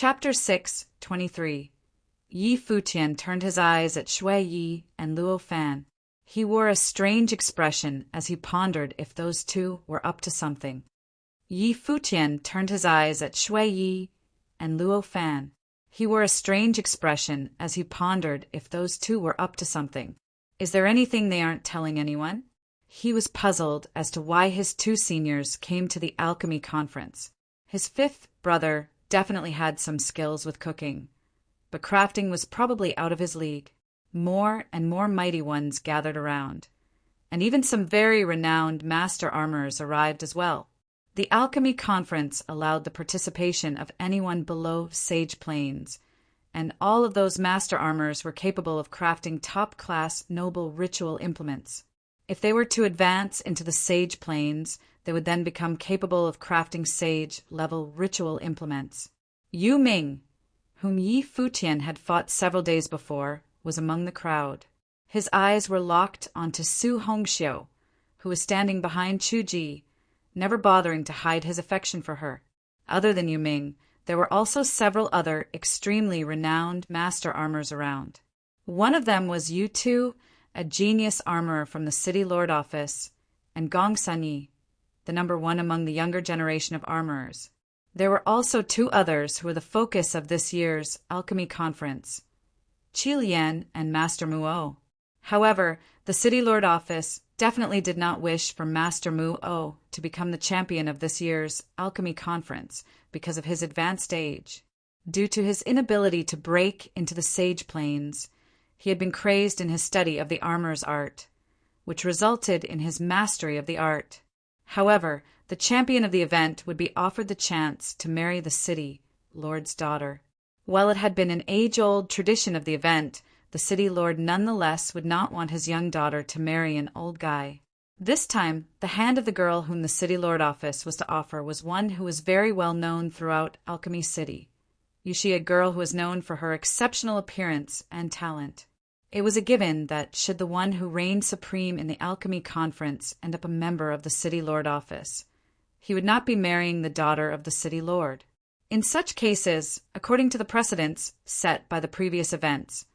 Chapter 6:23. Yi Futian turned his eyes at Shui Yi and Luo Fan. He wore a strange expression as he pondered if those two were up to something. Yi Futian turned his eyes at Shui Yi and Luo Fan. He wore a strange expression as he pondered if those two were up to something. Is there anything they aren't telling anyone? He was puzzled as to why his two seniors came to the alchemy conference. His fifth brother definitely had some skills with cooking, but crafting was probably out of his league. More and more mighty ones gathered around, and even some very renowned master armorers arrived as well. The alchemy conference allowed the participation of anyone below Sage Planes, and all of those master armorers were capable of crafting top-class noble ritual implements. If they were to advance into the Sage Planes, they would then become capable of crafting Sage-level ritual implements. Yu Ming, whom Yi Futian had fought several days before, was among the crowd. His eyes were locked onto Su Hongxiu, who was standing behind Chu Ji, never bothering to hide his affection for her. Other than Yu Ming, there were also several other extremely renowned master armorers around. One of them was Yu Tu, a genius armorer from the City Lord office, and Gong Sanyi, the number one among the younger generation of armorers. There were also two others who were the focus of this year's alchemy conference, Qi Lian and Master Muo. However, the City Lord office definitely did not wish for Master Muo to become the champion of this year's alchemy conference because of his advanced age. Due to his inability to break into the Sage Planes, he had been crazed in his study of the armorer's art, which resulted in his mastery of the art. However, the champion of the event would be offered the chance to marry the City Lord's daughter. While it had been an age-old tradition of the event, the City Lord nonetheless would not want his young daughter to marry an old guy. This time, the hand of the girl whom the City Lord office was to offer was one who was very well known throughout Alchemy City. Yushi, a girl who was known for her exceptional appearance and talent. It was a given that should the one who reigned supreme in the alchemy conference end up a member of the City Lord office, he would not be marrying the daughter of the City Lord. In such cases, according to the precedents set by the previous events,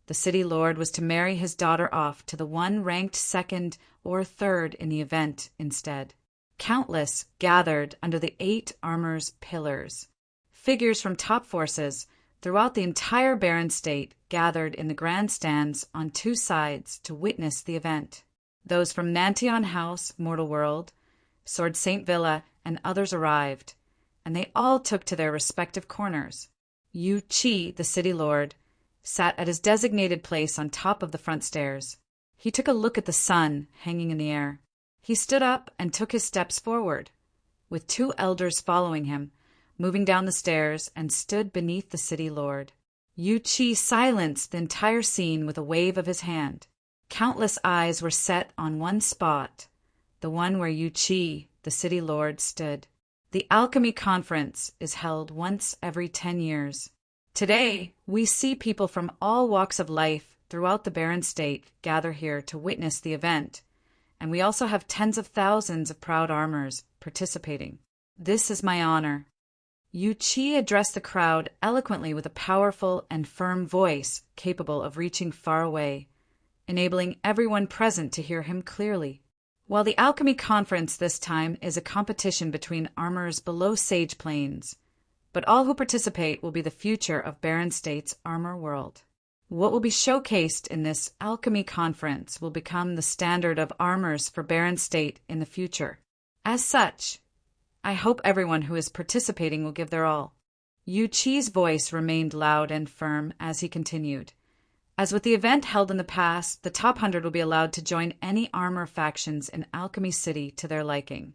the City Lord was to marry his daughter off to the one ranked second or third in the event instead. Countless gathered under the 8 armor's pillars. Figures from top forces throughout the entire Barren State gathered in the grandstands on 2 sides to witness the event. Those from Nantion House, Mortal World, Sword Saint Villa, and others arrived, and they all took to their respective corners. Yu Qi, the City Lord, sat at his designated place on top of the front stairs. He took a look at the sun hanging in the air. He stood up and took his steps forward, with 2 elders following him, moving down the stairs, and stood beneath the City Lord. Yu Qi silenced the entire scene with a wave of his hand. Countless eyes were set on one spot, the one where Yu Qi, the City Lord, stood. The Alchemy Conference is held once every 10 years. Today, we see people from all walks of life throughout the Barren State gather here to witness the event, and we also have tens of thousands of proud armorers participating. This is my honor. Yu Qi addressed the crowd eloquently with a powerful and firm voice capable of reaching far away, enabling everyone present to hear him clearly. While the Alchemy Conference this time is a competition between armorers below Sage Planes, but all who participate will be the future of Barren State's armor world. What will be showcased in this Alchemy Conference will become the standard of armors for Barren State in the future. As such, I hope everyone who is participating will give their all. Yu Qi's voice remained loud and firm as he continued. As with the event held in the past, the top 100 will be allowed to join any armor factions in Alchemy City to their liking.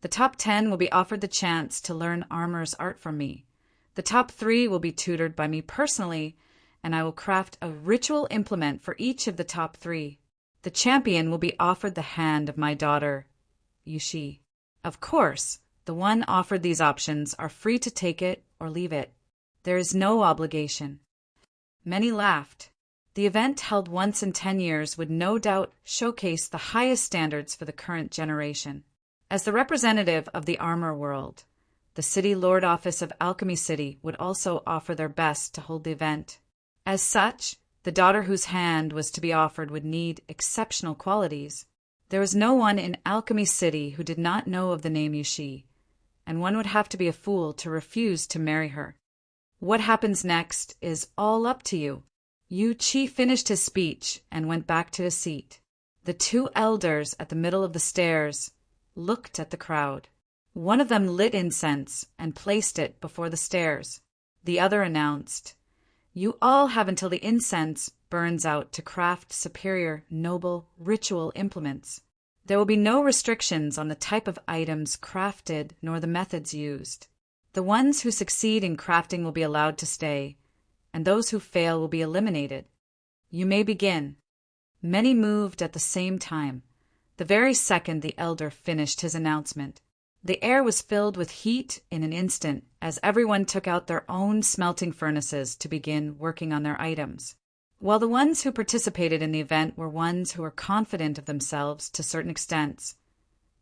The top 10 will be offered the chance to learn armor's art from me. The top 3 will be tutored by me personally, and I will craft a ritual implement for each of the top 3. The champion will be offered the hand of my daughter, Yushi. Of course, the one offered these options are free to take it or leave it. There is no obligation. Many laughed. The event held once in 10 years would no doubt showcase the highest standards for the current generation. As the representative of the armor world, The City Lord Office of Alchemy City would also offer their best to hold the event. As such, the daughter whose hand was to be offered would need exceptional qualities. There was no one in Alchemy City who did not know of the name Yushi, and one would have to be a fool to refuse to marry her. What happens next is all up to you. Yu Qi finished his speech and went back to his seat. The two elders at the middle of the stairs looked at the crowd. One of them lit incense and placed it before the stairs. The other announced, "You all have until the incense burns out to craft superior, noble, ritual implements. There will be no restrictions on the type of items crafted nor the methods used. The ones who succeed in crafting will be allowed to stay, and those who fail will be eliminated. You may begin." Many moved at the same time, the very second the elder finished his announcement. The air was filled with heat in an instant as everyone took out their own smelting furnaces to begin working on their items. While the ones who participated in the event were ones who were confident of themselves to certain extents,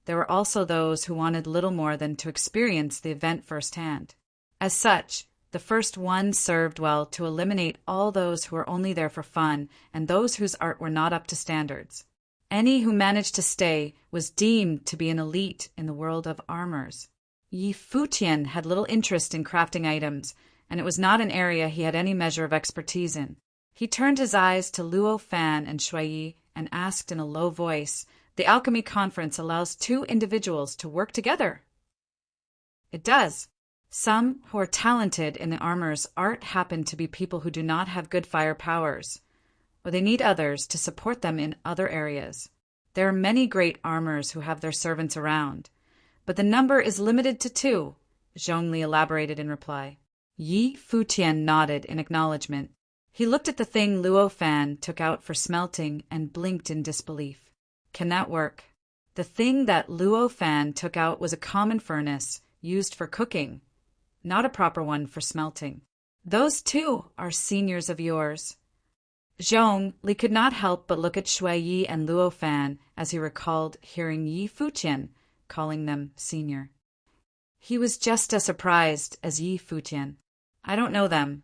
there were also those who wanted little more than to experience the event firsthand. As such, the first one served well to eliminate all those who were only there for fun and those whose art were not up to standards. Any who managed to stay was deemed to be an elite in the world of armors. Futian had little interest in crafting items, and it was not an area he had any measure of expertise in. He turned his eyes to Luo Fan and Shui and asked in a low voice, "The alchemy conference allows two individuals to work together?" "It does. Some who are talented in the armor's art happen to be people who do not have good fire powers, or they need others to support them in other areas. There are many great armors who have their servants around, but the number is limited to two," Zhongli elaborated in reply. Yi Futian nodded in acknowledgement. He looked at the thing Luo Fan took out for smelting and blinked in disbelief. "Can that work?" The thing that Luo Fan took out was a common furnace used for cooking, not a proper one for smelting. "Those two are seniors of yours." Zhongli could not help but look at Shui Yi and Luo Fan as he recalled hearing Yi Futian calling them senior. He was just as surprised as Yi Futian. "I don't know them."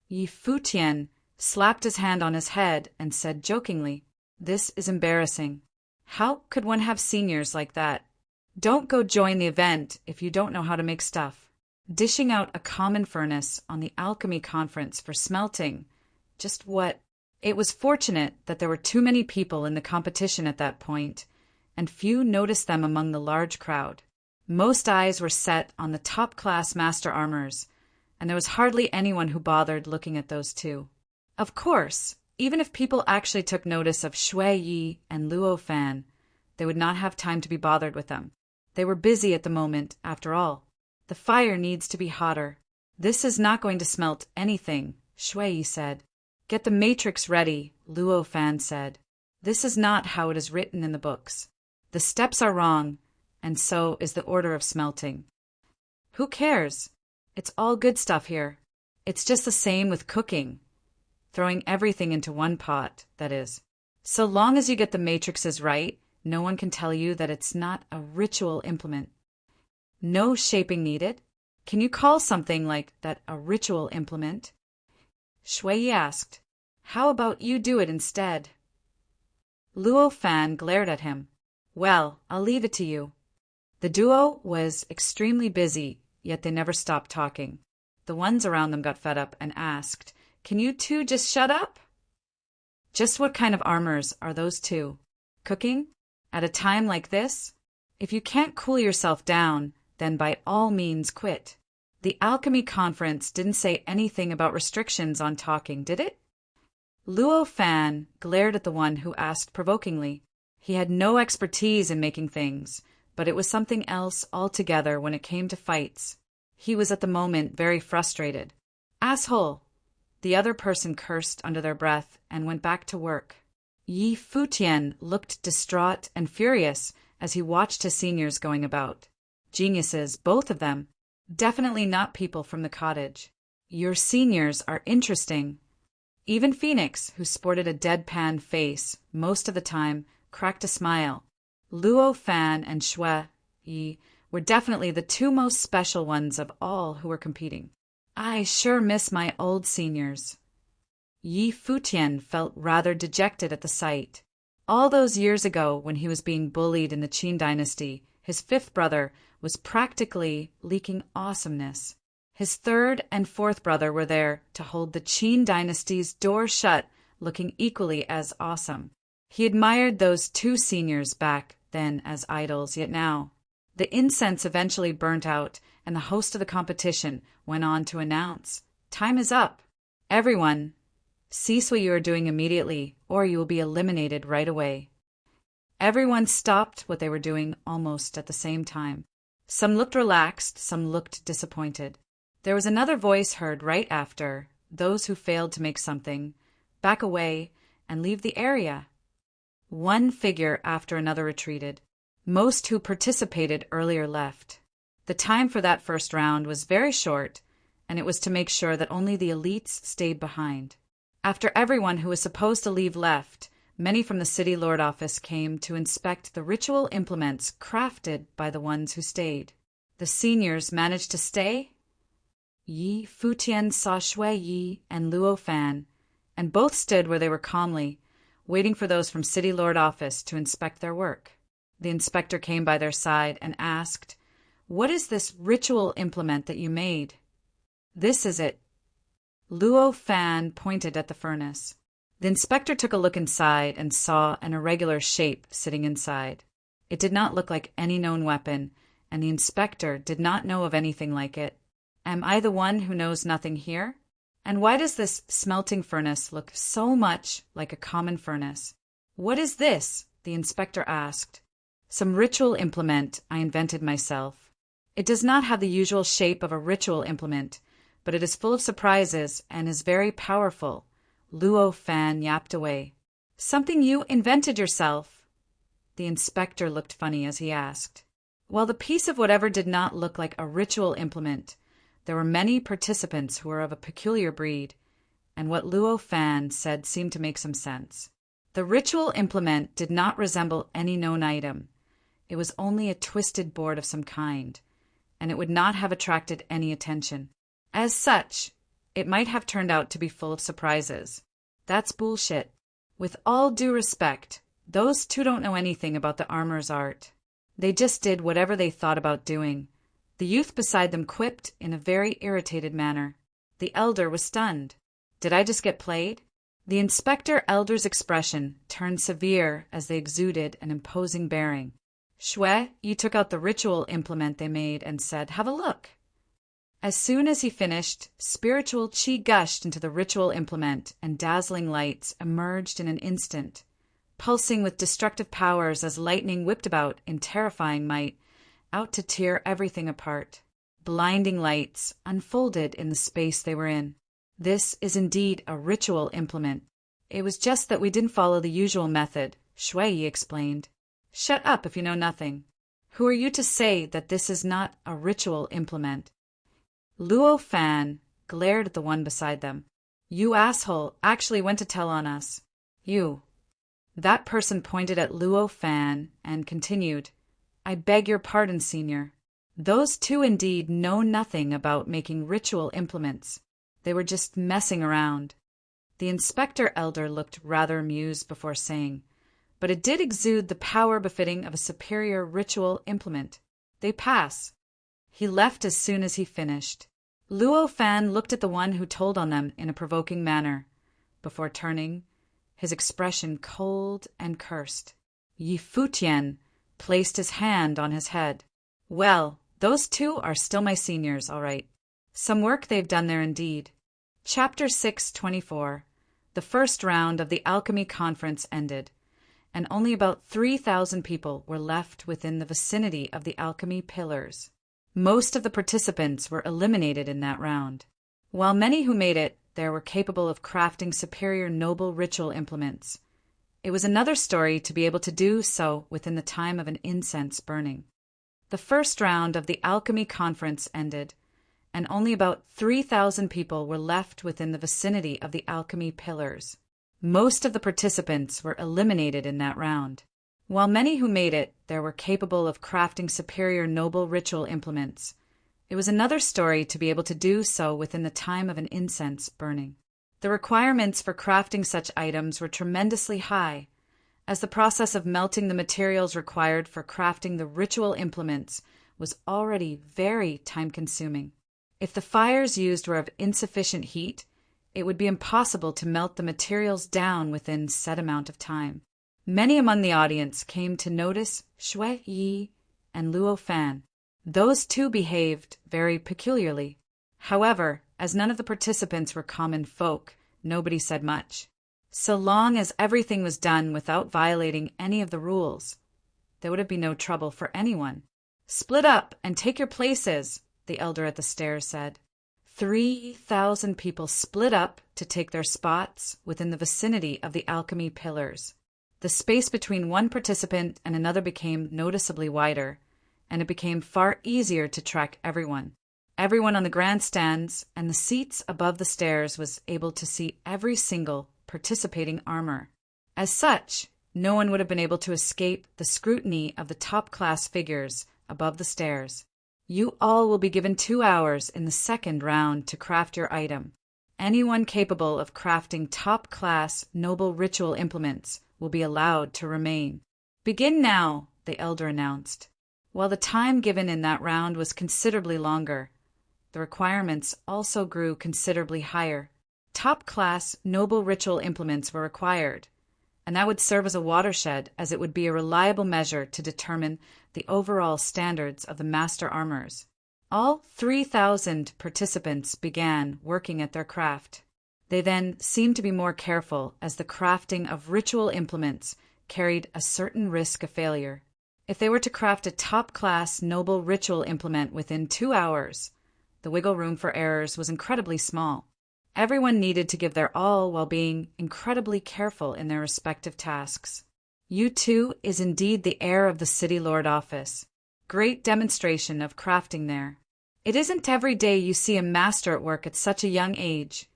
Yi Futian slapped his hand on his head and said jokingly, "This is embarrassing. How could one have seniors like that? Don't go join the event if you don't know how to make stuff. Dishing out a common furnace on the alchemy conference for smelting. Just what?" It was fortunate that there were too many people in the competition at that point, and few noticed them among the large crowd. Most eyes were set on the top-class master armors, and there was hardly anyone who bothered looking at those two. Of course, even if people actually took notice of Shui Yi and Luo Fan, they would not have time to be bothered with them. They were busy at the moment, after all. "The fire needs to be hotter. This is not going to smelt anything," Shui Yi said. "Get the matrix ready," Luo Fan said. "This is not how it is written in the books. The steps are wrong, and so is the order of smelting." "Who cares? It's all good stuff here. It's just the same with cooking. Throwing everything into one pot, that is. So long as you get the matrices right, no one can tell you that it's not a ritual implement. No shaping needed. Can you call something like that a ritual implement?" Shui asked, "How about you do it instead?" Luo Fan glared at him. "Well, I'll leave it to you." The duo was extremely busy, yet they never stopped talking. The ones around them got fed up and asked, "Can you two just shut up?" Just what kind of armors are those two? Cooking? At a time like this? If you can't cool yourself down, then by all means quit. The alchemy conference didn't say anything about restrictions on talking, did it? Luo Fan glared at the one who asked provokingly. He had no expertise in making things, but it was something else altogether when it came to fights. He was at the moment very frustrated. "Asshole!" The other person cursed under their breath and went back to work. Yi Futian looked distraught and furious as he watched his seniors going about. Geniuses, both of them. Definitely not people from the cottage. "Your seniors are interesting." Even Phoenix, who sported a deadpan face most of the time, cracked a smile. Luo Fan and Shui Yi were definitely the two most special ones of all who were competing. I sure miss my old seniors. Yi Futian felt rather dejected at the sight. All those years ago, when he was being bullied in the Qin dynasty, his fifth brother was practically leaking awesomeness. His third and fourth brother were there to hold the Qin dynasty's door shut, looking equally as awesome. He admired those two seniors back then as idols, yet now the incense eventually burnt out, and the host of the competition went on to announce, "Time is up. Everyone, cease what you are doing immediately, or you will be eliminated right away." Everyone stopped what they were doing almost at the same time. Some looked relaxed, some looked disappointed. There was another voice heard right after, "Those who failed to make something, back away and leave the area." One figure after another retreated. Most who participated earlier left. The time for that first round was very short, and it was to make sure that only the elites stayed behind. After everyone who was supposed to leave left, many from the city lord office came to inspect the ritual implements crafted by the ones who stayed. The seniors managed to stay. Yi Futian saw Shui Yi and Luo Fan, and both stood where they were calmly, waiting for those from city lord office to inspect their work. The inspector came by their side and asked, "What is this ritual implement that you made?" "This is it." Luo Fan pointed at the furnace. The inspector took a look inside and saw an irregular shape sitting inside. It did not look like any known weapon, and the inspector did not know of anything like it. Am I the one who knows nothing here? And why does this smelting furnace look so much like a common furnace? What is this? The inspector asked. Some ritual implement I invented myself. It does not have the usual shape of a ritual implement, but it is full of surprises and is very powerful. Luo Fan yapped away. Something you invented yourself? The inspector looked funny as he asked. While the piece of whatever did not look like a ritual implement, there were many participants who were of a peculiar breed, and what Luo Fan said seemed to make some sense. The ritual implement did not resemble any known item. It was only a twisted board of some kind, and it would not have attracted any attention. As such, it might have turned out to be full of surprises. That's bullshit. With all due respect, those two don't know anything about the armorer's art. They just did whatever they thought about doing. The youth beside them quipped in a very irritated manner. The elder was stunned. Did I just get played? The inspector elder's expression turned severe as they exuded an imposing bearing. Shui Yi took out the ritual implement they made and said, "Have a look." As soon as he finished, spiritual qi gushed into the ritual implement, and dazzling lights emerged in an instant, pulsing with destructive powers as lightning whipped about in terrifying might, out to tear everything apart. Blinding lights unfolded in the space they were in. This is indeed a ritual implement. It was just that we didn't follow the usual method, Shui Yi explained. Shut up if you know nothing. Who are you to say that this is not a ritual implement? Luo Fan glared at the one beside them. You asshole actually went to tell on us. You. That person pointed at Luo Fan and continued, I beg your pardon, senior. Those two indeed know nothing about making ritual implements. They were just messing around. The inspector elder looked rather amused before saying, but it did exude the power befitting of a superior ritual implement. They pass. He left as soon as he finished. Luo Fan looked at the one who told on them in a provoking manner, before turning, his expression cold and cursed. Yi Futian placed his hand on his head. Well, those two are still my seniors, all right. Some work they've done there indeed. Chapter 624. The first round of the alchemy conference ended, and only about 3,000 people were left within the vicinity of the alchemy pillars. Most of the participants were eliminated in that round. While many who made it there were capable of crafting superior noble ritual implements, it was another story to be able to do so within the time of an incense burning. The first round of the alchemy conference ended, and only about 3,000 people were left within the vicinity of the alchemy pillars. Most of the participants were eliminated in that round. While many who made it there were capable of crafting superior noble ritual implements, it was another story to be able to do so within the time of an incense burning. The requirements for crafting such items were tremendously high, as the process of melting the materials required for crafting the ritual implements was already very time-consuming. If the fires used were of insufficient heat, it would be impossible to melt the materials down within said amount of time. Many among the audience came to notice Shui Yi and Luo Fan. Those two behaved very peculiarly. However, as none of the participants were common folk, nobody said much. So long as everything was done without violating any of the rules, there would be no trouble for anyone. "Split up and take your places," the elder at the stairs said. 3,000 people split up to take their spots within the vicinity of the alchemy pillars. The space between one participant and another became noticeably wider, and it became far easier to track everyone. Everyone on the grandstands and the seats above the stairs was able to see every single participating armor. As such, no one would have been able to escape the scrutiny of the top-class figures above the stairs. "You all will be given 2 hours in the second round to craft your item. Anyone capable of crafting top-class noble ritual implements will be allowed to remain. Begin now," the elder announced. While the time given in that round was considerably longer, the requirements also grew considerably higher. Top-class noble ritual implements were required, and that would serve as a watershed, as it would be a reliable measure to determine the overall standards of the master armors. All 3,000 participants began working at their craft. They then seemed to be more careful, as the crafting of ritual implements carried a certain risk of failure. If they were to craft a top-class noble ritual implement within 2 hours, the wiggle room for errors was incredibly small. Everyone needed to give their all while being incredibly careful in their respective tasks. U2 is indeed the heir of the City Lord office. Great demonstration of crafting there. "It isn't every day you see a master at work at such a young age,"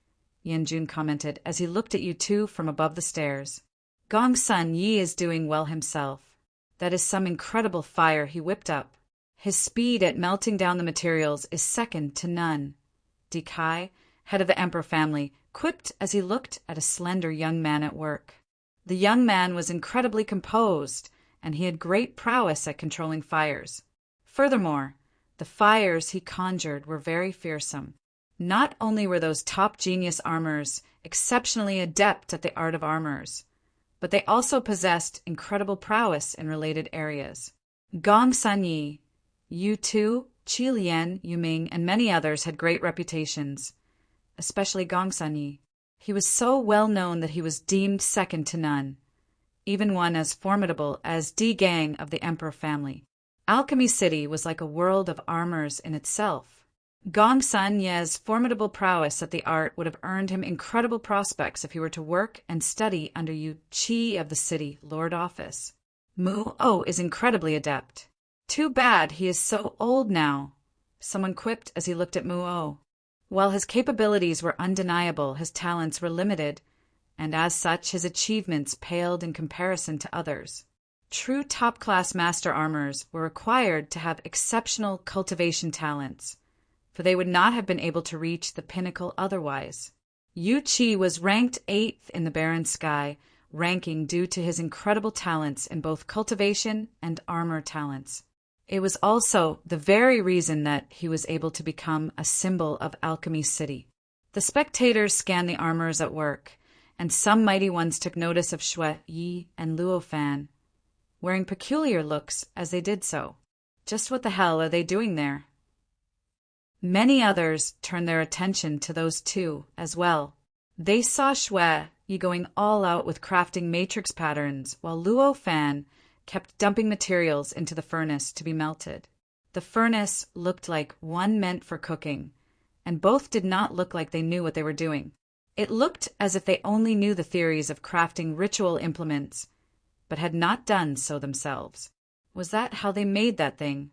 Yanjun commented as he looked at U2 from above the stairs. "Gongsun Yi is doing well himself. That is some incredible fire he whipped up. His speed at melting down the materials is second to none." Dikai, head of the emperor family, quipped as he looked at a slender young man at work. The young man was incredibly composed, and he had great prowess at controlling fires. Furthermore, the fires he conjured were very fearsome. Not only were those top genius armors exceptionally adept at the art of armors, but they also possessed incredible prowess in related areas. Gong Sanyi, Yu Tu, Qi Lian, Yu Ming, and many others had great reputations, especially Gong Sanyi. He was so well known that he was deemed second to none, even one as formidable as Di Gang of the Emperor family. Alchemy City was like a world of armors in itself. Gong Sanye's formidable prowess at the art would have earned him incredible prospects if he were to work and study under Yu Qi of the City Lord Office. Mu O is incredibly adept. "Too bad he is so old now," someone quipped as he looked at Mu O. While his capabilities were undeniable, his talents were limited, and as such his achievements paled in comparison to others. True top-class master armors were required to have exceptional cultivation talents, for they would not have been able to reach the pinnacle otherwise. Yu Qi was ranked 8th in the barren sky, ranking due to his incredible talents in both cultivation and armor talents. It was also the very reason that he was able to become a symbol of Alchemy City. The spectators scanned the armors at work, and some mighty ones took notice of Shui Yi and Luo Fan, wearing peculiar looks as they did so. Just what the hell are they doing there? Many others turned their attention to those two as well. They saw Shui Yi going all out with crafting matrix patterns, while Luo Fan kept dumping materials into the furnace to be melted. The furnace looked like one meant for cooking, and both did not look like they knew what they were doing. It looked as if they only knew the theories of crafting ritual implements, but had not done so themselves. Was that how they made that thing?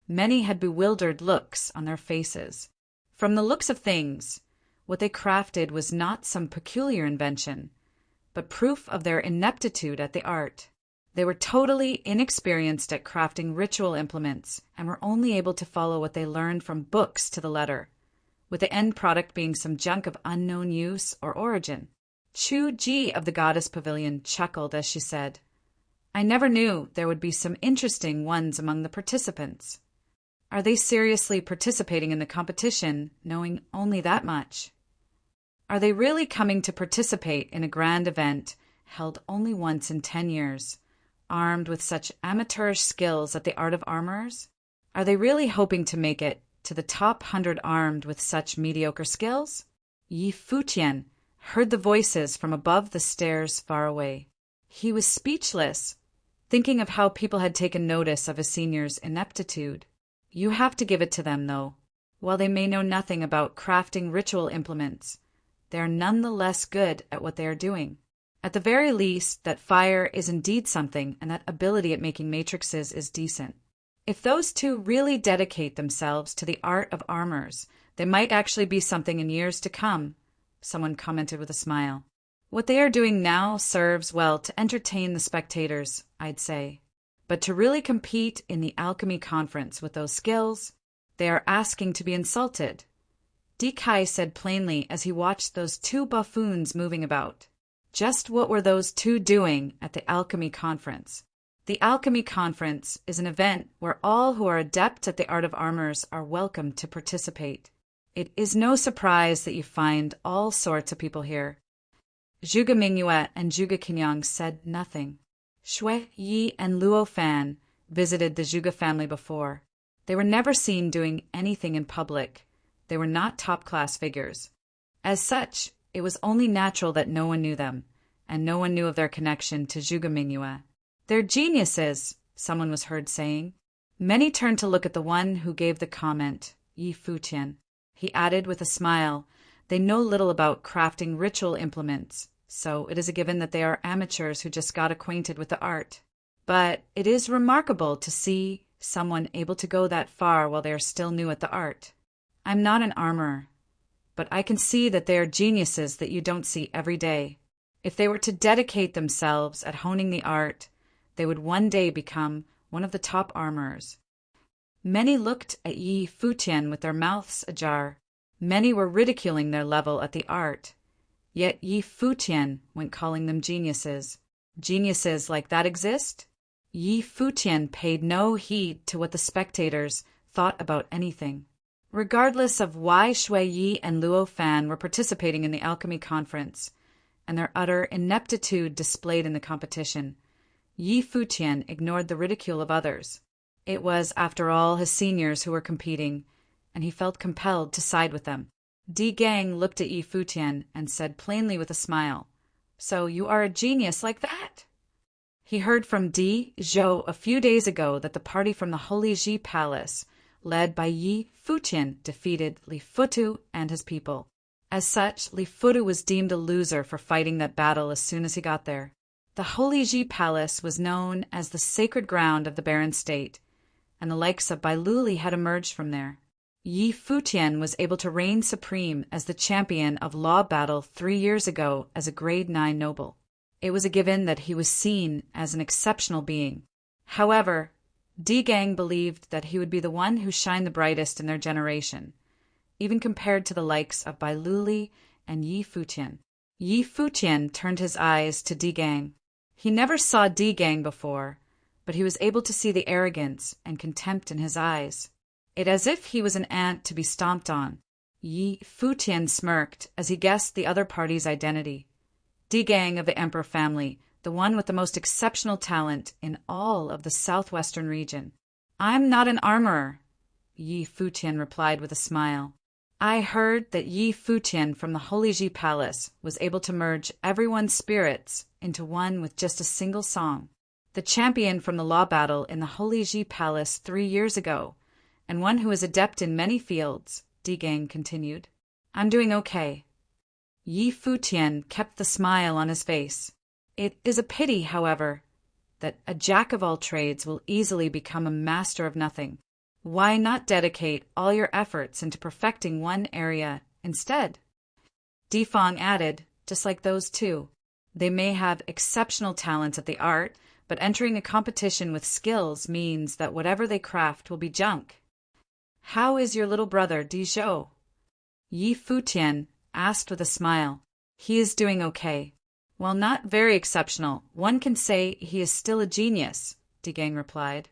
Many had bewildered looks on their faces. From the looks of things, what they crafted was not some peculiar invention, but proof of their ineptitude at the art. They were totally inexperienced at crafting ritual implements and were only able to follow what they learned from books to the letter, with the end product being some junk of unknown use or origin. Chu Ji of the Goddess Pavilion chuckled as she said, "I never knew there would be some interesting ones among the participants. Are they seriously participating in the competition, knowing only that much? Are they really coming to participate in a grand event held only once in 10 years, armed with such amateurish skills at the art of armorers? Are they really hoping to make it to the top 100 armed with such mediocre skills?" Yi Futian heard the voices from above the stairs far away. He was speechless, thinking of how people had taken notice of his seniors' ineptitude. You have to give it to them, though. While they may know nothing about crafting ritual implements, they are none the less good at what they are doing. At the very least, that fire is indeed something, and that ability at making matrices is decent. If those two really dedicate themselves to the art of armors, they might actually be something in years to come, someone commented with a smile. What they are doing now serves well to entertain the spectators, I'd say. But to really compete in the alchemy conference with those skills, they are asking to be insulted. Dikai said plainly as he watched those two buffoons moving about. Just what were those two doing at the alchemy conference? The alchemy conference is an event where all who are adept at the art of armors are welcome to participate. It is no surprise that you find all sorts of people here. Zhuge Mingyue and Zhuge Qinyang said nothing. Shui Yi and Luo Fan visited the Zhuge family before. They were never seen doing anything in public. They were not top-class figures. As such, it was only natural that no one knew them, and no one knew of their connection to Zhuge Mingyue. "They're geniuses," someone was heard saying. Many turned to look at the one who gave the comment, Yi Futian. He added with a smile, "They know little about crafting ritual implements, so it is a given that they are amateurs who just got acquainted with the art. But it is remarkable to see someone able to go that far while they are still new at the art. I'm not an armorer, but I can see that they are geniuses that you don't see every day. If they were to dedicate themselves at honing the art, they would one day become one of the top armorers." Many looked at Yi Futian with their mouths ajar. Many were ridiculing their level at the art. Yet Yi Futian went calling them geniuses. Geniuses like that exist? Yi Futian paid no heed to what the spectators thought about anything. Regardless of why Shui Yi and Luo Fan were participating in the alchemy conference, and their utter ineptitude displayed in the competition, Yi Futian ignored the ridicule of others. It was, after all, his seniors who were competing, and he felt compelled to side with them. Di Gang looked at Yi Futian and said plainly with a smile, "So you are a genius like that?" He heard from Di Zhou a few days ago that the party from the Holy Ji Palace, led by Yi Futian, defeated Li Futu and his people. As such, Li Futu was deemed a loser for fighting that battle as soon as he got there. The Holy Ji Palace was known as the sacred ground of the Barren State, and the likes of Bailuli had emerged from there. Yi Futian was able to reign supreme as the champion of law battle 3 years ago as a grade 9 noble. It was a given that he was seen as an exceptional being. However, Di Gang believed that he would be the one who shined the brightest in their generation, even compared to the likes of Bailuli and Yi Futian. Yi Futian turned his eyes to Di Gang. He never saw Di Gang before, but he was able to see the arrogance and contempt in his eyes. It as if he was an ant to be stomped on. Yi Futian smirked as he guessed the other party's identity. Di Gang of the Emperor family, the one with the most exceptional talent in all of the southwestern region. "I'm not an armorer," Yi Futian replied with a smile. "I heard that Yi Futian from the Holy Ji Palace was able to merge everyone's spirits into one with just a single song. The champion from the law battle in the Holy Ji Palace 3 years ago, and one who is adept in many fields," Di Gang continued. "I'm doing okay." Yi Futian kept the smile on his face. It is a pity, however, that a jack of all trades will easily become a master of nothing. Why not dedicate all your efforts into perfecting one area instead? Di Fang added, just like those two. They may have exceptional talents at the art, but entering a competition with skills means that whatever they craft will be junk. How is your little brother, Dijou? Yi Futian asked with a smile. He is doing okay. While not very exceptional, one can say he is still a genius, Di Gang replied.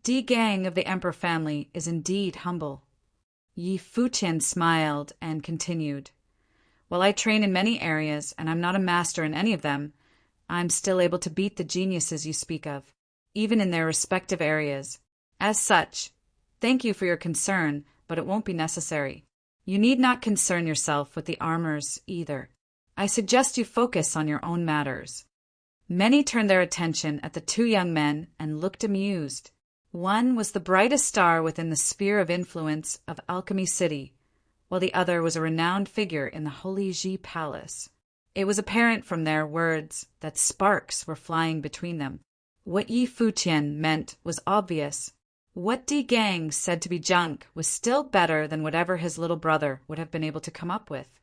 Di Gang of the Emperor family is indeed humble. Yi Futian smiled and continued. While I train in many areas, and I'm not a master in any of them, I'm still able to beat the geniuses you speak of, even in their respective areas. As such, thank you for your concern, but it won't be necessary. You need not concern yourself with the armors either. I suggest you focus on your own matters. Many turned their attention at the two young men and looked amused. One was the brightest star within the sphere of influence of Alchemy City, while the other was a renowned figure in the Holy Ji Palace. It was apparent from their words that sparks were flying between them. What Yi Futian meant was obvious. What Di Gang said to be junk was still better than whatever his little brother would have been able to come up with.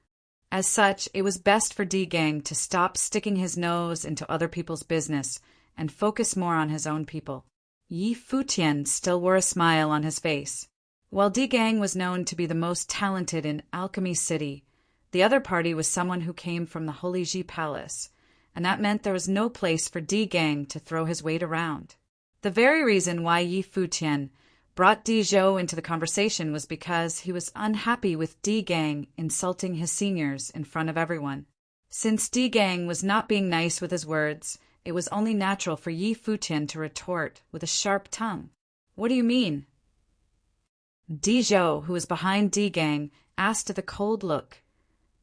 As such, it was best for Di Gang to stop sticking his nose into other people's business and focus more on his own people. Yi Futian still wore a smile on his face. While Di Gang was known to be the most talented in Alchemy City, the other party was someone who came from the Holy Ji Palace, and that meant there was no place for Di Gang to throw his weight around. The very reason why Yi Futian brought Dijou into the conversation was because he was unhappy with Di Gang insulting his seniors in front of everyone. Since Di Gang was not being nice with his words, it was only natural for Yi Futian to retort with a sharp tongue. What do you mean? Dijou, who was behind Di Gang, asked with a cold look,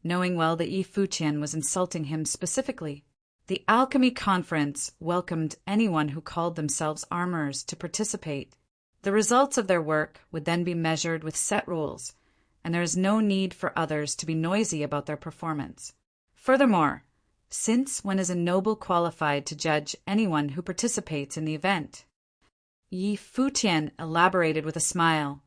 knowing well that Yi Futian was insulting him specifically. The Alchemy Conference welcomed anyone who called themselves armorers to participate. The results of their work would then be measured with set rules, and there is no need for others to be noisy about their performance. Furthermore, since when is a noble qualified to judge anyone who participates in the event? Yi Futian elaborated with a smile,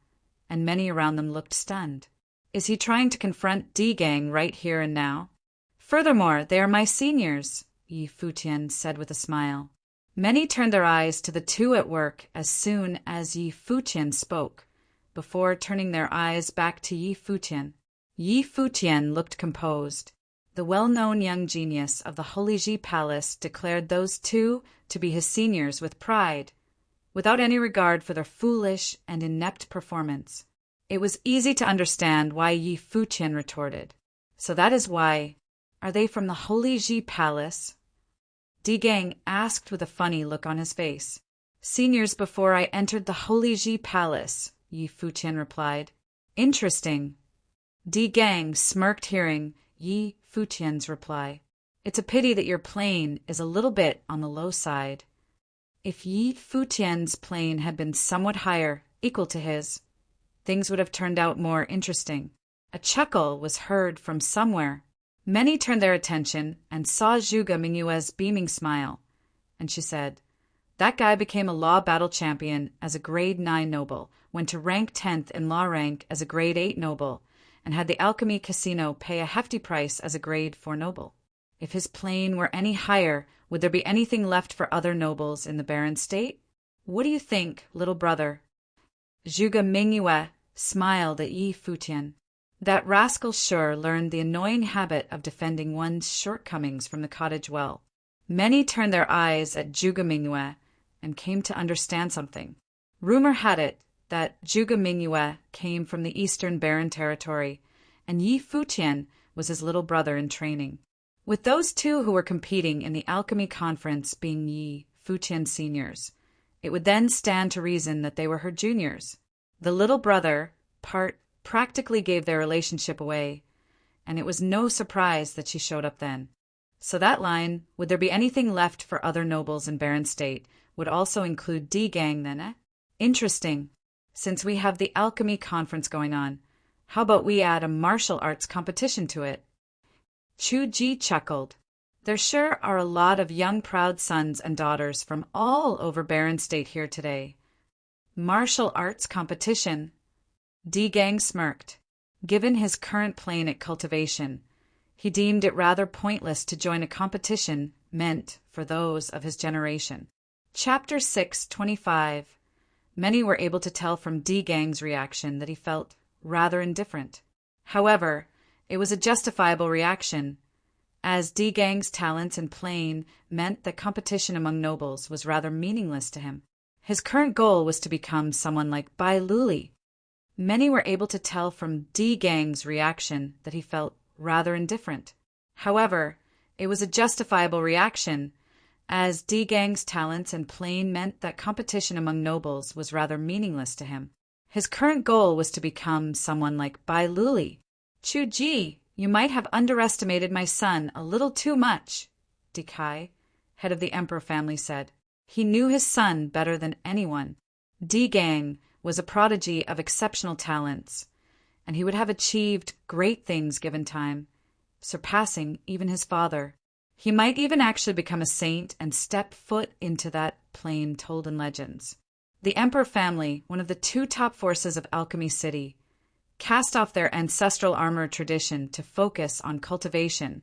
and many around them looked stunned. Is he trying to confront Di Gang right here and now? Furthermore, they are my seniors, Yi Futian said with a smile. Many turned their eyes to the two at work as soon as Yi Futian spoke, before turning their eyes back to Yi Futian. Yi Futian looked composed. The well-known young genius of the Holy Ji Palace declared those two to be his seniors with pride, without any regard for their foolish and inept performance. It was easy to understand why Yi Futian retorted. So that is why. Are they from the Holy Ji Palace? Di Gang asked with a funny look on his face. Seniors before I entered the Holy Ji Palace, Yi Futian replied. Interesting. Di Gang smirked hearing Yi Futian's reply. It's a pity that your plane is a little bit on the low side. If Yi Futian's plane had been somewhat higher, equal to his, things would have turned out more interesting. A chuckle was heard from somewhere. Many turned their attention and saw Zhuge Mingyue's beaming smile, and she said, That guy became a law battle champion as a grade 9 noble, went to rank 10th in law rank as a grade 8 noble, and had the Alchemy Casino pay a hefty price as a grade 4 noble. If his plane were any higher, would there be anything left for other nobles in the barren state? What do you think, little brother? Zhuge Mingyue smiled at Yi Futian. That rascal sure learned the annoying habit of defending one's shortcomings from the cottage well. Many turned their eyes at Zhuge Mingyue and came to understand something. Rumor had it that Zhuge Mingyue came from the eastern barren territory, and Yi Futian was his little brother in training. With those two who were competing in the Alchemy Conference being Yi Futian seniors, it would then stand to reason that they were her juniors. The little brother part practically gave their relationship away, and it was no surprise that she showed up then. So that line, would there be anything left for other nobles in barren state, would also include Di Gang then, eh? Interesting. Since we have the Alchemy Conference going on, how about we add a martial arts competition to it? Chu Ji chuckled. There sure are a lot of young proud sons and daughters from all over barren state here today. Martial arts competition? Di Gang smirked. Given his current plane at cultivation, he deemed it rather pointless to join a competition meant for those of his generation. Chapter 6:25. Many were able to tell from D Gang's reaction that he felt rather indifferent. However, it was a justifiable reaction, as D Gang's talents in playing meant that competition among nobles was rather meaningless to him. His current goal was to become someone like Bai Luli. Many were able to tell from D Gang's reaction that he felt rather indifferent. However, it was a justifiable reaction, as D Gang's talents in playing meant that competition among nobles was rather meaningless to him. His current goal was to become someone like Bai Luli. Chu Ji, you might have underestimated my son a little too much, Di Kai, head of the emperor family, said. He knew his son better than anyone. D Gang was a prodigy of exceptional talents, and he would have achieved great things given time, surpassing even his father. He might even actually become a saint and step foot into that plane told in legends. The emperor family, one of the two top forces of Alchemy City, cast off their ancestral armor tradition to focus on cultivation,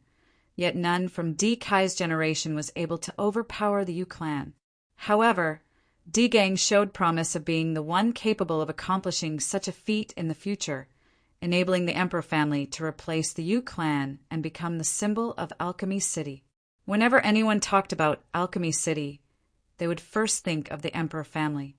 yet none from D Kai's generation was able to overpower the Yu clan. However, D Gang showed promise of being the one capable of accomplishing such a feat in the future, enabling the emperor family to replace the Yu clan and become the symbol of Alchemy City. Whenever anyone talked about Alchemy City, they would first think of the emperor family.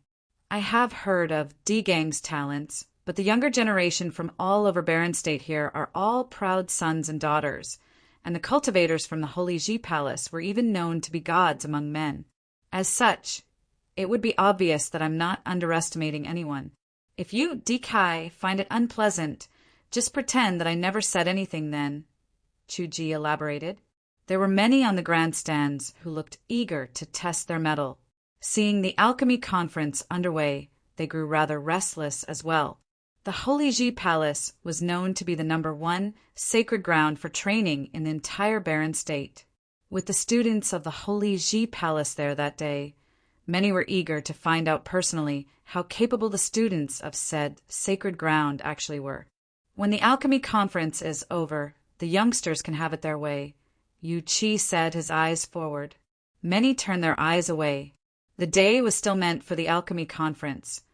I have heard of D Gang's talents, but the younger generation from all over Baron State here are all proud sons and daughters, and the cultivators from the Holy Ji Palace were even known to be gods among men. As such, it would be obvious that I'm not underestimating anyone. If you, D Kai, find it unpleasant, just pretend that I never said anything then, Chu Ji elaborated. There were many on the grandstands who looked eager to test their mettle. Seeing the alchemy conference underway, they grew rather restless as well. The Holy Ji Palace was known to be the #1 sacred ground for training in the entire Baron State. With the students of the Holy Ji Palace there that day, many were eager to find out personally how capable the students of said sacred ground actually were. When the alchemy conference is over, the youngsters can have it their way, Yu Chi said, his eyes forward. Many turned their eyes away. The day was still meant for the alchemy conference,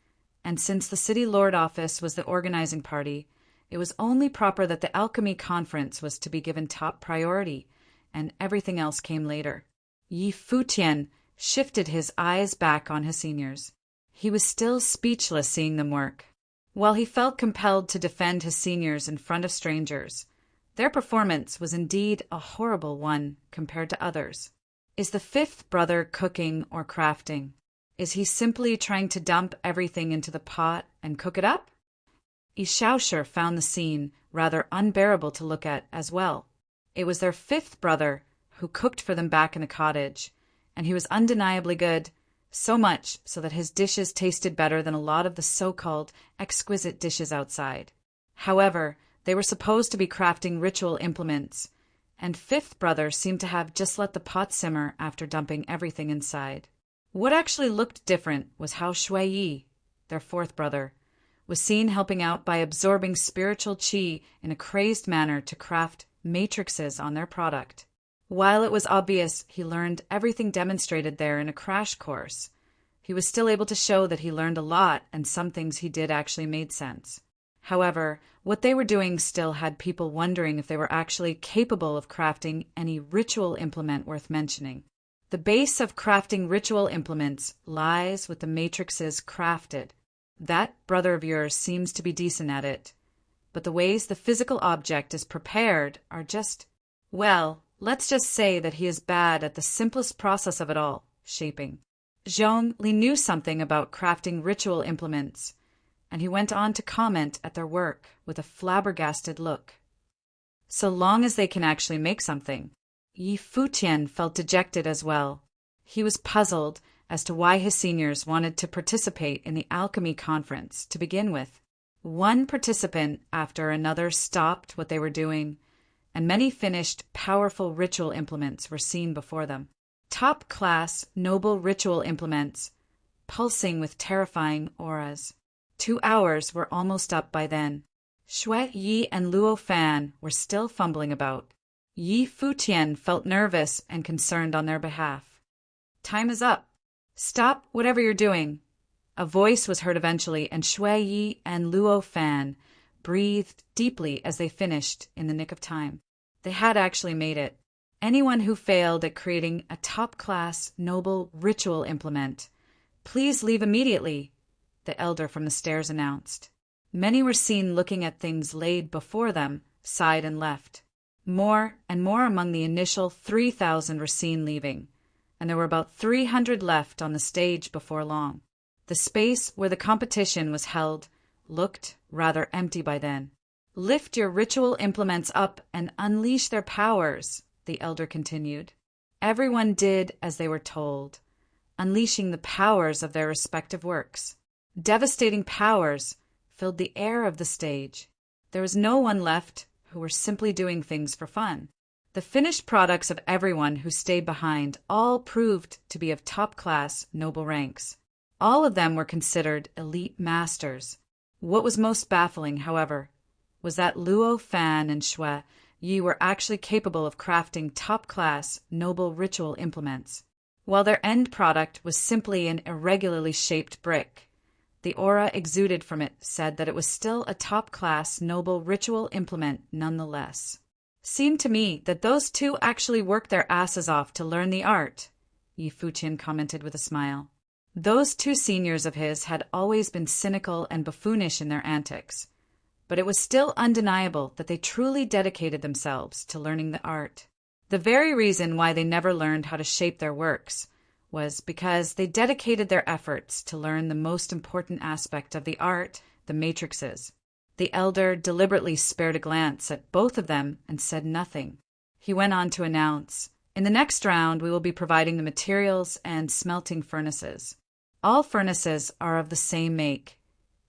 and since the city lord office was the organizing party, it was only proper that the alchemy conference was to be given top priority, and everything else came later. Yi Futian shifted his eyes back on his seniors. He was still speechless seeing them work. While he felt compelled to defend his seniors in front of strangers, their performance was indeed a horrible one compared to others. Is the fifth brother cooking or crafting? Is he simply trying to dump everything into the pot and cook it up? Ishaosher found the scene rather unbearable to look at as well. It was their fifth brother who cooked for them back in the cottage, and he was undeniably good, so much so that his dishes tasted better than a lot of the so-called exquisite dishes outside. However, they were supposed to be crafting ritual implements, and fifth brother seemed to have just let the pot simmer after dumping everything inside. What actually looked different was how Shui Yi, their fourth brother, was seen helping out by absorbing spiritual qi in a crazed manner to craft matrices on their product. While it was obvious he learned everything demonstrated there in a crash course, he was still able to show that he learned a lot and some things he did actually made sense. However, what they were doing still had people wondering if they were actually capable of crafting any ritual implement worth mentioning. The base of crafting ritual implements lies with the matrices crafted. That brother of yours seems to be decent at it, but the ways the physical object is prepared are just, well, let's just say that he is bad at the simplest process of it all, shaping. Zhong Li knew something about crafting ritual implements, and he went on to comment at their work with a flabbergasted look. So long as they can actually make something. Yi Futian felt dejected as well. He was puzzled as to why his seniors wanted to participate in the alchemy conference to begin with. One participant after another stopped what they were doing, and many finished, powerful ritual implements were seen before them. Top-class, noble ritual implements, pulsing with terrifying auras. 2 hours were almost up by then. Shui Yi and Luo Fan were still fumbling about. Yi Futian felt nervous and concerned on their behalf. Time is up. Stop whatever you're doing. A voice was heard eventually, and Shui Yi and Luo Fan breathed deeply as they finished in the nick of time. They had actually made it. Anyone who failed at creating a top-class, noble ritual implement, please leave immediately, the elder from the stairs announced. Many were seen looking at things laid before them, side and left. More and more among the initial 3,000 were seen leaving, and there were about 300 left on the stage before long. The space where the competition was held looked rather empty by then. Lift your ritual implements up and unleash their powers, the elder continued. Everyone did as they were told, unleashing the powers of their respective works. Devastating powers filled the air of the stage. There was no one left who were simply doing things for fun. The finished products of everyone who stayed behind all proved to be of top-class, noble ranks. All of them were considered elite masters. What was most baffling, however, was that Luo Fan and Shui Yi were actually capable of crafting top-class, noble ritual implements. While their end product was simply an irregularly shaped brick, the aura exuded from it said that it was still a top-class, noble ritual implement nonetheless. Seemed to me that those two actually worked their asses off to learn the art, Yi Futian commented with a smile. Those two seniors of his had always been cynical and buffoonish in their antics, but it was still undeniable that they truly dedicated themselves to learning the art. The very reason why they never learned how to shape their works was because they dedicated their efforts to learn the most important aspect of the art, the matrices. The elder deliberately spared a glance at both of them and said nothing. He went on to announce, "In the next round, we will be providing the materials and smelting furnaces. All furnaces are of the same make,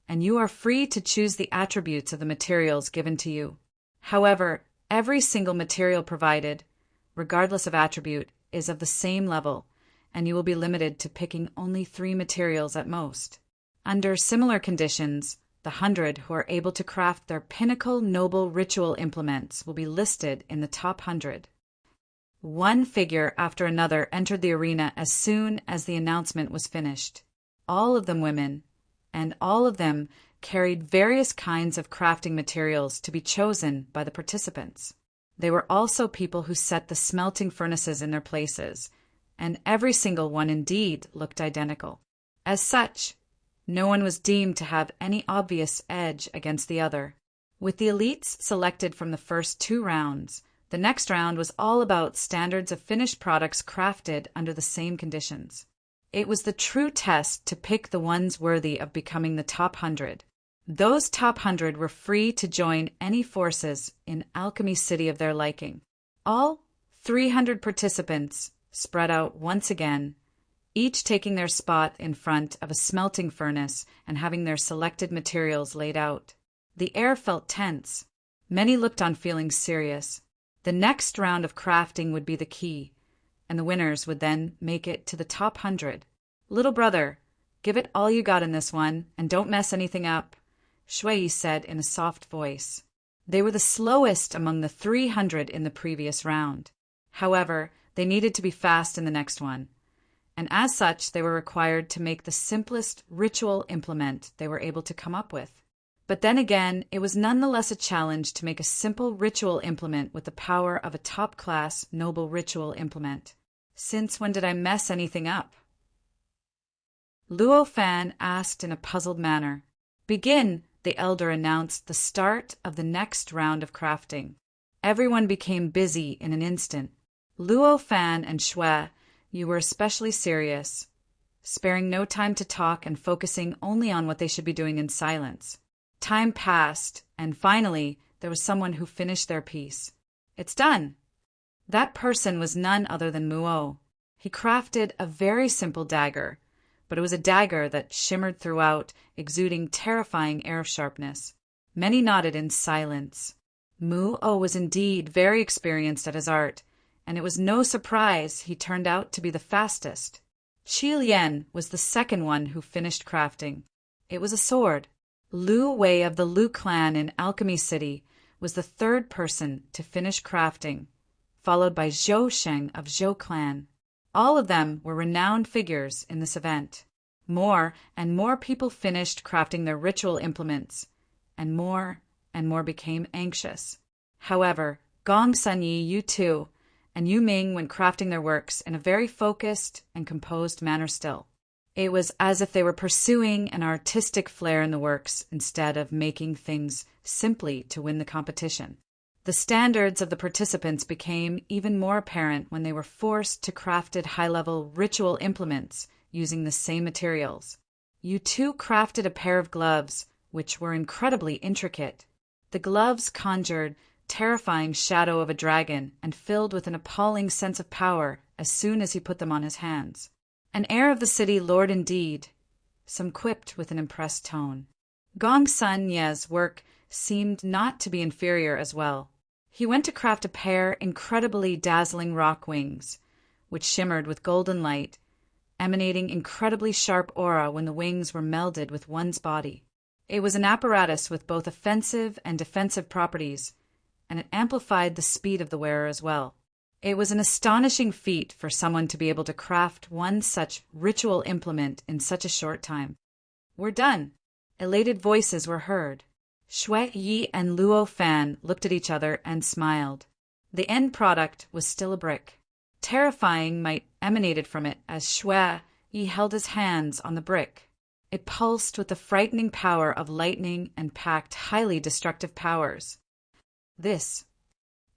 and you are free to choose the attributes of the materials given to you. However, every single material provided, regardless of attribute, is of the same level, and you will be limited to picking only 3 materials at most. Under similar conditions, the 100 who are able to craft their pinnacle noble ritual implements will be listed in the top 100. One figure after another entered the arena as soon as the announcement was finished. All of them women, and all of them carried various kinds of crafting materials to be chosen by the participants. They were also people who set the smelting furnaces in their places, and every single one indeed looked identical. As such, no one was deemed to have any obvious edge against the other. With the elites selected from the first 2 rounds, the next round was all about standards of finished products crafted under the same conditions. It was the true test to pick the ones worthy of becoming the top 100. Those top 100 were free to join any forces in Alchemy City of their liking. All 300 participants spread out once again, each taking their spot in front of a smelting furnace and having their selected materials laid out. The air felt tense. Many looked on feeling serious. The next round of crafting would be the key, and the winners would then make it to the top 100. "Little brother, give it all you got in this one, and don't mess anything up," Shui said in a soft voice. They were the slowest among the 300 in the previous round. However, they needed to be fast in the next one, and as such they were required to make the simplest ritual implement they were able to come up with. But then again, it was nonetheless a challenge to make a simple ritual implement with the power of a top-class noble ritual implement. "Since when did I mess anything up?" Luo Fan asked in a puzzled manner. "Begin," the elder announced the start of the next round of crafting. Everyone became busy in an instant. Luo Fan and Shui, you were especially serious, sparing no time to talk and focusing only on what they should be doing in silence. Time passed, and finally, there was someone who finished their piece. "It's done." That person was none other than Muo. He crafted a very simple dagger, but it was a dagger that shimmered throughout, exuding terrifying air sharpness. Many nodded in silence. Muo was indeed very experienced at his art, and it was no surprise he turned out to be the fastest. Qi Lian was the second one who finished crafting. It was a sword. Lu Wei of the Lu clan in Alchemy City was the third person to finish crafting, followed by Zhou Sheng of Zhou clan. All of them were renowned figures in this event. More and more people finished crafting their ritual implements, and more became anxious. However, Gong Sunyi, Yu Tu, and Yu Ming went crafting their works in a very focused and composed manner still. It was as if they were pursuing an artistic flair in the works instead of making things simply to win the competition. The standards of the participants became even more apparent when they were forced to craft high-level ritual implements using the same materials. Yu Tu crafted a pair of gloves, which were incredibly intricate. The gloves conjured terrifying shadow of a dragon and filled with an appalling sense of power as soon as he put them on his hands. An heir of the city lord indeed, some quipped with an impressed tone. Gong Sun Ye's work seemed not to be inferior as well. He went to craft a pair incredibly dazzling rock wings, which shimmered with golden light, emanating incredibly sharp aura when the wings were melded with one's body. It was an apparatus with both offensive and defensive properties, and it amplified the speed of the wearer as well. It was an astonishing feat for someone to be able to craft one such ritual implement in such a short time. "We're done." Elated voices were heard. Shui Yi and Luo Fan looked at each other and smiled. The end product was still a brick. Terrifying might emanated from it as Shui Yi held his hands on the brick. It pulsed with the frightening power of lightning and packed highly destructive powers.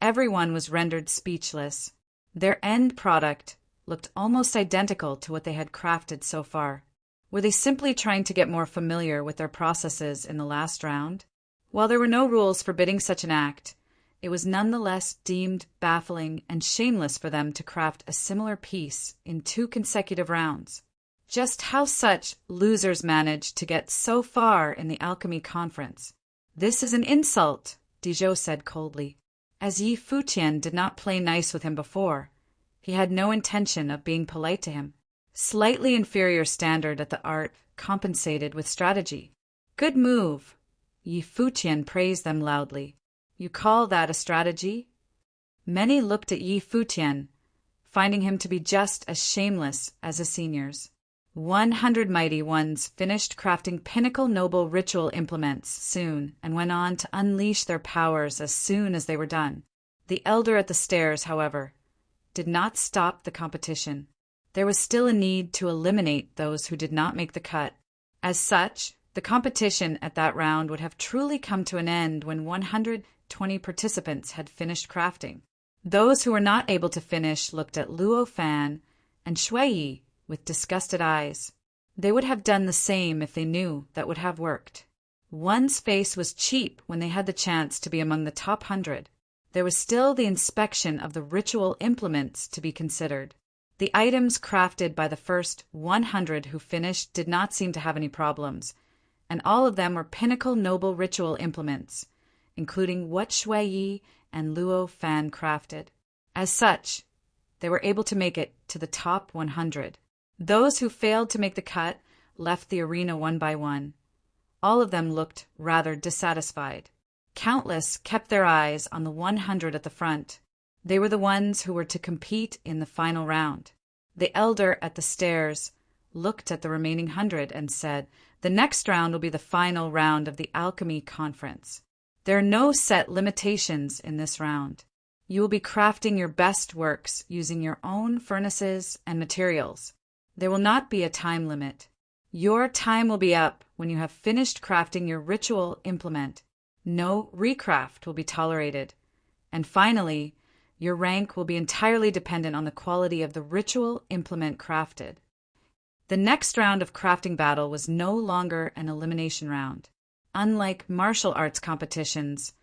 Everyone was rendered speechless. Their end product looked almost identical to what they had crafted so far. Were they simply trying to get more familiar with their processes in the last round? While there were no rules forbidding such an act, it was nonetheless deemed baffling and shameless for them to craft a similar piece in 2 consecutive rounds. Just how such losers managed to get so far in the alchemy conference. "This is an insult," Dizhou said coldly. As Yi Futian did not play nice with him before, he had no intention of being polite to him. Slightly inferior standard at the art compensated with strategy. "Good move." Yi Futian praised them loudly. "You call that a strategy?" Many looked at Yi Futian, finding him to be just as shameless as his seniors. 100 mighty ones finished crafting pinnacle noble ritual implements soon and went on to unleash their powers as soon as they were done. The elder at the stairs, however, did not stop the competition. There was still a need to eliminate those who did not make the cut. As such, the competition at that round would have truly come to an end when 120 participants had finished crafting. Those who were not able to finish looked at Luo Fan and Shui Yi with disgusted eyes. They would have done the same if they knew that would have worked. One's face was cheap when they had the chance to be among the top 100. There was still the inspection of the ritual implements to be considered. The items crafted by the first 100 who finished did not seem to have any problems, and all of them were pinnacle noble ritual implements, including what Shui Yi and Luo Fan crafted. As such, they were able to make it to the top 100. Those who failed to make the cut left the arena one by one. All of them looked rather dissatisfied. Countless kept their eyes on the 100 at the front. They were the ones who were to compete in the final round. The elder at the stairs looked at the remaining 100 and said, "The next round will be the final round of the alchemy conference. There are no set limitations in this round. You will be crafting your best works using your own furnaces and materials. There will not be a time limit. Your time will be up when you have finished crafting your ritual implement. No recraft will be tolerated. And finally, your rank will be entirely dependent on the quality of the ritual implement crafted." The next round of crafting battle was no longer an elimination round. Unlike martial arts competitions,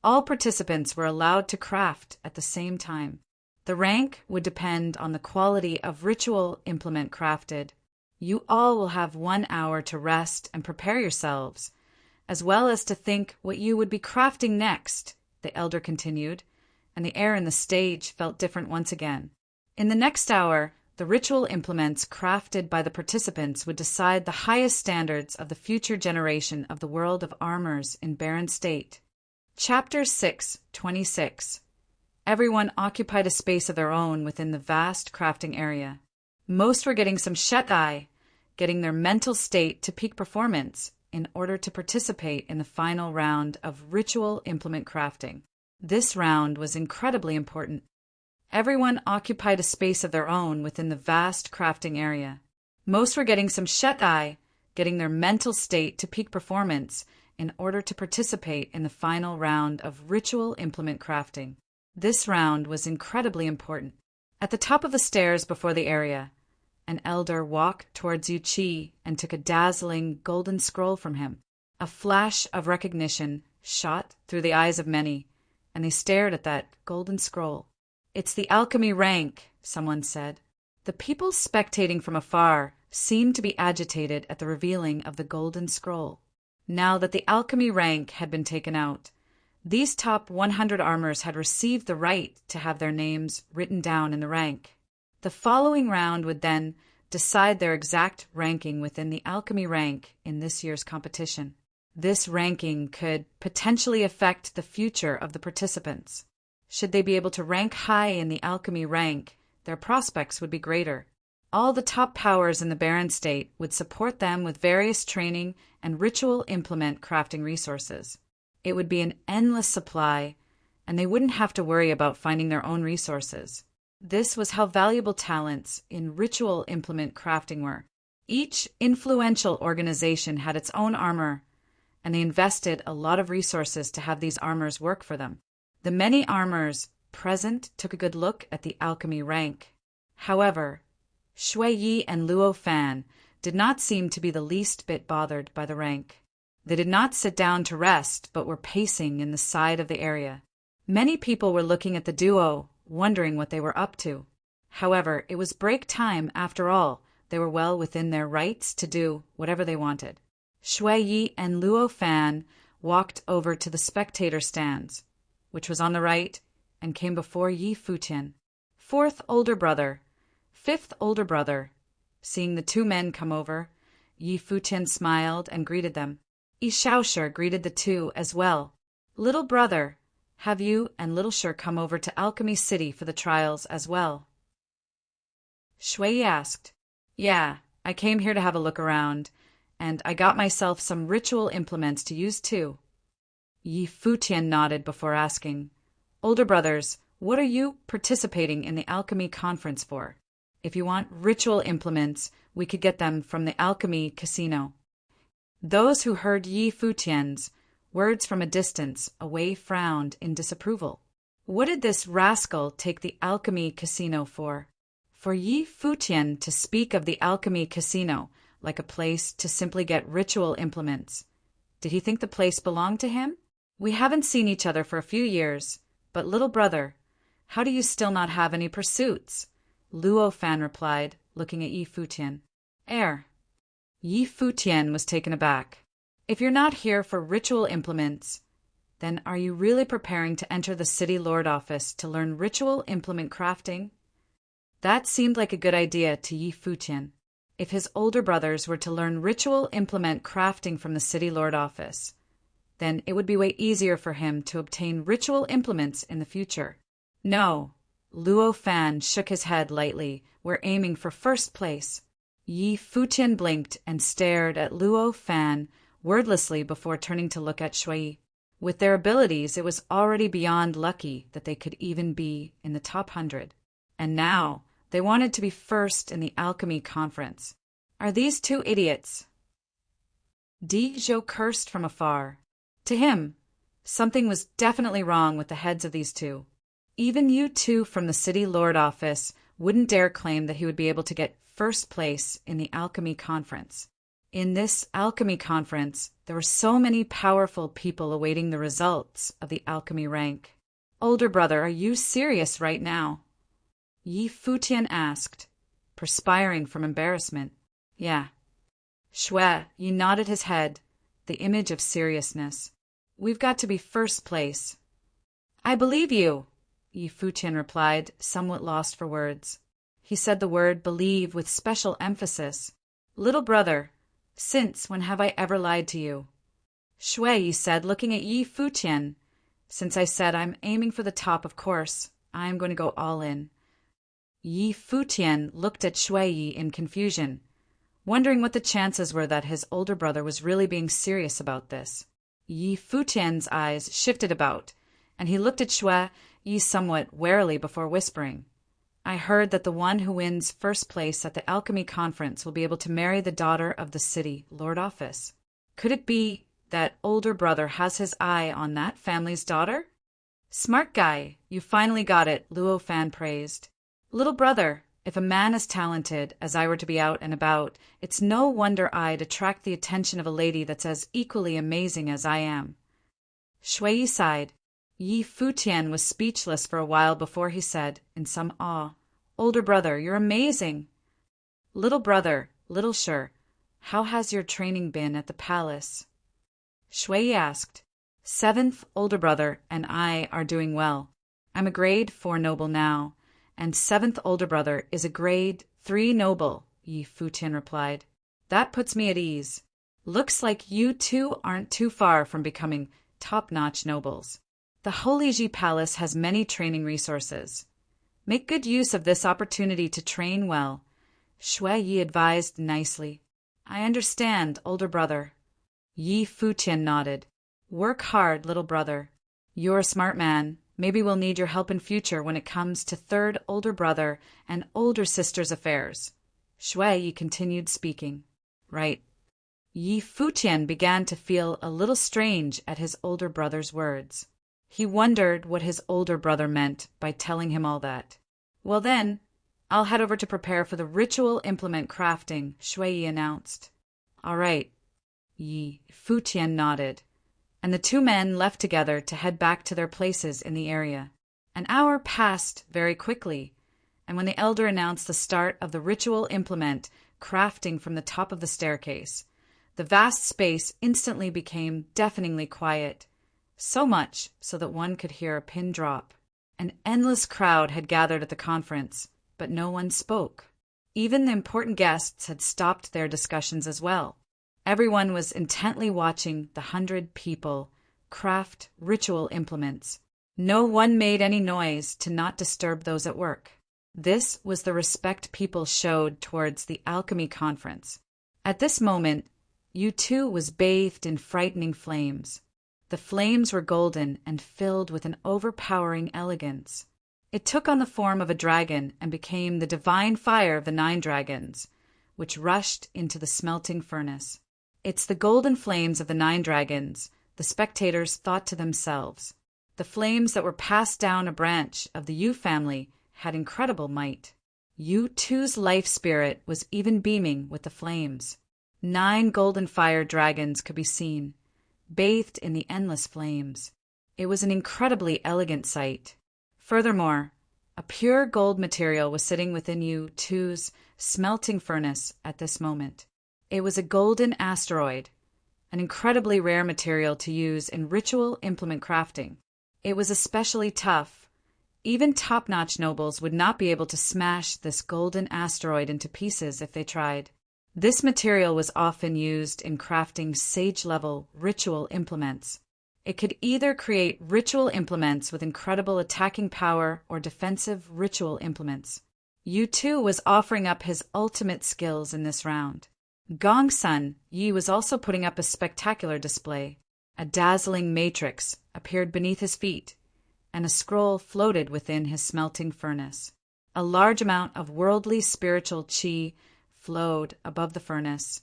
all participants were allowed to craft at the same time. The rank would depend on the quality of ritual implement crafted. You all will have 1 hour to rest and prepare yourselves, as well as to think what you would be crafting next, the elder continued, and the air in the stage felt different once again. In the next hour, the ritual implements crafted by the participants would decide the highest standards of the future generation of the world of armors in Barren State. Chapter 6:26 Everyone occupied a space of their own within the vast crafting area. Most were getting some shut-eye, getting their mental state to peak performance in order to participate in the final round of ritual implement crafting. This round was incredibly important. Everyone occupied a space of their own within the vast crafting area. Most were getting some shut-eye, getting their mental state to peak performance in order to participate in the final round of ritual implement crafting. This round was incredibly important. At the top of the stairs before the area, an elder walked towards Yu Qi and took a dazzling golden scroll from him. A flash of recognition shot through the eyes of many, and they stared at that golden scroll. "It's the alchemy rank," someone said. The people spectating from afar seemed to be agitated at the revealing of the golden scroll. Now that the alchemy rank had been taken out, these top 100 armors had received the right to have their names written down in the rank. The following round would then decide their exact ranking within the alchemy rank in this year's competition. This ranking could potentially affect the future of the participants. Should they be able to rank high in the alchemy rank, their prospects would be greater. All the top powers in the Barren State would support them with various training and ritual implement crafting resources. It would be an endless supply, and they wouldn't have to worry about finding their own resources. This was how valuable talents in ritual implement crafting were. Each influential organization had its own armor, and they invested a lot of resources to have these armors work for them. The many armors present took a good look at the alchemy rank. However, Shui Yi and Luo Fan did not seem to be the least bit bothered by the rank. They did not sit down to rest, but were pacing in the side of the area. Many people were looking at the duo, wondering what they were up to. However, it was break time after all. They were well within their rights to do whatever they wanted. Shui Yi and Luo Fan walked over to the spectator stands, which was on the right, and came before Yi Futian. Fourth older brother, fifth older brother. Seeing the two men come over, Yi Futian smiled and greeted them. Yi Shaoshi greeted the two as well. Little brother, have you and Little Shi come over to Alchemy City for the trials as well? Shui Yi asked. Yeah, I came here to have a look around, and I got myself some ritual implements to use too. Yi Futian nodded before asking, Older brothers, what are you participating in the alchemy conference for? If you want ritual implements, we could get them from the alchemy casino. Those who heard Yi Futian's words from a distance away frowned in disapproval. What did this rascal take the alchemy casino for? For Yi Futian to speak of the alchemy casino like a place to simply get ritual implements. Did he think the place belonged to him? We haven't seen each other for a few years, but little brother, how do you still not have any pursuits? Luo Fan replied, looking at Yi Futian. Yi Futian was taken aback. If you're not here for ritual implements, then are you really preparing to enter the city lord office to learn ritual implement crafting? That seemed like a good idea to Yi Futian. If his older brothers were to learn ritual implement crafting from the city lord office, then it would be way easier for him to obtain ritual implements in the future. No, Luo Fan shook his head lightly. We're aiming for first place. Yi Futian blinked and stared at Luo Fan wordlessly before turning to look at Shui. With their abilities, it was already beyond lucky that they could even be in the top 100. And now, they wanted to be first in the alchemy conference. Are these two idiots? Di Zhou cursed from afar. To him, something was definitely wrong with the heads of these two. Even you two from the city lord office wouldn't dare claim that he would be able to get first place in the alchemy conference. In this alchemy conference, there were so many powerful people awaiting the results of the alchemy rank. Older brother, are you serious right now? Yi Futian asked, perspiring from embarrassment. Yeah. Shui Yi nodded his head, the image of seriousness. We've got to be first place. I believe you, Yi Futian replied, somewhat lost for words. He said the word believe with special emphasis. Little brother, since when have I ever lied to you? Shui Yi said, looking at Yi Futian. Since I said I'm aiming for the top, of course, I'm going to go all in. Yi Futian looked at Shui Yi in confusion, wondering what the chances were that his older brother was really being serious about this. Yi Futian's eyes shifted about, and he looked at Shui Yi somewhat warily before whispering, I heard that the one who wins first place at the alchemy conference will be able to marry the daughter of the city Lord Office. Could it be that older brother has his eye on that family's daughter? Smart guy, you finally got it, Luo Fan praised. Little brother, if a man as talented as I were to be out and about, it's no wonder I'd attract the attention of a lady that's as equally amazing as I am. Shui Yi sighed. Yi Futian was speechless for a while before he said, in some awe, Older brother, you're amazing. Little brother, little sure, how has your training been at the palace? Shui Yi asked. 7th older brother and I are doing well. I'm a grade 4 noble now, and 7th older brother is a grade 3 noble, Yi Futian replied. That puts me at ease. Looks like you two aren't too far from becoming top-notch nobles. The Holy Ji Palace has many training resources. Make good use of this opportunity to train well. Shui Yi advised nicely. I understand, older brother. Yi Futian nodded. Work hard, little brother. You're a smart man. Maybe we'll need your help in future when it comes to 3rd older brother and older sister's affairs. Shui Yi continued speaking. Right. Yi Futian began to feel a little strange at his older brother's words. He wondered what his older brother meant by telling him all that. Well then, I'll head over to prepare for the ritual implement crafting, Shui Yi announced. All right. Yi Futian nodded, and the two men left together to head back to their places in the area. An hour passed very quickly, and when the elder announced the start of the ritual implement crafting from the top of the staircase, the vast space instantly became deafeningly quiet. So much so that one could hear a pin drop. An endless crowd had gathered at the conference, but no one spoke. Even the important guests had stopped their discussions as well. Everyone was intently watching the 100 people craft ritual implements. No one made any noise to not disturb those at work. This was the respect people showed towards the alchemy conference. At this moment, U2 was bathed in frightening flames. The flames were golden and filled with an overpowering elegance. It took on the form of a dragon and became the divine fire of the 9 dragons, which rushed into the smelting furnace. It's the golden flames of the 9 dragons, the spectators thought to themselves. The flames that were passed down a branch of the Yu family had incredible might. U2's life spirit was even beaming with the flames. 9 golden fire dragons could be seen, bathed in the endless flames. It was an incredibly elegant sight. Furthermore, a pure gold material was sitting within U2's smelting furnace at this moment. It was a golden asteroid, an incredibly rare material to use in ritual implement crafting. It was especially tough. Even top-notch nobles would not be able to smash this golden asteroid into pieces if they tried. This material was often used in crafting sage-level ritual implements. It could either create ritual implements with incredible attacking power or defensive ritual implements. U2 was offering up his ultimate skills in this round. Gongsun Yi was also putting up a spectacular display. A dazzling matrix appeared beneath his feet, and a scroll floated within his smelting furnace. A large amount of worldly spiritual qi flowed above the furnace,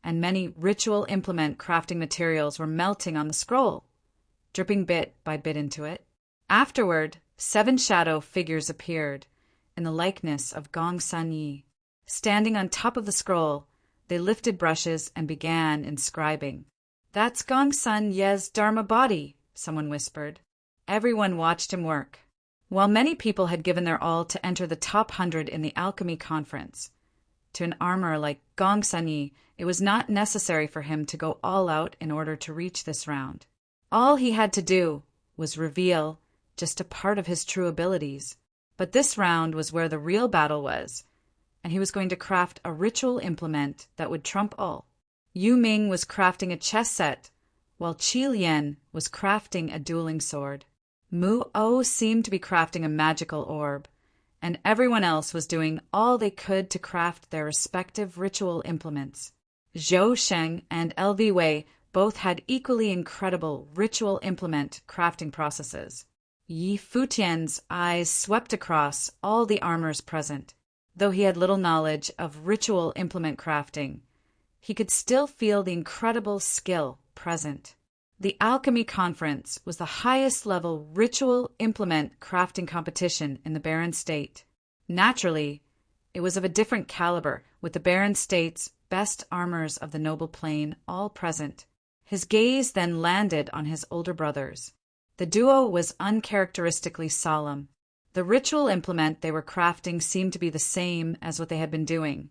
and many ritual implement crafting materials were melting on the scroll, dripping bit by bit into it. Afterward, 7 shadow figures appeared, in the likeness of Gongsun Yi. Standing on top of the scroll, they lifted brushes and began inscribing. That's Gongsun Ye's Dharma body, someone whispered. Everyone watched him work. While many people had given their all to enter the top 100 in the alchemy conference, to an armorer like Gongsun Yi, it was not necessary for him to go all out in order to reach this round. All he had to do was reveal just a part of his true abilities. But this round was where the real battle was, and he was going to craft a ritual implement that would trump all. Yu Ming was crafting a chess set, while Qi Lian was crafting a dueling sword. Mu-O seemed to be crafting a magical orb, and everyone else was doing all they could to craft their respective ritual implements. Zhou Sheng and LV Wei both had equally incredible ritual implement crafting processes. Yi Futian's eyes swept across all the armors present. Though he had little knowledge of ritual implement crafting, he could still feel the incredible skill present. The Alchemy Conference was the highest-level ritual implement crafting competition in the Barren State. Naturally, it was of a different caliber, with the Barren State's best armors of the noble plane all present. His gaze then landed on his older brothers. The duo was uncharacteristically solemn. The ritual implement they were crafting seemed to be the same as what they had been doing,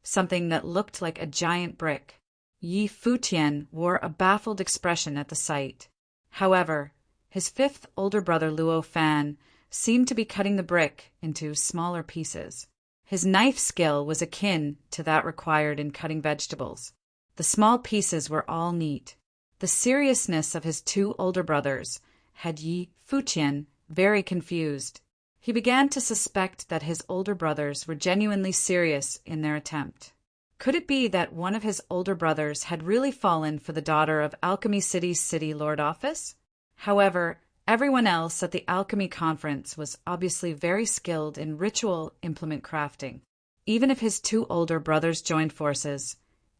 something that looked like a giant brick. Yi Futian wore a baffled expression at the sight. However, his fifth older brother Luo Fan seemed to be cutting the brick into smaller pieces. His knife skill was akin to that required in cutting vegetables. The small pieces were all neat. The seriousness of his two older brothers had Yi Futian very confused. He began to suspect that his older brothers were genuinely serious in their attempt. Could it be that one of his older brothers had really fallen for the daughter of Alchemy City's City Lord Office? However, everyone else at the Alchemy Conference was obviously very skilled in ritual implement crafting. Even if his two older brothers joined forces,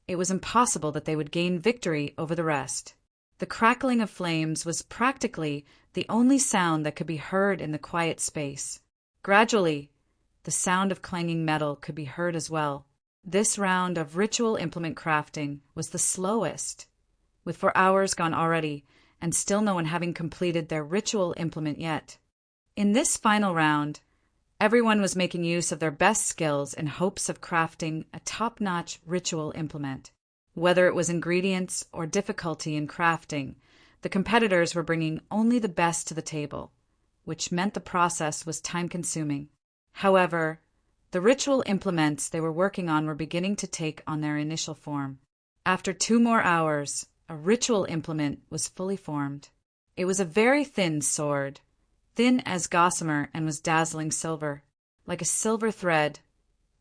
it was impossible that they would gain victory over the rest. The crackling of flames was practically the only sound that could be heard in the quiet space. Gradually, the sound of clanging metal could be heard as well. This round of ritual implement crafting was the slowest, with 4 hours gone already, and still no one having completed their ritual implement yet. In this final round, everyone was making use of their best skills in hopes of crafting a top-notch ritual implement. Whether it was ingredients or difficulty in crafting, the competitors were bringing only the best to the table, which meant the process was time-consuming. However, the ritual implements they were working on were beginning to take on their initial form. After 2 more hours, a ritual implement was fully formed. It was a very thin sword, thin as gossamer and was dazzling silver. Like a silver thread,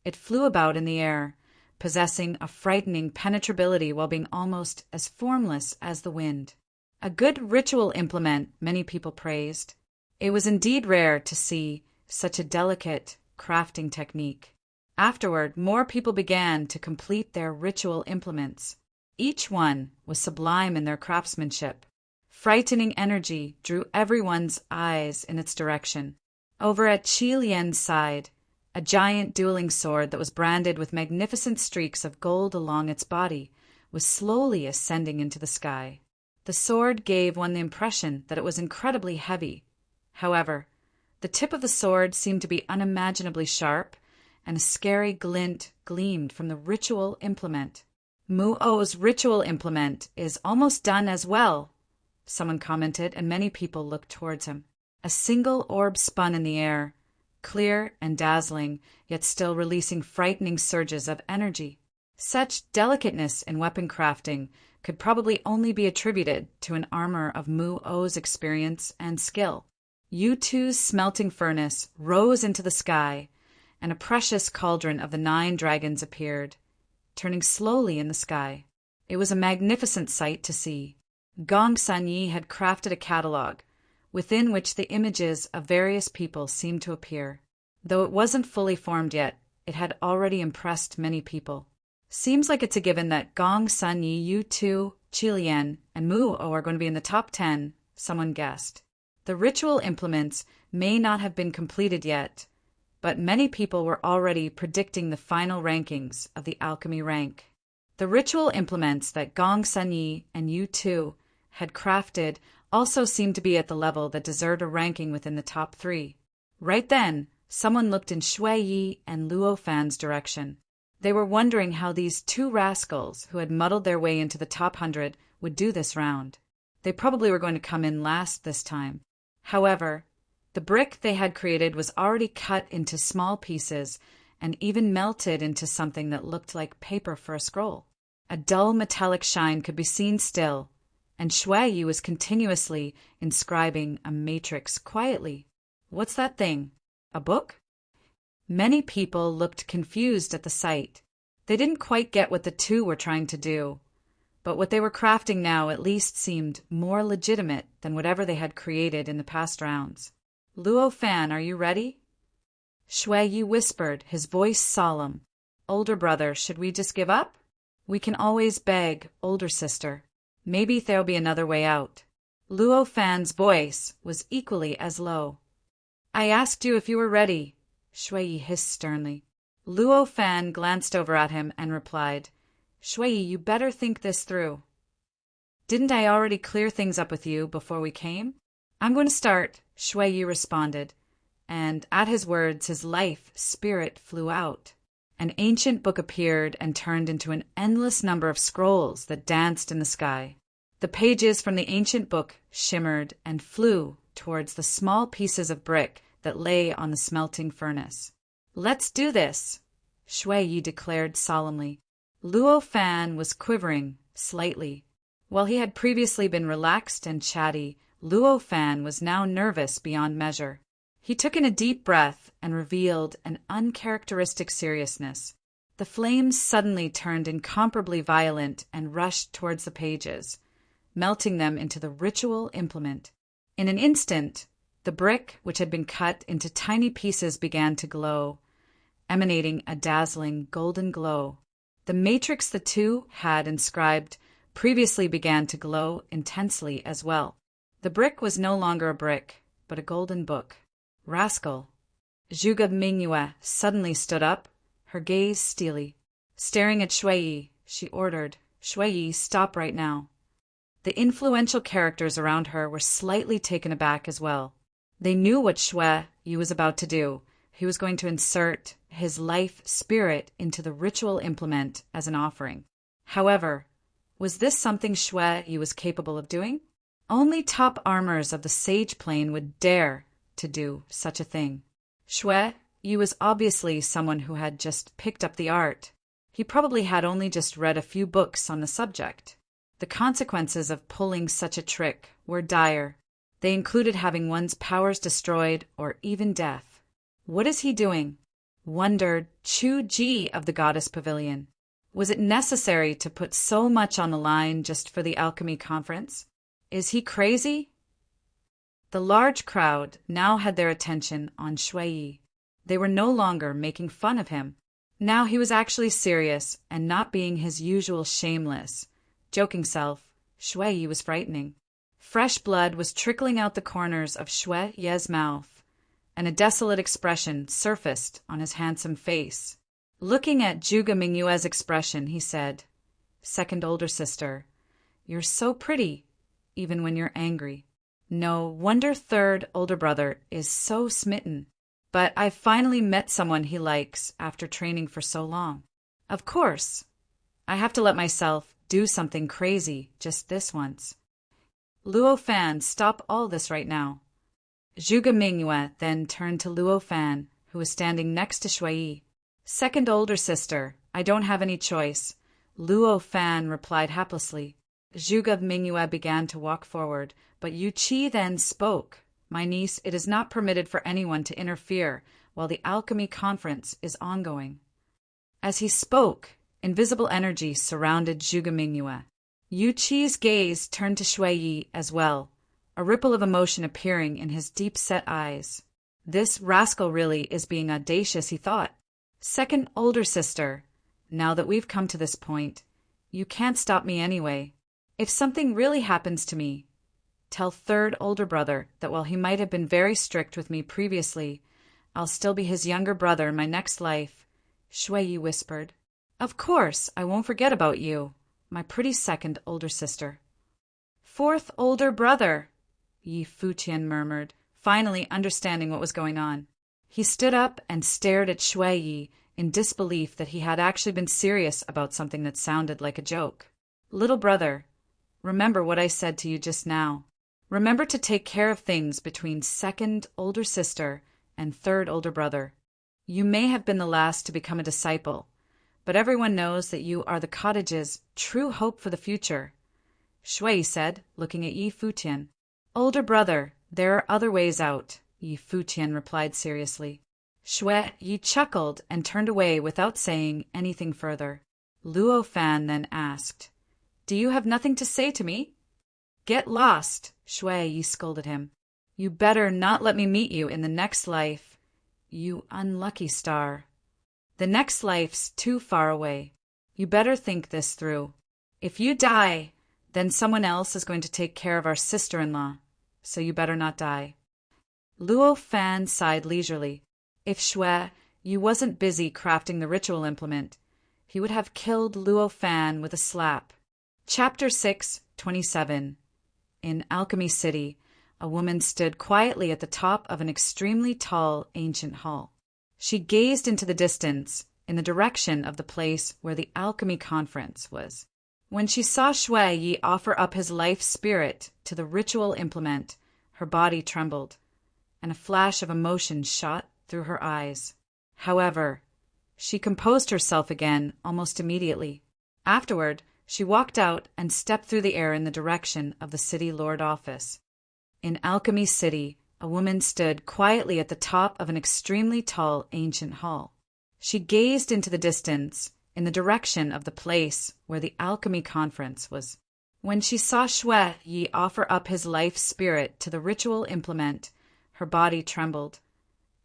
it flew about in the air, possessing a frightening penetrability while being almost as formless as the wind. A good ritual implement, many people praised. It was indeed rare to see such a delicate crafting technique. Afterward, more people began to complete their ritual implements. Each one was sublime in their craftsmanship. Frightening energy drew everyone's eyes in its direction. Over at Qi Lian's side, a giant dueling sword that was branded with magnificent streaks of gold along its body was slowly ascending into the sky. The sword gave one the impression that it was incredibly heavy. However, the tip of the sword seemed to be unimaginably sharp, and a scary glint gleamed from the ritual implement. Mu-O's ritual implement is almost done as well, someone commented, and many people looked towards him. A single orb spun in the air, clear and dazzling, yet still releasing frightening surges of energy. Such delicateness in weapon crafting could probably only be attributed to an armor of Mu-O's experience and skill. Yu-Tu's smelting furnace rose into the sky, and a precious cauldron of the 9 dragons appeared, turning slowly in the sky. It was a magnificent sight to see. Gong Sanyi had crafted a catalogue, within which the images of various people seemed to appear. Though it wasn't fully formed yet, it had already impressed many people. Seems like it's a given that Gong Sanyi, Yu-Tu, Qilian, and Mu-O are going to be in the top 10, someone guessed. The ritual implements may not have been completed yet, but many people were already predicting the final rankings of the alchemy rank. The ritual implements that Gong Sanyi and Yu-Tu had crafted also seemed to be at the level that deserved a ranking within the top 3. Right then, someone looked in Shui Yi and Luo Fan's direction. They were wondering how these 2 rascals who had muddled their way into the top 100 would do this round. They probably were going to come in last this time. However, the brick they had created was already cut into small pieces and even melted into something that looked like paper for a scroll. A dull metallic shine could be seen still, and Shui was continuously inscribing a matrix quietly. What's that thing? A book? Many people looked confused at the sight. They didn't quite get what the two were trying to do, but what they were crafting now at least seemed more legitimate than whatever they had created in the past rounds. Luo Fan, are you ready? Shui whispered, his voice solemn. Older brother, should we just give up? We can always beg, older sister. Maybe there'll be another way out. Luo Fan's voice was equally as low. I asked you if you were ready, Shui hissed sternly. Luo Fan glanced over at him and replied, Shui, you better think this through. Didn't I already clear things up with you before we came? I'm going to start, Shui responded, and at his words his life spirit flew out. An ancient book appeared and turned into an endless number of scrolls that danced in the sky. The pages from the ancient book shimmered and flew towards the small pieces of brick that lay on the smelting furnace. Let's do this, Shui declared solemnly. Luo Fan was quivering slightly. While he had previously been relaxed and chatty, Luo Fan was now nervous beyond measure. He took in a deep breath and revealed an uncharacteristic seriousness. The flames suddenly turned incomparably violent and rushed towards the pages, melting them into the ritual implement. In an instant, the brick, which had been cut into tiny pieces, began to glow, emanating a dazzling golden glow. The matrix the two had inscribed previously began to glow intensely as well. The brick was no longer a brick, but a golden book. Rascal! Zhuge Mingyue suddenly stood up, her gaze steely. Staring at Shui, she ordered, Shui, stop right now. The influential characters around her were slightly taken aback as well. They knew what Shui was about to do. He was going to insert his life spirit into the ritual implement as an offering. However, was this something Shui was capable of doing? Only top armors of the Sage Plane would dare to do such a thing. Shui was obviously someone who had just picked up the art. He probably had only just read a few books on the subject. The consequences of pulling such a trick were dire. They included having one's powers destroyed or even death. What is he doing? Wondered Chu Ji of the Goddess Pavilion. Was it necessary to put so much on the line just for the alchemy conference? Is he crazy? The large crowd now had their attention on Shui. They were no longer making fun of him. Now he was actually serious and not being his usual shameless, joking self. Shui was frightening. Fresh blood was trickling out the corners of Shui's mouth, and a desolate expression surfaced on his handsome face. Looking at Zhuge Mingyue's expression, he said, Second older sister, you're so pretty, even when you're angry. No wonder third older brother is so smitten. But I've finally met someone he likes after training for so long. Of course, I have to let myself do something crazy just this once. Luo Fan, stop all this right now. Zhuge Mingyue then turned to Luo Fan, who was standing next to Shui. Second older sister, I don't have any choice, Luo Fan replied haplessly. Zhuge Mingyue began to walk forward, but Yu Qi then spoke. My niece, it is not permitted for anyone to interfere while the alchemy conference is ongoing. As he spoke, invisible energy surrounded Zhuge Mingyue. Yu Qi's gaze turned to Shui as well, a ripple of emotion appearing in his deep-set eyes. This rascal really is being audacious, he thought. Second older sister, now that we've come to this point, you can't stop me anyway. If something really happens to me, tell third older brother that while he might have been very strict with me previously, I'll still be his younger brother in my next life, Shui whispered. Of course, I won't forget about you, my pretty second older sister. Fourth older brother, Yi Futian murmured, finally understanding what was going on. He stood up and stared at Shui in disbelief that he had actually been serious about something that sounded like a joke. Little brother, remember what I said to you just now. Remember to take care of things between second older sister and third older brother. You may have been the last to become a disciple, but everyone knows that you are the cottage's true hope for the future. Shui said, looking at Yi Futian. Older brother, there are other ways out, Yi Futian replied seriously. Shui Yi chuckled and turned away without saying anything further. Luo Fan then asked, Do you have nothing to say to me? Get lost, Shui Yi scolded him. You better not let me meet you in the next life, you unlucky star. The next life's too far away. You better think this through. If you die, then someone else is going to take care of our sister-in-law, so you better not die. Luo Fan sighed leisurely. If Shui Yi wasn't busy crafting the ritual implement, he would have killed Luo Fan with a slap. Chapter 6:27. In Alchemy City, a woman stood quietly at the top of an extremely tall, ancient hall. She gazed into the distance, in the direction of the place where the alchemy conference was. When she saw Shui Yi offer up his life spirit to the ritual implement, her body trembled, and a flash of emotion shot through her eyes. However, she composed herself again almost immediately. Afterward, she walked out and stepped through the air in the direction of the city lord office. In Alchemy City, a woman stood quietly at the top of an extremely tall ancient hall. She gazed into the distance, in the direction of the place where the alchemy conference was. When she saw Shui Yi offer up his life spirit to the ritual implement, her body trembled,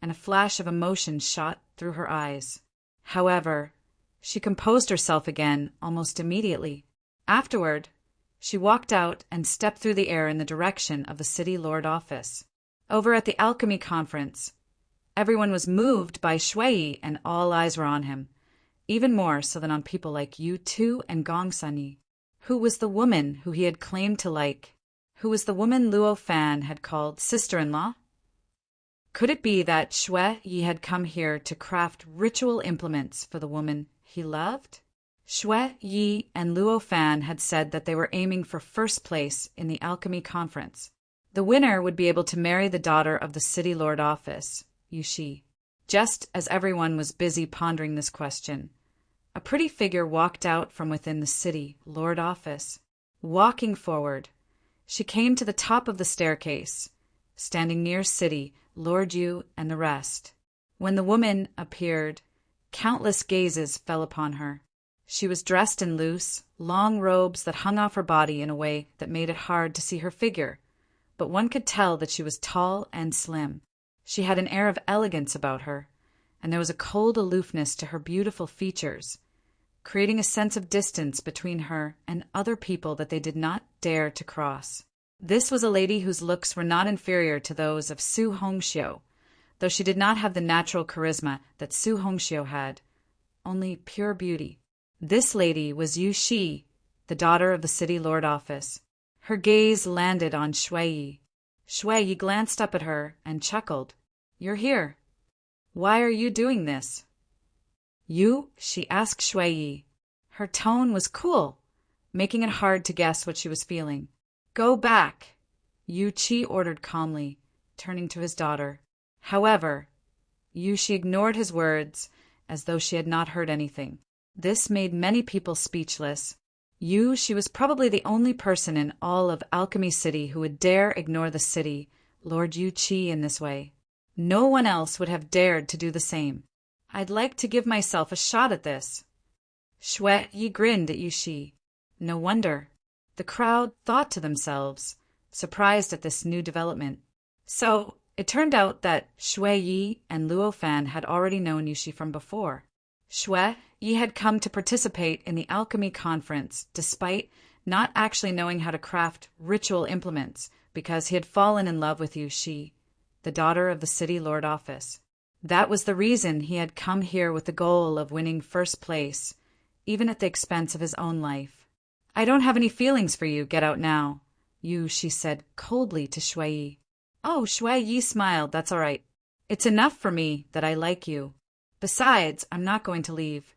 and a flash of emotion shot through her eyes. However, she composed herself again almost immediately. Afterward, she walked out and stepped through the air in the direction of the city lord office. Over at the alchemy conference, everyone was moved by Shui Yi and all eyes were on him, even more so than on people like Yu Tu and Gong Sunyi. Who was the woman who he had claimed to like? Who was the woman Luo Fan had called sister-in-law? Could it be that Shui Yi had come here to craft ritual implements for the woman he loved? Shui Yi and Luo Fan had said that they were aiming for first place in the alchemy conference. The winner would be able to marry the daughter of the city lord office, Yu Shi. Just as everyone was busy pondering this question, a pretty figure walked out from within the city lord office. Walking forward, she came to the top of the staircase, standing near City, Lord Yu, and the rest. When the woman appeared, countless gazes fell upon her. She was dressed in loose, long robes that hung off her body in a way that made it hard to see her figure, but one could tell that she was tall and slim. She had an air of elegance about her, and there was a cold aloofness to her beautiful features, creating a sense of distance between her and other people that they did not dare to cross. This was a lady whose looks were not inferior to those of Su Hongxiu, though she did not have the natural charisma that Su Hongxiu had, only pure beauty. This lady was Yu Shi, the daughter of the city lord office. Her gaze landed on Shui Yi. Shui Yi glanced up at her and chuckled. You're here. Why are you doing this? You? She asked Shui Yi. Her tone was cool, making it hard to guess what she was feeling. Go back, Yu Qi ordered calmly, turning to his daughter. However, Yu Shi ignored his words as though she had not heard anything. This made many people speechless. She was probably the only person in all of Alchemy City who would dare ignore the city, Lord Yu Qi, in this way. No one else would have dared to do the same. I'd like to give myself a shot at this. Shui Yi grinned at Yu Shi. No wonder. The crowd thought to themselves, surprised at this new development. So, it turned out that Shui Yi and Luo Fan had already known Yu Shi from before. Shui Yi had come to participate in the alchemy conference despite not actually knowing how to craft ritual implements because he had fallen in love with Yu Shi, the daughter of the city lord office. That was the reason he had come here with the goal of winning first place, even at the expense of his own life. I don't have any feelings for you, get out now, Yu Shi said coldly to Shui Yi. Oh, Shui Yi smiled, that's all right. It's enough for me that I like you. Besides, I'm not going to leave.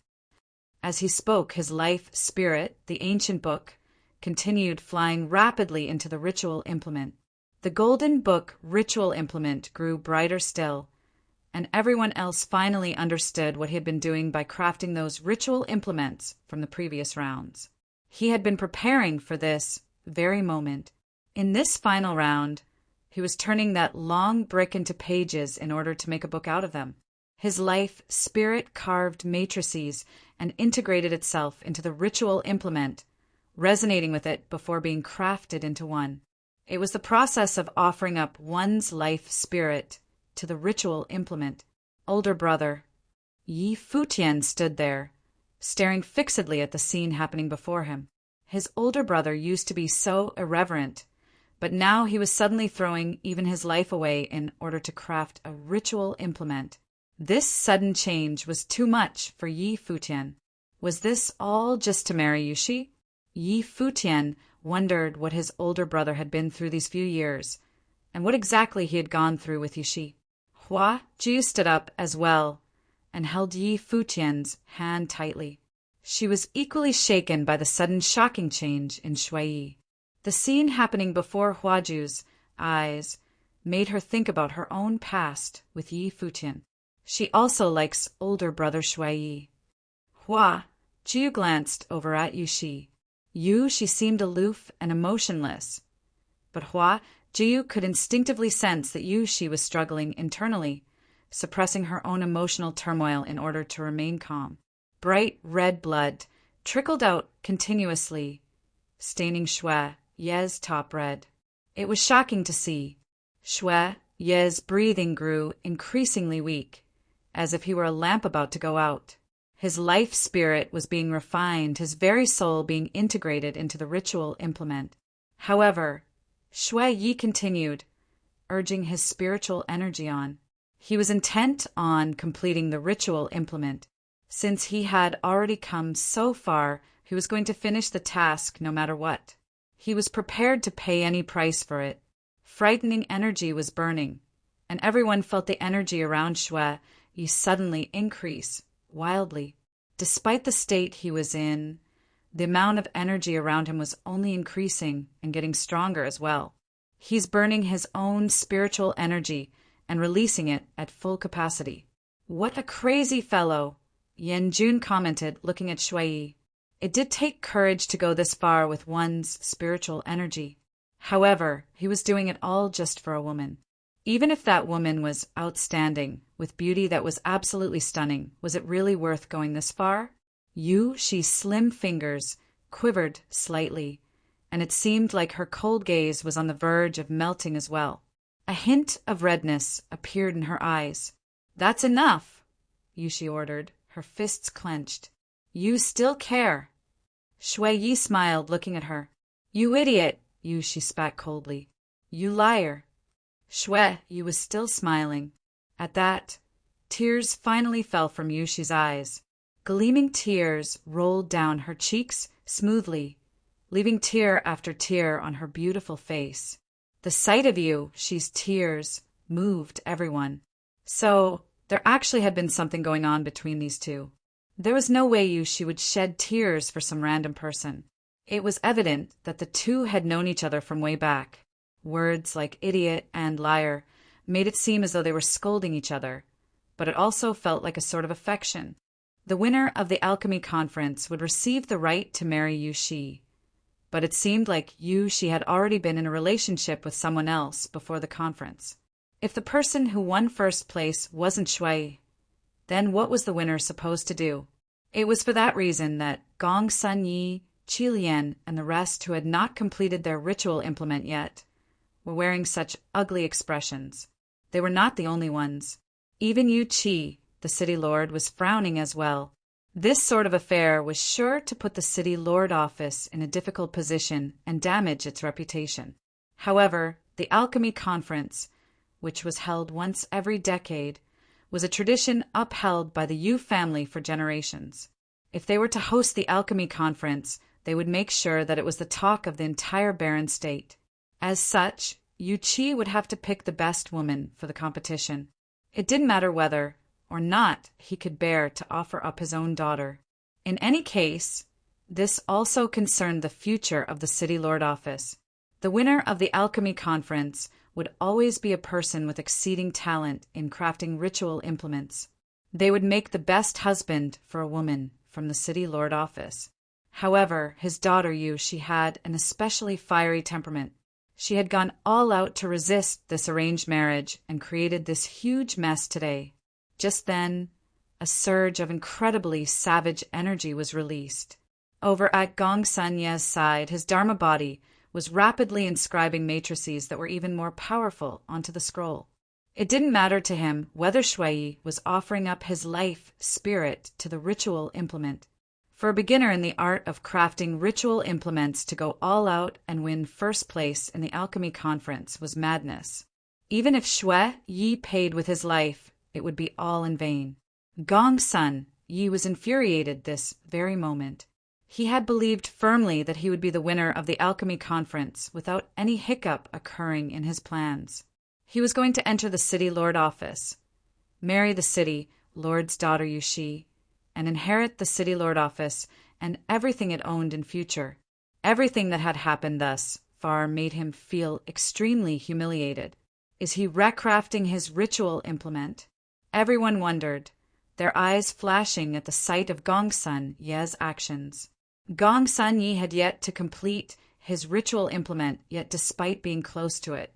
As he spoke, his life spirit, the ancient book, continued flying rapidly into the ritual implement. The golden book ritual implement grew brighter still, and everyone else finally understood what he had been doing by crafting those ritual implements from the previous rounds. He had been preparing for this very moment. In this final round, he was turning that long brick into pages in order to make a book out of them. His life spirit carved matrices and integrated itself into the ritual implement, resonating with it before being crafted into one. It was the process of offering up one's life spirit to the ritual implement. Older brother Yi Futian stood there, staring fixedly at the scene happening before him. His older brother used to be so irreverent, but now he was suddenly throwing even his life away in order to craft a ritual implement. This sudden change was too much for Yi Futian. Was this all just to marry Yushi? Yi Futian wondered what his older brother had been through these few years, and what exactly he had gone through with Yushi. Hua Jiu stood up as well and held Yi Futian's hand tightly. She was equally shaken by the sudden shocking change in Shui. The scene happening before Hua Jiu's eyes made her think about her own past with Yi Futian. She also likes older brother Shui. Hua Jiu glanced over at Yushi. She seemed aloof and emotionless, but Hua Jiu could instinctively sense that Yushi was struggling internally, suppressing her own emotional turmoil in order to remain calm. Bright red blood trickled out continuously, staining Shui Ye's top red. It was shocking to see. Shui Ye's breathing grew increasingly weak, as if he were a lamp about to go out. His life spirit was being refined, his very soul being integrated into the ritual implement. However, Shui Yi continued, urging his spiritual energy on. He was intent on completing the ritual implement. Since he had already come so far, he was going to finish the task no matter what. He was prepared to pay any price for it. Frightening energy was burning, and everyone felt the energy around Shui Yi suddenly increase wildly. Despite the state he was in, the amount of energy around him was only increasing and getting stronger as well. He's burning his own spiritual energy and releasing it at full capacity. What a crazy fellow, Yan Jun commented, looking at Shui Yi. It did take courage to go this far with one's spiritual energy. However, he was doing it all just for a woman. Even if that woman was outstanding, with beauty that was absolutely stunning, was it really worth going this far? Yu's slim fingers quivered slightly, and it seemed like her cold gaze was on the verge of melting as well. A hint of redness appeared in her eyes. "That's enough," Yushi ordered, her fists clenched. "You still care." Shui Yi smiled, looking at her. "You idiot," Yushi spat coldly. "You liar." Shui Yi was still smiling. At that, tears finally fell from Yushi's eyes. Gleaming tears rolled down her cheeks smoothly, leaving tear after tear on her beautiful face. The sight of Yushi's tears moved everyone. So, there actually had been something going on between these two. There was no way Yushi would shed tears for some random person. It was evident that the two had known each other from way back. Words like idiot and liar made it seem as though they were scolding each other, but it also felt like a sort of affection. The winner of the alchemy conference would receive the right to marry Yushi, but it seemed like Yushi had already been in a relationship with someone else before the conference. If the person who won first place wasn't Shui, then what was the winner supposed to do? It was for that reason that Gong Sun Yi, Qi Lian, and the rest who had not completed their ritual implement yet were wearing such ugly expressions. They were not the only ones. Even Yu Qi, the city lord, was frowning as well. This sort of affair was sure to put the city lord office in a difficult position and damage its reputation. However, the alchemy conference, which was held once every decade, was a tradition upheld by the Yu family for generations. If they were to host the alchemy conference, they would make sure that it was the talk of the entire barren state. As such, Yu Qi would have to pick the best woman for the competition. It didn't matter whether or not he could bear to offer up his own daughter. In any case, this also concerned the future of the city lord office. The winner of the alchemy conference would always be a person with exceeding talent in crafting ritual implements. They would make the best husband for a woman from the city lord office. However, his daughter Yu, she had an especially fiery temperament. She had gone all out to resist this arranged marriage and created this huge mess today. Just then, a surge of incredibly savage energy was released. Over at Gong Sanye's side, his Dharma body was rapidly inscribing matrices that were even more powerful onto the scroll. It didn't matter to him whether Shui was offering up his life spirit to the ritual implement. For a beginner in the art of crafting ritual implements to go all out and win first place in the alchemy conference was madness. Even if Shui Yi paid with his life, it would be all in vain. Gong Sun Yi was infuriated this very moment. He had believed firmly that he would be the winner of the alchemy conference without any hiccup occurring in his plans. He was going to enter the city lord office, marry the city lord's daughter Yushi, and inherit the city lord office and everything it owned in future. Everything that had happened thus far made him feel extremely humiliated. Is he recrafting his ritual implement? Everyone wondered, their eyes flashing at the sight of Gong Sun Ye's actions. Gong Sun Yi had yet to complete his ritual implement, yet despite being close to it,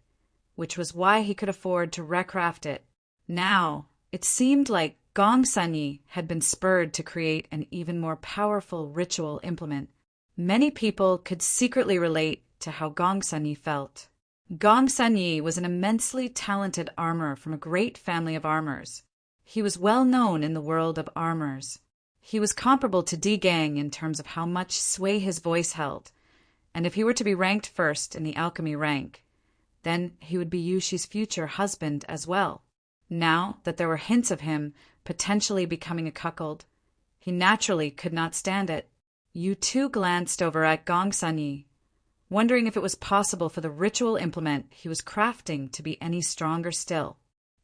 which was why he could afford to recraft it. Now, it seemed like Gong Sun Yi had been spurred to create an even more powerful ritual implement. Many people could secretly relate to how Gong Sun Yi felt. Gong Sun Yi was an immensely talented armorer from a great family of armorers. He was well known in the world of armors. He was comparable to Di Gang in terms of how much sway his voice held, and if he were to be ranked first in the alchemy rank, then he would be Yushi's future husband as well. Now that there were hints of him potentially becoming a cuckold, he naturally could not stand it. Yu too glanced over at Gong Sun Yi, wondering if it was possible for the ritual implement he was crafting to be any stronger still.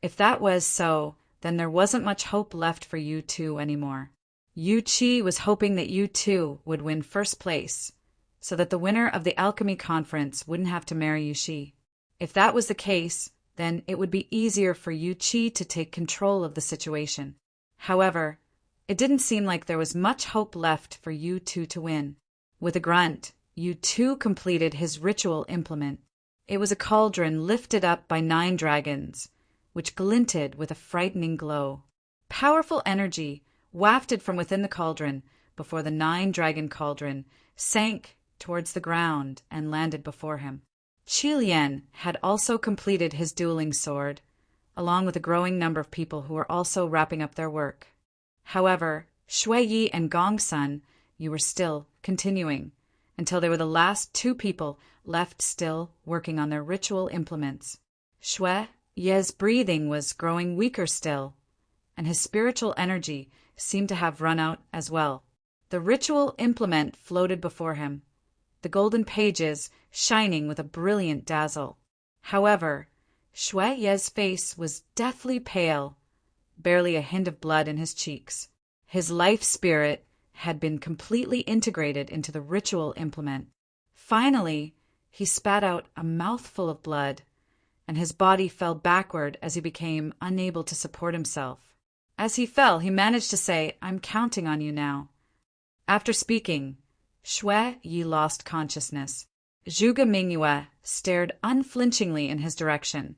If that was so, then there wasn't much hope left for Yu too anymore. Yu Qi was hoping that Yu too would win first place, so that the winner of the alchemy conference wouldn't have to marry Yu Qi. If that was the case, then it would be easier for Yu Qi to take control of the situation. However, it didn't seem like there was much hope left for Yu Tu to win. With a grunt, Yu Tu completed his ritual implement. It was a cauldron lifted up by 9 dragons, which glinted with a frightening glow. Powerful energy wafted from within the cauldron before the 9-dragon cauldron sank towards the ground and landed before him. Qilian had also completed his dueling sword, along with a growing number of people who were also wrapping up their work. However, Shui Yi and Gong Sun Yi were still continuing, until they were the last 2 people left still working on their ritual implements. Shui Yi's breathing was growing weaker still, and his spiritual energy seemed to have run out as well. The ritual implement floated before him, the golden pages shining with a brilliant dazzle. However, Shui Yi's face was deathly pale, barely a hint of blood in his cheeks. His life spirit had been completely integrated into the ritual implement. Finally, he spat out a mouthful of blood, and his body fell backward as he became unable to support himself. As he fell, he managed to say, "I'm counting on you now." After speaking, Shui Yi lost consciousness. Zhuge Mingyue stared unflinchingly in his direction,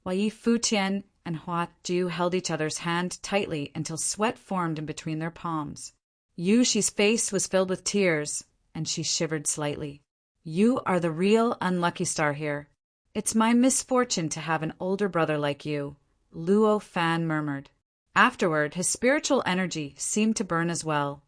while Yi Futian and Hua Ju held each other's hand tightly until sweat formed in between their palms. Yu Shi's face was filled with tears, and she shivered slightly. "You are the real unlucky star here. It's my misfortune to have an older brother like you," Luo Fan murmured. Afterward, his spiritual energy seemed to burn as well,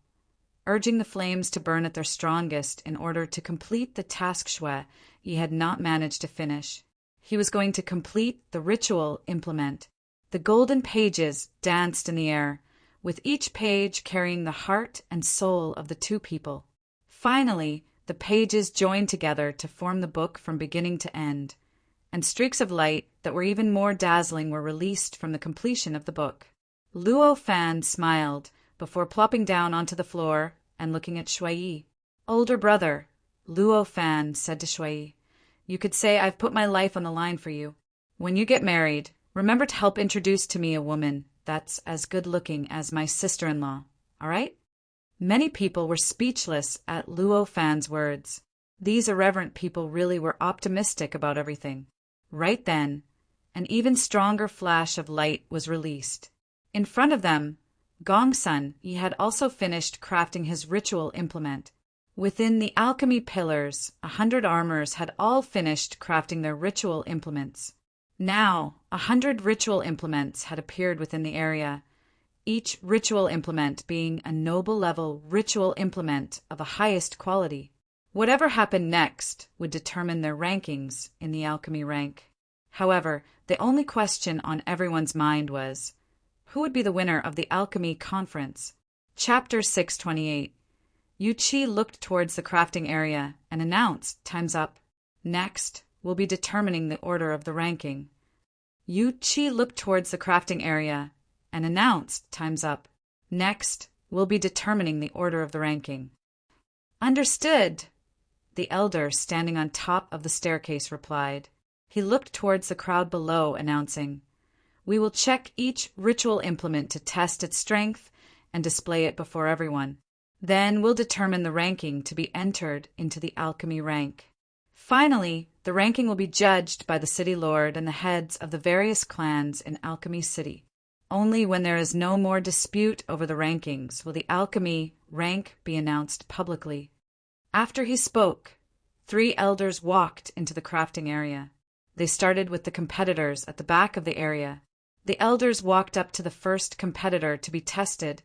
urging the flames to burn at their strongest in order to complete the task Shui Yi had not managed to finish. He was going to complete the ritual implement. The golden pages danced in the air, with each page carrying the heart and soul of the 2 people. Finally, the pages joined together to form the book from beginning to end, and streaks of light that were even more dazzling were released from the completion of the book. Luo Fan smiled before plopping down onto the floor and looking at Shui Yi. "Older brother," Luo Fan said to Shui Yi, "you could say I've put my life on the line for you. When you get married, remember to help introduce to me a woman that's as good-looking as my sister-in-law, all right?" Many people were speechless at Luo Fan's words. These irreverent people really were optimistic about everything. Right then, an even stronger flash of light was released. In front of them, Gongsun Yi had also finished crafting his ritual implement. Within the alchemy pillars, 100 armors had all finished crafting their ritual implements. Now, 100 ritual implements had appeared within the area, each ritual implement being a noble-level ritual implement of the highest quality. Whatever happened next would determine their rankings in the alchemy rank. However, the only question on everyone's mind was, who would be the winner of the alchemy conference? Chapter 628. Yu Qi looked towards the crafting area and announced, "Time's up. Next, we'll be determining the order of the ranking." Yu Qi looked towards the crafting area and announced, "Time's up. Next, we'll be determining the order of the ranking." "Understood," the elder standing on top of the staircase replied. He looked towards the crowd below, announcing, "We will check each ritual implement to test its strength and display it before everyone. Then we'll determine the ranking to be entered into the alchemy rank. Finally, the ranking will be judged by the city lord and the heads of the various clans in Alchemy City. Only when there is no more dispute over the rankings will the alchemy rank be announced publicly." After he spoke, 3 elders walked into the crafting area. They started with the competitors at the back of the area. The elders walked up to the first competitor to be tested,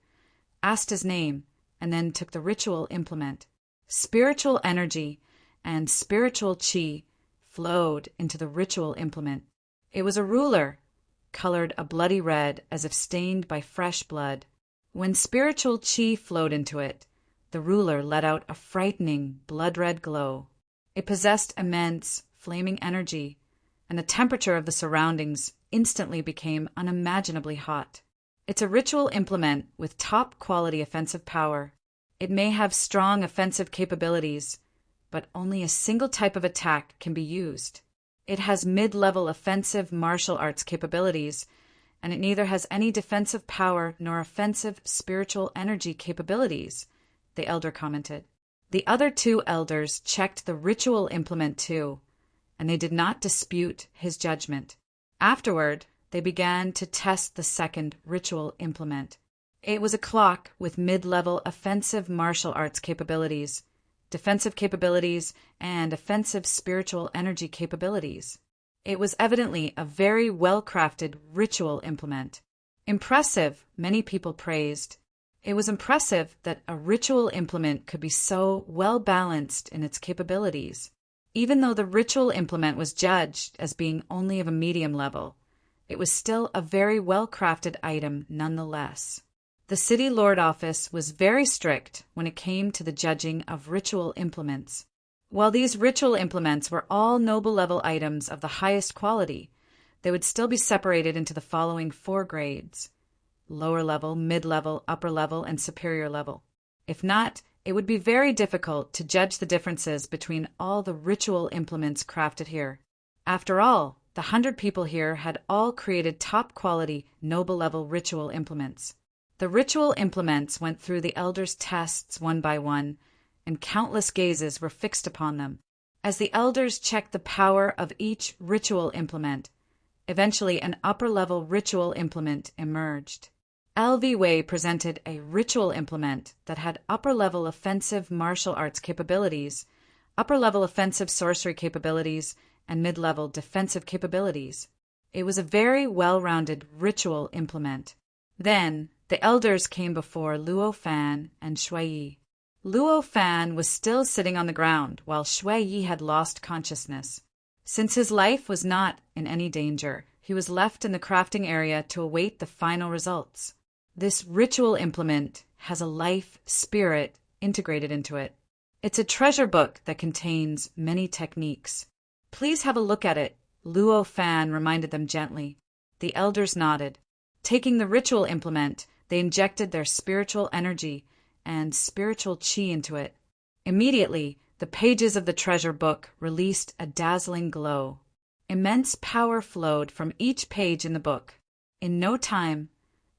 asked his name, and then took the ritual implement. Spiritual energy and spiritual qi flowed into the ritual implement. It was a ruler, colored a bloody red as if stained by fresh blood. When spiritual qi flowed into it, the ruler let out a frightening blood-red glow. It possessed immense, flaming energy, and the temperature of the surroundings instantly became unimaginably hot. It's a ritual implement with top-quality offensive power. It may have strong offensive capabilities, but only a single type of attack can be used. It has mid-level offensive martial arts capabilities, and it neither has any defensive power nor offensive spiritual energy capabilities, the elder commented. The other 2 elders checked the ritual implement too, and they did not dispute his judgment. Afterward, they began to test the second ritual implement. It was a clock with mid-level offensive martial arts capabilities, defensive capabilities, and offensive spiritual energy capabilities. It was evidently a very well-crafted ritual implement. Impressive, many people praised. It was impressive that a ritual implement could be so well-balanced in its capabilities. Even though the ritual implement was judged as being only of a medium level, it was still a very well-crafted item nonetheless. The City Lord office was very strict when it came to the judging of ritual implements. While these ritual implements were all noble-level items of the highest quality, they would still be separated into the following 4 grades: lower level, mid-level, upper level, and superior level. If not, it would be very difficult to judge the differences between all the ritual implements crafted here. After all, the 100 people here had all created top-quality, noble-level ritual implements. The ritual implements went through the elders' tests one by one, and countless gazes were fixed upon them. As the elders checked the power of each ritual implement, eventually an upper-level ritual implement emerged. LV Wei presented a ritual implement that had upper-level offensive martial arts capabilities, upper-level offensive sorcery capabilities, and mid-level defensive capabilities. It was a very well-rounded ritual implement. Then, the elders came before Luo Fan and Shui Yi. Luo Fan was still sitting on the ground while Shui Yi had lost consciousness. Since his life was not in any danger, he was left in the crafting area to await the final results. This ritual implement has a life spirit integrated into it. It's a treasure book that contains many techniques. Please have a look at it, Luo Fan reminded them gently. The elders nodded. Taking the ritual implement, they injected their spiritual energy and spiritual qi into it. Immediately, the pages of the treasure book released a dazzling glow. Immense power flowed from each page in the book. In no time,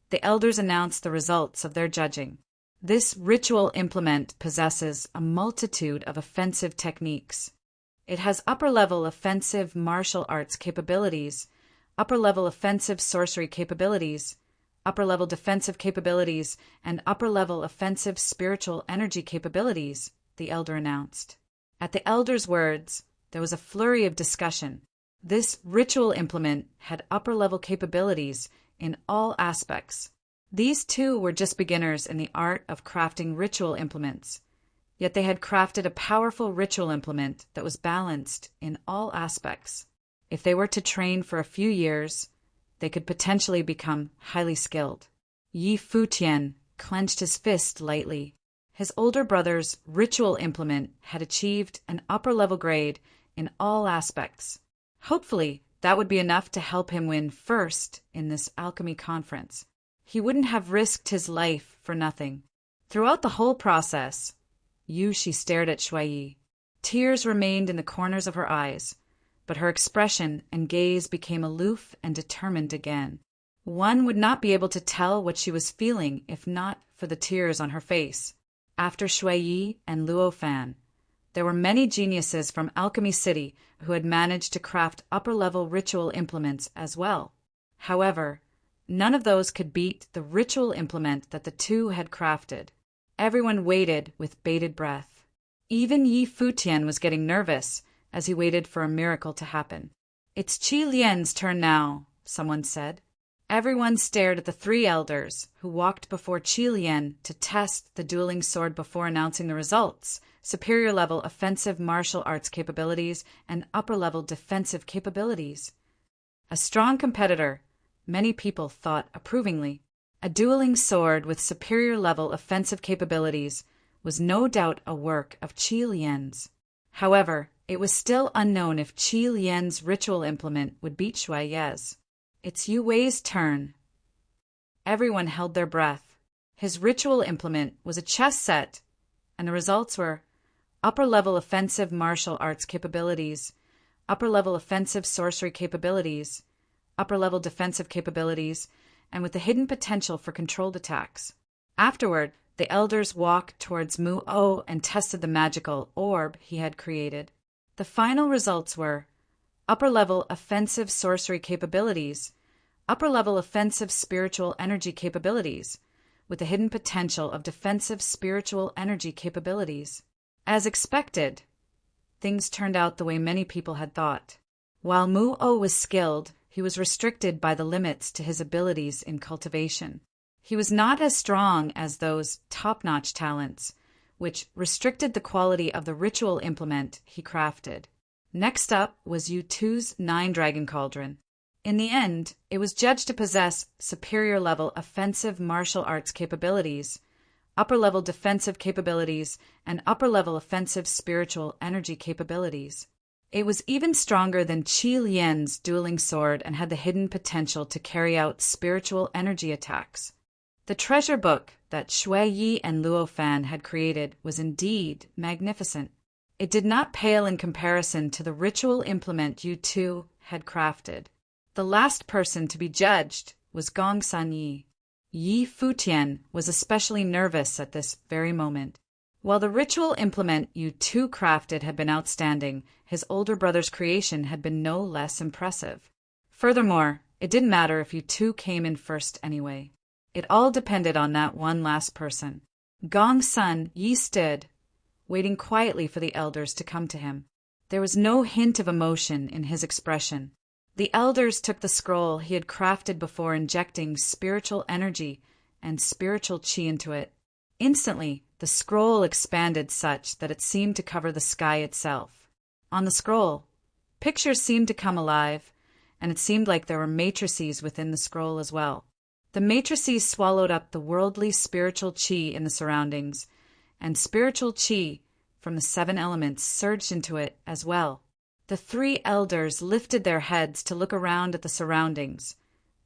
the elders announced the results of their judging. This ritual implement possesses a multitude of offensive techniques. It has upper-level offensive martial arts capabilities, upper-level offensive sorcery capabilities, upper-level defensive capabilities, and upper-level offensive spiritual energy capabilities, the elder announced. At the elder's words, there was a flurry of discussion. This ritual implement had upper-level capabilities in all aspects. These two were just beginners in the art of crafting ritual implements, yet they had crafted a powerful ritual implement that was balanced in all aspects. If they were to train for a few years, they could potentially become highly skilled. Futian clenched his fist lightly. His older brother's ritual implement had achieved an upper-level grade in all aspects. Hopefully, that would be enough to help him win first in this alchemy conference. He wouldn't have risked his life for nothing. Throughout the whole process, she stared at Shui. Tears remained in the corners of her eyes, but her expression and gaze became aloof and determined again. One would not be able to tell what she was feeling if not for the tears on her face. After Shui and Luo Fan, there were many geniuses from Alchemy City who had managed to craft upper-level ritual implements as well. However, none of those could beat the ritual implement that the two had crafted. Everyone waited with bated breath. Even Futian was getting nervous as he waited for a miracle to happen. "It's Qi Lian's turn now," someone said. Everyone stared at the three elders who walked before Qi Lian to test the dueling sword before announcing the results: superior-level offensive martial arts capabilities and upper-level defensive capabilities. A strong competitor, many people thought approvingly. A dueling sword with superior-level offensive capabilities was no doubt a work of Qi Lian's. However, it was still unknown if Qi Lian's ritual implement would beat Shui Ye's. "It's Yu Wei's turn." Everyone held their breath. His ritual implement was a chess set, and the results were upper-level offensive martial arts capabilities, upper-level offensive sorcery capabilities, upper-level defensive capabilities, and with the hidden potential for controlled attacks. Afterward, the elders walked towards Mu-O and tested the magical orb he had created. The final results were upper-level offensive sorcery capabilities, upper-level offensive spiritual energy capabilities, with the hidden potential of defensive spiritual energy capabilities. As expected, things turned out the way many people had thought. While Mu-O was skilled, he was restricted by the limits to his abilities in cultivation. He was not as strong as those top-notch talents, which restricted the quality of the ritual implement he crafted. Next up was Yu-Tu's 9-Dragon Cauldron. In the end, it was judged to possess superior-level offensive martial arts capabilities, upper-level defensive capabilities, and upper-level offensive spiritual energy capabilities. It was even stronger than Qi Lian's dueling sword and had the hidden potential to carry out spiritual energy attacks. The treasure book that Shui Yi and Luo Fan had created was indeed magnificent. It did not pale in comparison to the ritual implement Yu-Tu had crafted. The last person to be judged was Gongsun Yi. Futian was especially nervous at this very moment. While the ritual implement Yu-Tu crafted had been outstanding, his older brother's creation had been no less impressive. Furthermore, it didn't matter if Yu-Tu came in first anyway. It all depended on that one last person. Gongsun Yi stood, waiting quietly for the elders to come to him. There was no hint of emotion in his expression. The elders took the scroll he had crafted before injecting spiritual energy and spiritual qi into it. Instantly, the scroll expanded such that it seemed to cover the sky itself. On the scroll, pictures seemed to come alive, and it seemed like there were matrices within the scroll as well. The matrices swallowed up the worldly spiritual qi in the surroundings, and spiritual qi from the 7 elements surged into it as well. The 3 elders lifted their heads to look around at the surroundings,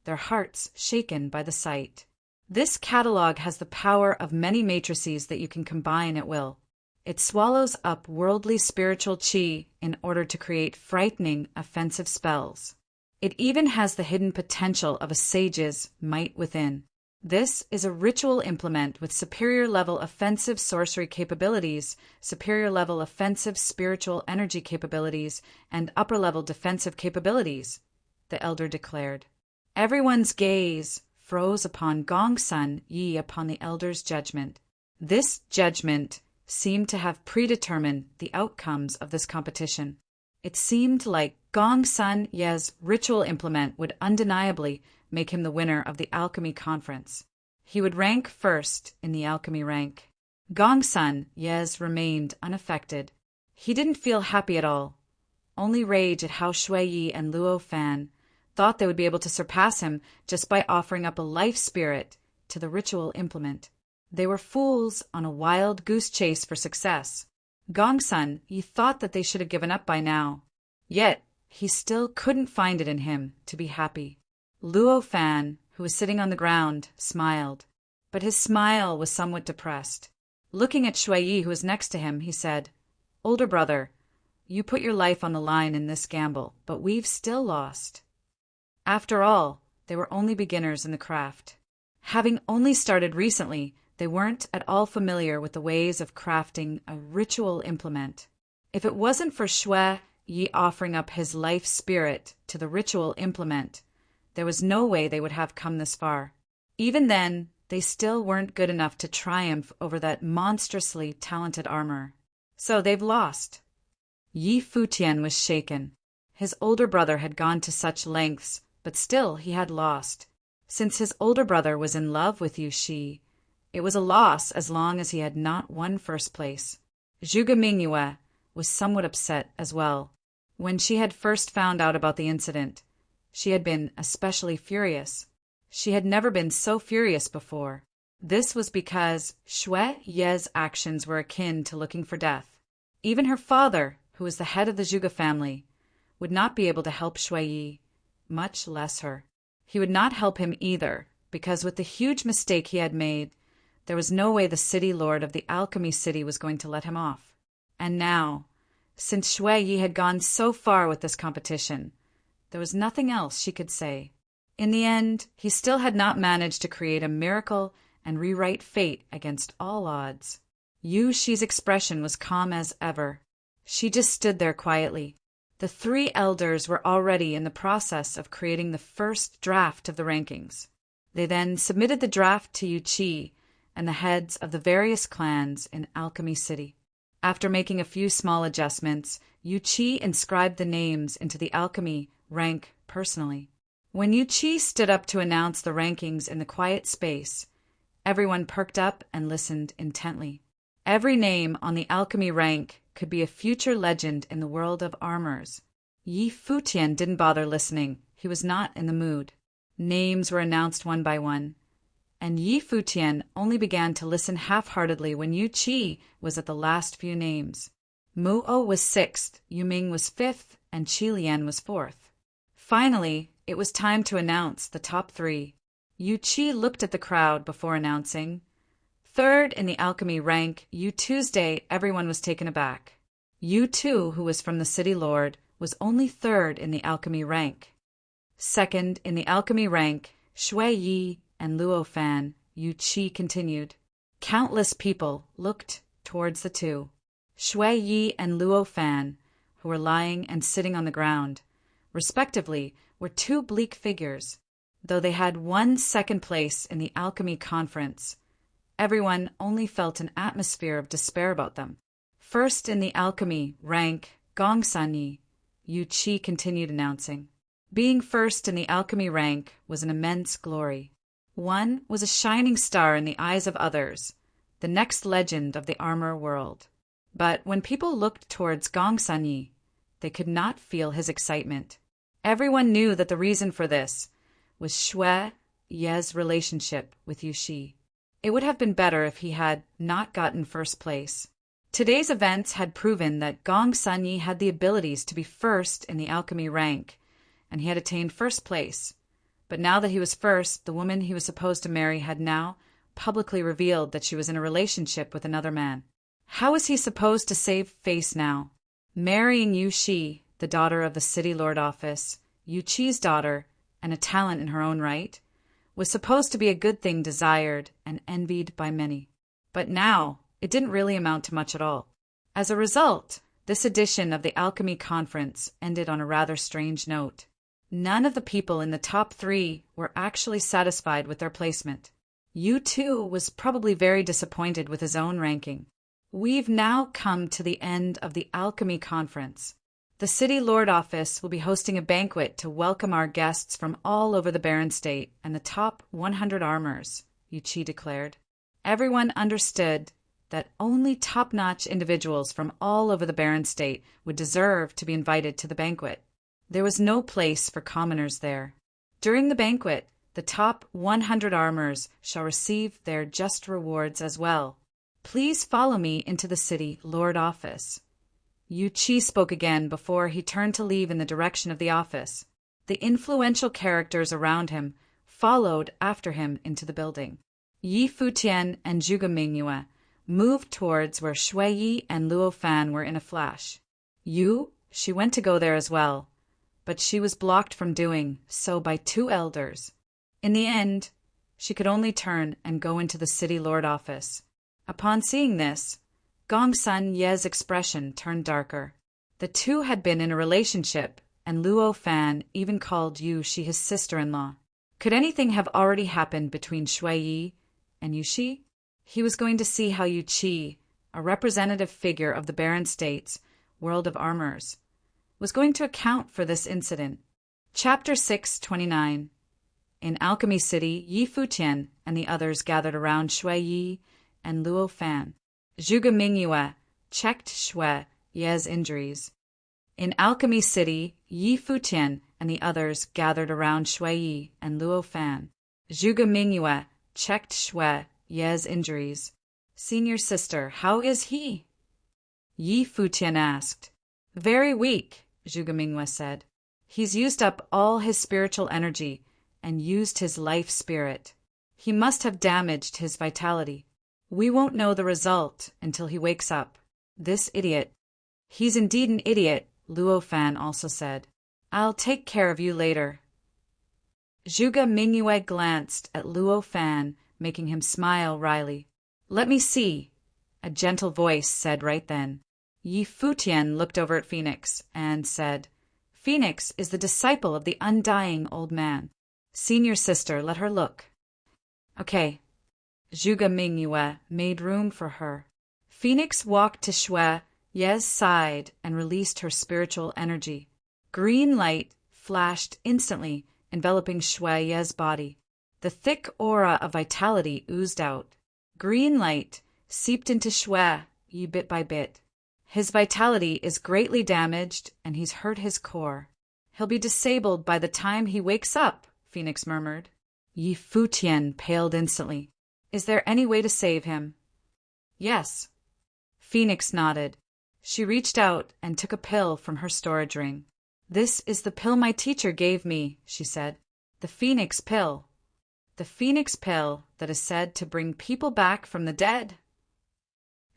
their hearts shaken by the sight. This catalog has the power of many matrices that you can combine at will. It swallows up worldly spiritual qi in order to create frightening, offensive spells. It even has the hidden potential of a sage's might within. This is a ritual implement with superior level offensive sorcery capabilities, superior level offensive spiritual energy capabilities, and upper level defensive capabilities, the elder declared. Everyone's gaze froze upon Gongsun Yi upon the elder's judgment. This judgment seemed to have predetermined the outcomes of this competition. It seemed like Gongsun Ye's ritual implement would undeniably make him the winner of the alchemy conference. He would rank first in the alchemy rank. Gongsun Ye's remained unaffected. He didn't feel happy at all, only rage at how Shui Yi and Luo Fan thought they would be able to surpass him just by offering up a life spirit to the ritual implement. They were fools on a wild goose chase for success. Gongsun Yi thought that they should have given up by now. Yet, he still couldn't find it in him to be happy. Luo Fan, who was sitting on the ground, smiled. But his smile was somewhat depressed. Looking at Shui Yi, who was next to him, he said, "Older brother, you put your life on the line in this gamble, but we've still lost." After all, they were only beginners in the craft. Having only started recently, they weren't at all familiar with the ways of crafting a ritual implement. If it wasn't for Shui Yi offering up his life spirit to the ritual implement, there was no way they would have come this far. Even then, they still weren't good enough to triumph over that monstrously talented armor. So they've lost. Yi Futian was shaken. His older brother had gone to such lengths, but still he had lost. Since his older brother was in love with Yu Shi, it was a loss as long as he had not won first place. Zhuge Mingyue was somewhat upset as well. When she had first found out about the incident, she had been especially furious. She had never been so furious before. This was because Shui Ye's actions were akin to looking for death. Even her father, who was the head of the Zhuge family, would not be able to help Shui Yi, much less her. He would not help him either, because with the huge mistake he had made, there was no way the city lord of the alchemy city was going to let him off. And now, since Shui Yi had gone so far with this competition, there was nothing else she could say. In the end, he still had not managed to create a miracle and rewrite fate against all odds. Yu Shi's expression was calm as ever. She just stood there quietly. The three elders were already in the process of creating the first draft of the rankings. They then submitted the draft to Yu Qi and the heads of the various clans in Alchemy City. After making a few small adjustments, Yu Qi inscribed the names into the alchemy rank personally. When Yu Qi stood up to announce the rankings in the quiet space, everyone perked up and listened intently. Every name on the alchemy rank could be a future legend in the world of armors. Yi Futian didn't bother listening. He was not in the mood. Names were announced one by one, and Yi Futian only began to listen half-heartedly when Yu Qi was at the last few names. Mu O was 6th, Yu Ming was 5th, and Qi Lian was 4th. Finally, it was time to announce the top 3. Yu Qi looked at the crowd before announcing, "Third in the alchemy rank, Yu Tuesday." Everyone was taken aback. Yu Tu, who was from the city lord, was only 3rd in the alchemy rank. Second in the alchemy rank, Shui Yi and Luo Fan, Yu Qi continued. Countless people looked towards the two. Shui Yi and Luo Fan, who were lying and sitting on the ground, respectively, were two bleak figures. Though they had won second place in the alchemy conference, everyone only felt an atmosphere of despair about them. First in the alchemy rank, Gongsun Yi, Yu Qi continued announcing. Being first in the alchemy rank was an immense glory. One was a shining star in the eyes of others, the next legend of the armor world. But when people looked towards Gongsun Yi, they could not feel his excitement. Everyone knew that the reason for this was Shui Ye's relationship with Yu Shi. It would have been better if he had not gotten first place. Today's events had proven that Gongsun Yi had the abilities to be first in the alchemy rank, and he had attained first place. But now that he was first, the woman he was supposed to marry had now publicly revealed that she was in a relationship with another man. How was he supposed to save face now? Marrying Yu Shi, the daughter of the city lord office, Yu Qi's daughter, and a talent in her own right, was supposed to be a good thing desired and envied by many. But now, it didn't really amount to much at all. As a result, this edition of the Alchemy Conference ended on a rather strange note. None of the people in the top 3 were actually satisfied with their placement. Yu too was probably very disappointed with his own ranking. We've now come to the end of the Alchemy Conference. The City Lord Office will be hosting a banquet to welcome our guests from all over the Barren State and the top 100 armors, Yu Qi declared. Everyone understood that only top-notch individuals from all over the Barren State would deserve to be invited to the banquet. There was no place for commoners there. During the banquet, the top 100 armors shall receive their just rewards as well. Please follow me into the City Lord Office. Yu Qi spoke again before he turned to leave in the direction of the office. The influential characters around him followed after him into the building. Yi Futian and Zhuge Mingyue moved towards where Shui Yi and Luo Fan were in a flash. She went to go there as well, but she was blocked from doing so by 2 elders. In the end, she could only turn and go into the City Lord Office. Upon seeing this, Gongsun Ye's expression turned darker. The two had been in a relationship, and Luo Fan even called Yu Shi his sister-in-law. Could anything have already happened between Shui Yi and Yu Shi? He was going to see how Yu Qi, a representative figure of the Barren States, world of armors, was going to account for this incident. Chapter 629. In Alchemy City, Yi Futian and the others gathered around Shui Yi and Luo Fan. Zhuge Mingyue checked Shui Ye's injuries. In Alchemy City, Yi Futian and the others gathered around Shui Yi and Luo Fan. Zhuge Mingyue checked Shui Ye's injuries. Senior sister, how is he? Yi Futian asked. Very weak, Zhuge Mingyue said. He's used up all his spiritual energy and used his life spirit. He must have damaged his vitality. We won't know the result until he wakes up. This idiot. He's indeed an idiot, Luo Fan also said. I'll take care of you later. Zhuge Mingyue glanced at Luo Fan, making him smile wryly. Let me see, a gentle voice said right then. Yi Futian looked over at Phoenix and said, Phoenix is the disciple of the undying old man. Senior sister, let her look. Okay. Zhuge Mingyue made room for her. Phoenix walked to Shui Ye's side and released her spiritual energy. Green light flashed instantly, enveloping Shui Ye's body. The thick aura of vitality oozed out. Green light seeped into Shui Yi bit by bit. His vitality is greatly damaged, and he's hurt his core. He'll be disabled by the time he wakes up, Phoenix murmured. Yi Futian paled instantly. Is there any way to save him? Yes. Phoenix nodded. She reached out and took a pill from her storage ring. This is the pill my teacher gave me, she said. The Phoenix pill. The Phoenix pill that is said to bring people back from the dead.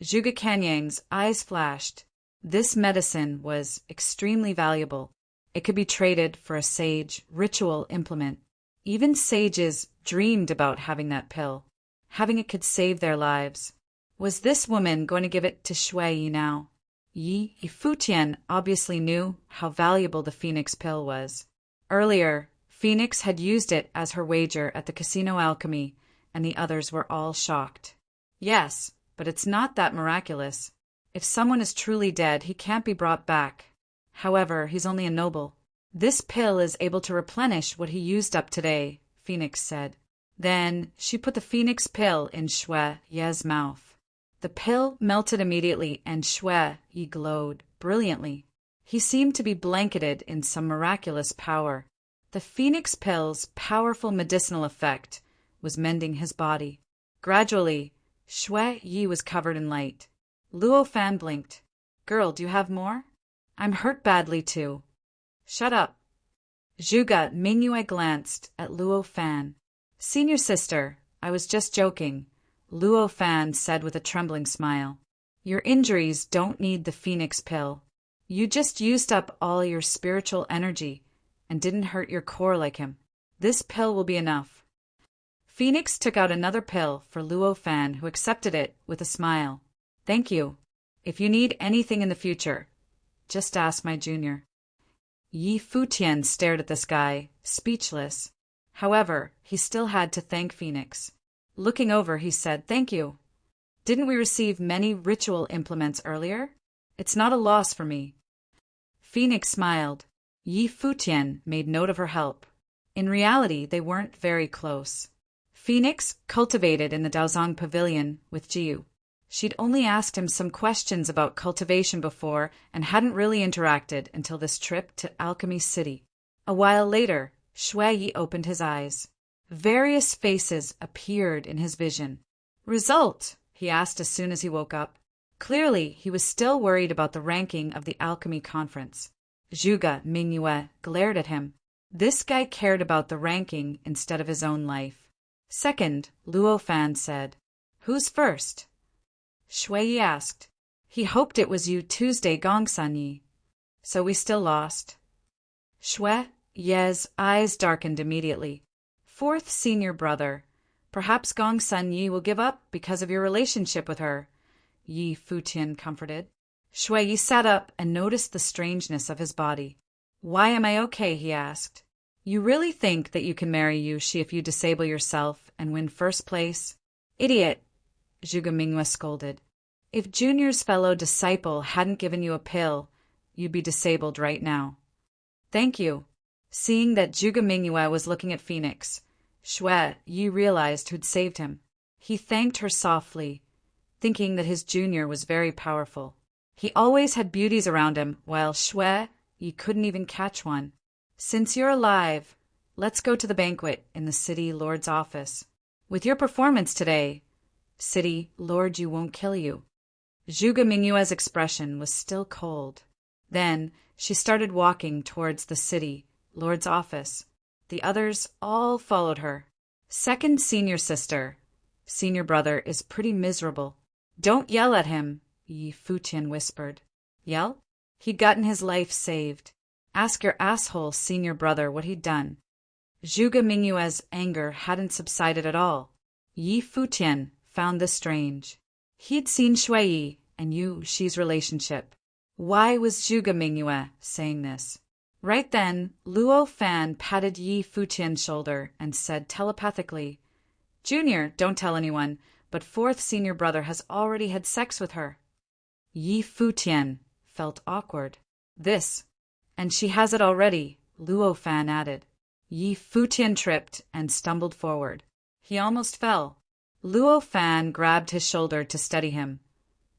Zhuge Kanyang's eyes flashed. This medicine was extremely valuable. It could be traded for a sage ritual implement. Even sages dreamed about having that pill. Having it could save their lives. Was this woman going to give it to Shui Yi now? Yi Futian obviously knew how valuable the Phoenix pill was. Earlier, Phoenix had used it as her wager at the Casino Alchemy, and the others were all shocked. Yes, but it's not that miraculous. If someone is truly dead, he can't be brought back. However, he's only a noble. This pill is able to replenish what he used up today, Phoenix said. Then she put the Phoenix pill in Shui Ye's mouth. The pill melted immediately, and Shui Yi glowed brilliantly. He seemed to be blanketed in some miraculous power. The Phoenix pill's powerful medicinal effect was mending his body. Gradually, Shui Yi was covered in light. Luo Fan blinked. Girl, do you have more? I'm hurt badly too. Shut up. Zhuge Mingyue glanced at Luo Fan. Senior sister, I was just joking, Luo Fan said with a trembling smile. Your injuries don't need the Phoenix pill. You just used up all your spiritual energy and didn't hurt your core like him. This pill will be enough. Phoenix took out another pill for Luo Fan, who accepted it with a smile. Thank you. If you need anything in the future, just ask my junior. Yi Futian stared at this guy, speechless. However, he still had to thank Phoenix. Looking over, he said, Thank you. Didn't we receive many ritual implements earlier? It's not a loss for me. Phoenix smiled. Yi Futian made note of her help. In reality, they weren't very close. Phoenix cultivated in the Daozong Pavilion with Jiu. She'd only asked him some questions about cultivation before and hadn't really interacted until this trip to Alchemy City. A while later, Shui opened his eyes. Various faces appeared in his vision. Result? He asked as soon as he woke up. Clearly, he was still worried about the ranking of the Alchemy Conference. Zhuge Mingyue glared at him. This guy cared about the ranking instead of his own life. Second, Luo Fan said, Who's first? Shui asked. He hoped it was you Tuesday Gongsanyi. So we still lost. Shui Ye's eyes darkened immediately. Fourth senior brother. Perhaps Gongsanyi will give up because of your relationship with her, Yi Futian comforted. Shui sat up and noticed the strangeness of his body. Why am I okay? He asked. You really think that you can marry Yushi if you disable yourself and win first place? Idiot, Zhuge Mingyue scolded. If Junior's fellow disciple hadn't given you a pill, you'd be disabled right now. Thank you. Seeing that Zhuge Mingyue was looking at Phoenix, Shui Yi realized who'd saved him. He thanked her softly, thinking that his junior was very powerful. He always had beauties around him, while Shui Yi couldn't even catch one. Since you're alive, let's go to the banquet in the city lord's office. With your performance today, city lord you won't kill you. Zhuge Mingyue's expression was still cold. Then she started walking towards the city lord's office. The others all followed her. Second senior sister, senior brother is pretty miserable. Don't yell at him, Yi Futian whispered. Yell? He'd gotten his life saved. Ask your asshole senior brother what he'd done. Zhuge Mingyue's anger hadn't subsided at all. Yi Futian found this strange. He'd seen Shui and Yushi's relationship. Why was Zhuge Mingyue saying this? Right then, Luo Fan patted Yi Futian's shoulder and said telepathically, Junior, don't tell anyone, but fourth senior brother has already had sex with her. Yi Futian felt awkward. This, and she has it already, Luo Fan added. Yi Futian tripped and stumbled forward. He almost fell. Luo Fan grabbed his shoulder to steady him,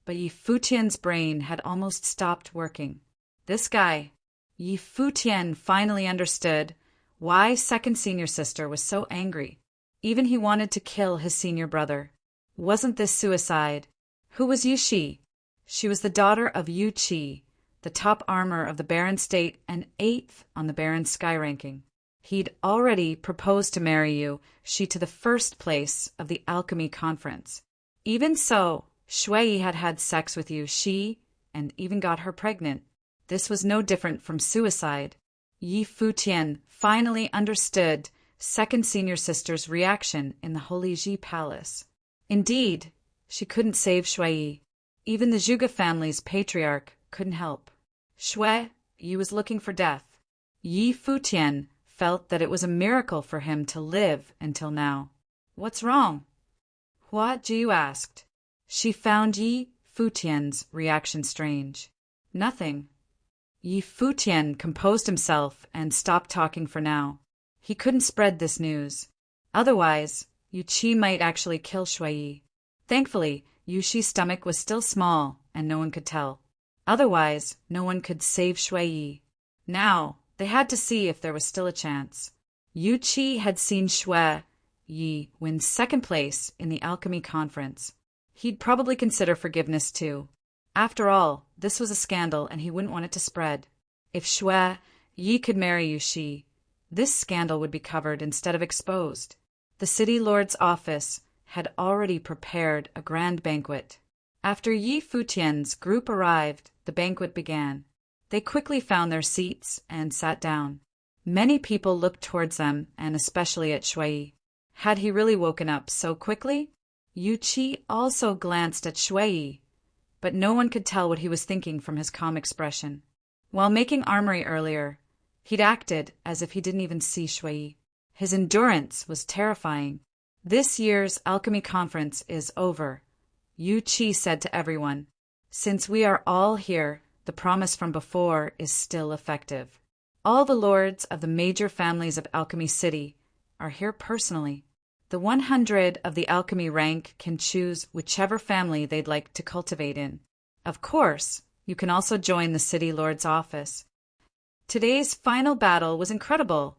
but Yi Futian's brain had almost stopped working. This guy, Yi Futian finally understood why second senior sister was so angry. Even he wanted to kill his senior brother. Wasn't this suicide? Who was Yushi? She was the daughter of Yu Qi, the top armor of the Baron State and 8th on the Baron Sky ranking. He'd already proposed to marry you, she to the first place of the Alchemy Conference. Even so, Shui had had sex with you, she, and even got her pregnant. This was no different from suicide. Yi Futian finally understood second senior sister's reaction in the Holy Ji Palace. Indeed, she couldn't save Shui. Even the Zhuge family's patriarch couldn't help. Shui Yi was looking for death. Yi Futian felt that it was a miracle for him to live until now. What's wrong? What? Jiu asked. She found Yi Futian's reaction strange. Nothing. Yi Futian composed himself and stopped talking for now. He couldn't spread this news. Otherwise, Yu Qi might actually kill Shui Yi. Thankfully, Yushi's stomach was still small and no one could tell. Otherwise, no one could save Shui Yi. Now, they had to see if there was still a chance. Yu Qi had seen Shui Yi win second place in the Alchemy Conference. He'd probably consider forgiveness too. After all, this was a scandal and he wouldn't want it to spread. If Shui Yi could marry Yushi, this scandal would be covered instead of exposed. The city lord's office had already prepared a grand banquet. After Yi Futian's group arrived, the banquet began. They quickly found their seats and sat down. Many people looked towards them, and especially at Shui Yi. Had he really woken up so quickly? Yu Qi also glanced at Shui Yi, but no one could tell what he was thinking from his calm expression. While making armory earlier, he'd acted as if he didn't even see Shui Yi. His endurance was terrifying. This year's alchemy conference is over, Yu Qi said to everyone. Since we are all here, the promise from before is still effective. All the lords of the major families of Alchemy City are here personally. The 100 of the alchemy rank can choose whichever family they'd like to cultivate in. Of course, you can also join the City Lord's office. Today's final battle was incredible,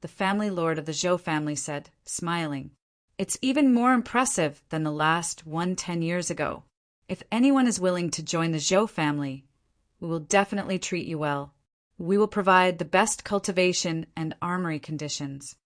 the family lord of the Zhou family said, smiling. It's even more impressive than the last one 10 years ago. If anyone is willing to join the Zhou family, we will definitely treat you well. We will provide the best cultivation and armory conditions.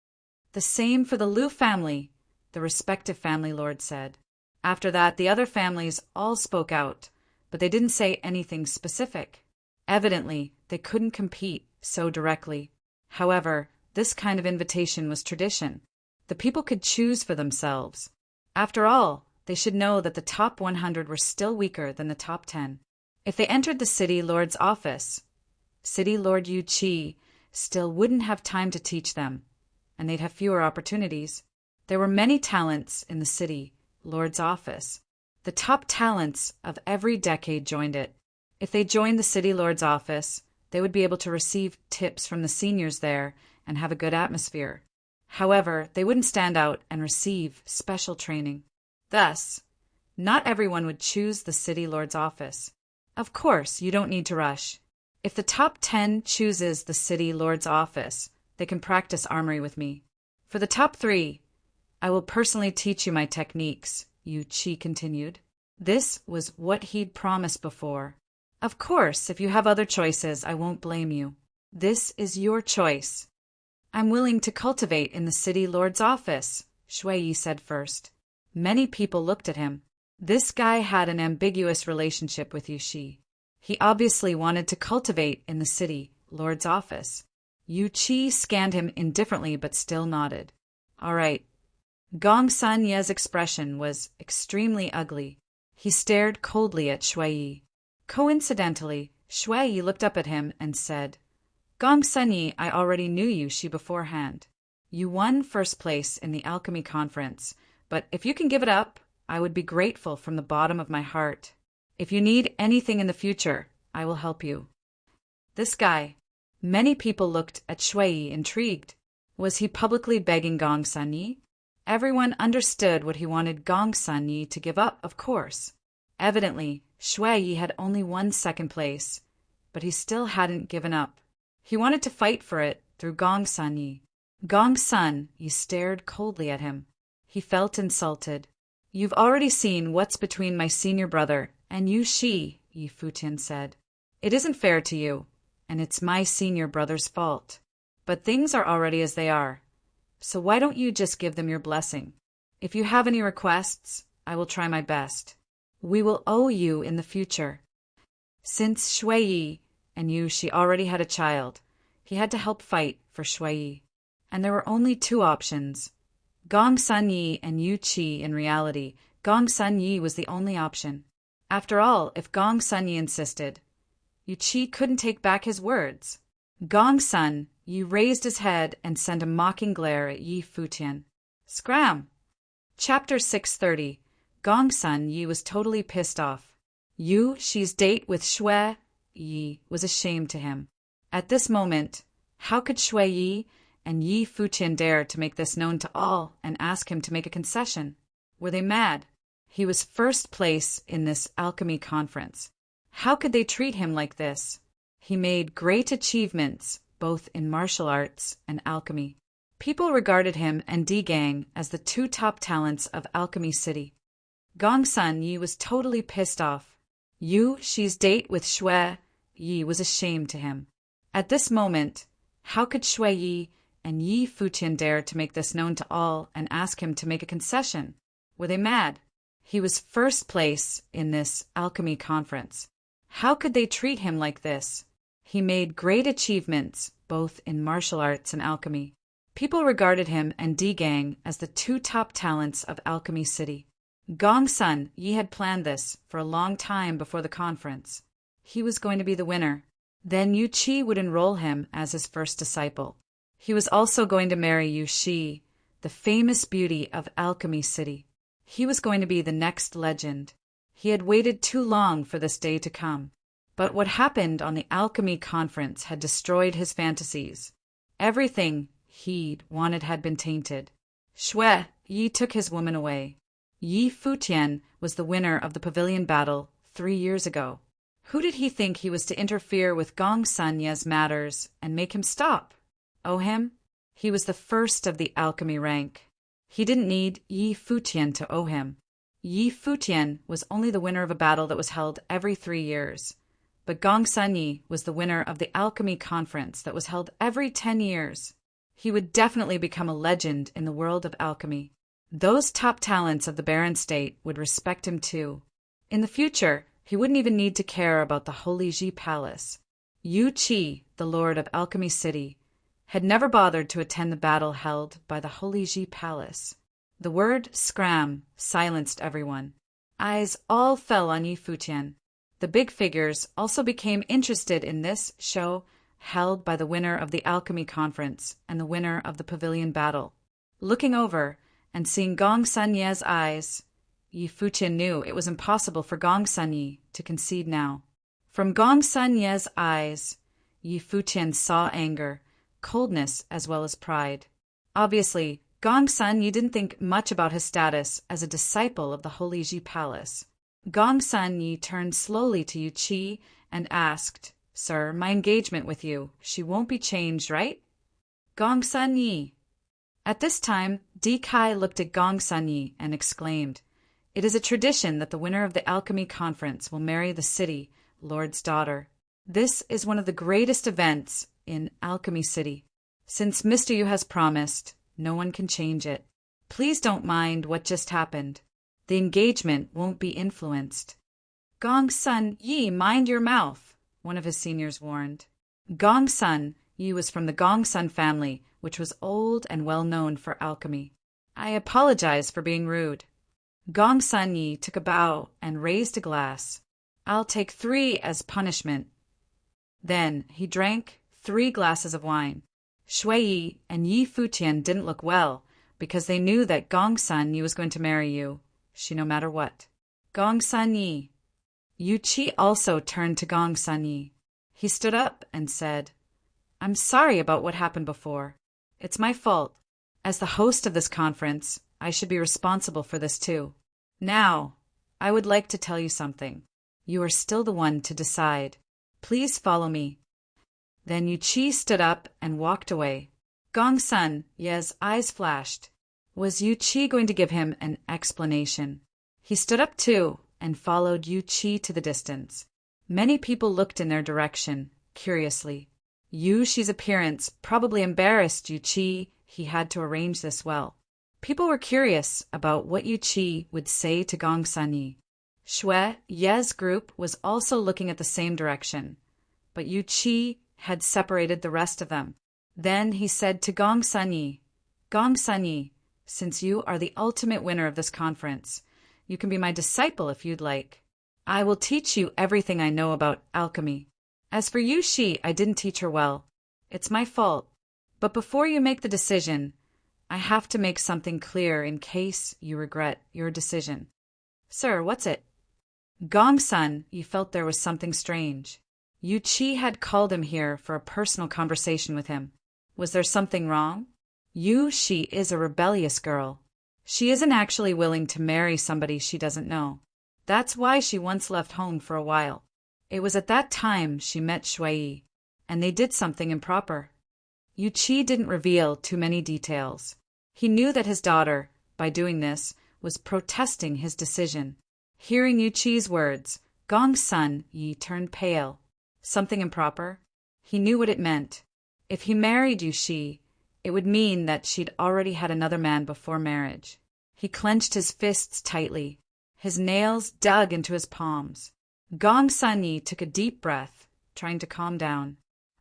The same for the Liu family, the respective family lord said. After that, the other families all spoke out, but they didn't say anything specific. Evidently, they couldn't compete so directly. However, this kind of invitation was tradition. The people could choose for themselves. After all, they should know that the top 100 were still weaker than the top 10. If they entered the City Lord's office, City Lord Yu Qi still wouldn't have time to teach them, and they'd have fewer opportunities. There were many talents in the City Lord's office. The top talents of every decade joined it. If they joined the City Lord's office, they would be able to receive tips from the seniors there and have a good atmosphere. However, they wouldn't stand out and receive special training. Thus, not everyone would choose the City Lord's office. Of course, you don't need to rush. If the top 10 chooses the City Lord's office, they can practice armory with me. For the top 3, I will personally teach you my techniques, Yu Qi continued. This was what he'd promised before. Of course, if you have other choices, I won't blame you. This is your choice. I'm willing to cultivate in the City Lord's office, Shui Yi said first. Many people looked at him. This guy had an ambiguous relationship with Yu Qi. He obviously wanted to cultivate in the City Lord's office. Yu Qi scanned him indifferently but still nodded. All right. Gong Sun Ye's expression was extremely ugly. He stared coldly at Shui Yi. Coincidentally, Shui Yi looked up at him and said, Gong Sun Yi, I already knew Yu Qi beforehand. You won first place in the alchemy conference, but if you can give it up, I would be grateful from the bottom of my heart. If you need anything in the future, I will help you. This guy. Many people looked at Shui Yi intrigued. Was he publicly begging Gong Sun Yi? Everyone understood what he wanted Gong Sun Yi to give up, of course. Evidently, Shui Yi had only won second place, but he still hadn't given up. He wanted to fight for it through Gong Sun Yi. Gong Sun Yi stared coldly at him. He felt insulted. You've already seen what's between my senior brother and Yu Qi, Yi Futian said. It isn't fair to you, and it's my senior brother's fault. But things are already as they are. So why don't you just give them your blessing? If you have any requests, I will try my best. We will owe you in the future. Since Shui Yi and Yu Qi already had a child, he had to help fight for Shui Yi. And there were only 2 options. Gong Sun Yi and Yu Qi. In reality, Gong Sun Yi was the only option. After all, if Gong Sun Yi insisted, Yu Qi couldn't take back his words. Gong Sun Yi raised his head and sent a mocking glare at Yi Futian. Scram! Chapter 630. Gong Sun Yi was totally pissed off. Yu Qi's date with Shui Yi was a shame to him. At this moment, how could Shui Yi and Yi Futian dare to make this known to all and ask him to make a concession? Were they mad? He was first place in this alchemy conference. How could they treat him like this? He made great achievements, both in martial arts and alchemy. People regarded him and D Gang as the 2 top talents of Alchemy City. Gong Sun Yi was totally pissed off. Yu Qi's date with Shui Yi was a shame to him. At this moment, how could Shui Yi and Yi Futian dare to make this known to all and ask him to make a concession? Were they mad? He was first place in this alchemy conference. How could they treat him like this? He made great achievements, both in martial arts and alchemy. People regarded him and D Gang as the two top talents of Alchemy City. Gong Sun Yi had planned this for a long time before the conference. He was going to be the winner. Then Yu Qi would enroll him as his first disciple. He was also going to marry Yu Shi, the famous beauty of Alchemy City. He was going to be the next legend. He had waited too long for this day to come. But what happened on the Alchemy Conference had destroyed his fantasies. Everything he'd wanted had been tainted. Shui Yi took his woman away. Yi Futian was the winner of the pavilion battle 3 years ago. Who did he think he was to interfere with Gong Sun Ye's matters and make him stop? Owe him? He was the first of the alchemy rank. He didn't need Yi Futian to owe him. Yi Futian was only the winner of a battle that was held every 3 years. But Gong Sun Yi was the winner of the alchemy conference that was held every 10 years. He would definitely become a legend in the world of alchemy. Those top talents of the Barren State would respect him too. In the future, he wouldn't even need to care about the Holy Ji Palace. Yu Qi, the Lord of Alchemy City, had never bothered to attend the battle held by the Holy Ji Palace. The word scram silenced everyone. Eyes all fell on Yi Futian. The big figures also became interested in this show held by the winner of the Alchemy Conference and the winner of the Pavilion Battle. Looking over and seeing Gong Sun Ye's eyes, Yi Futian knew it was impossible for Gong Sun Yi to concede now. From Gong Sun Ye's eyes, Yi Futian saw anger, coldness as well as pride. Obviously, Gong Sun Yi didn't think much about his status as a disciple of the Holy Ji Palace. Gong Sun Yi turned slowly to Yu Qi and asked, "Sir, my engagement with you, she won't be changed, right?" Gong Sun Yi. At this time, Di Kai looked at Gong Sun Yi and exclaimed, "It is a tradition that the winner of the Alchemy Conference will marry the city lord's daughter. This is one of the greatest events in Alchemy City. Since Mr. Yu has promised, no one can change it. Please don't mind what just happened. The engagement won't be influenced." "Gong Sun Yi, mind your mouth," one of his seniors warned. Gong Sun Yi was from the Gong Sun family, which was old and well known for alchemy. "I apologize for being rude." Gong Sun Yi took a bow and raised a glass. "I'll take 3 as punishment." Then he drank 3 glasses of wine. Shui Yi and Yi Futian didn't look well because they knew that Gong Sun Yi was going to marry Yu Shi no matter what. "Gong Sun Yi." Yu Qi also turned to Gong Sun Yi. He stood up and said, "I'm sorry about what happened before. It's my fault. As the host of this conference, I should be responsible for this too. Now, I would like to tell you something. You are still the one to decide. Please follow me." Then Yu Qi stood up and walked away. Gong Sun Ye's eyes flashed. Was Yu Qi going to give him an explanation? He stood up too and followed Yu Qi to the distance. Many people looked in their direction, curiously. Yu Shi's appearance probably embarrassed Yu Qi. He had to arrange this well. People were curious about what Yu Qi would say to Gong Sun Yi. Shui Ye's group was also looking at the same direction, but Yu Qi had separated the rest of them. Then he said to Gong Sun Yi, "Gong Sun Yi, since you are the ultimate winner of this conference, you can be my disciple if you'd like. I will teach you everything I know about alchemy. As for Yu Shi, I didn't teach her well. It's my fault. But before you make the decision, I have to make something clear in case you regret your decision." "Sir, what's it?" Gong Sun Yi felt there was something strange. Yu Qi had called him here for a personal conversation with him. Was there something wrong? Yu Shi is a rebellious girl. She isn't actually willing to marry somebody she doesn't know. That's why she once left home for a while. It was at that time she met Shui Yi, and they did something improper. Yu Qi didn't reveal too many details. He knew that his daughter, by doing this, was protesting his decision. Hearing Yu Qi's words, Gong Sun Yi turned pale. Something improper? He knew what it meant. If he married Yu Shi, it would mean that she'd already had another man before marriage. He clenched his fists tightly. His nails dug into his palms. Gong Sun Yi took a deep breath, trying to calm down.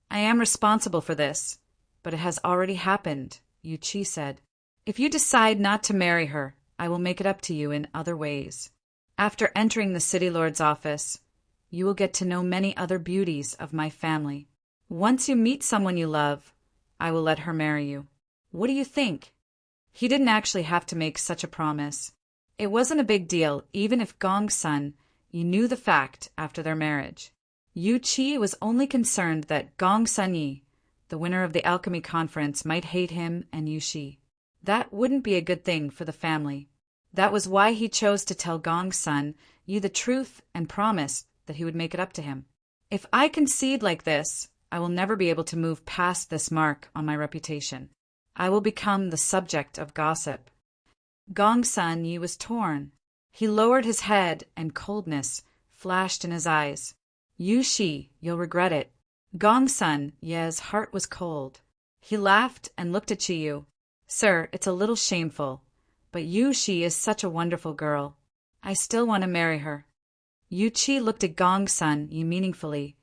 "I am responsible for this, but it has already happened. Yu Qi said. If you decide not to marry her, I will make it up to you in other ways. After entering the city lord's office, you will get to know many other beauties of my family. Once you meet someone you love, I will let her marry you. What do you think? He didn't actually have to make such a promise. It wasn't a big deal, even if Gongsun Yi knew the fact after their marriage. Yu Qi was only concerned that Gongsun Yi, the winner of the alchemy conference, might hate him and Yu Qi. That wouldn't be a good thing for the family. That was why he chose to tell Gongsun Yi the truth and promised that he would make it up to him. If I concede like this, I will never be able to move past this mark on my reputation. I will become the subject of gossip. Gongsun Yi was torn. He lowered his head and coldness flashed in his eyes. Yu Qi, you'll regret it. Gongsun Yi's heart was cold. He laughed and looked at Qiyu. Sir, it's a little shameful, but Yu Qi is such a wonderful girl. I still want to marry her. Yu Qi looked at Gongsun Yi meaningfully,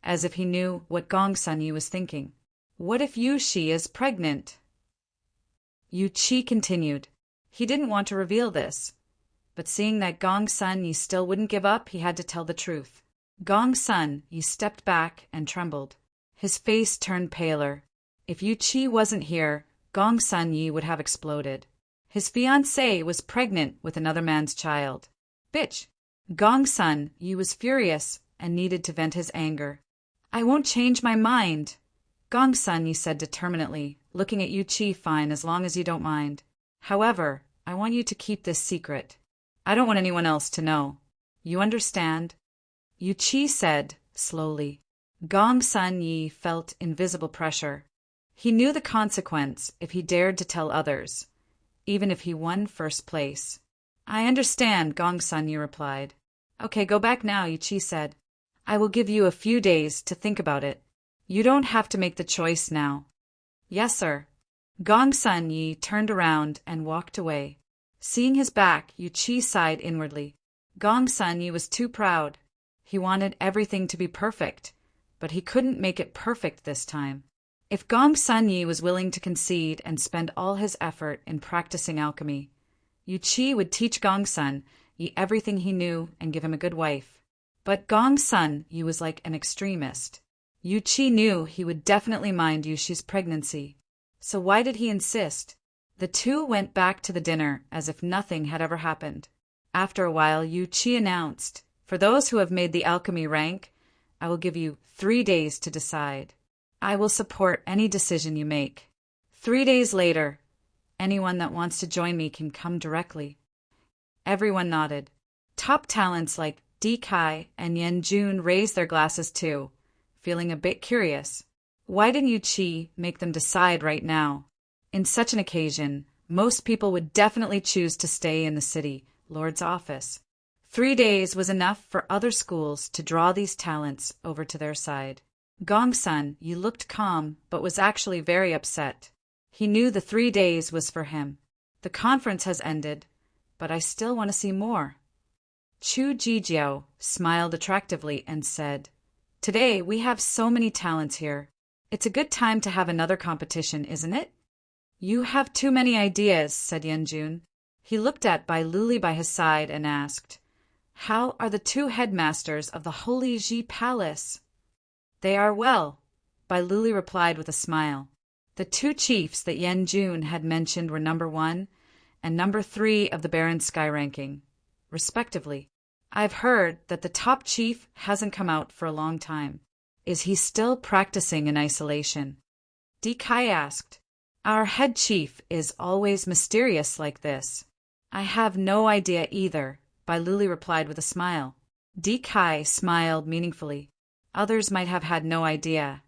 as if he knew what Gongsun Yi was thinking. What if Yu Qi is pregnant? Yu Qi continued. He didn't want to reveal this, but seeing that Gongsun Yi still wouldn't give up, he had to tell the truth. Gongsun Yi stepped back and trembled. His face turned paler. If Yu Qi wasn't here, Gongsun Yi would have exploded. His fiancée was pregnant with another man's child. Bitch! Gongsun Yi was furious and needed to vent his anger. I won't change my mind, Gongsun Yi said determinedly, looking at Yu Qi. Fine, as long as you don't mind. However, I want you to keep this secret. I don't want anyone else to know. You understand? Yu Qi said, slowly. Gongsun Yi felt invisible pressure. He knew the consequence if he dared to tell others, even if he won first place. I understand, Gongsun Yi replied. Okay, go back now, Yu Qi said. I will give you a few days to think about it. You don't have to make the choice now. Yes, sir. Gongsun Yi turned around and walked away. Seeing his back, Yu Qi sighed inwardly. Gongsun Yi was too proud. He wanted everything to be perfect, but he couldn't make it perfect this time. If Gongsun Yi was willing to concede and spend all his effort in practicing alchemy, Yu Qi would teach Gongsun Yi everything he knew and give him a good wife. But Gongsun Yi was like an extremist. Yu Qi knew he would definitely mind Yu Qi's pregnancy. So why did he insist? The two went back to the dinner as if nothing had ever happened. After a while, Yu Qi announced, For those who have made the alchemy rank, I will give you 3 days to decide. I will support any decision you make. 3 days later, anyone that wants to join me can come directly. Everyone nodded. Top talents like Di Kai and Yan Jun raised their glasses too, feeling a bit curious. Why didn't Yu Qi make them decide right now? In such an occasion, most people would definitely choose to stay in the city lord's office. 3 days was enough for other schools to draw these talents over to their side. Gongsun Yi looked calm, but was actually very upset. He knew the 3 days was for him. The conference has ended, but I still want to see more. Chu Jijiao smiled attractively and said, Today we have so many talents here. It's a good time to have another competition, isn't it? You have too many ideas, said Yanjun. He looked at Bai Luli by his side and asked, How are the 2 headmasters of the Holy Ji Palace? They are well, Bai Luli replied with a smile. The 2 chiefs that Yanjun had mentioned were number 1 and number 3 of the Baron Sky ranking, respectively. I've heard that the top chief hasn't come out for a long time. Is he still practicing in isolation? Di Kai asked. Our head chief is always mysterious like this. I have no idea either, Bai Luli replied with a smile. Di Kai smiled meaningfully. Others might have had no idea,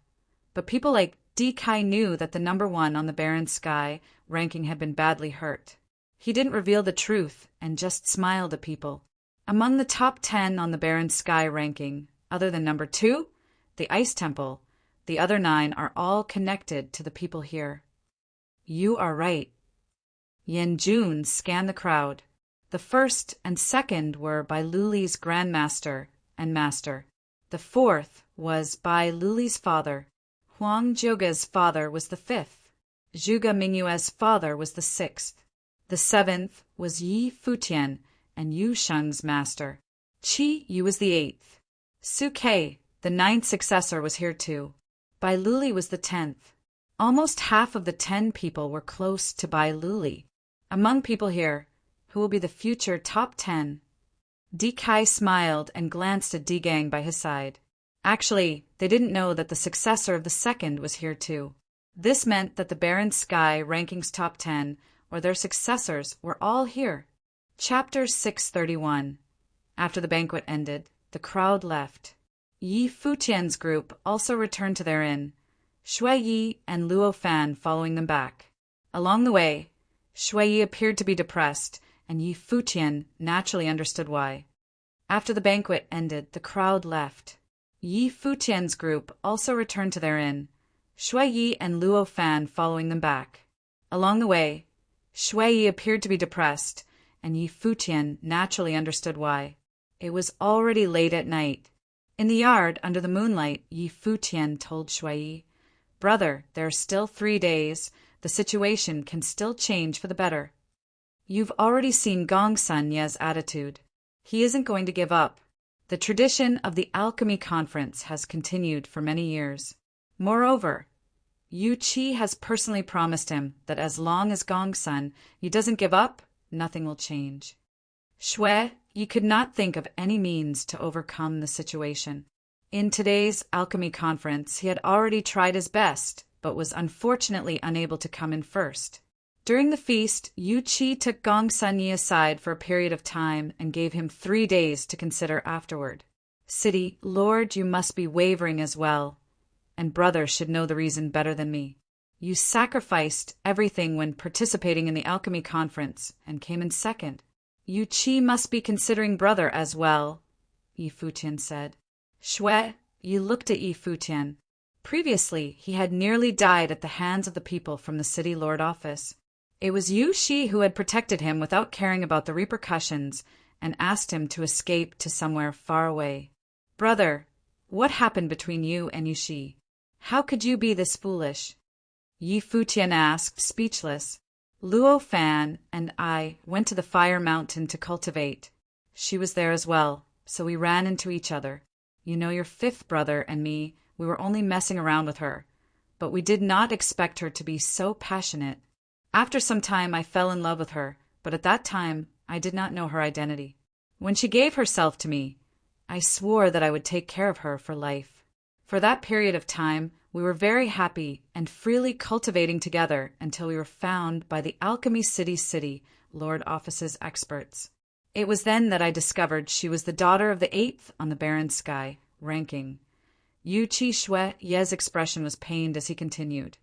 but people like Di Kai knew that the number 1 on the Baron Sky ranking had been badly hurt. He didn't reveal the truth and just smiled at people. Among the top 10 on the Baron Sky ranking, other than number 2, the Ice Temple, the other 9 are all connected to the people here. You are right. Yanjun scanned the crowd. The first and second were Bai Luli's Grandmaster and Master. The 4th was Bai Luli's father. Huang Jioga's father was the 5th. Zhuge Mingyue's father was the 6th. The 7th was Yi Futian and Yu Sheng's master. Qi Yu was the 8th. Su Kei, the 9th successor, was here too. Bai Luli was the 10th. Almost half of the 10 people were close to Bai Luli. Among people here, who will be the future top 10? Di Kai smiled and glanced at Di Gang by his side. Actually, they didn't know that the successor of the 2nd was here too. This meant that the Baron Sky rankings top 10, or their successors, were all here. Chapter 631. After the banquet ended, the crowd left. Yi Futian's group also returned to their inn, Shui Yi and Luo Fan following them back. Along the way, Shui Yi appeared to be depressed, and Yi Futian naturally understood why. After the banquet ended, the crowd left. Yi Futian's group also returned to their inn, Shui Yi and Luo Fan following them back. Along the way, Shui Yi appeared to be depressed, and Yi Futian naturally understood why. It was already late at night. In the yard, under the moonlight, Yi Futian told Shui Yi, "Brother, there are still 3 days. The situation can still change for the better. You've already seen Gongsun Ye's attitude. He isn't going to give up. The tradition of the Alchemy Conference has continued for many years. Moreover, Yu Qi has personally promised him that as long as Gongsun Ye doesn't give up, nothing will change." Shui Yi could not think of any means to overcome the situation. In today's Alchemy Conference, he had already tried his best, but was unfortunately unable to come in first. During the feast, Yu Qi took Gongsun Yi aside for a period of time and gave him 3 days to consider afterward. "City, Lord, you must be wavering as well, and brother should know the reason better than me. You sacrificed everything when participating in the Alchemy Conference and came in second. Yu Qi must be considering brother as well," Yi Futian said. Shui Yi looked at Yi Futian. Previously, he had nearly died at the hands of the people from the city lord office. It was Yu Xi who had protected him without caring about the repercussions and asked him to escape to somewhere far away. "Brother, what happened between you and Yu Xi? How could you be this foolish?" Yi Futian asked, speechless. "Luo Fan and I went to the Fire Mountain to cultivate. She was there as well, so we ran into each other. You know, your 5th brother and me, we were only messing around with her, but we did not expect her to be so passionate. After some time I fell in love with her, but at that time I did not know her identity. When she gave herself to me, I swore that I would take care of her for life. For that period of time, we were very happy and freely cultivating together until we were found by the Alchemy City Lord Office's experts. It was then that I discovered she was the daughter of the 8th on the Baron Sky ranking." Yu Qi Shui Ye's expression was pained as he continued.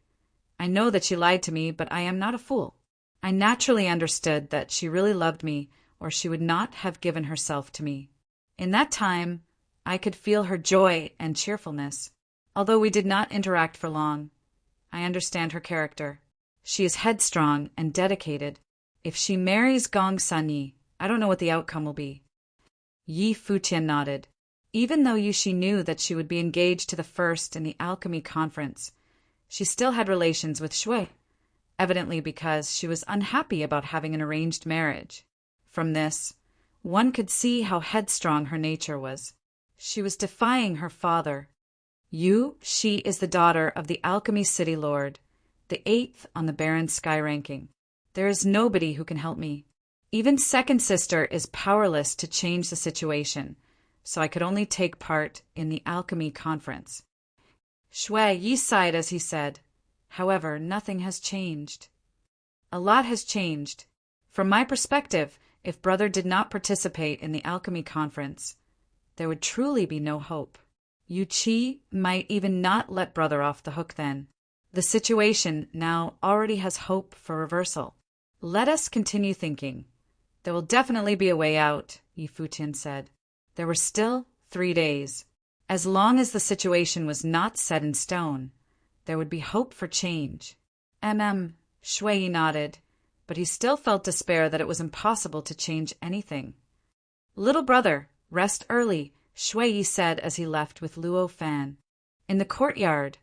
"I know that she lied to me, but I am not a fool. I naturally understood that she really loved me, or she would not have given herself to me. In that time, I could feel her joy and cheerfulness. Although we did not interact for long, I understand her character. She is headstrong and dedicated. If she marries Gongsun Yi, I don't know what the outcome will be." Yi Futian nodded. Even though Yu Xi knew that she would be engaged to the first in the Alchemy Conference, she still had relations with Shui, evidently because she was unhappy about having an arranged marriage. From this, one could see how headstrong her nature was. She was defying her father. Yu Xi is the daughter of the Alchemy City Lord, the 8th on the Baron Sky ranking. There is nobody who can help me. Even second sister is powerless to change the situation, so I could only take part in the Alchemy Conference." Shui Yi sighed as he said, "However, nothing has changed." "A lot has changed. From my perspective, if brother did not participate in the Alchemy Conference, there would truly be no hope. Yu Qi might even not let brother off the hook then. The situation now already has hope for reversal. Let us continue thinking. There will definitely be a way out," Yi Futian said. There were still 3 days. As long as the situation was not set in stone, there would be hope for change. Shui Yi nodded, but he still felt despair that it was impossible to change anything. "Little brother, rest early," Shui Yi said as he left with Luo Fan. In the courtyard,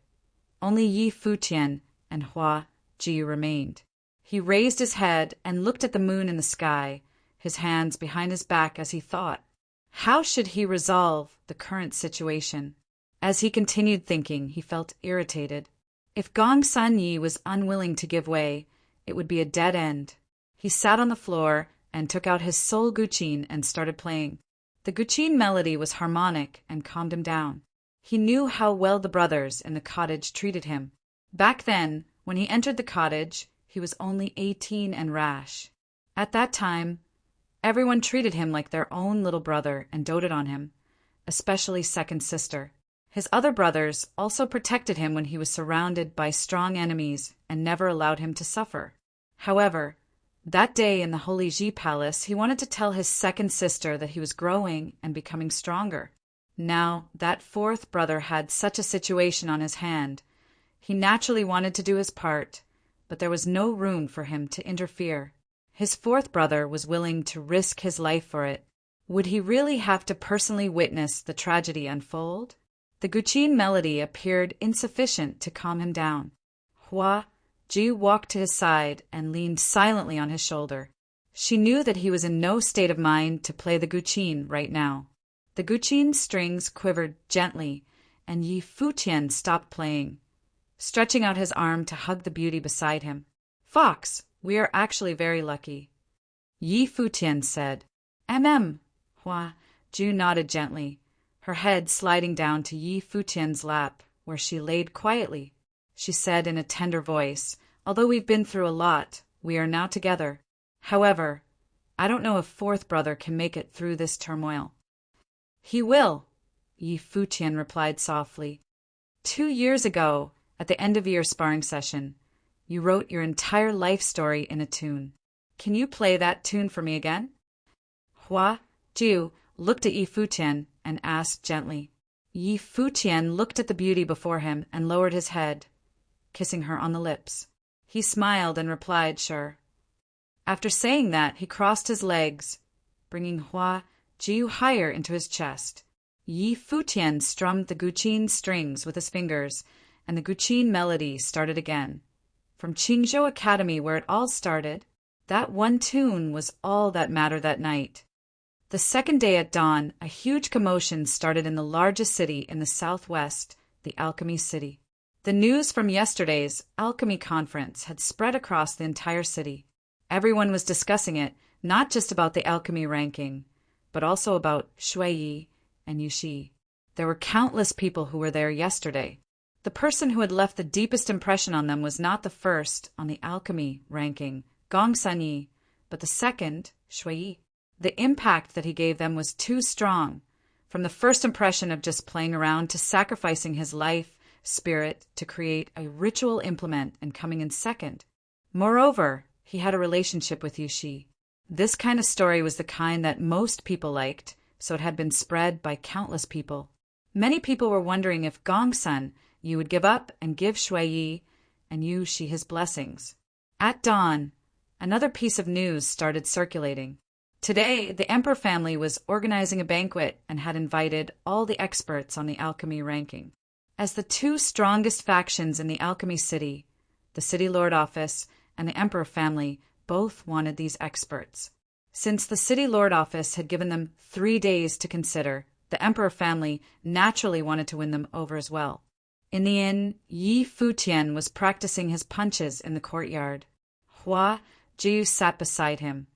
only Yi Futian and Hua Jiyu remained. He raised his head and looked at the moon in the sky, his hands behind his back as he thought. How should he resolve the current situation? As he continued thinking, he felt irritated. If Gong San Yi was unwilling to give way, it would be a dead end. He sat on the floor and took out his soul guqin and started playing. The guqin melody was harmonic and calmed him down. He knew how well the brothers in the cottage treated him. Back then, when he entered the cottage, he was only 18 and rash. At that time, everyone treated him like their own little brother and doted on him, especially second sister. His other brothers also protected him when he was surrounded by strong enemies and never allowed him to suffer. However, that day in the Holy Ji Palace, he wanted to tell his second sister that he was growing and becoming stronger. Now that fourth brother had such a situation on his hand, he naturally wanted to do his part, but there was no room for him to interfere. His fourth brother was willing to risk his life for it. Would he really have to personally witness the tragedy unfold? The guqin melody appeared insufficient to calm him down. Hua Ji walked to his side and leaned silently on his shoulder. She knew that he was in no state of mind to play the guqin right now. The guqin strings quivered gently, and Yi Futian stopped playing, stretching out his arm to hug the beauty beside him. "Fox, we are actually very lucky," Yi Futian said. Hua Ji nodded gently, her head sliding down to Yi Futian's lap, where she laid quietly. She said in a tender voice, "Although we've been through a lot, we are now together. However, I don't know if fourth brother can make it through this turmoil." "He will," Yi Futian replied softly. 2 years ago, at the end of your sparring session, you wrote your entire life story in a tune. Can you play that tune for me again? Hua Ji looked at Yi Futian and asked gently. Yi Futian looked at the beauty before him and lowered his head, kissing her on the lips. He smiled and replied, "Sure." After saying that, he crossed his legs, bringing Hua Ji higher into his chest. Yi Futian strummed the guqin strings with his fingers, and the guqin melody started again. From Qingzhou Academy, where it all started, that one tune was all that mattered that night. The second day at dawn, a huge commotion started in the largest city in the southwest, the Alchemy City. The news from yesterday's Alchemy Conference had spread across the entire city. Everyone was discussing it, not just about the alchemy ranking, but also about Shui Yi and Yuxi. There were countless people who were there yesterday. The person who had left the deepest impression on them was not the first on the alchemy ranking, Gong San Yi, but the second, Shui Yi. The impact that he gave them was too strong, from the first impression of just playing around to sacrificing his life, spirit, to create a ritual implement and coming in second. Moreover, he had a relationship with Yuxi. This kind of story was the kind that most people liked, so it had been spread by countless people. Many people were wondering if Gong San Yi would give up and give Shui Yi and Yuxi his blessings. At dawn, another piece of news started circulating. Today, the Emperor family was organizing a banquet and had invited all the experts on the alchemy ranking. As the two strongest factions in the Alchemy City, the City Lord Office and the Emperor family both wanted these experts. Since the City Lord Office had given them 3 days to consider, the Emperor family naturally wanted to win them over as well. In the inn, Yi Futian was practicing his punches in the courtyard. Hua Ji sat beside him,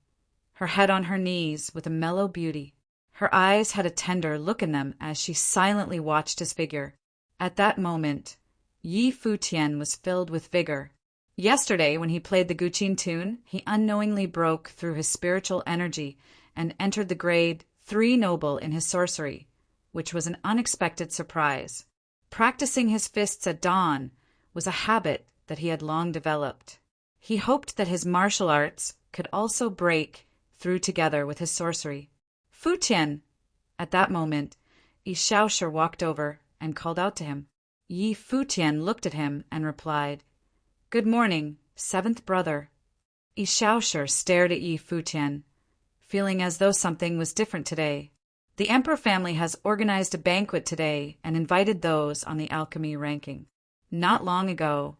her head on her knees with a mellow beauty. Her eyes had a tender look in them as she silently watched his figure. At that moment, Yi Futian was filled with vigor. Yesterday, when he played the guqin tune, he unknowingly broke through his spiritual energy and entered the grade 3 noble in his sorcery, which was an unexpected surprise. Practicing his fists at dawn was a habit that he had long developed. He hoped that his martial arts could also break through together with his sorcery. "Futian!" At that moment, Yi Shaoshi walked over and called out to him. Yi Futian looked at him and replied, "Good morning, seventh brother." Yi Shaoshi stared at Yi Futian, feeling as though something was different today. The Emperor family has organized a banquet today and invited those on the alchemy ranking. Not long ago,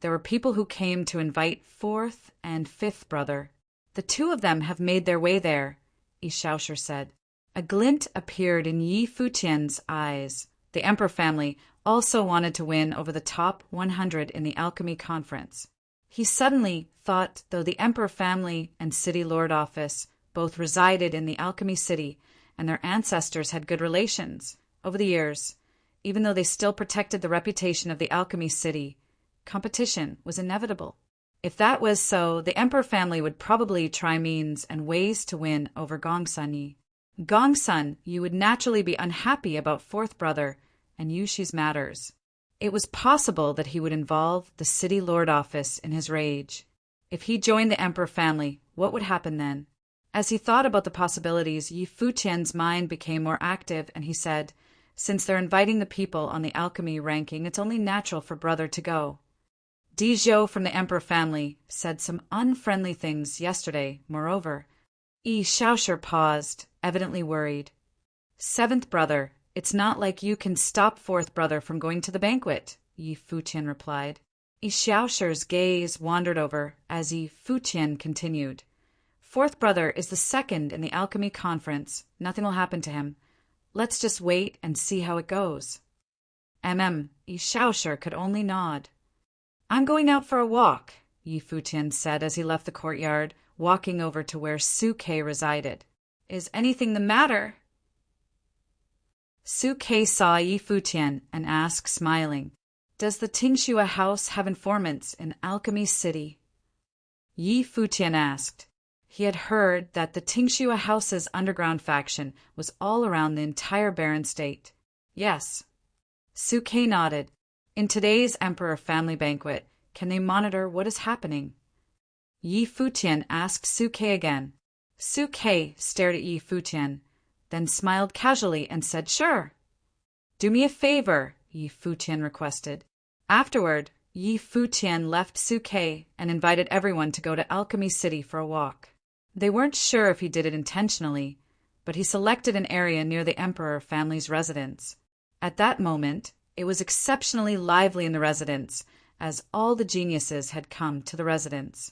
There were people who came to invite fourth and fifth brother. The two of them have made their way there, Yi Shaosher said. A glint appeared in Yi Futian's eyes. The emperor family also wanted to win over the top 100 in the alchemy conference. He suddenly thought though the emperor family and city lord office both resided in the alchemy city and their ancestors had good relations over the years, even though they still protected the reputation of the alchemy city, competition was inevitable. If that was so, the emperor family would probably try means and ways to win over Gongsun Yi. Gongsun Yi would naturally be unhappy about fourth brother and Yushi's matters. It was possible that he would involve the city lord office in his rage. If he joined the emperor family, what would happen then? As he thought about the possibilities, Yi Futian's mind became more active, and he said, since they're inviting the people on the alchemy ranking, it's only natural for brother to go. Di Zhou from the emperor family said some unfriendly things yesterday. Moreover, Yi Shaosher paused, evidently worried. Seventh brother, it's not like you can stop fourth brother from going to the banquet, Yi Futian replied. Yi Shaosher's gaze wandered over as Yi Futian continued. Fourth brother is the second in the alchemy conference. Nothing will happen to him. Let's just wait and see how it goes. Yi Shaosher could only nod. I'm going out for a walk, Yi Futian said as he left the courtyard, walking over to where Su Ke resided. Is anything the matter? Su Ke saw Yi Futian and asked, smiling, does the Tingxua house have informants in Alchemy City? Yi Futian asked. He had heard that the Tingxua house's underground faction was all around the entire barren state. Yes. Su Ke nodded. In today's emperor family banquet, can they monitor what is happening? Yi Futian asked Su Ke again. Su Ke stared at Yi Futian, then smiled casually and said, sure. Do me a favor, Yi Futian requested. Afterward, Yi Futian left Su Ke and invited everyone to go to Alchemy City for a walk. They weren't sure if he did it intentionally, but he selected an area near the emperor family's residence. At that moment, it was exceptionally lively in the residence, as all the geniuses had come to the residence.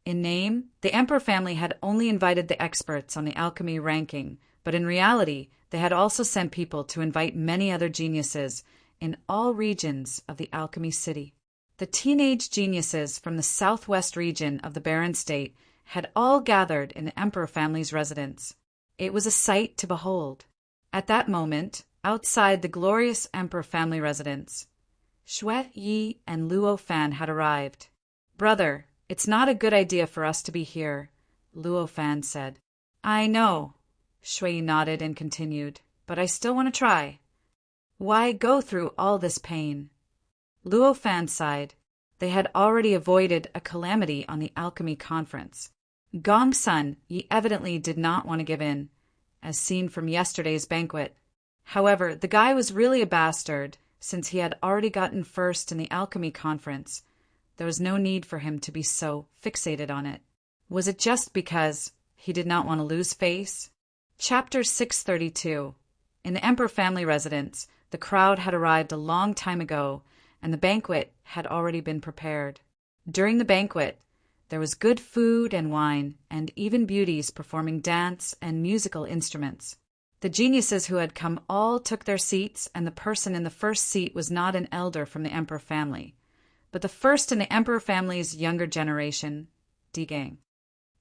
In name, the emperor family had only invited the experts on the alchemy ranking, but in reality, they had also sent people to invite many other geniuses in all regions of the alchemy city. The teenage geniuses from the southwest region of the barren state had all gathered in the emperor family's residence. It was a sight to behold. At that moment, outside the glorious emperor family residence, Xue Yi and Luo Fan had arrived. Brother, it's not a good idea for us to be here, Luo Fan said. I know, Xue Yi nodded and continued, but I still want to try. Why go through all this pain? Luo Fan sighed. They had already avoided a calamity on the alchemy conference. Gongsun Yi evidently did not want to give in, as seen from yesterday's banquet. However, the guy was really a bastard, since he had already gotten first in the alchemy conference. There was no need for him to be so fixated on it. Was it just because he did not want to lose face? Chapter 632. In the emperor family residence, the crowd had arrived a long time ago, and the banquet had already been prepared. During the banquet, there was good food and wine, and even beauties performing dance and musical instruments. The geniuses who had come all took their seats, and the person in the first seat was not an elder from the emperor family, but the first in the emperor family's younger generation, Digang.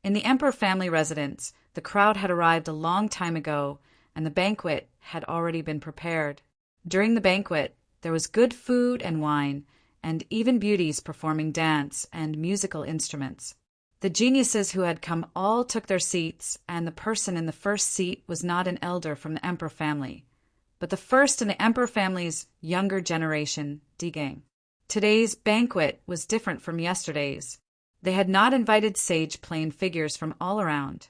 In the emperor family residence, the crowd had arrived a long time ago, and the banquet had already been prepared. During the banquet, there was good food and wine, and even beauties performing dance and musical instruments. The geniuses who had come all took their seats, and the person in the first seat was not an elder from the emperor family, but the first in the emperor family's younger generation, Digang. Today's banquet was different from yesterday's. They had not invited sage-plane figures from all around,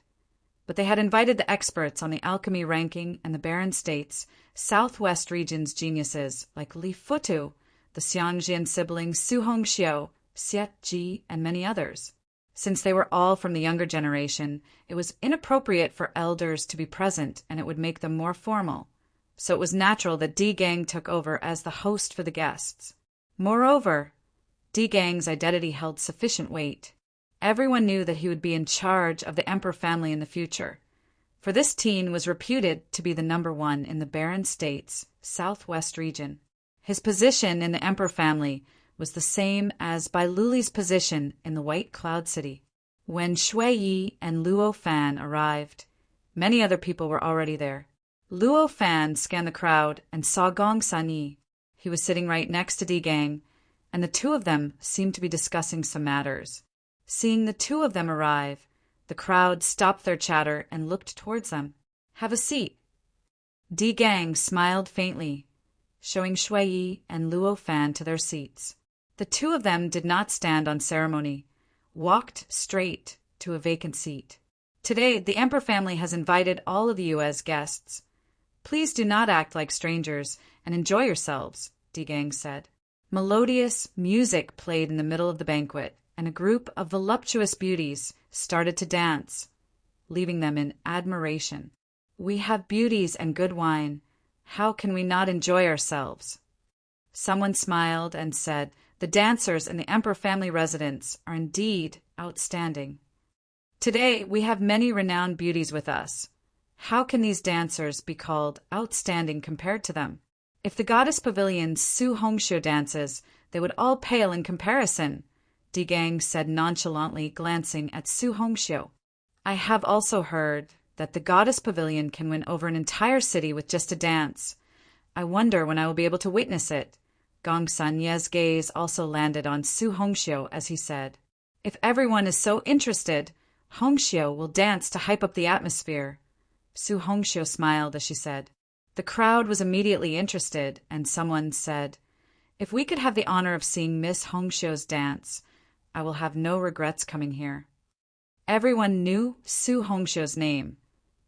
but they had invited the experts on the alchemy ranking and the barren states, southwest region's geniuses like Li Futu, the Xiangjin siblings Su Hongxiu, Xiet Ji, and many others. Since they were all from the younger generation, it was inappropriate for elders to be present, and it would make them more formal. So it was natural that Di Gang took over as the host for the guests. Moreover, Di Gang's identity held sufficient weight. Everyone knew that he would be in charge of the emperor family in the future, for this teen was reputed to be the number one in the Barren States, southwest region. His position in the emperor family was the same as Bai Luli's position in the White Cloud City. When Shui Yi and Luo Fan arrived, many other people were already there. Luo Fan scanned the crowd and saw Gong Sanyi. He was sitting right next to Di Gang, and the two of them seemed to be discussing some matters. Seeing the two of them arrive, the crowd stopped their chatter and looked towards them. "Have a seat." Di Gang smiled faintly, showing Shui Yi and Luo Fan to their seats. The two of them did not stand on ceremony, walked straight to a vacant seat. "Today, the emperor family has invited all of you as guests. Please do not act like strangers and enjoy yourselves," Di Gang said. Melodious music played in the middle of the banquet, and a group of voluptuous beauties started to dance, leaving them in admiration. "We have beauties and good wine. How can we not enjoy ourselves?" Someone smiled and said, "The dancers in the emperor family residence are indeed outstanding. Today we have many renowned beauties with us. How can these dancers be called outstanding compared to them? If the goddess pavilion's Su Hongxiu dances, they would all pale in comparison," Di Gang said nonchalantly, glancing at Su Hongxiu. "I have also heard that the goddess pavilion can win over an entire city with just a dance. I wonder when I will be able to witness it." Gong Sanye's gaze also landed on Su Hongxiu as he said, "If everyone is so interested, Hongxiu will dance to hype up the atmosphere." Su Hongxiu smiled as she said. The crowd was immediately interested, and someone said, "If we could have the honor of seeing Miss Hongxiu's dance, I will have no regrets coming here." Everyone knew Su Hongxiu's name,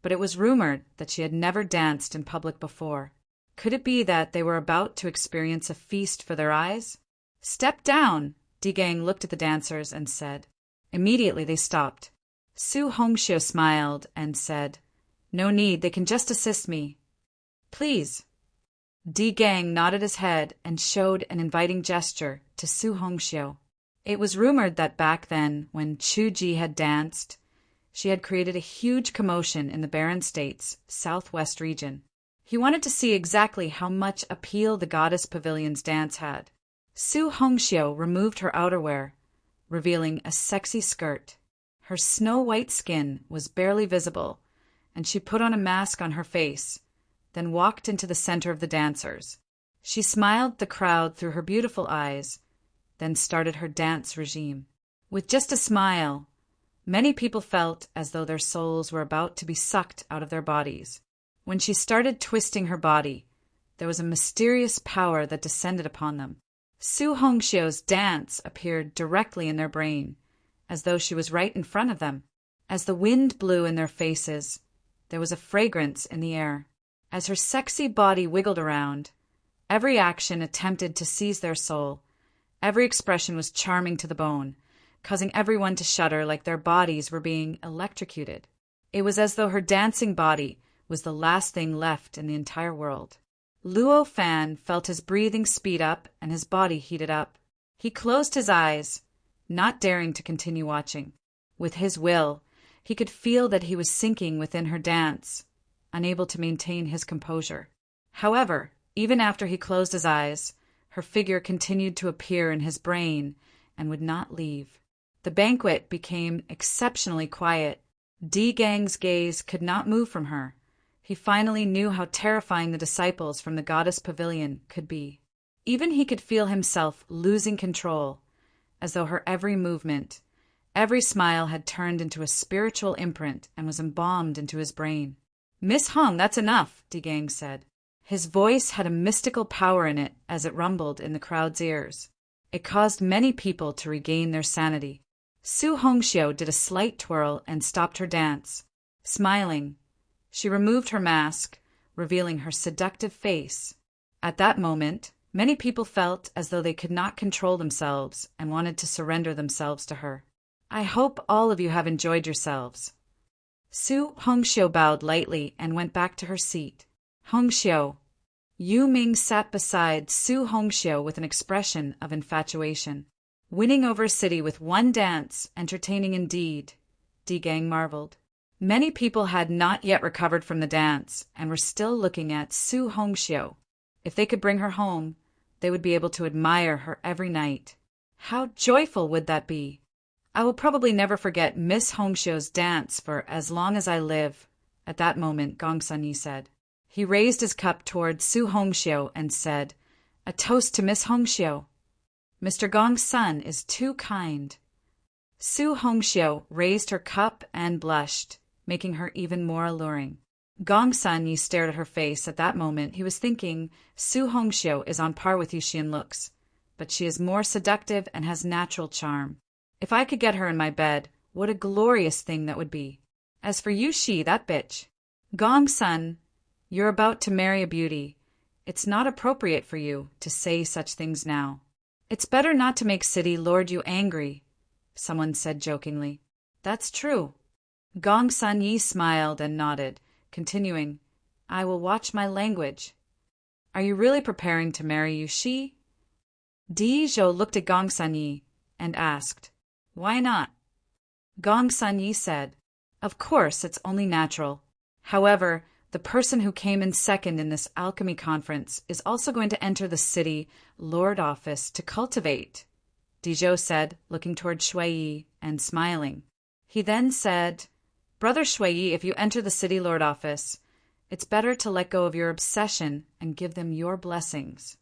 but it was rumored that she had never danced in public before. Could it be that they were about to experience a feast for their eyes? "Step down!" Di Gang looked at the dancers and said. Immediately they stopped. Su Hongxiu smiled and said, "No need, they can just assist me." "Please." Di Gang nodded his head and showed an inviting gesture to Su Hongxiu. It was rumored that back then, when Chu Ji had danced, she had created a huge commotion in the Barren States, southwest region. He wanted to see exactly how much appeal the goddess pavilion's dance had. Su Hongxiu removed her outerwear, revealing a sexy skirt. Her snow-white skin was barely visible, and she put on a mask on her face, then walked into the center of the dancers. She smiled at the crowd through her beautiful eyes, then started her dance regime. With just a smile, many people felt as though their souls were about to be sucked out of their bodies. When she started twisting her body, there was a mysterious power that descended upon them. Su Hongxiu's dance appeared directly in their brain, as though she was right in front of them. As the wind blew in their faces, there was a fragrance in the air. As her sexy body wiggled around, every action attempted to seize their soul. Every expression was charming to the bone, causing everyone to shudder like their bodies were being electrocuted. It was as though her dancing body was the last thing left in the entire world. Luo Fan felt his breathing speed up and his body heated up. He closed his eyes, not daring to continue watching. With his will, he could feel that he was sinking within her dance, unable to maintain his composure. However, even after he closed his eyes, her figure continued to appear in his brain and would not leave. The banquet became exceptionally quiet. Di Gang's gaze could not move from her. He finally knew how terrifying the disciples from the goddess pavilion could be. Even he could feel himself losing control, as though her every movement, every smile had turned into a spiritual imprint and was embalmed into his brain. "Miss Hong, that's enough," Di Gang said. His voice had a mystical power in it as it rumbled in the crowd's ears. It caused many people to regain their sanity. Su Hongxiu did a slight twirl and stopped her dance. Smiling, she removed her mask, revealing her seductive face. At that moment, many people felt as though they could not control themselves and wanted to surrender themselves to her. "I hope all of you have enjoyed yourselves." Su Hongxiu bowed lightly and went back to her seat. "Hongxiu." Yu Ming sat beside Su Hongxiu with an expression of infatuation. Winning over a city with one dance, entertaining indeed, Di Gang marveled. Many people had not yet recovered from the dance and were still looking at Su Hongxiu. If they could bring her home, they would be able to admire her every night. How joyful would that be! I will probably never forget Miss Hongxiu's dance for as long as I live. At that moment, Gong Sunyi said. He raised his cup toward Su Hongxiu and said, "A toast to Miss Hongxiu." Mr. Gong's son is too kind. Su Hongxiu raised her cup and blushed, making her even more alluring. Gong Sunyi stared at her face. At that moment, he was thinking, Su Hongxiu is on par with Yuxi in looks, but she is more seductive and has natural charm. If I could get her in my bed, what a glorious thing that would be. As for Yuxi, that bitch. Gong Sun, you're about to marry a beauty. It's not appropriate for you to say such things now. It's better not to make City Lord Yu angry, someone said jokingly. That's true. Gong Sunyi smiled and nodded, continuing, I will watch my language. Are you really preparing to marry Yuxi? Di Zhou looked at Gong Sunyi and asked, Why not? Gong Sunyi said, Of course, it's only natural. However, the person who came in second in this alchemy conference is also going to enter the city lord office to cultivate, Di Zhou said, looking toward Shui and smiling. He then said, Brother Shui, if you enter the city lord office, it's better to let go of your obsession and give them your blessings.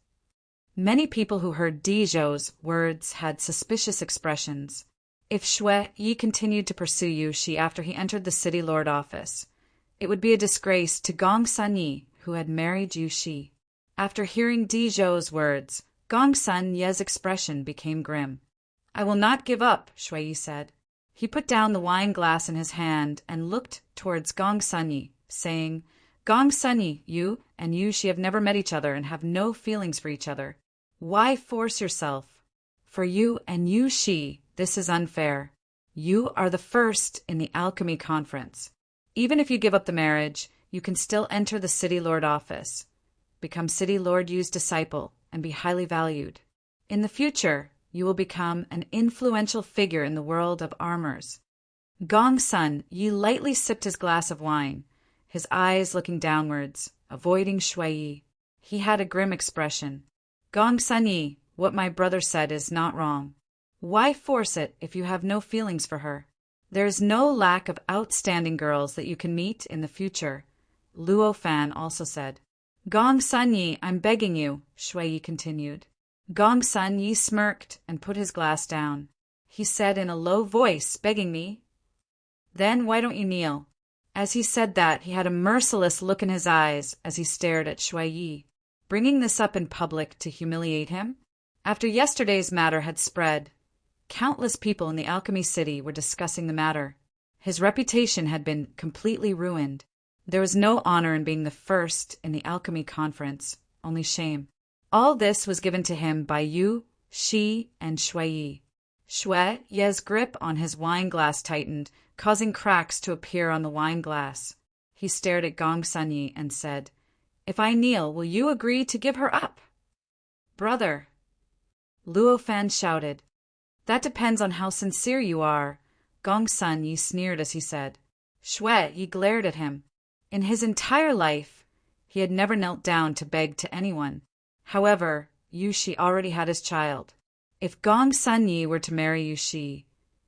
Many people who heard Di Zhou's words had suspicious expressions. If Shui continued to pursue Yuxi after he entered the city lord office, it would be a disgrace to Gong Sunyi, who had married Yuxi. After hearing Di Zhou's words, Gong Sunye's expression became grim. I will not give up, Shui said. He put down the wine glass in his hand and looked towards Gong Sunyi, saying, Gong Sunyi, you and Yuxi have never met each other and have no feelings for each other. Why force yourself? For you and Yuxi, this is unfair. You are the first in the alchemy conference. Even if you give up the marriage, you can still enter the city lord office, become city lord Yu's disciple, and be highly valued. In the future, you will become an influential figure in the world of armors. Gong Sun Yi lightly sipped his glass of wine, his eyes looking downwards, avoiding Shui. He had a grim expression. Gong Sun Yi, what my brother said is not wrong. Why force it if you have no feelings for her? There is no lack of outstanding girls that you can meet in the future, Luo Fan also said. Gong Sun Yi, I'm begging you, Shui continued. Gong Sun Yi smirked and put his glass down. He said in a low voice, begging me. Then why don't you kneel? As he said that, he had a merciless look in his eyes as he stared at Shui Yi, bringing this up in public to humiliate him. After yesterday's matter had spread, countless people in the alchemy city were discussing the matter. His reputation had been completely ruined. There was no honor in being the first in the alchemy conference, only shame. All this was given to him by Yu, Shi, and Shui. Shui Ye's grip on his wine glass tightened, causing cracks to appear on the wine glass. He stared at Gong Sunyi and said, If I kneel, will you agree to give her up? Brother, Luo Fan shouted. That depends on how sincere you are, Gong Sunyi sneered as he said. Shui Yi glared at him. In his entire life, he had never knelt down to beg to anyone. However, Yuxi already had his child. If Gong Sunyi were to marry Yuxi,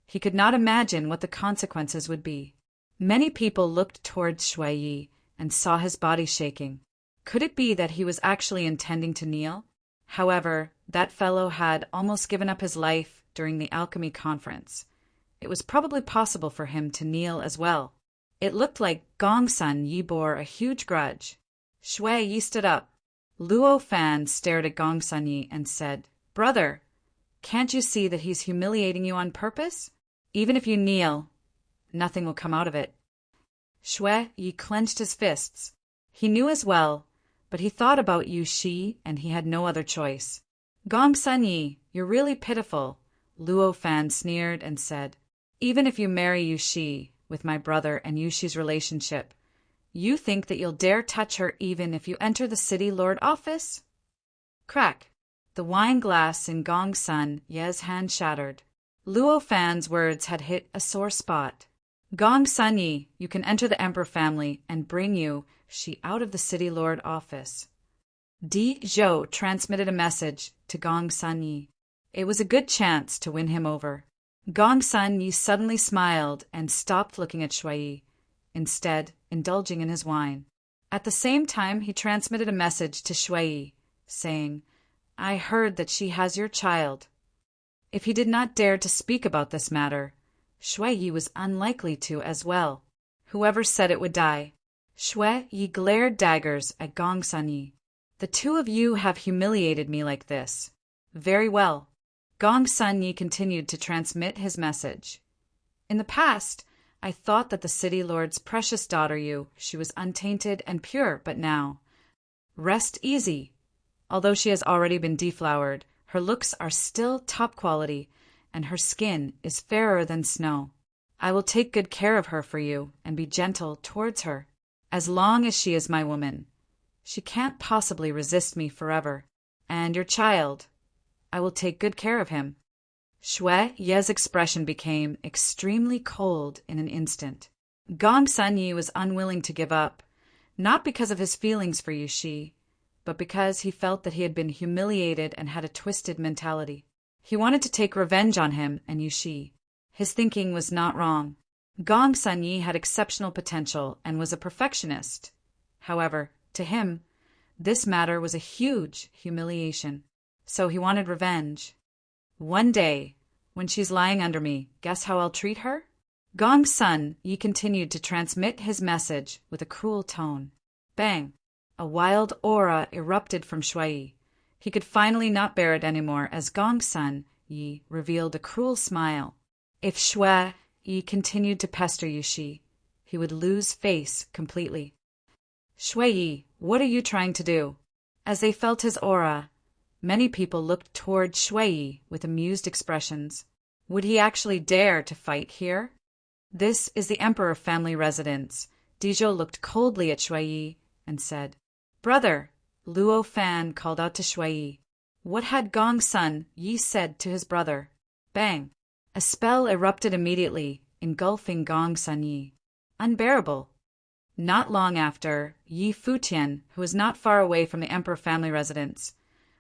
he could not imagine what the consequences would be. Many people looked towards Shui Yi and saw his body shaking. Could it be that he was actually intending to kneel? However, that fellow had almost given up his life during the alchemy conference. It was probably possible for him to kneel as well. It looked like Gong Sun Yi bore a huge grudge. Shui Yi stood up. Luo Fan stared at Gong Sun Yi and said, Brother, can't you see that he's humiliating you on purpose? Even if you kneel, nothing will come out of it. Shui Yi clenched his fists. He knew as well, but he thought about Yuxi and he had no other choice. Gong Sun Yi, you're really pitiful, Luo Fan sneered and said. Even if you marry Yuxi, with my brother and Yuxi's relationship, you think that you'll dare touch her even if you enter the city lord office? Crack. The wine glass in Gong Sun Ye's hand shattered. Luo Fan's words had hit a sore spot. Gong Sun Yi, you can enter the emperor family and bring she out of the city lord office. Di Zhou transmitted a message to Gong Sun Yi. It was a good chance to win him over. Gong Sun Yi suddenly smiled and stopped looking at Shui Yi, instead indulging in his wine. At the same time, he transmitted a message to Shui Yi, saying, I heard that she has your child. If he did not dare to speak about this matter, Shui Yi was unlikely to as well. Whoever said it would die. Shui Yi glared daggers at Gong Sun Yi. The two of you have humiliated me like this. Very well. Gong Sun Yi continued to transmit his message. In the past, I thought that the city lord's precious daughter she was untainted and pure, but now. Rest easy. Although she has already been deflowered, her looks are still top quality, and her skin is fairer than snow. I will take good care of her for you and be gentle towards her. As long as she is my woman, she can't possibly resist me forever. And your child, I will take good care of him. Shui Ye's expression became extremely cold in an instant. Gong Sun Yi was unwilling to give up, not because of his feelings for Yushi, but because he felt that he had been humiliated and had a twisted mentality. He wanted to take revenge on him and Yushi. His thinking was not wrong. Gong Sun Yi had exceptional potential and was a perfectionist. However, to him, this matter was a huge humiliation. So he wanted revenge. One day, when she's lying under me, guess how I'll treat her? Gong Sun Yi continued to transmit his message with a cruel tone. Bang! A wild aura erupted from Shui Yi. He could finally not bear it anymore as Gong Sun Yi revealed a cruel smile. If Shui Yi continued to pester Yushi, he would lose face completely. Shui Yi, what are you trying to do? As they felt his aura, many people looked toward Shui Yi with amused expressions. Would he actually dare to fight here? This is the Emperor family residence. Dizhou looked coldly at Shui Yi and said, Brother, Luo Fan called out to Shui Yi. What had Gong Sun Yi said to his brother? Bang! A spell erupted immediately, engulfing Gong Sun Yi. Unbearable. Not long after, Yi Futian, who was not far away from the Emperor family residence,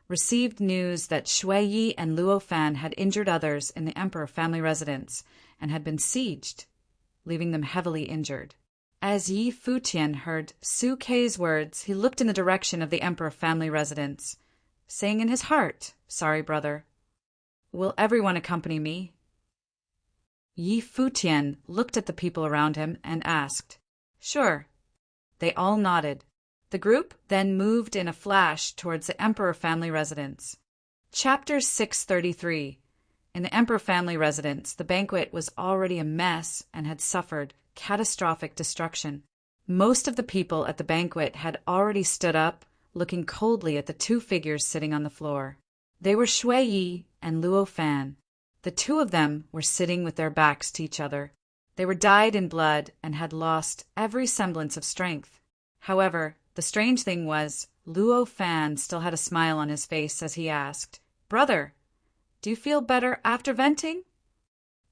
received news that Shui Yi and Luo Fan had injured others in the Emperor family residence and had been sieged, leaving them heavily injured. As Yi Futian heard Su Kei's words, he looked in the direction of the Emperor family residence, saying in his heart, Sorry, brother. Will everyone accompany me? Yi Futian looked at the people around him and asked, Sure. They all nodded. The group then moved in a flash towards the Emperor family residence. Chapter 633. In the Emperor family residence, the banquet was already a mess and had suffered catastrophic destruction. Most of the people at the banquet had already stood up, looking coldly at the two figures sitting on the floor. They were Shui Yi and Luo Fan. The two of them were sitting with their backs to each other. They were dyed in blood and had lost every semblance of strength. However, the strange thing was, Luo Fan still had a smile on his face as he asked, Brother, do you feel better after venting?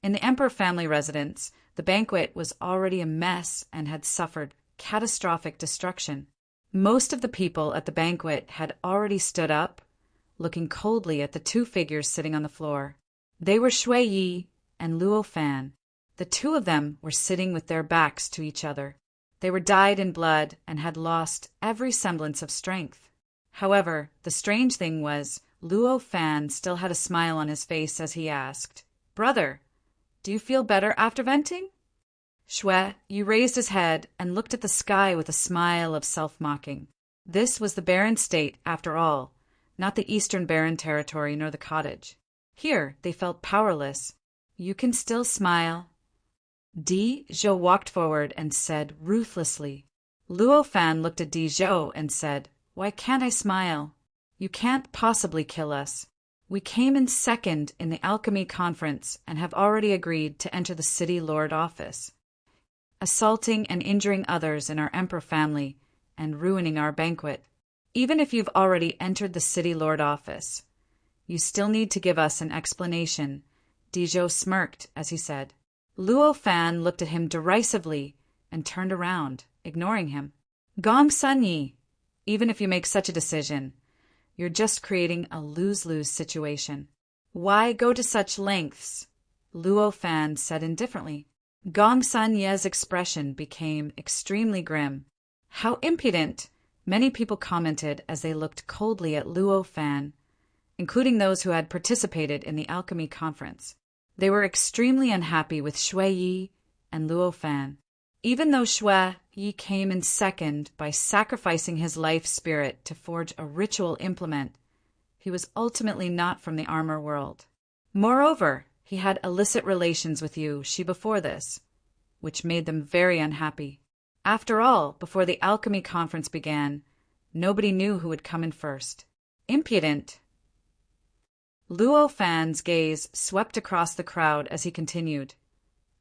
In the Emperor family residence, the banquet was already a mess and had suffered catastrophic destruction. Most of the people at the banquet had already stood up, looking coldly at the two figures sitting on the floor. They were Shui Yi and Luo Fan. The two of them were sitting with their backs to each other. They were dyed in blood and had lost every semblance of strength. However, the strange thing was, Luo Fan still had a smile on his face as he asked, Brother, do you feel better after venting? Shui Yi raised his head and looked at the sky with a smile of self-mocking. This was the barren state, after all, not the eastern barren territory nor the cottage. Here they felt powerless. You can still smile. Di Zhou walked forward and said ruthlessly. Luo Fan looked at Di Zhou and said, Why can't I smile? You can't possibly kill us. We came in second in the alchemy conference and have already agreed to enter the city lord office. Assaulting and injuring others in our emperor family and ruining our banquet. Even if you've already entered the city lord office, You still need to give us an explanation. Dizhou smirked as he said. Luo Fan looked at him derisively and turned around, ignoring him. Gong Sunyi, even if you make such a decision, you're just creating a lose-lose situation. Why go to such lengths? Luo Fan said indifferently. Gong Sanye's expression became extremely grim. How impudent! Many people commented as they looked coldly at Luo Fan, including those who had participated in the alchemy conference. They were extremely unhappy with Shui Yi and Luo Fan. Even though Shui Yi came in second by sacrificing his life spirit to forge a ritual implement, he was ultimately not from the armor world. Moreover, he had illicit relations with Yu Shi before this, which made them very unhappy. After all, before the alchemy conference began, nobody knew who would come in first. Impudent! Luo Fan's gaze swept across the crowd as he continued.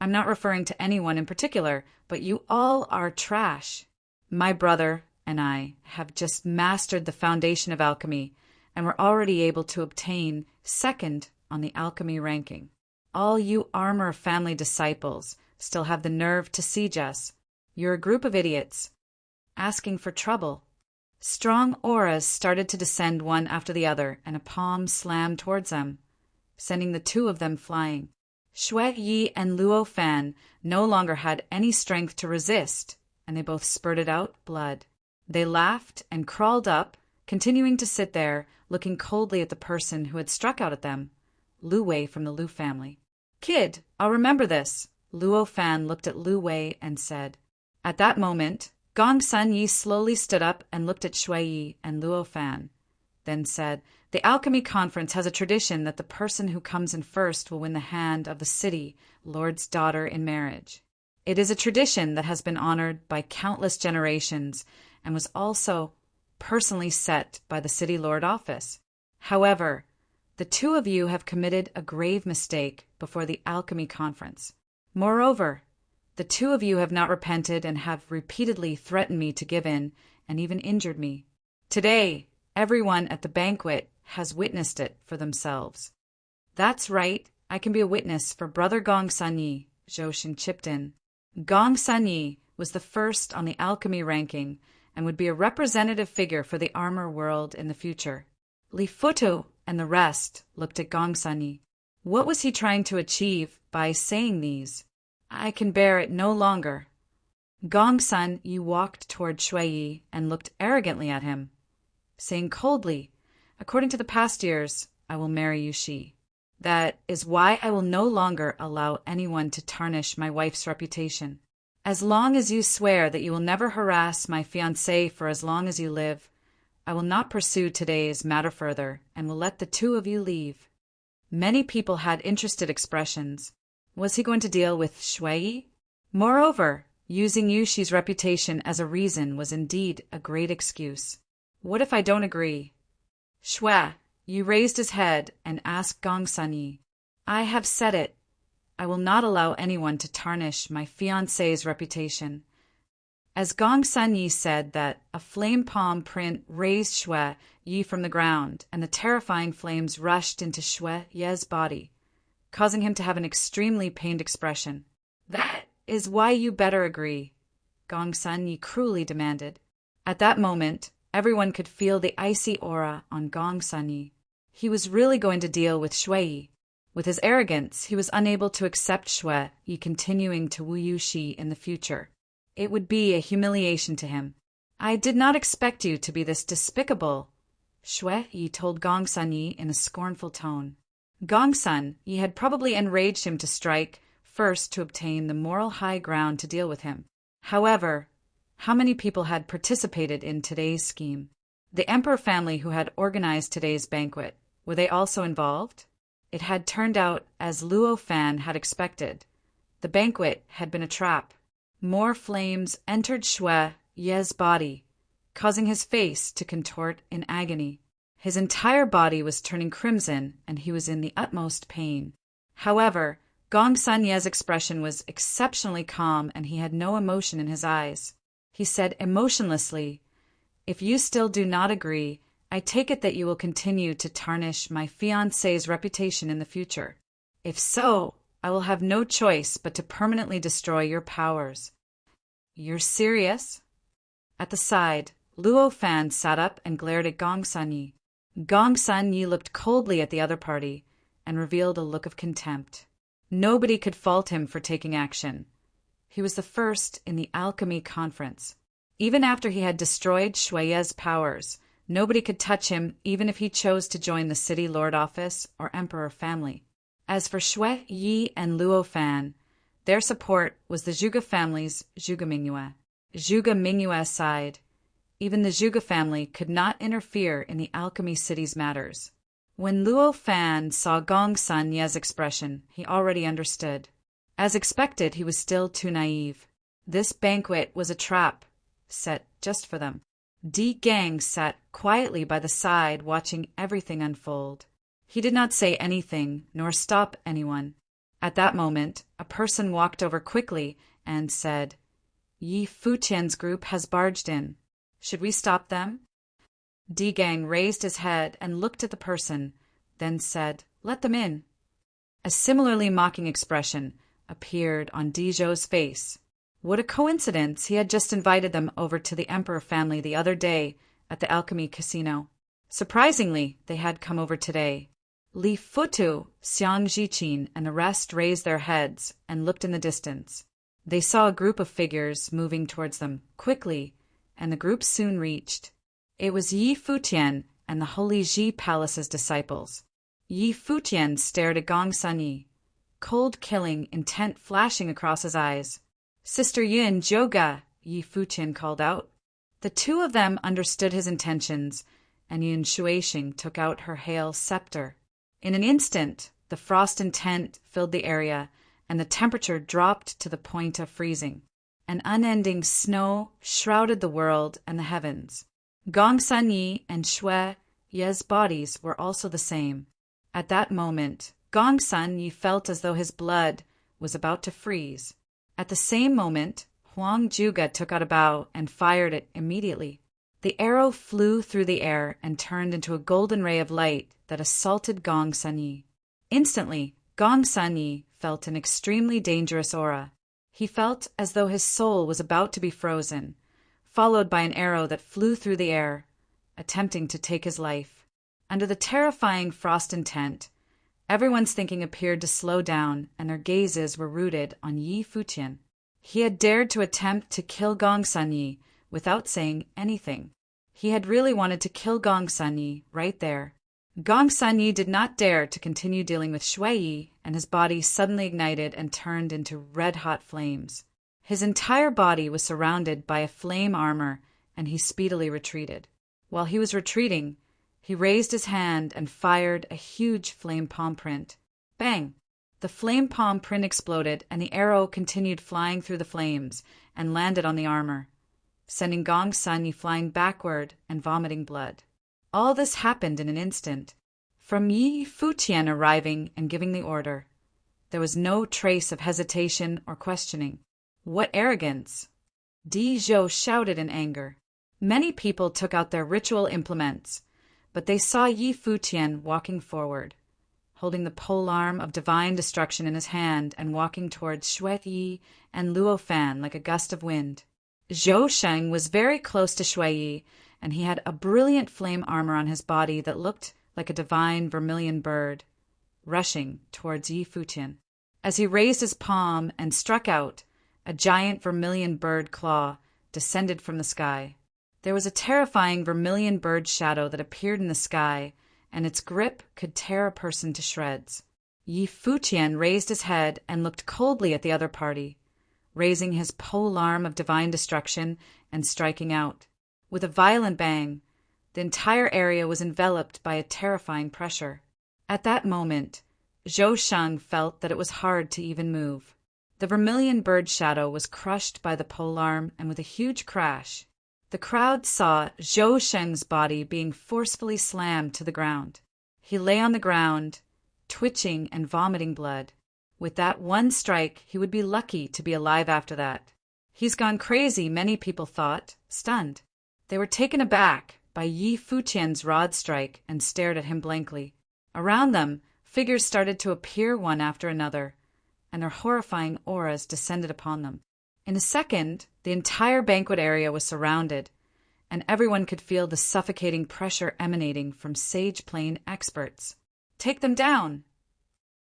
I'm not referring to anyone in particular, but you all are trash. My brother and I have just mastered the foundation of alchemy, and we're already able to obtain second on the alchemy ranking. All you armor family disciples still have the nerve to siege us. You're a group of idiots, asking for trouble. Strong auras started to descend one after the other, and a palm slammed towards them, sending the two of them flying. Shui Yi and Luo Fan no longer had any strength to resist, and they both spurted out blood. They laughed and crawled up, continuing to sit there, looking coldly at the person who had struck out at them, Lu Wei from the Lu family. Kid, I'll remember this. Luo Fan looked at Lu Wei and said. At that moment, Gong Sunyi slowly stood up and looked at Shui Yi and Luo Fan, then said, The alchemy conference has a tradition that the person who comes in first will win the hand of the city lord's daughter in marriage. It is a tradition that has been honored by countless generations and was also personally set by the city lord office. However, the two of you have committed a grave mistake before the alchemy conference. Moreover, the two of you have not repented and have repeatedly threatened me to give in and even injured me. Today, everyone at the banquet has witnessed it for themselves. That's right, I can be a witness for Brother Gong Sanyi, Zhou Xin chipped in. Gong Sanyi was the first on the alchemy ranking and would be a representative figure for the armor world in the future. Li Futu and the rest looked at Gong Sanyi. What was he trying to achieve by saying these? I can bear it no longer. Gong Sanyi walked toward Shui Yi and looked arrogantly at him, saying coldly, According to the past years, I will marry Yu Shi. That is why I will no longer allow anyone to tarnish my wife's reputation. As long as you swear that you will never harass my fiancé for as long as you live, I will not pursue today's matter further and will let the two of you leave. Many people had interested expressions. Was he going to deal with Shui Yi? Moreover, using Yu Shi's reputation as a reason was indeed a great excuse. What if I don't agree? Shui Yi raised his head and asked Gong Sanyi, I have said it. I will not allow anyone to tarnish my fiancé's reputation. As Gong Sanyi said that, a flame palm print raised Shui Yi from the ground, and the terrifying flames rushed into Shui Yi's body, causing him to have an extremely pained expression. That is why you better agree, Gong Sanyi cruelly demanded. At that moment, everyone could feel the icy aura on Gong Sanyi. He was really going to deal with Shui Yi. With his arrogance, he was unable to accept Shui Yi continuing to woo Yu Shi in the future. It would be a humiliation to him. I did not expect you to be this despicable, Shui Yi told Gong Sanyi in a scornful tone. Gong Sanyi had probably enraged him to strike first to obtain the moral high ground to deal with him. However, how many people had participated in today's scheme? The emperor family who had organized today's banquet, were they also involved? It had turned out as Luo Fan had expected. The banquet had been a trap. More flames entered Shui Yi's body, causing his face to contort in agony. His entire body was turning crimson, and he was in the utmost pain. However, Gong Sanye's expression was exceptionally calm, and he had no emotion in his eyes. He said emotionlessly, If you still do not agree, I take it that you will continue to tarnish my fiancé's reputation in the future. If so, I will have no choice but to permanently destroy your powers. You're serious? At the side, Luo Fan sat up and glared at Gong Sanyi. Gong Sanyi looked coldly at the other party and revealed a look of contempt. Nobody could fault him for taking action. He was the first in the alchemy conference. Even after he had destroyed Shuiye's powers, nobody could touch him even if he chose to join the city lord office or emperor family. As for Shui Yi and Luo Fan, their support was the Zhuge family's Zhuge Mingyue. Zhuge Mingyue sighed. Even the Zhuge family could not interfere in the alchemy city's matters. When Luo Fan saw Gong Sanye's expression, he already understood. As expected, he was still too naive. This banquet was a trap, set just for them. Di Gang sat quietly by the side, watching everything unfold. He did not say anything, nor stop anyone. At that moment, a person walked over quickly and said, Yi Futian's group has barged in. Should we stop them? Di Gang raised his head and looked at the person, then said, Let them in. A similarly mocking expression appeared on Di Zhou's face. What a coincidence! He had just invited them over to the emperor family the other day at the alchemy casino. Surprisingly, they had come over today. Li Futu, Xiang Zhiqin, and the rest raised their heads and looked in the distance. They saw a group of figures moving towards them quickly, and the group soon reached. It was Yi Futian and the Holy Ji Palace's disciples. Yi Futian stared at Gong Sanyi, cold killing intent flashing across his eyes. Sister Yin Joga, Yi Futian called out. The two of them understood his intentions, and Yin Shuixing took out her hail scepter. In an instant, the frost intent filled the area, and the temperature dropped to the point of freezing. An unending snow shrouded the world and the heavens. Gong Sanyi and Shui Ye's bodies were also the same. At that moment, Gong Sanyi felt as though his blood was about to freeze. At the same moment, Huang Juga took out a bow and fired it immediately. The arrow flew through the air and turned into a golden ray of light that assaulted Gong Sanyi. Instantly, Gong Sanyi felt an extremely dangerous aura. He felt as though his soul was about to be frozen, followed by an arrow that flew through the air, attempting to take his life. Under the terrifying frost intent, everyone's thinking appeared to slow down, and their gazes were rooted on Yi Futian. He had dared to attempt to kill Gong Sanyi without saying anything. He had really wanted to kill Gong Sanyi right there. Gong Sanyi did not dare to continue dealing with Shui Yi, and his body suddenly ignited and turned into red-hot flames. His entire body was surrounded by a flame armor, and he speedily retreated. While he was retreating, he raised his hand and fired a huge flame palm print. Bang! The flame palm print exploded, and the arrow continued flying through the flames and landed on the armor, sending Gong Sanyi flying backward and vomiting blood. All this happened in an instant, from Yi Futian arriving and giving the order. There was no trace of hesitation or questioning. What arrogance! Di Zhou shouted in anger. Many people took out their ritual implements, but they saw Yi Futian walking forward, holding the polearm of divine destruction in his hand and walking towards Shui Yi and Luo Fan like a gust of wind. Zhou Sheng was very close to Shui Yi, and he had a brilliant flame armor on his body that looked like a divine vermilion bird, rushing towards Yi Futian. As he raised his palm and struck out, a giant vermilion bird claw descended from the sky. There was a terrifying vermilion bird shadow that appeared in the sky, and its grip could tear a person to shreds. Yi Futian raised his head and looked coldly at the other party, raising his polearm of divine destruction and striking out. With a violent bang, the entire area was enveloped by a terrifying pressure. At that moment, Zhou Sheng felt that it was hard to even move. The vermilion bird shadow was crushed by the polearm, and with a huge crash, the crowd saw Zhou Sheng's body being forcefully slammed to the ground. He lay on the ground, twitching and vomiting blood. With that one strike, he would be lucky to be alive after that. He's gone crazy, many people thought, stunned. They were taken aback by Yi Futian's rod strike and stared at him blankly. Around them, figures started to appear one after another, and their horrifying auras descended upon them. In a second, the entire banquet area was surrounded, and everyone could feel the suffocating pressure emanating from Sage Plane experts. "Take them down!"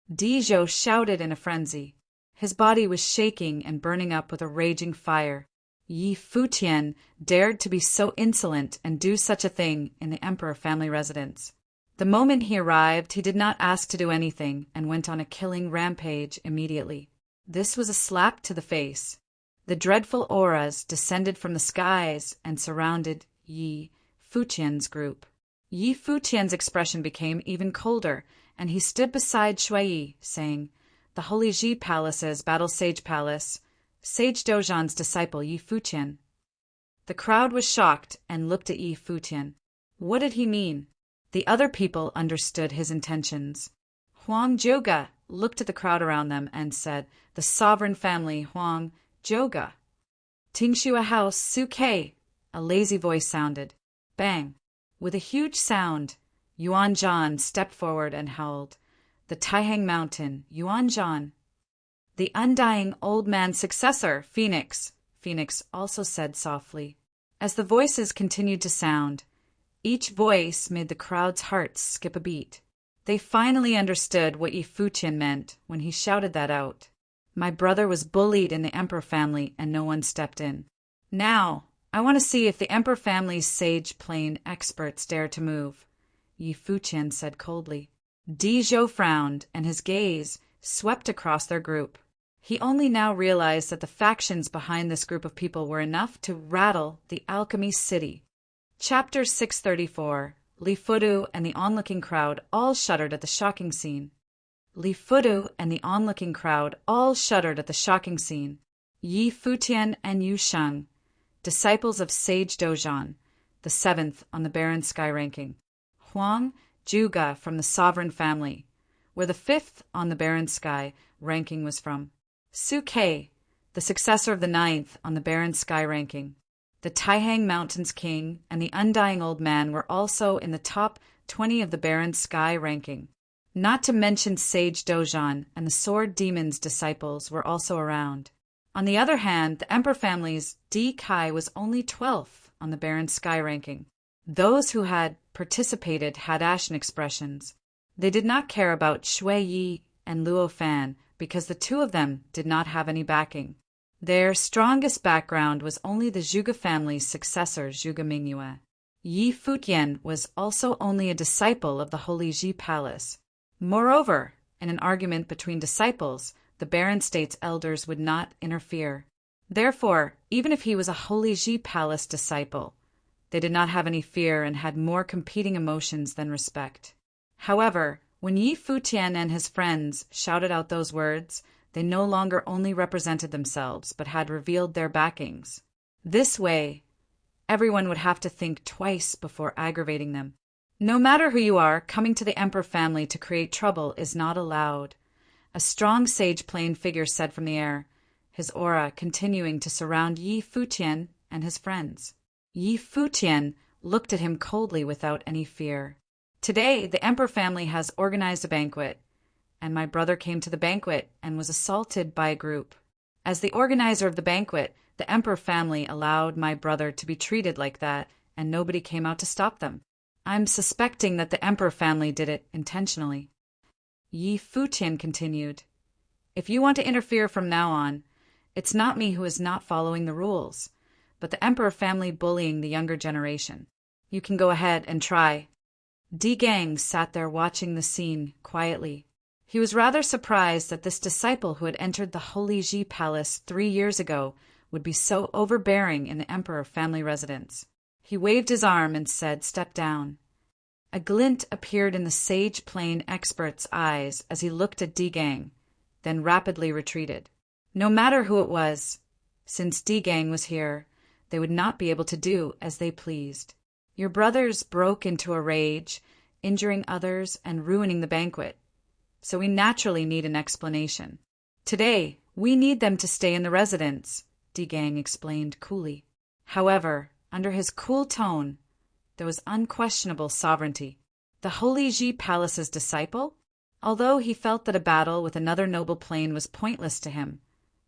Dizhou shouted in a frenzy. His body was shaking and burning up with a raging fire. Yi Futian dared to be so insolent and do such a thing in the Emperor family residence. The moment he arrived, he did not ask to do anything and went on a killing rampage immediately. This was a slap to the face. The dreadful auras descended from the skies and surrounded Yi Futian's group. Yi Futian's expression became even colder, and he stood beside Shui, saying, "The Holy Ji Palace's Battle Sage Palace, Sage Dozhan's disciple Yi Futian." The crowd was shocked and looked at Yi Futian. What did he mean? The other people understood his intentions. Huang Zhouge looked at the crowd around them and said, "The sovereign family Huang Zhouge." "Tingxua House Suke," a lazy voice sounded. Bang! With a huge sound, Yuan Zhan stepped forward and howled, "The Taihang Mountain, Yuan Zhan." "The undying old man's successor, Phoenix," Phoenix also said softly. As the voices continued to sound, each voice made the crowd's hearts skip a beat. They finally understood what Yi Futian meant when he shouted that out. "My brother was bullied in the Emperor family and no one stepped in. Now, I want to see if the Emperor family's Sage Plane experts dare to move," Yi Futian said coldly. Dizhou frowned and his gaze swept across their group. He only now realized that the factions behind this group of people were enough to rattle the alchemy city. Chapter 634. Li Fudu and the onlooking crowd all shuddered at the shocking scene. Li Fudu and the onlooking crowd all shuddered at the shocking scene. Yi Futian and Yu Sheng, disciples of Sage Dozhan, the 7th on the Barren Sky ranking. Huang Zhouge from the Sovereign family, where the 5th on the Barren Sky ranking was from. Suke, the successor of the 9th on the Barren Sky ranking. The Taihang Mountains King and the Undying Old Man were also in the top 20 of the Barren Sky ranking. Not to mention Sage Dozhan and the Sword Demon's disciples were also around. On the other hand, the Emperor family's Di Kai was only 12th on the Barren Sky ranking. Those who had participated had ashen expressions. They did not care about Shui Yi and Luo Fan because the two of them did not have any backing. Their strongest background was only the Zhuge family's successor, Zhuge Mingyue. Yi Futian was also only a disciple of the Holy Ji Palace. Moreover, in an argument between disciples, the Barren State's elders would not interfere. Therefore, even if he was a Holy Ji Palace disciple, they did not have any fear and had more competing emotions than respect. However, when Yi Futian and his friends shouted out those words, they no longer only represented themselves, but had revealed their backings. This way, everyone would have to think twice before aggravating them. No matter who you are, coming to the Emperor family to create trouble is not allowed, a strong Sage Plane figure said from the air, his aura continuing to surround Yi Futian and his friends. Yi Futian looked at him coldly without any fear. "Today, the Emperor family has organized a banquet, and my brother came to the banquet and was assaulted by a group. As the organizer of the banquet, the Emperor family allowed my brother to be treated like that, and nobody came out to stop them. I'm suspecting that the Emperor family did it intentionally." Yi Futian continued, "If you want to interfere from now on, it's not me who is not following the rules, but the Emperor family bullying the younger generation. You can go ahead and try." Di Gang sat there watching the scene quietly. He was rather surprised that this disciple who had entered the Holy Ji Palace 3 years ago would be so overbearing in the Emperor family residence. He waved his arm and said, "Step down." A glint appeared in the Sage Plane expert's eyes as he looked at Di Gang, then rapidly retreated. No matter who it was, since Di Gang was here, they would not be able to do as they pleased. Your brothers broke into a rage, injuring others and ruining the banquet. So we naturally need an explanation. Today, we need them to stay in the residence, Di Gang explained coolly. However, under his cool tone, there was unquestionable sovereignty. The Holy Ji Palace's disciple? Although he felt that a battle with another noble plane was pointless to him,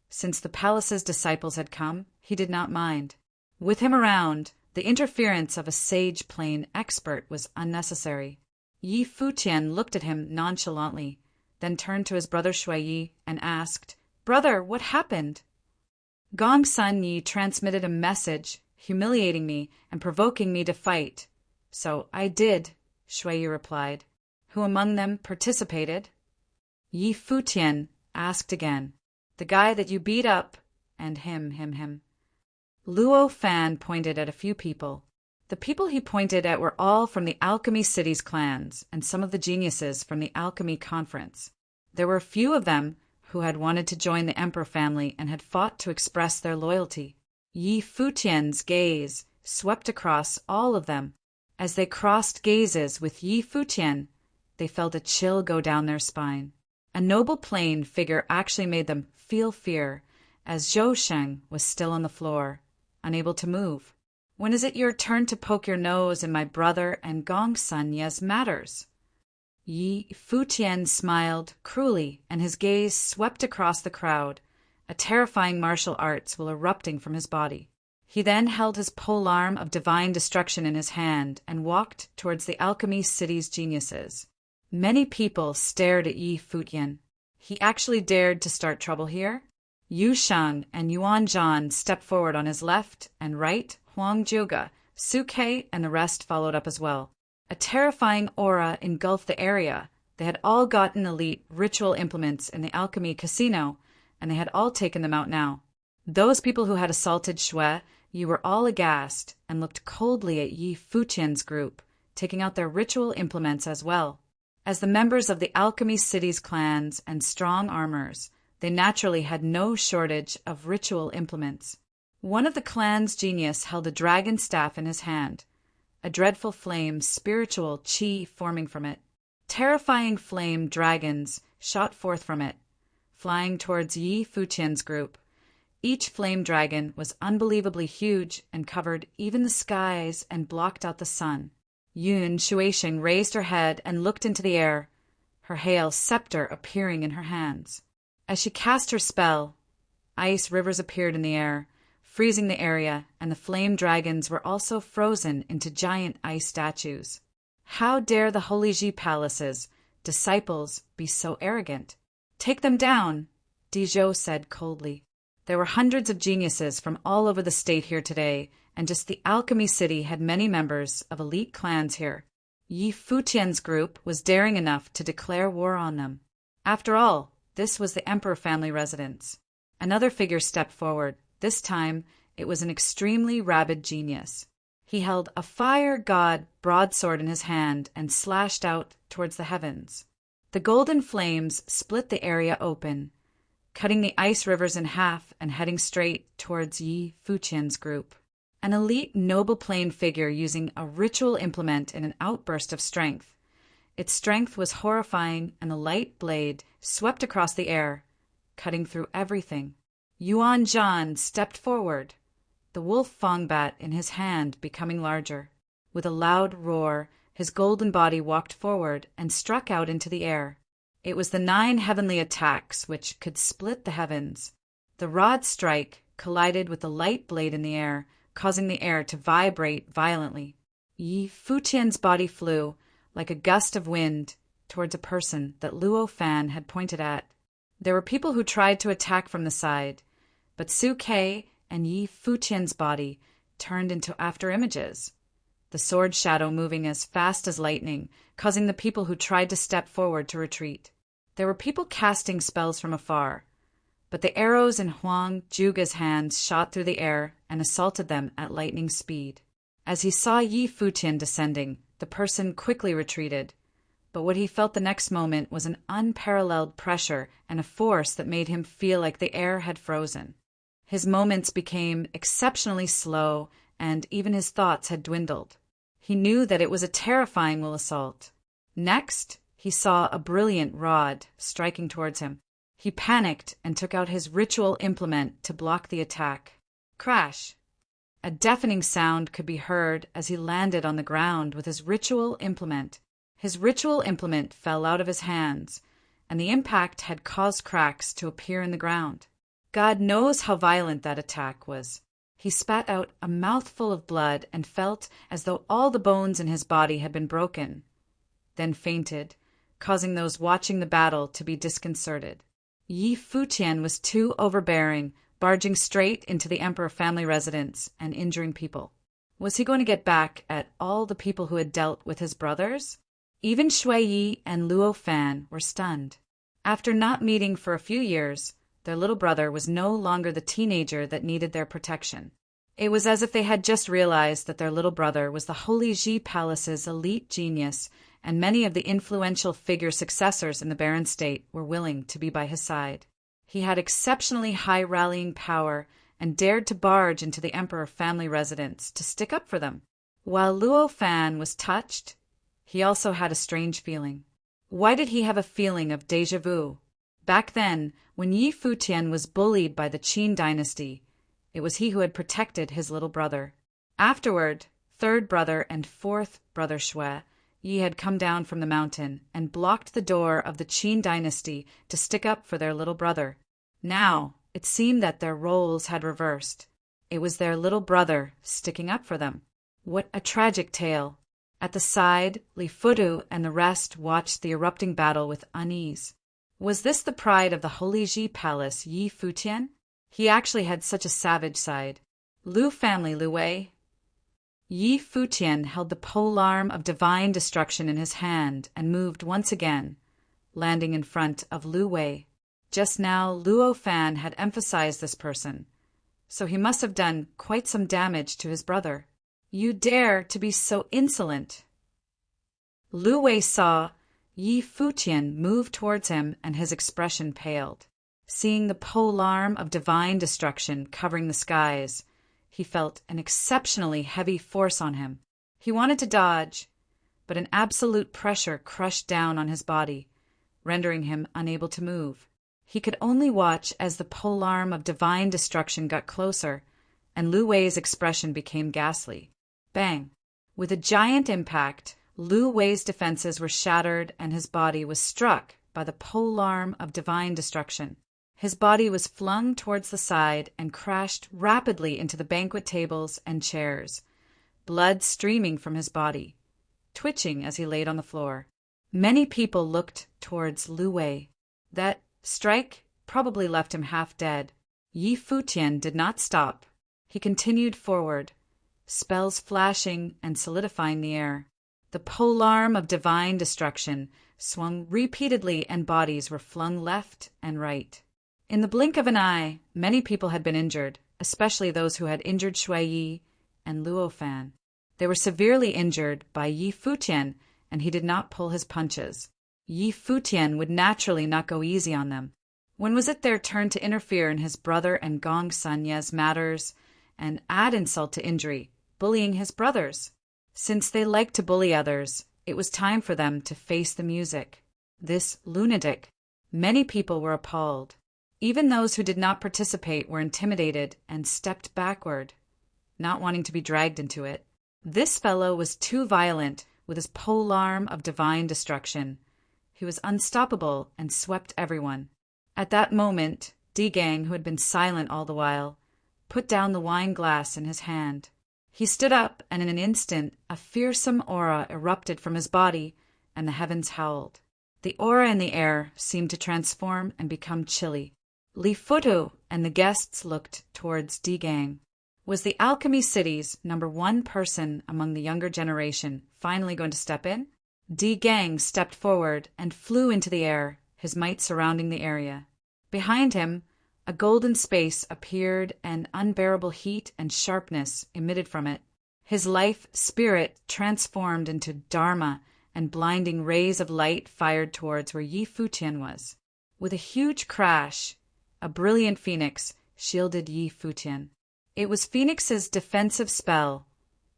since the palace's disciples had come, he did not mind. With him around, the interference of a sage plane expert was unnecessary. Yi Futian looked at him nonchalantly, then turned to his brother Shui and asked, "Brother, what happened?" Gong Sun Yi transmitted a message, humiliating me and provoking me to fight. "So I did," Shui replied. "Who among them participated?" Yi Futian asked again. "The guy that you beat up," and him. Luo Fan pointed at a few people. The people he pointed at were all from the Alchemy City's clans and some of the geniuses from the Alchemy Conference. There were a few of them who had wanted to join the Emperor family and had fought to express their loyalty. Yi Futian's gaze swept across all of them. As they crossed gazes with Yi Futian, they felt a chill go down their spine. A noble plane figure actually made them feel fear, as Zhou Sheng was still on the floor, unable to move. "When is it your turn to poke your nose in my brother and Gong Sun Ye's matters?" Yi Futian smiled cruelly, and his gaze swept across the crowd, a terrifying martial arts while erupting from his body. He then held his polearm of divine destruction in his hand and walked towards the Alchemy City's geniuses. Many people stared at Yi Futian. He actually dared to start trouble here? Yu Shang and Yuan Zhan stepped forward on his left and right. Huang Jiuge, Su Ke, and the rest followed up as well. A terrifying aura engulfed the area. They had all gotten elite ritual implements in the Alchemy Casino, and they had all taken them out now. Those people who had assaulted Shui, you were all aghast and looked coldly at Yi Futian's group, taking out their ritual implements as well. As the members of the Alchemy City's clans and strong armors, they naturally had no shortage of ritual implements. One of the clan's genius held a dragon staff in his hand, a dreadful flame, spiritual qi forming from it. Terrifying flame dragons shot forth from it, flying towards Yi Futian's group. Each flame dragon was unbelievably huge and covered even the skies and blocked out the sun. Yun Shuisheng raised her head and looked into the air, her hail scepter appearing in her hands. As she cast her spell, ice rivers appeared in the air, freezing the area, and the flame dragons were also frozen into giant ice statues. How dare the Holy Ji Palace's disciples be so arrogant? "Take them down," Dizhou said coldly. There were hundreds of geniuses from all over the state here today, and just the Alchemy City had many members of elite clans here. Yi Futian's group was daring enough to declare war on them. After all, this was the Emperor family residence. Another figure stepped forward. This time, it was an extremely rabid genius. He held a fire god broadsword in his hand and slashed out towards the heavens. The golden flames split the area open, cutting the ice rivers in half and heading straight towards Yi Futian's group. An elite noble plane figure using a ritual implement in an outburst of strength. Its strength was horrifying, and the light blade swept across the air, cutting through everything. Yuan Zhan stepped forward, the wolf Fongbat in his hand becoming larger. With a loud roar, his golden body walked forward and struck out into the air. It was the 9 heavenly attacks which could split the heavens. The rod strike collided with the light blade in the air, causing the air to vibrate violently. Yi Futian's body flew, like a gust of wind, towards a person that Luo Fan had pointed at. There were people who tried to attack from the side, but Su Ke and Yi Futian's body turned into afterimages, the sword shadow moving as fast as lightning, causing the people who tried to step forward to retreat. There were people casting spells from afar, but the arrows in Huang Jiuge's hands shot through the air and assaulted them at lightning speed. As he saw Yi Futian descending, the person quickly retreated, but what he felt the next moment was an unparalleled pressure and a force that made him feel like the air had frozen. His moments became exceptionally slow, and even his thoughts had dwindled. He knew that it was a terrifying will assault. Next, he saw a brilliant rod striking towards him. He panicked and took out his ritual implement to block the attack. Crash! A deafening sound could be heard as he landed on the ground with his ritual implement. His ritual implement fell out of his hands, and the impact had caused cracks to appear in the ground. God knows how violent that attack was. He spat out a mouthful of blood and felt as though all the bones in his body had been broken, then fainted, causing those watching the battle to be disconcerted. Yi Futian was too overbearing, barging straight into the emperor family residence and injuring people. Was he going to get back at all the people who had dealt with his brothers? Even Shui Yi and Luo Fan were stunned. After not meeting for a few years, their little brother was no longer the teenager that needed their protection. It was as if they had just realized that their little brother was the Holy Ji Palace's elite genius, and many of the influential figure successors in the Baron state were willing to be by his side. He had exceptionally high rallying power and dared to barge into the emperor family residence to stick up for them. While Luo Fan was touched, he also had a strange feeling. Why did he have a feeling of déjà vu? Back then, when Yi Futian was bullied by the Qin dynasty, it was he who had protected his little brother. Afterward, third brother and fourth brother Shui Yi had come down from the mountain and blocked the door of the Qin dynasty to stick up for their little brother. Now, it seemed that their roles had reversed. It was their little brother sticking up for them. What a tragic tale. At the side, Li Futu and the rest watched the erupting battle with unease. Was this the pride of the Holy Ji Palace, Yi Futian? He actually had such a savage side. Lu family Lu Wei. Yi Futian held the polearm of divine destruction in his hand and moved once again, landing in front of Lu Wei. Just now, Luo Fan had emphasized this person, so he must have done quite some damage to his brother. You dare to be so insolent! Lu Wei saw Yi Futian move towards him, and his expression paled. Seeing the polearm of divine destruction covering the skies, he felt an exceptionally heavy force on him. He wanted to dodge, but an absolute pressure crushed down on his body, rendering him unable to move. He could only watch as the polearm of divine destruction got closer, and Lu Wei's expression became ghastly. Bang! With a giant impact, Lu Wei's defenses were shattered and his body was struck by the polearm of divine destruction. His body was flung towards the side and crashed rapidly into the banquet tables and chairs, blood streaming from his body, twitching as he laid on the floor. Many people looked towards Lu Wei. That strike probably left him half dead. Yi Futian did not stop. He continued forward, spells flashing and solidifying the air. The polearm of divine destruction swung repeatedly and bodies were flung left and right. In the blink of an eye, many people had been injured, especially those who had injured Shui Yi and Luo Fan. They were severely injured by Yi Futian, and he did not pull his punches. Yi Futian would naturally not go easy on them. When was it their turn to interfere in his brother and Gong Sanya's matters and add insult to injury, bullying his brothers? Since they liked to bully others, it was time for them to face the music. This lunatic. Many people were appalled. Even those who did not participate were intimidated and stepped backward, not wanting to be dragged into it. This fellow was too violent with his polearm of divine destruction. He was unstoppable and swept everyone. At that moment, D-Gang, who had been silent all the while, put down the wine glass in his hand. He stood up, and in an instant a fearsome aura erupted from his body, and the heavens howled. The aura in the air seemed to transform and become chilly. Li Futu and the guests looked towards D-Gang. Was the Alchemy City's #1 person among the younger generation finally going to step in? D-Gang stepped forward and flew into the air, his might surrounding the area. Behind him, a golden space appeared, and unbearable heat and sharpness emitted from it. His life spirit transformed into Dharma, and blinding rays of light fired towards where Yi Futian was. With a huge crash, a brilliant phoenix shielded Yi Futian. It was Phoenix's defensive spell,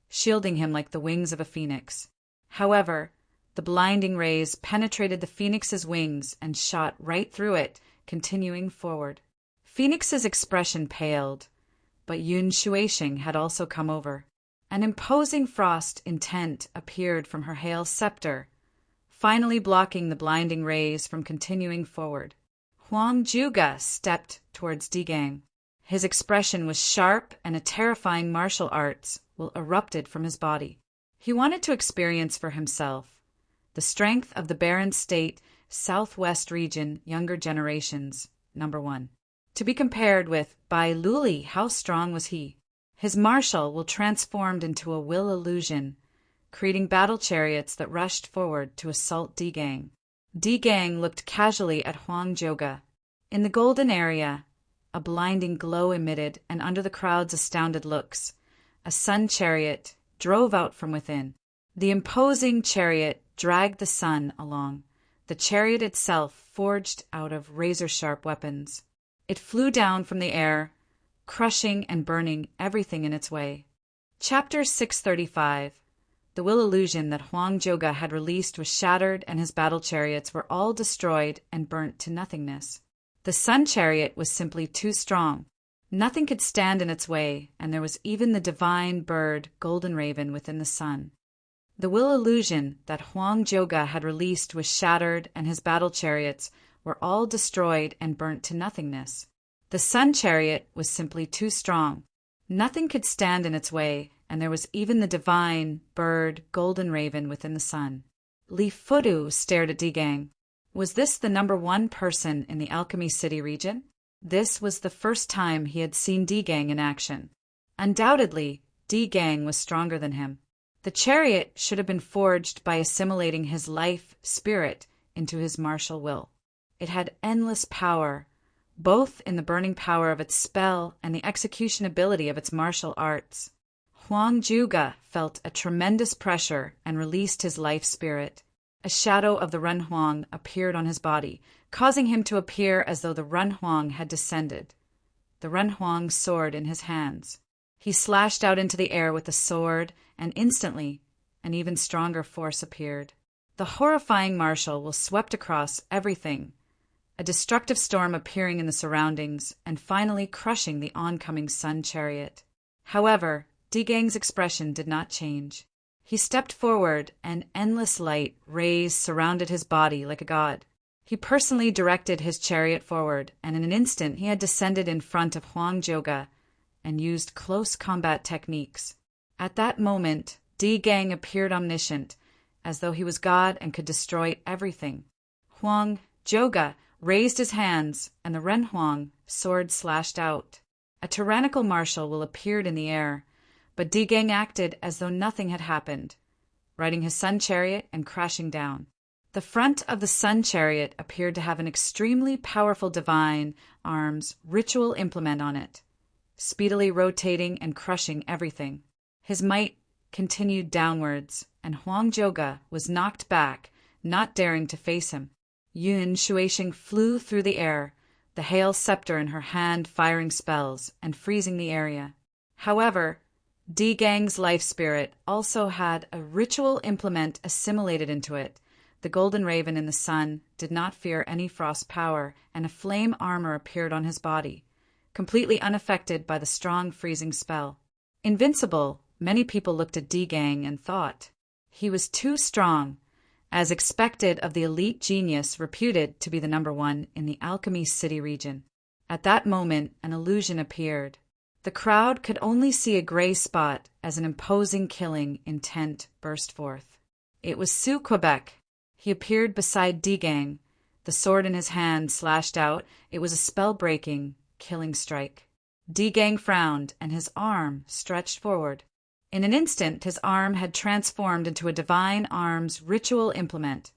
shielding him like the wings of a phoenix. However, the blinding rays penetrated the phoenix's wings and shot right through it, continuing forward. Phoenix's expression paled, But Yun Shuisheng had also come over. An imposing frost intent appeared from her hail scepter, finally blocking the blinding rays from continuing forward. Huang Juga stepped towards Digang. His expression was sharp, and a terrifying martial arts will erupted from his body. He wanted to experience for himself the strength of the barren state southwest region younger generations, number 1. To be compared with Bai Luli, how strong was he? His martial will transformed into a will illusion, creating battle chariots that rushed forward to assault Digang. Digang looked casually at Huang Joga. In the golden area, a blinding glow emitted, and under the crowd's astounded looks, a sun chariot drove out from within. The imposing chariot dragged the sun along, the chariot itself forged out of razor-sharp weapons. It flew down from the air, crushing and burning everything in its way. Chapter 635. The will illusion that Huang Joga had released was shattered, and his battle chariots were all destroyed and burnt to nothingness. The sun chariot was simply too strong. Nothing could stand in its way, and there was even the divine bird, Golden Raven, within the sun. The will illusion that Huang Joga had released was shattered, and his battle chariots were all destroyed and burnt to nothingness. The sun chariot was simply too strong. Nothing could stand in its way, and there was even the divine bird, Golden Raven, within the sun. Li Fudu stared at Digang. Was this the number 1 person in the Alchemy City region? This was the first time he had seen Digang in action. Undoubtedly, Digang was stronger than him. The chariot should have been forged by assimilating his life spirit into his martial will. It had endless power, both in the burning power of its spell and the execution ability of its martial arts. Huang Juga felt a tremendous pressure and released his life spirit. A shadow of the Renhuang appeared on his body, causing him to appear as though the Renhuang had descended, the Renhuang's sword in his hands. He slashed out into the air with the sword, and instantly an even stronger force appeared. The horrifying martial will swept across everything, a destructive storm appearing in the surroundings and finally crushing the oncoming sun chariot. However, Digang's expression did not change. He stepped forward, and endless light rays surrounded his body like a god. He personally directed his chariot forward, and in an instant he had descended in front of Huang Joga and used close combat techniques. At that moment, Digang appeared omniscient, as though he was God and could destroy everything. Huang Joga raised his hands, and the Renhuang sword slashed out. A tyrannical martial will appeared in the air, but Digang acted as though nothing had happened, riding his sun chariot and crashing down. The front of the sun chariot appeared to have an extremely powerful divine arms ritual implement on it, speedily rotating and crushing everything. His might continued downwards, and Huang Joga was knocked back, not daring to face him. Yun Shuisheng flew through the air, the hail scepter in her hand firing spells and freezing the area. However, Digang's life spirit also had a ritual implement assimilated into it. The Golden Raven in the sun did not fear any frost power, and a flame armor appeared on his body, completely unaffected by the strong freezing spell. Invincible, many people looked at Digang and thought he was too strong, as expected of the elite genius reputed to be the number 1 in the Alchemy City region. At that moment, an illusion appeared. The crowd could only see a gray spot as an imposing killing intent burst forth. It was Su Quebec. He appeared beside Digang, the sword in his hand slashed out. It was a spell-breaking, killing strike. Digang frowned, and his arm stretched forward. In an instant, his arm had transformed into a divine arms ritual implement,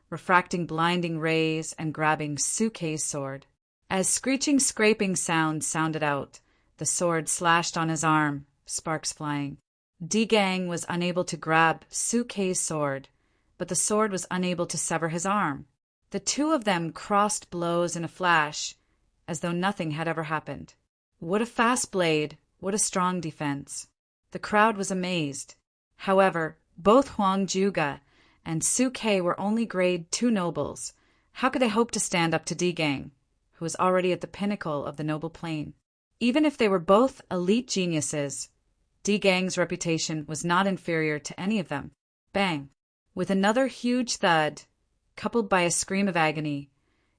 refracting blinding rays and grabbing Suke's sword. As screeching, scraping sounds sounded out, the sword slashed on his arm, sparks flying. Digang was unable to grab Suke's sword, but the sword was unable to sever his arm. The two of them crossed blows in a flash, as though nothing had ever happened. What a fast blade, what a strong defense. The crowd was amazed. However, both Huang Juga and Suke were only grade 2 nobles. How could they hope to stand up to Digang, who was already at the pinnacle of the noble plane? Even if they were both elite geniuses, Di Gang's reputation was not inferior to any of them. Bang! With another huge thud, coupled by a scream of agony,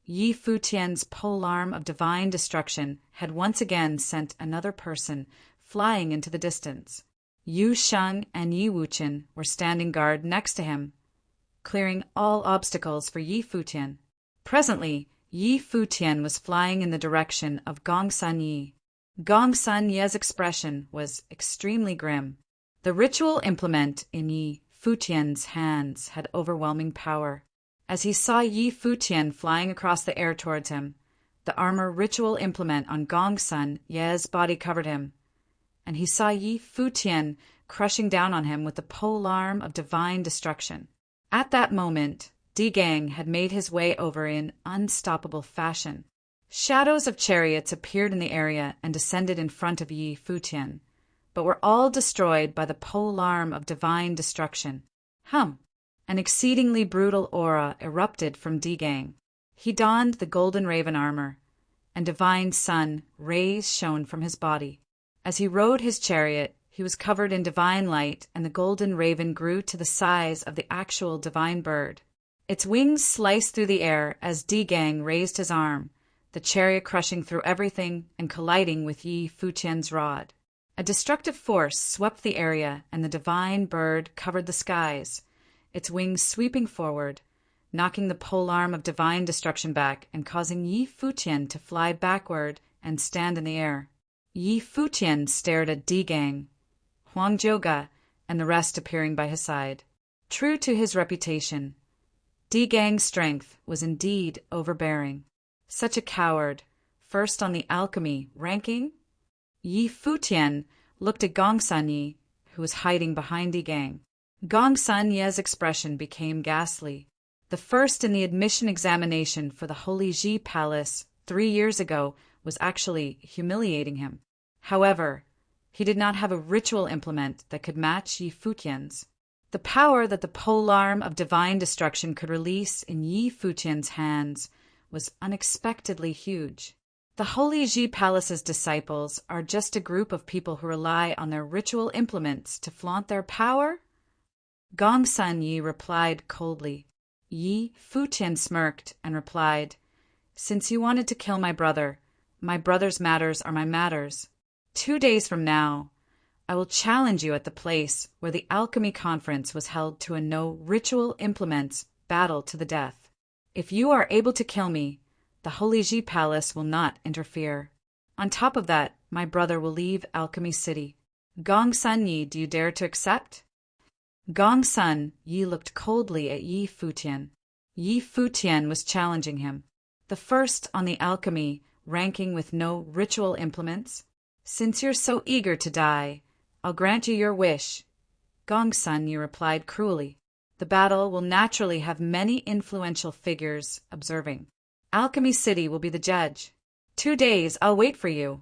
Yi Futian's polearm of divine destruction had once again sent another person flying into the distance. Yu Sheng and Yi Wuqian were standing guard next to him, clearing all obstacles for Yi Futian. Presently, Yi Futian was flying in the direction of Gongsun Yi. Gongsun Ye's expression was extremely grim. The ritual implement in Yi Futian's hands had overwhelming power. As he saw Yi Futian flying across the air towards him, the armor ritual implement on Gongsun Ye's body covered him, and he saw Yi Futian crushing down on him with the polearm of divine destruction. At that moment, Di Gang had made his way over in unstoppable fashion. Shadows of chariots appeared in the area and descended in front of Yi Futian, but were all destroyed by the polearm of divine destruction. An exceedingly brutal aura erupted from Di Gang. He donned the golden raven armor, and divine sun rays shone from his body. As he rode his chariot, he was covered in divine light, and the golden raven grew to the size of the actual divine bird. Its wings sliced through the air as Di Gang raised his arm, the chariot crushing through everything and colliding with Yi Futian's rod. A destructive force swept the area, and the divine bird covered the skies, its wings sweeping forward, knocking the polearm of divine destruction back and causing Yi Futian to fly backward and stand in the air. Yi Futian stared at Di Gang, Huang Zhouge, and the rest appearing by his side. True to his reputation, Di Gang's strength was indeed overbearing. Such a coward, first on the alchemy ranking? Yi Futian looked at Gongsun Yi, who was hiding behind Di Gang. Gongsun Ye's expression became ghastly. The first in the admission examination for the Holy Ji Palace 3 years ago was actually humiliating him. However, he did not have a ritual implement that could match Yi Futian's. The power that the polearm of divine destruction could release in Yi Futian's hands was unexpectedly huge. The Holy Ji Palace's disciples are just a group of people who rely on their ritual implements to flaunt their power? Gongsun Yi replied coldly. Yi Futian smirked and replied, "Since you wanted to kill my brother's matters are my matters. 2 days from now, I will challenge you at the place where the alchemy conference was held to a no ritual implements battle to the death. If you are able to kill me, the Holy Ji Palace will not interfere. On top of that, my brother will leave Alchemy City. Gongsun Yi, do you dare to accept?" Gongsun Yi looked coldly at Yi Futian. Yi Futian was challenging him. The first on the alchemy ranking with no ritual implements. "Since you're so eager to die, I'll grant you your wish." Gongsun Yi replied cruelly. "The battle will naturally have many influential figures observing. Alchemy City will be the judge. 2 days, I'll wait for you,"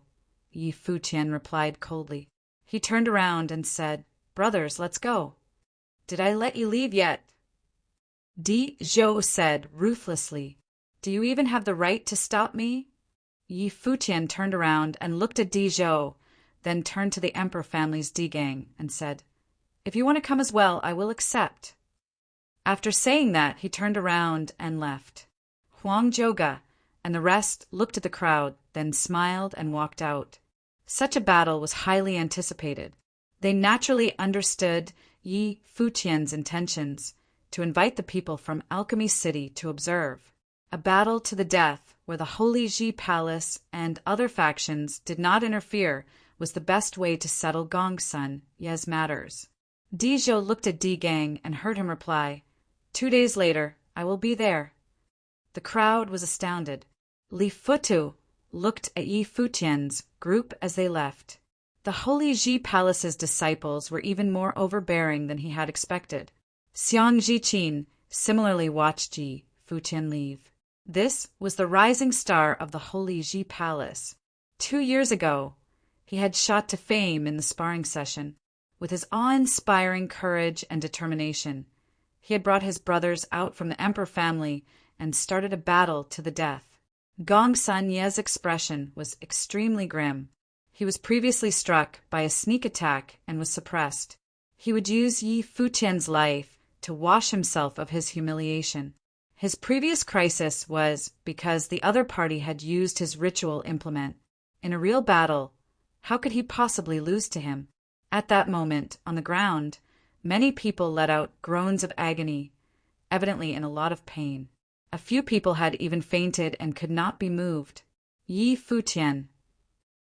Yi Futian replied coldly. He turned around and said, "Brothers, let's go." "Did I let you leave yet?" Di Zhou said ruthlessly. "Do you even have the right to stop me?" Yi Futian turned around and looked at Di Zhou, then turned to the Emperor family's Di Gang and said, "If you want to come as well, I will accept." After saying that, he turned around and left. Huang Zhouge and the rest looked at the crowd, then smiled and walked out. Such a battle was highly anticipated. They naturally understood Yi Futian's intentions to invite the people from Alchemy City to observe. A battle to the death where the Holy Ji Palace and other factions did not interfere was the best way to settle Gongsun Ye's matters. Di Zhou looked at Di Gang and heard him reply, 2 days later, I will be there." The crowd was astounded. Li Futu looked at Yi Futian's group as they left. The Holy Ji Palace's disciples were even more overbearing than he had expected. Xiang Jiqin similarly watched Yi Futian leave. This was the rising star of the Holy Ji Palace. 2 years ago, he had shot to fame in the sparring session. With his awe-inspiring courage and determination, he had brought his brothers out from the Emperor family and started a battle to the death. Gongsun Ye's expression was extremely grim. He was previously struck by a sneak attack and was suppressed. He would use Yi Futian's life to wash himself of his humiliation. His previous crisis was because the other party had used his ritual implement. In a real battle, how could he possibly lose to him? At that moment, on the ground, many people let out groans of agony, evidently in a lot of pain. A few people had even fainted and could not be moved. Yi Futian.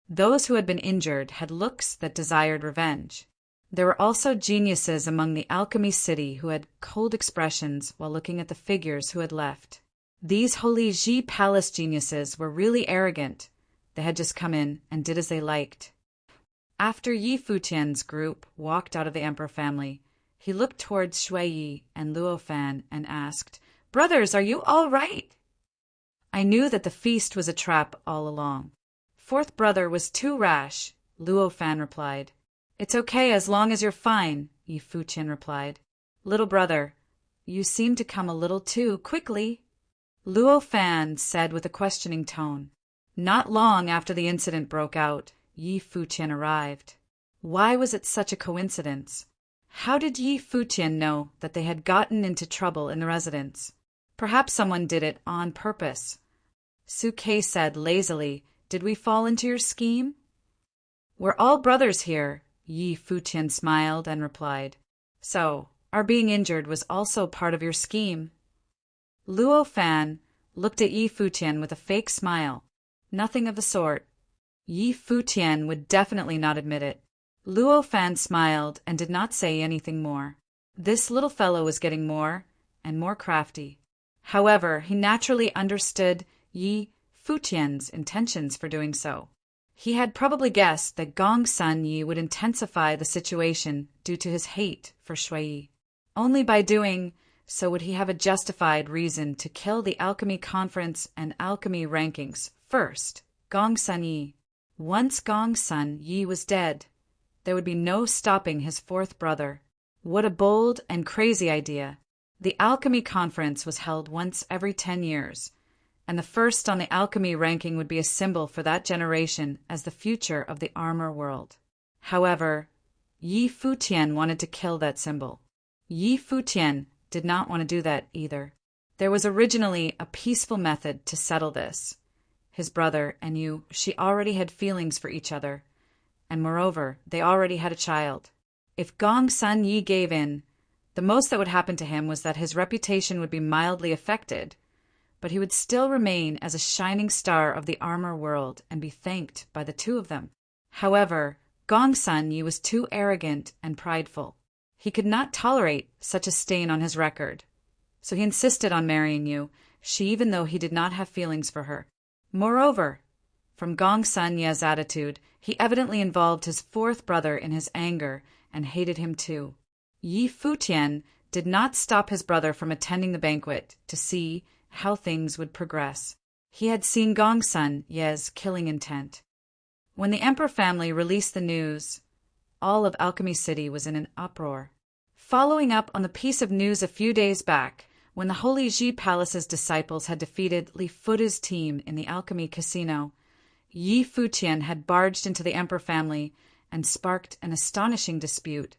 Those who had been injured had looks that desired revenge. There were also geniuses among the alchemy city who had cold expressions while looking at the figures who had left. These Holy Ji Palace geniuses were really arrogant. They had just come in and did as they liked. After Yi Futian's group walked out of the emperor family, he looked towards Shui Yi and Luo Fan and asked, "Brothers, are you all right?" I knew that the feast was a trap all along. Fourth brother was too rash, Luo Fan replied. "It's okay as long as you're fine," Yi Futian replied. "Little brother, you seem to come a little too quickly," Luo Fan said with a questioning tone. Not long after the incident broke out, Yi Futian arrived. Why was it such a coincidence? How did Yi Futian know that they had gotten into trouble in the residence? Perhaps someone did it on purpose. Su Kei said lazily, "Did we fall into your scheme?" "We're all brothers here," Yi Futian smiled and replied. "So, our being injured was also part of your scheme?" Luo Fan looked at Yi Futian with a fake smile. Nothing of the sort. Yi Futian would definitely not admit it. Luo Fan smiled and did not say anything more. This little fellow was getting more and more crafty. However, he naturally understood Yi Futian's intentions for doing so. He had probably guessed that Gong Sun Yi would intensify the situation due to his hate for Shui Yi. Only by doing so would he have a justified reason to kill the alchemy conference and alchemy rankings first, Gong Sun Yi. Once Gong Sun Yi was dead, there would be no stopping his fourth brother. What a bold and crazy idea. The alchemy conference was held once every 10 years, and the first on the alchemy ranking would be a symbol for that generation as the future of the armor world. However, Yi Futian wanted to kill that symbol. Yi Futian did not want to do that either. There was originally a peaceful method to settle this. His brother and she already had feelings for each other, and moreover, they already had a child. If Gong Sun Yi gave in, the most that would happen to him was that his reputation would be mildly affected, but he would still remain as a shining star of the armor world and be thanked by the two of them. However, Gong Sun Yi was too arrogant and prideful. He could not tolerate such a stain on his record, so he insisted on marrying she even though he did not have feelings for her. Moreover, from Gong Sun Ye's attitude, he evidently involved his fourth brother in his anger and hated him too. Yi Futian did not stop his brother from attending the banquet to see how things would progress. He had seen Gong Sun Ye's killing intent. When the emperor family released the news, all of Alchemy City was in an uproar. Following up on the piece of news a few days back, when the Holy Ji Palace's disciples had defeated Li Futa's team in the Alchemy Casino, Yi Futian had barged into the emperor family and sparked an astonishing dispute,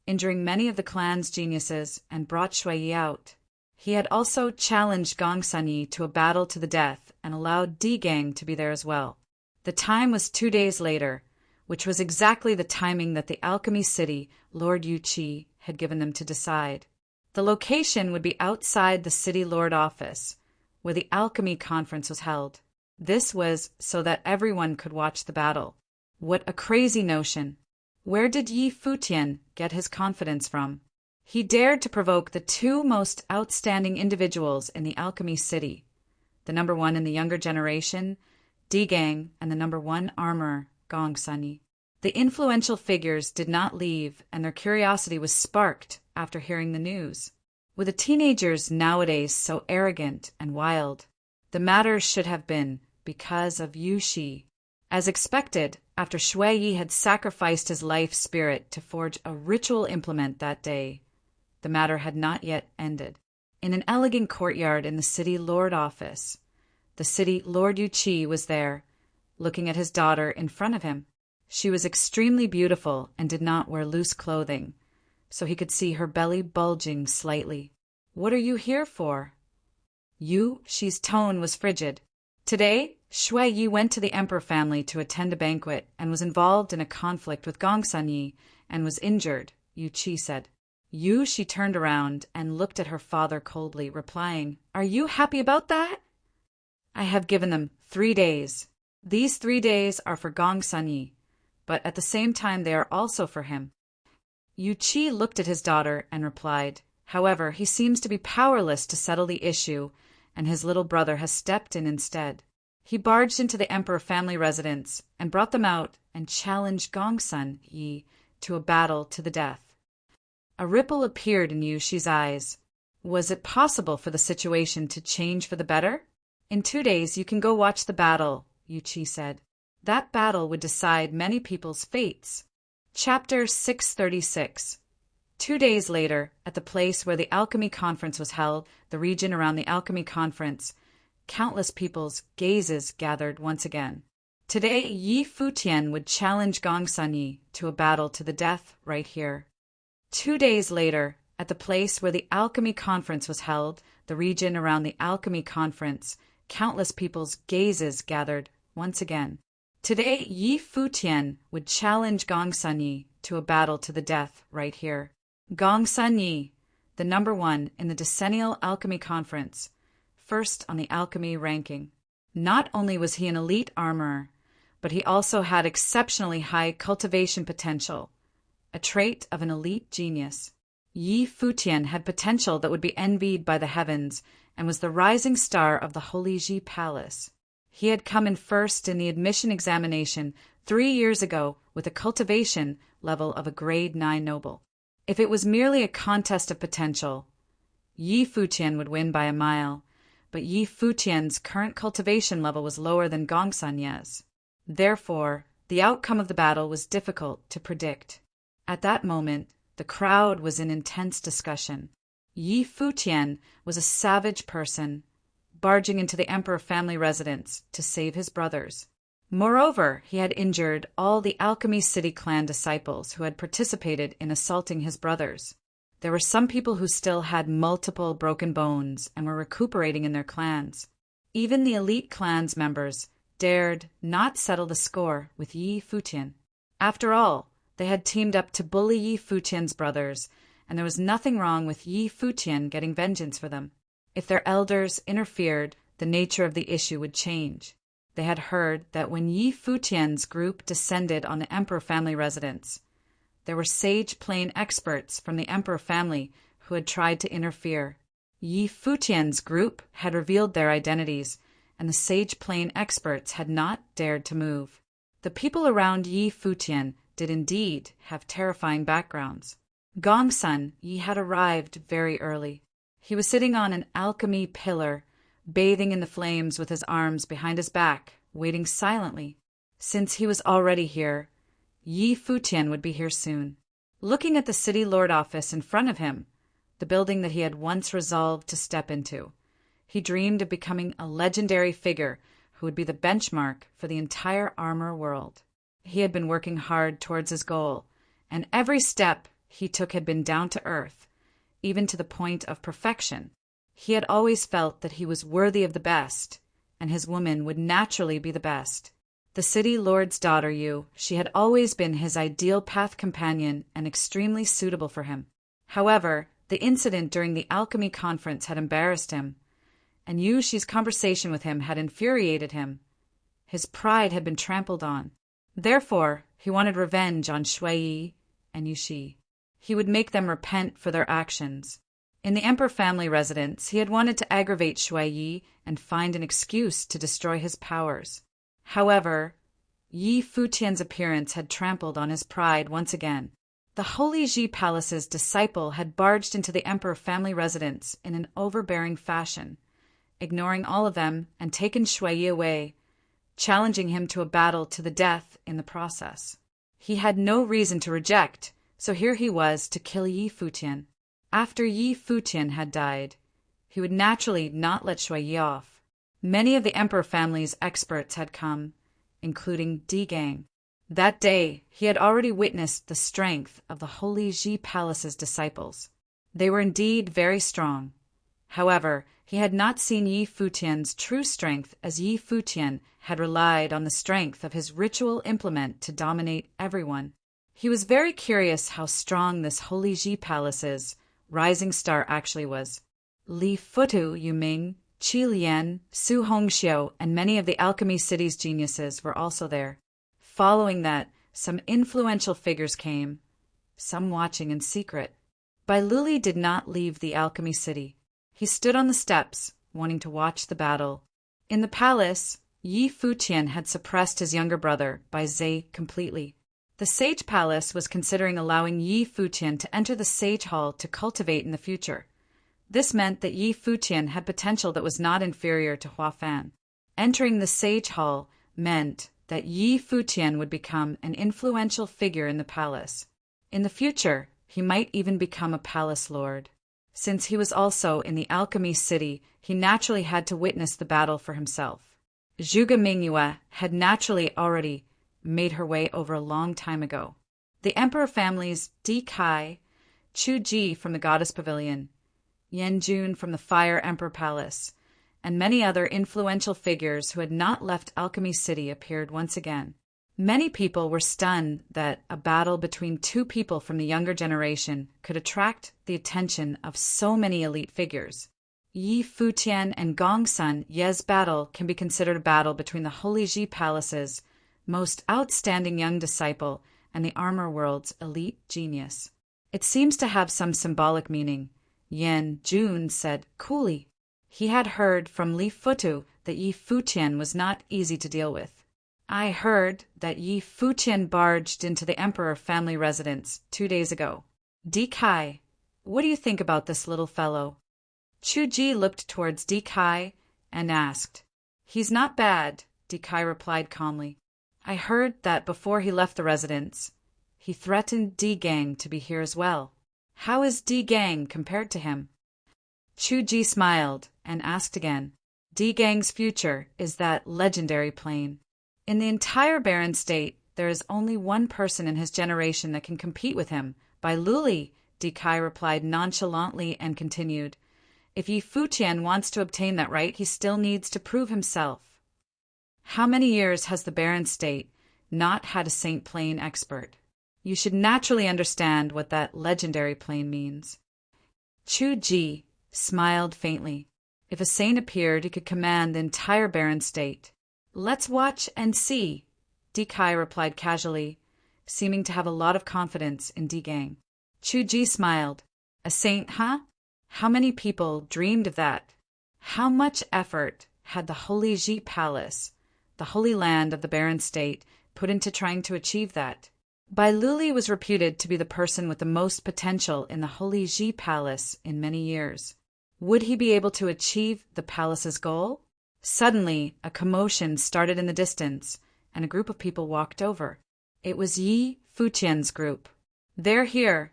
injuring many of the clan's geniuses and brought Shui Yi out. He had also challenged Gong Sun Yi to a battle to the death and allowed D Gang to be there as well. The time was 2 days later, which was exactly the timing that the Alchemy City Lord Yu Qi had given them to decide. The location would be outside the City Lord office, where the Alchemy Conference was held. This was so that everyone could watch the battle. What a crazy notion! Where did Yi Futian get his confidence from? He dared to provoke the two most outstanding individuals in the Alchemy City, the number one in the younger generation, D Gang, and the number one armorer, Gong Sun Yi. The influential figures did not leave, and their curiosity was sparked after hearing the news. With the teenagers nowadays so arrogant and wild, the matter should have been because of Yu Shi. As expected, after Shui Yi had sacrificed his life spirit to forge a ritual implement that day, the matter had not yet ended. In an elegant courtyard in the City Lord office, the City Lord Yu Qi was there, looking at his daughter in front of him. She was extremely beautiful and did not wear loose clothing, so he could see her belly bulging slightly. "What are you here for?" She's tone was frigid. Today, Shui Yi went to the emperor family to attend a banquet and was involved in a conflict with Gongsun Yi and was injured, Yu Qi said. She turned around and looked at her father coldly, replying, "Are you happy about that?" "I have given them 3 days. These 3 days are for Gongsun Yi, but at the same time they are also for him." Yu Qi looked at his daughter and replied, "However, he seems to be powerless to settle the issue, and his little brother has stepped in instead. He barged into the emperor family residence and brought them out and challenged Gongsun Yi to a battle to the death." A ripple appeared in Yu Qi's eyes. Was it possible for the situation to change for the better? "In 2 days you can go watch the battle," Yu Qi said. "That battle would decide many people's fates." Chapter 636. 2 days later, at the place where the alchemy conference was held, the region around the alchemy conference, countless people's gazes gathered once again. Today, Yi Futian would challenge Gongsun Yi to a battle to the death right here. 2 days later, at the place where the alchemy conference was held, the region around the alchemy conference, countless people's gazes gathered once again. Today, Yi Futian would challenge Gongsun Yi to a battle to the death right here. Gongsun Yi, the number 1 in the decennial alchemy conference, first on the alchemy ranking. Not only was he an elite armorer, but he also had exceptionally high cultivation potential, a trait of an elite genius. Yi Futian had potential that would be envied by the heavens and was the rising star of the Holy Ji Palace. He had come in first in the admission examination 3 years ago with a cultivation level of a grade 9 noble. If it was merely a contest of potential, Yi Futian would win by a mile, but Yi Futian's current cultivation level was lower than Gongsun Yi's. Therefore, the outcome of the battle was difficult to predict. At that moment, the crowd was in intense discussion. Yi Futian was a savage person, barging into the emperor family residence to save his brothers. Moreover, he had injured all the Alchemy City clan disciples who had participated in assaulting his brothers. There were some people who still had multiple broken bones and were recuperating in their clans. Even the elite clan's members dared not settle the score with Yi Futian. After all, they had teamed up to bully Yi Futian's brothers, and there was nothing wrong with Yi Futian getting vengeance for them. If their elders interfered, the nature of the issue would change. They had heard that when Yi Futian's group descended on the emperor family residence, there were sage plane experts from the emperor family who had tried to interfere. Yi Futian's group had revealed their identities, and the sage plane experts had not dared to move. The people around Yi Futian did indeed have terrifying backgrounds. Gongsun Yi had arrived very early. He was sitting on an alchemy pillar, bathing in the flames with his arms behind his back, waiting silently. Since he was already here, Yi Futian would be here soon. Looking at the city lord office in front of him, the building that he had once resolved to step into, he dreamed of becoming a legendary figure who would be the benchmark for the entire armor world. He had been working hard towards his goal, and every step he took had been down to earth, even to the point of perfection. He had always felt that he was worthy of the best, and his woman would naturally be the best. The city lord's daughter, she had always been his ideal path companion and extremely suitable for him. However, the incident during the alchemy conference had embarrassed him, and She's conversation with him had infuriated him. His pride had been trampled on. Therefore, he wanted revenge on Shui Yi and Shi. He would make them repent for their actions. In the emperor family residence, he had wanted to aggravate Shui Yi and find an excuse to destroy his powers. However, Yi Futian's appearance had trampled on his pride once again. The Holy Ji Palace's disciple had barged into the emperor family residence in an overbearing fashion, ignoring all of them and taken Shui Yi away, challenging him to a battle to the death in the process. He had no reason to reject, so here he was to kill Yi Futian. After Yi Futian had died, he would naturally not let Shui Yi off. Many of the emperor family's experts had come, including D Gang. That day, he had already witnessed the strength of the Holy Ji Palace's disciples. They were indeed very strong. However, he had not seen Yi Futian's true strength, as Yi Futian had relied on the strength of his ritual implement to dominate everyone. He was very curious how strong this Holy Ji Palace's rising star actually was. Li Futu, Yu Ming, Qi Lian, Su Hongxiu, and many of the Alchemy City's geniuses were also there. Following that, some influential figures came, some watching in secret. Bai Luli did not leave the Alchemy City. He stood on the steps, wanting to watch the battle. In the palace, Yi Futian had suppressed his younger brother, Bai Zhe, completely. The Sage Palace was considering allowing Yi Futian to enter the Sage Hall to cultivate in the future. This meant that Yi Futian had potential that was not inferior to Hua Fan. Entering the Sage Hall meant that Yi Futian would become an influential figure in the palace. In the future, he might even become a palace lord. Since he was also in the Alchemy City, he naturally had to witness the battle for himself. Zhuge Mingyue had naturally already made her way over a long time ago. The emperor families Di Kai, Chu Ji from the Goddess Pavilion, Yan Jun from the Fire Emperor Palace, and many other influential figures who had not left Alchemy City appeared once again. Many people were stunned that a battle between two people from the younger generation could attract the attention of so many elite figures. Yi Futian and Gongsun Ye's battle can be considered a battle between the Holy Ji Palace's most outstanding young disciple and the armor world's elite genius. It seems to have some symbolic meaning. Yan Jun said coolly. He had heard from Li Futu that Yi Futian was not easy to deal with. I heard that Yi Futian barged into the emperor family residence 2 days ago. Di Kai, what do you think about this little fellow? Chu Ji looked towards Di Kai and asked. He's not bad, Di Kai replied calmly. I heard that before he left the residence, he threatened Di Gang to be here as well. How is Di Gang compared to him? Chu Ji smiled and asked again. Di Gang's future is that legendary plane. In the entire Barren State, there is only one person in his generation that can compete with him. Bai Luli, Di Kai replied nonchalantly and continued. If Yi Futian wants to obtain that right, he still needs to prove himself. How many years has the Barren State not had a Saint Plane expert? You should naturally understand what that legendary plane means. Chu Ji smiled faintly. If a saint appeared, he could command the entire Barren State. Let's watch and see, Di Kai replied casually, seeming to have a lot of confidence in Di Gang. Chu Ji smiled. A saint, huh? How many people dreamed of that? How much effort had the Holy Ji Palace, the holy land of the Barren State, put into trying to achieve that? Bai Luli was reputed to be the person with the most potential in the Holy Ji Palace in many years. Would he be able to achieve the palace's goal? Suddenly, a commotion started in the distance, and a group of people walked over. It was Yi Futian's group. They're here,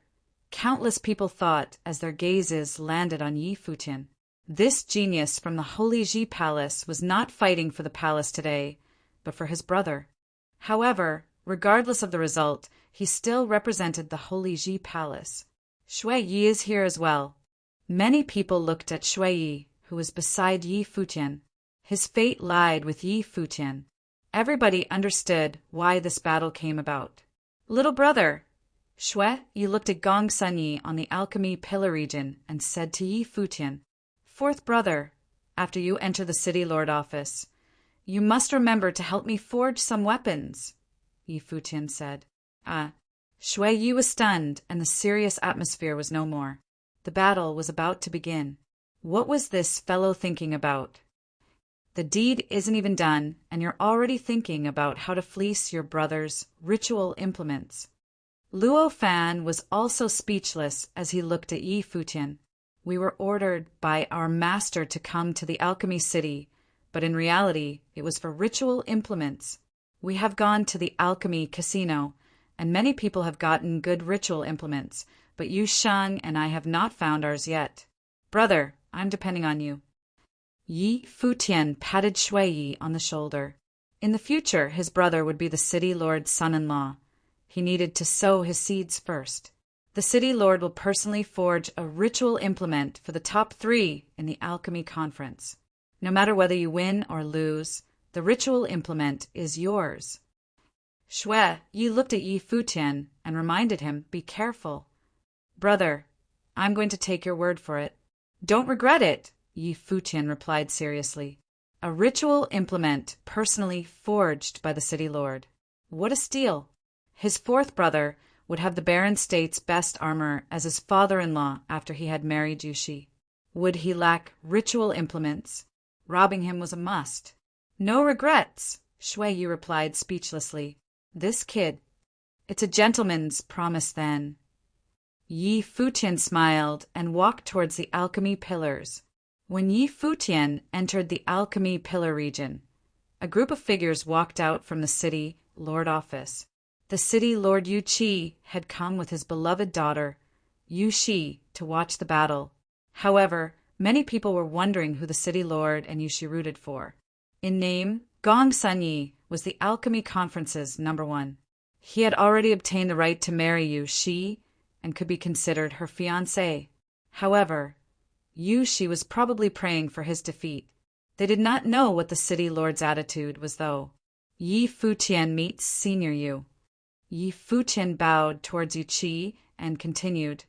countless people thought as their gazes landed on Yi Futian. This genius from the Holy Ji Palace was not fighting for the palace today, but for his brother. However, regardless of the result, he still represented the Holy Ji Palace. Shui Yi is here as well. Many people looked at Shui Yi, who was beside Yi Futian. His fate lied with Yi Futian. Everybody understood why this battle came about. Little brother, Shui Yi looked at Gongsun Yi on the Alchemy Pillar region and said to Yi Futian, Fourth brother, after you enter the City Lord office, you must remember to help me forge some weapons, Yi Futian said. Shui Yi was stunned, and the serious atmosphere was no more. The battle was about to begin. What was this fellow thinking about? The deed isn't even done, and you're already thinking about how to fleece your brother's ritual implements. Luo Fan was also speechless as he looked at Yi Futian. We were ordered by our master to come to the Alchemy City, but in reality, it was for ritual implements. We have gone to the Alchemy Casino, and many people have gotten good ritual implements, but Yu Shang and I have not found ours yet. Brother, I'm depending on you. Yi Futian patted Shui Yi on the shoulder. In the future, his brother would be the city lord's son-in-law. He needed to sow his seeds first. The city lord will personally forge a ritual implement for the top 3 in the alchemy conference. No matter whether you win or lose, the ritual implement is yours. Shui Yi looked at Yi Futian and reminded him, be careful. Brother, I'm going to take your word for it. Don't regret it, Yi Futian replied seriously. A ritual implement personally forged by the city lord. What a steal! His 4th brother would have the Baron State's best armor as his father-in-law after he had married Yushi. Would he lack ritual implements? Robbing him was a must. No regrets, Shui Yi replied speechlessly. This kid. It's a gentleman's promise then. Yi Futian smiled and walked towards the alchemy pillars. When Yi Futian entered the alchemy pillar region, a group of figures walked out from the city lord office. The city lord Yu Qi had come with his beloved daughter, Yu Shi, to watch the battle. However, many people were wondering who the city lord and Yushi rooted for. In name, Gong Sanyi was the alchemy conference's #1. He had already obtained the right to marry Yu Shi and could be considered her fiancé. However, Yu Shi was probably praying for his defeat. They did not know what the city lord's attitude was, though. Yi Futian meets Senior Yu. Yi Futian bowed towards Yu Qi and continued.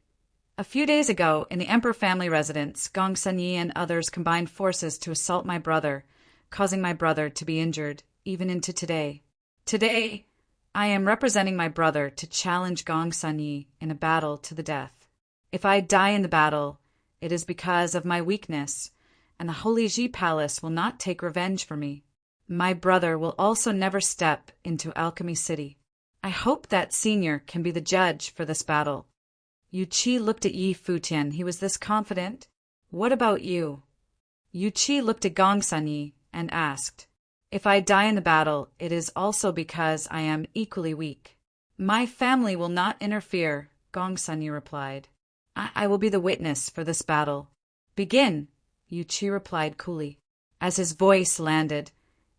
A few days ago, in the Emperor family residence, Gong Sanyi and others combined forces to assault my brother, causing my brother to be injured, even into today. Today, I am representing my brother to challenge Gong Sanyi in a battle to the death. If I die in the battle, it is because of my weakness, and the Holy Ji Palace will not take revenge for me. My brother will also never step into Alchemy City. I hope that Senior can be the judge for this battle. Yu Qi looked at Yi Futian. He was this confident. What about you? Yu Qi looked at Gong Sanyi and asked, if I die in the battle, it is also because I am equally weak. My family will not interfere, Gong Sanyi replied. I will be the witness for this battle. Begin, Yu Qi replied coolly. As his voice landed,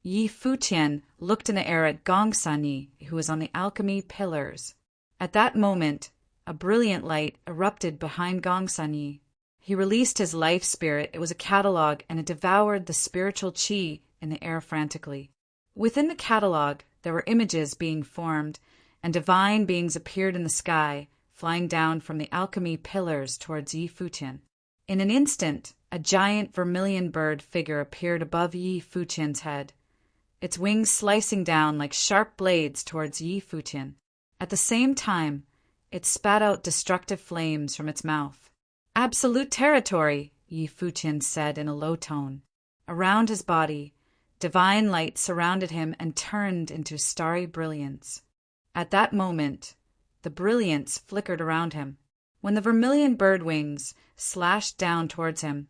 Yi Futian looked in the air at Gong Sanyi, who was on the alchemy pillars. At that moment, a brilliant light erupted behind Gong Sanyi. He released his life spirit. It was a catalog, and it devoured the spiritual qi in the air frantically. Within the catalog, there were images being formed, and divine beings appeared in the sky, flying down from the alchemy pillars towards Yi Futian. In an instant, a giant vermilion bird figure appeared above Yi Futian's head, its wings slicing down like sharp blades towards Yi Futian. At the same time, it spat out destructive flames from its mouth. Absolute territory, Yi Futian said in a low tone. Around his body, divine light surrounded him and turned into starry brilliance. At that moment, the brilliance flickered around him. When the vermilion bird wings slashed down towards him,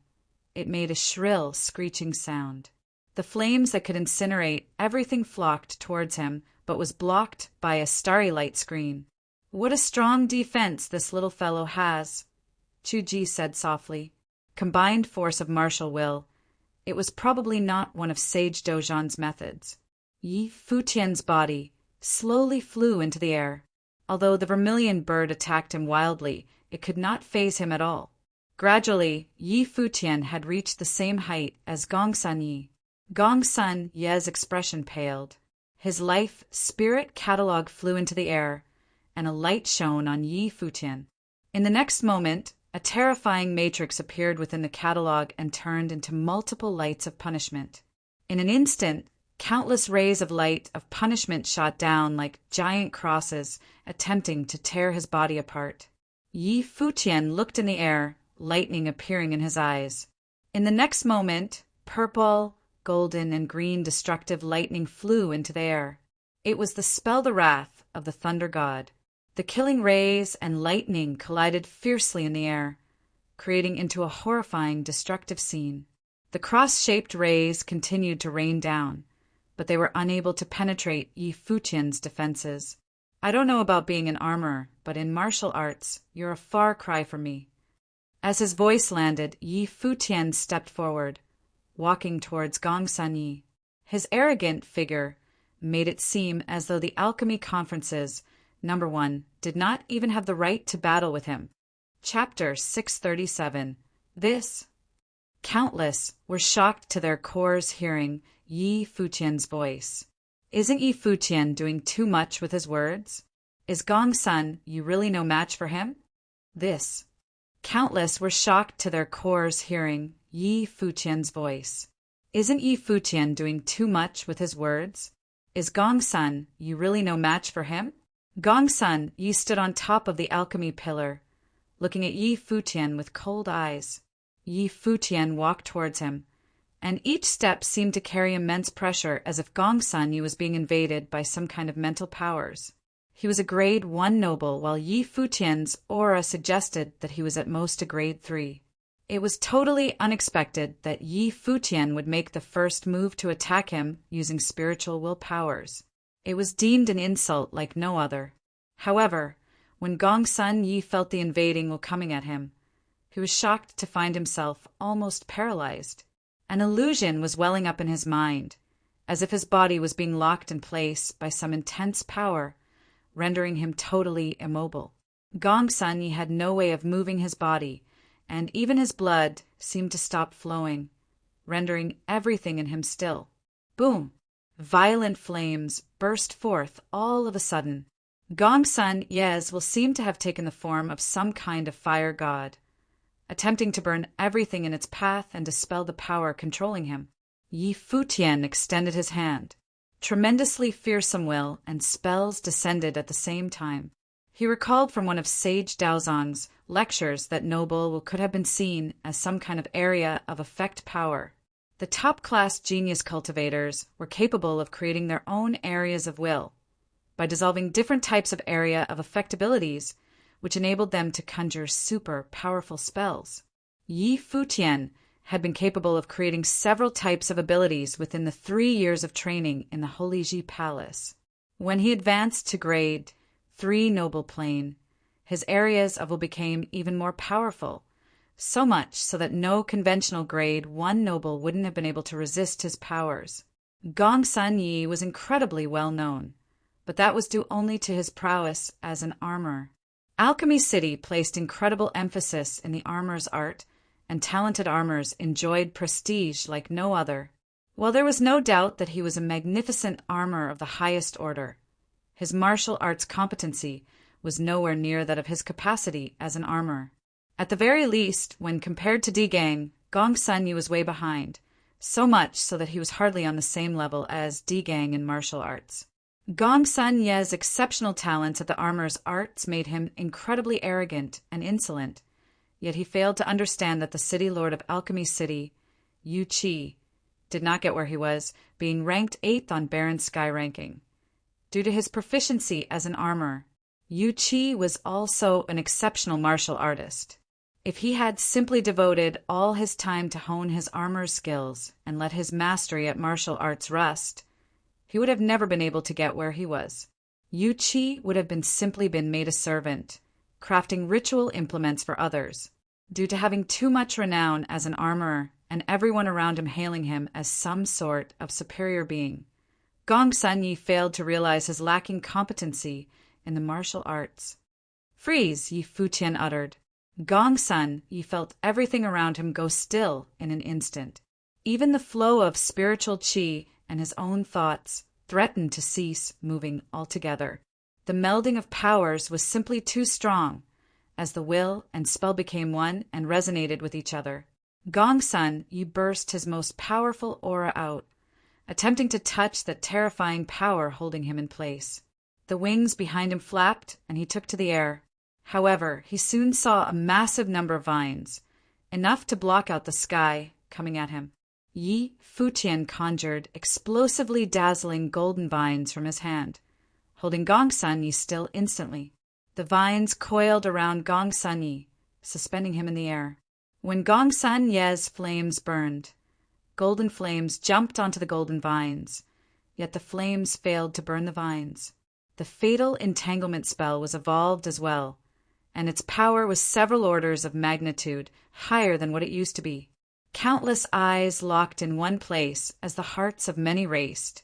it made a shrill, screeching sound. The flames that could incinerate everything flocked towards him, but was blocked by a starry light screen. What a strong defense this little fellow has, Chuji said softly. Combined force of martial will. It was probably not one of Sage Dojan's methods. Yi Futian's body slowly flew into the air. Although the vermilion bird attacked him wildly, it could not faze him at all. Gradually, Yi Futian had reached the same height as Gong Sanyi. Gong Sanyi's expression paled. His life spirit catalog flew into the air, and a light shone on Yi Futian. In the next moment, a terrifying matrix appeared within the catalog and turned into multiple lights of punishment. In an instant, countless rays of light of punishment shot down like giant crosses, attempting to tear his body apart. Yi Futian looked in the air, lightning appearing in his eyes. In the next moment, purple, golden, and green destructive lightning flew into the air. It was the spell the wrath of the thunder god. The killing rays and lightning collided fiercely in the air, creating into a horrifying, destructive scene. The cross-shaped rays continued to rain down, but they were unable to penetrate Yi Futian's defenses. I don't know about being an armorer, but in martial arts, you're a far cry from me. As his voice landed, Yi Futian stepped forward, walking towards Gong Sanyi. His arrogant figure made it seem as though the alchemy conferences, number 1, did not even have the right to battle with him. Chapter 637. This. Countless were shocked to their cores hearing Yi Futian's voice. Isn't Yi Futian doing too much with his words? Is Gong Sun you really no match for him? This. Countless were shocked to their cores hearing Yi Futian's voice. Isn't Yi Futian doing too much with his words? Is Gong Sun you really no match for him? Gong Sun Yi stood on top of the alchemy pillar, looking at Yi Futian with cold eyes. Yi Futian walked towards him, and each step seemed to carry immense pressure, as if Gong Sun Yi was being invaded by some kind of mental powers. He was a grade 1 noble, while Yi Futian's aura suggested that he was at most a grade 3. It was totally unexpected that Yi Futian would make the first move to attack him using spiritual will powers. It was deemed an insult like no other. However, when Gong Sun Yi felt the invading will coming at him, he was shocked to find himself almost paralyzed. An illusion was welling up in his mind, as if his body was being locked in place by some intense power, rendering him totally immobile. Gong Sun Yi had no way of moving his body, and even his blood seemed to stop flowing, rendering everything in him still. Boom! Violent flames burst forth all of a sudden. Gong Sun Yi's will seemed to have taken the form of some kind of fire god, attempting to burn everything in its path and dispel the power controlling him. Yi Futian extended his hand. Tremendously fearsome will and spells descended at the same time. He recalled from one of Sage Daozong's lectures that noble will could have been seen as some kind of area of effect power. The top-class genius cultivators were capable of creating their own areas of will by dissolving different types of area of effect abilities, which enabled them to conjure super powerful spells. Yi Futian had been capable of creating several types of abilities within the 3 years of training in the Holy Ji Palace. When he advanced to grade 3 noble plane, his areas of will became even more powerful, so much so that no conventional grade 1 noble wouldn't have been able to resist his powers. Gong Sun Yi was incredibly well known, but that was due only to his prowess as an armorer. Alchemy City placed incredible emphasis in the armorer's art, and talented armorers enjoyed prestige like no other. While there was no doubt that he was a magnificent armorer of the highest order, his martial arts competency was nowhere near that of his capacity as an armorer. At the very least, when compared to D-Gang, Gong Sun Yi was way behind, so much so that he was hardly on the same level as D-Gang in martial arts. Gong Sun Yi's exceptional talents at the armorer's arts made him incredibly arrogant and insolent, yet he failed to understand that the city lord of Alchemy City, Yu Qi, did not get where he was, being ranked 8th on Baron Sky ranking. Due to his proficiency as an armorer, Yu Qi was also an exceptional martial artist. If he had simply devoted all his time to hone his armor skills and let his mastery at martial arts rust, he would have never been able to get where he was. Yu Qi would have simply been made a servant, crafting ritual implements for others. Due to having too much renown as an armorer and everyone around him hailing him as some sort of superior being, Gong Sun Yi failed to realize his lacking competency in the martial arts. "Freeze," Yi Futian uttered. Gong Sun Yi felt everything around him go still in an instant. Even the flow of spiritual qi and his own thoughts threatened to cease moving altogether. The melding of powers was simply too strong, as the will and spell became one and resonated with each other. Gong Sun Yi burst his most powerful aura out, attempting to touch that terrifying power holding him in place. The wings behind him flapped, and he took to the air. However, he soon saw a massive number of vines, enough to block out the sky, coming at him. Yi Futian conjured explosively dazzling golden vines from his hand, holding Gong Sun Yi still instantly. The vines coiled around Gong Sun Yi, suspending him in the air. When Gong Sun Yi's flames burned, golden flames jumped onto the golden vines, yet the flames failed to burn the vines. The fatal entanglement spell was evolved as well, and its power was several orders of magnitude higher than what it used to be. Countless eyes locked in one place as the hearts of many raced,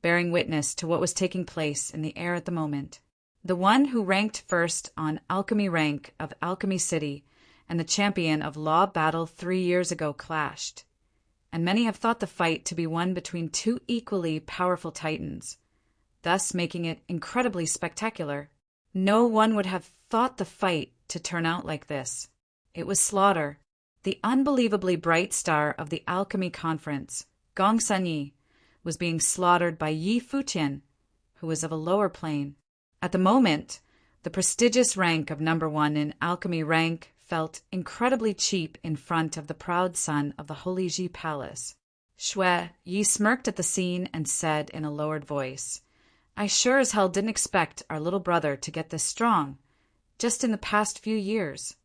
bearing witness to what was taking place in the air at the moment. The one who ranked first on alchemy rank of Alchemy City and the champion of Law Battle 3 years ago clashed, and many have thought the fight to be one between two equally powerful titans, thus making it incredibly spectacular. No one would have thought the fight to turn out like this. It was slaughter. The unbelievably bright star of the alchemy conference, Gong Sanyi, was being slaughtered by Yi Futian, who was of a lower plane. At the moment, the prestigious rank of number 1 in alchemy rank felt incredibly cheap in front of the proud son of the Holy Ji Palace. Shui Yi smirked at the scene and said in a lowered voice, "I sure as hell didn't expect our little brother to get this strong, just in the past few years."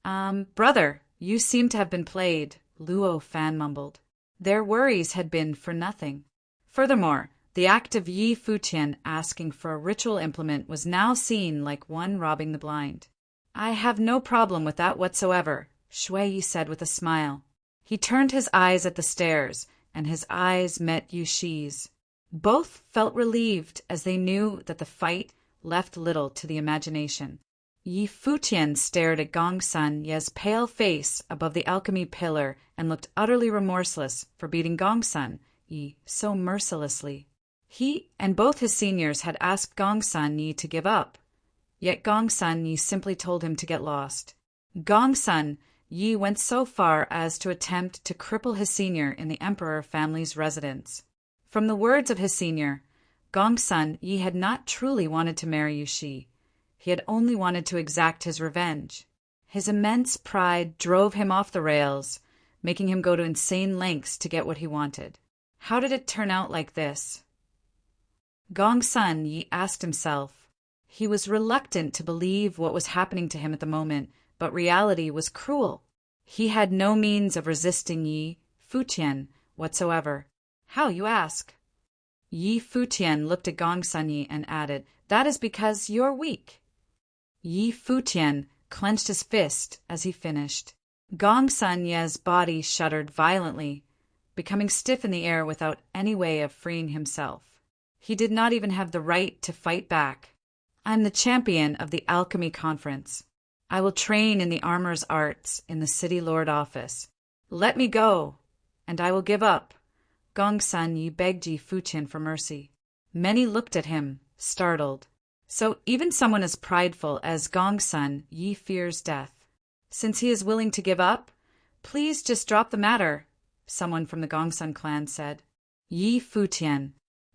Brother, you seem to have been played," Luo Fan mumbled. Their worries had been for nothing. Furthermore, the act of Yi Futian asking for a ritual implement was now seen like one robbing the blind. "I have no problem with that whatsoever," Shui Yi said with a smile. He turned his eyes at the stairs, and his eyes met Yu Shi's. Both felt relieved as they knew that the fight left little to the imagination. Yi Futian stared at Gong Sun Ye's pale face above the alchemy pillar and looked utterly remorseless for beating Gong Sun Yi so mercilessly. He and both his seniors had asked Gong Sun Yi to give up, yet Gong Sun Yi simply told him to get lost. Gong Sun Yi went so far as to attempt to cripple his senior in the emperor family's residence. From the words of his senior, Gong Sun Yi had not truly wanted to marry Yu Shi. He had only wanted to exact his revenge. His immense pride drove him off the rails, making him go to insane lengths to get what he wanted. How did it turn out like this? Gong Sun Yi asked himself. He was reluctant to believe what was happening to him at the moment, but reality was cruel. He had no means of resisting Yi Futian whatsoever. How, you ask? Yi Futian looked at Gong Sun Yi and added, "That is because you're weak." Yi Futian clenched his fist as he finished. Gong Sun Ye's body shuddered violently, becoming stiff in the air without any way of freeing himself. He did not even have the right to fight back. "I'm the champion of the alchemy conference. I will train in the armor's arts in the city lord office. Let me go, and I will give up." Gong Sun Yi begged Yi Futian for mercy. Many looked at him, startled. So even someone as prideful as Gong Sun Yi fears death. "Since he is willing to give up, please just drop the matter," someone from the Gong Sun clan said. Yi Futian,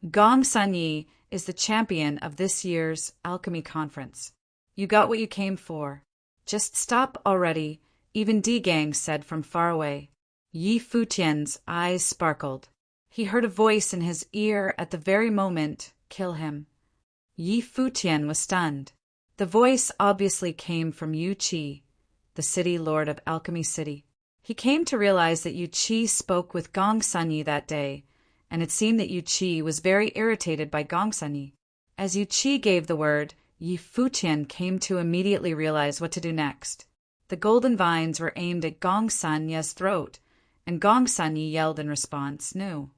Gong Sun Yi is the champion of this year's alchemy conference. You got what you came for. Just stop already, even D-Gang said from far away. Yi Futian's eyes sparkled. He heard a voice in his ear at the very moment, "Kill him." Yi Futian was stunned. The voice obviously came from Yu Qi, the city lord of Alchemy City. He came to realize that Yu Qi spoke with Gong Sun Yi that day, and it seemed that Yu Qi was very irritated by Gong Sun Yi. As Yu Qi gave the word, Yi Futian came to immediately realize what to do next. The golden vines were aimed at Gong Sun Ye's throat, and Gong Sun Yi yelled in response, "No."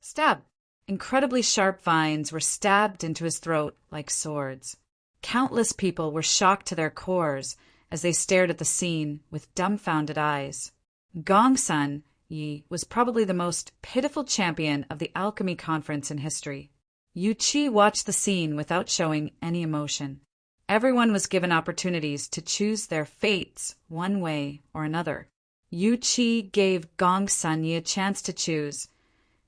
Stab! Incredibly sharp vines were stabbed into his throat like swords. Countless people were shocked to their cores as they stared at the scene with dumbfounded eyes. Gong Sun Yi was probably the most pitiful champion of the alchemy conference in history. Yu Qi watched the scene without showing any emotion. Everyone was given opportunities to choose their fates one way or another. Yu Qi gave Gong Sun Yi a chance to choose,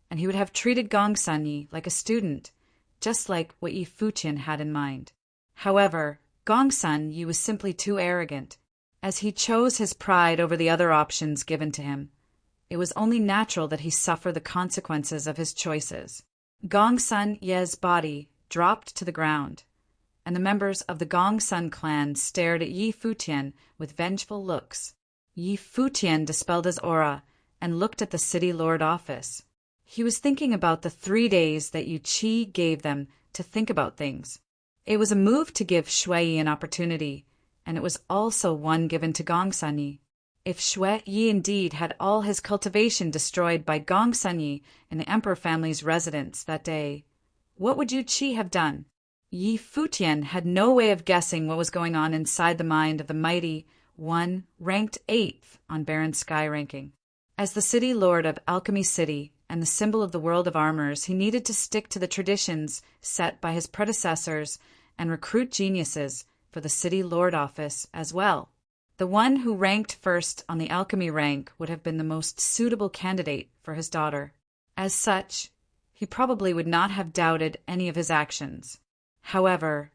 and he would have treated Gong Sun Yi like a student, just like what Yi Futian had in mind. However, Gong Sun Yi was simply too arrogant. As he chose his pride over the other options given to him, it was only natural that he suffer the consequences of his choices. Gong Sun Ye's body dropped to the ground, and the members of the Gong Sun clan stared at Yi Futian with vengeful looks. Yi Futian dispelled his aura and looked at the city lord office. He was thinking about the 3 days that Yu Qi gave them to think about things. It was a move to give Shui Yi an opportunity, and it was also one given to Gong Sun Yi. If Shui Yi indeed had all his cultivation destroyed by Gong Sunyi in the emperor family's residence that day, what would Yu Qi have done? Yi Futian had no way of guessing what was going on inside the mind of the mighty one, ranked 8th on Baron Sky ranking. As the city lord of Alchemy City and the symbol of the world of armors, he needed to stick to the traditions set by his predecessors and recruit geniuses for the city lord office as well. The one who ranked first on the alchemy rank would have been the most suitable candidate for his daughter. As such, he probably would not have doubted any of his actions. However,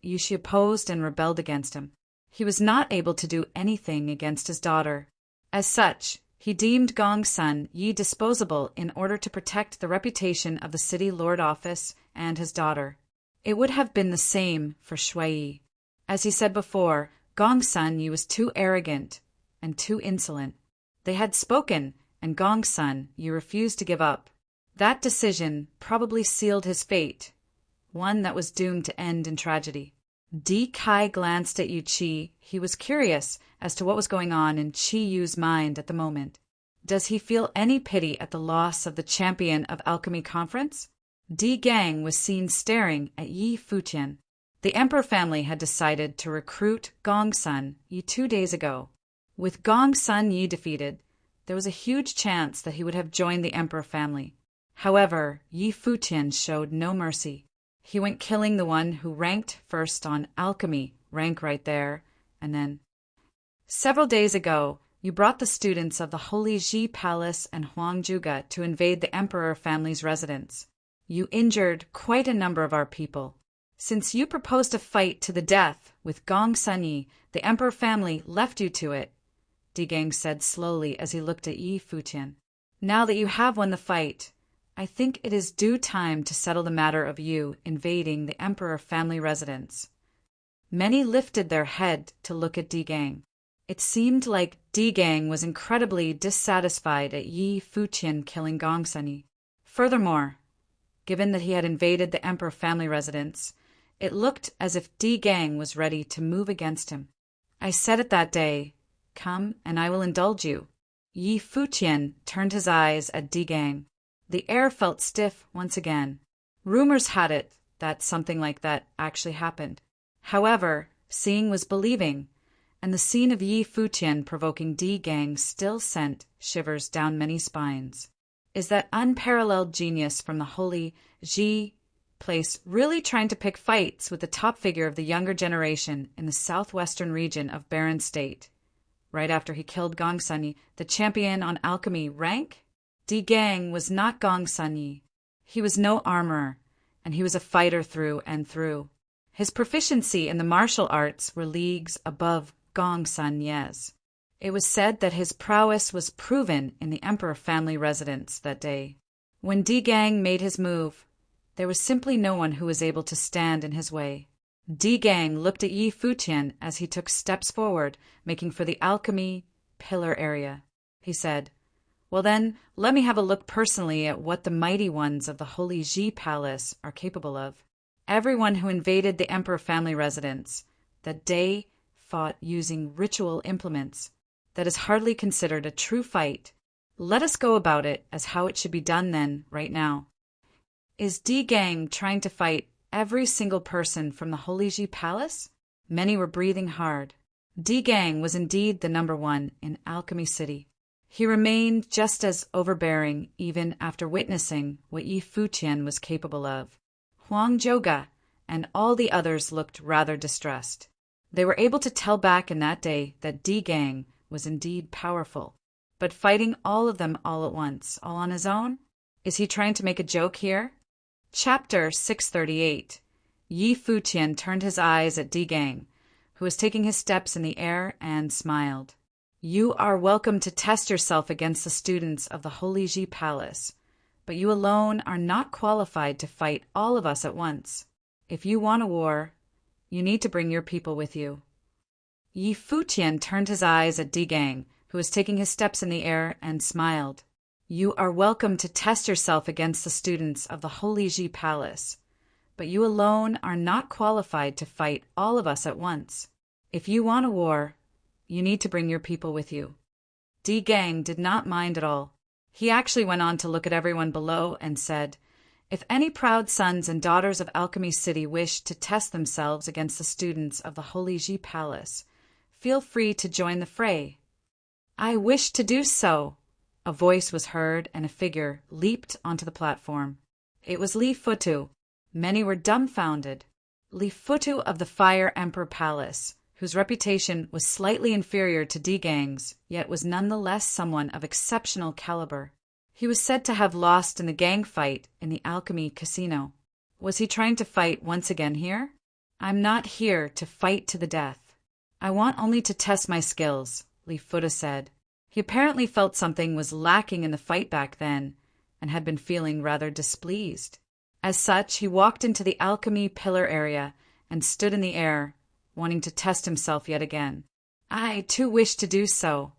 Yu Qi opposed and rebelled against him. He was not able to do anything against his daughter. As such, he deemed Gong Sun Yi disposable in order to protect the reputation of the city lord office and his daughter. It would have been the same for Shui Yi. As he said before, Gong Sun Yi was too arrogant and too insolent. They had spoken, and Gong Sun Yi refused to give up. That decision probably sealed his fate, one that was doomed to end in tragedy. Di Kai glanced at Yu Qi. He was curious as to what was going on in Qi Yu's mind at the moment. Does he feel any pity at the loss of the champion of Alchemy Conference? Di Gang was seen staring at Yi Futian. The emperor family had decided to recruit Gong Sun Yi 2 days ago. With Gong Sun Yi defeated, there was a huge chance that he would have joined the emperor family. However, Yi Futian showed no mercy. He went killing the one who ranked first on alchemy, rank right there, and then. Several days ago, you brought the students of the Holy Ji Palace and Huang Juga to invade the emperor family's residence. You injured quite a number of our people. Since you proposed a fight to the death with Gong Sun Yi, the emperor family left you to it, Di Gang said slowly as he looked at Yi Futian. Now that you have won the fight, I think it is due time to settle the matter of you invading the emperor family residence. Many lifted their head to look at Di Gang. It seemed like Di Gang was incredibly dissatisfied at Yi Futian killing Gong Sun Yi. Furthermore, given that he had invaded the emperor family residence, it looked as if Di Gang was ready to move against him. I said it that day, come and I will indulge you. Yi Futian turned his eyes at Di Gang. The air felt stiff once again. Rumors had it that something like that actually happened. However, seeing was believing, and the scene of Yi Futian provoking Di Gang still sent shivers down many spines. Is that unparalleled genius from the Holy Ji place really trying to pick fights with the top figure of the younger generation in the southwestern region of Baron State? Right after he killed Gong Sun Yi, the champion on alchemy rank? Di Gang was not Gong Sun Yi. He was no armorer, and he was a fighter through and through. His proficiency in the martial arts were leagues above Gong Sun Yi's. It was said that his prowess was proven in the emperor family residence that day. When Di Gang made his move, there was simply no one who was able to stand in his way. Di Gang looked at Yi Futian as he took steps forward, making for the alchemy pillar area. He said, well then, let me have a look personally at what the mighty ones of the Holy Ji Palace are capable of. Everyone who invaded the emperor family residence that day fought using ritual implements. That is hardly considered a true fight. Let us go about it as how it should be done then, right now. Is Di Gang trying to fight every single person from the Holy Ji Palace? Many were breathing hard. Di Gang was indeed the number one in Alchemy City. He remained just as overbearing even after witnessing what Yi Futian was capable of. Huang Juga and all the others looked rather distressed. They were able to tell back in that day that Di Gang was indeed powerful. But fighting all of them all at once, all on his own? Is he trying to make a joke here? Chapter 638. Yi Futian turned his eyes at Di Gang, who was taking his steps in the air, and smiled. You are welcome to test yourself against the students of the Holy Ji Palace, but you alone are not qualified to fight all of us at once. If you want a war, you need to bring your people with you. Yi Futian turned his eyes at Di Gang, who was taking his steps in the air, and smiled. You are welcome to test yourself against the students of the Holy Ji Palace, but you alone are not qualified to fight all of us at once. If you want a war, you need to bring your people with you. Di Gang did not mind at all. He actually went on to look at everyone below and said, "If any proud sons and daughters of Alchemy City wish to test themselves against the students of the Holy Ji Palace, feel free to join the fray." "I wish to do so," a voice was heard and a figure leaped onto the platform. It was Li Futu. Many were dumbfounded. Li Futu of the Fire Emperor Palace, whose reputation was slightly inferior to Di Gang's, yet was nonetheless someone of exceptional caliber. He was said to have lost in the gang fight in the Alchemy Casino. Was he trying to fight once again here? "I'm not here to fight to the death. I want only to test my skills," Li Futu said. He apparently felt something was lacking in the fight back then, and had been feeling rather displeased. As such, he walked into the alchemy pillar area and stood in the air, wanting to test himself yet again. "I, too, wish to do so."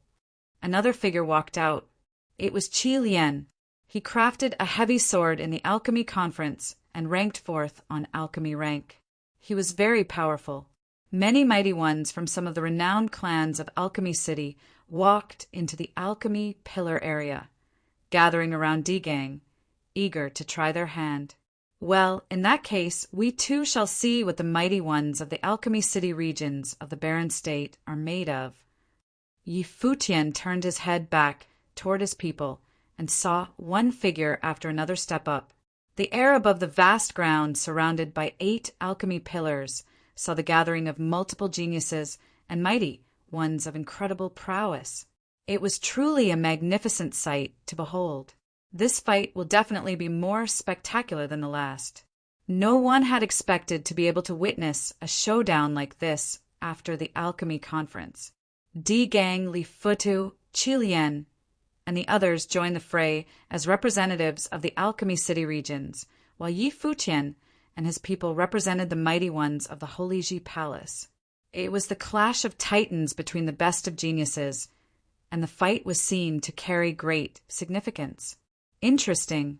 Another figure walked out. It was Qi Lian. He crafted a heavy sword in the alchemy conference and ranked fourth on alchemy rank. He was very powerful. Many mighty ones from some of the renowned clans of Alchemy City walked into the alchemy pillar area, gathering around Di Gang, eager to try their hand. "Well, in that case, we too shall see what the mighty ones of the Alchemy City regions of the Barren State are made of." Yi Futian turned his head back toward his people and saw one figure after another step up. The air above the vast ground, surrounded by 8 alchemy pillars, saw the gathering of multiple geniuses and mighty ones of incredible prowess. It was truly a magnificent sight to behold. This fight will definitely be more spectacular than the last. No one had expected to be able to witness a showdown like this after the alchemy conference. Di Gang, Li Futu, Qi Lian, and the others joined the fray as representatives of the Alchemy City regions, while Yi Futian and his people represented the mighty ones of the Holy Ji Palace. It was the clash of titans between the best of geniuses, and the fight was seen to carry great significance. "Interesting."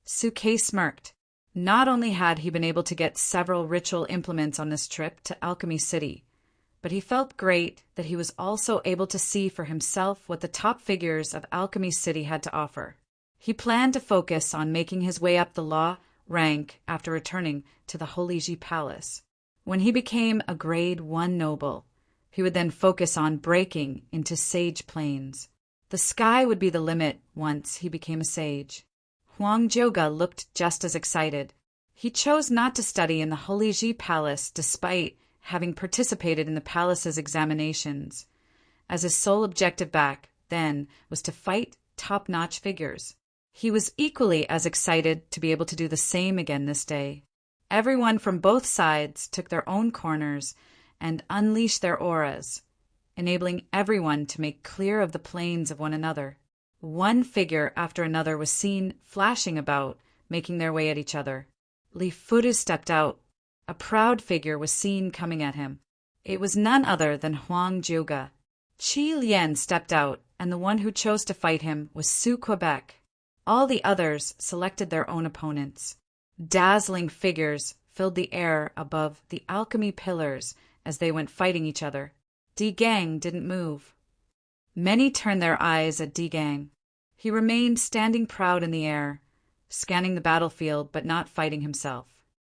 Suke smirked. Not only had he been able to get several ritual implements on this trip to Alchemy City, but he felt great that he was also able to see for himself what the top figures of Alchemy City had to offer. He planned to focus on making his way up the law rank after returning to the Holy Ji Palace. When he became a grade 1 noble, he would then focus on breaking into sage planes. The sky would be the limit once he became a sage. Huang Zhouge looked just as excited. He chose not to study in the Holy Ji Palace despite having participated in the palace's examinations, as his sole objective back then was to fight top-notch figures. He was equally as excited to be able to do the same again this day. Everyone from both sides took their own corners and unleashed their auras, enabling everyone to make clear of the planes of one another. One figure after another was seen flashing about, making their way at each other. Li Futu stepped out. A proud figure was seen coming at him. It was none other than Huang Zhouge. Qi Lian stepped out, and the one who chose to fight him was Su Quebec. All the others selected their own opponents. Dazzling figures filled the air above the alchemy pillars as they went fighting each other. Di Gang didn't move. Many turned their eyes at Di Gang. He remained standing proud in the air, scanning the battlefield but not fighting himself.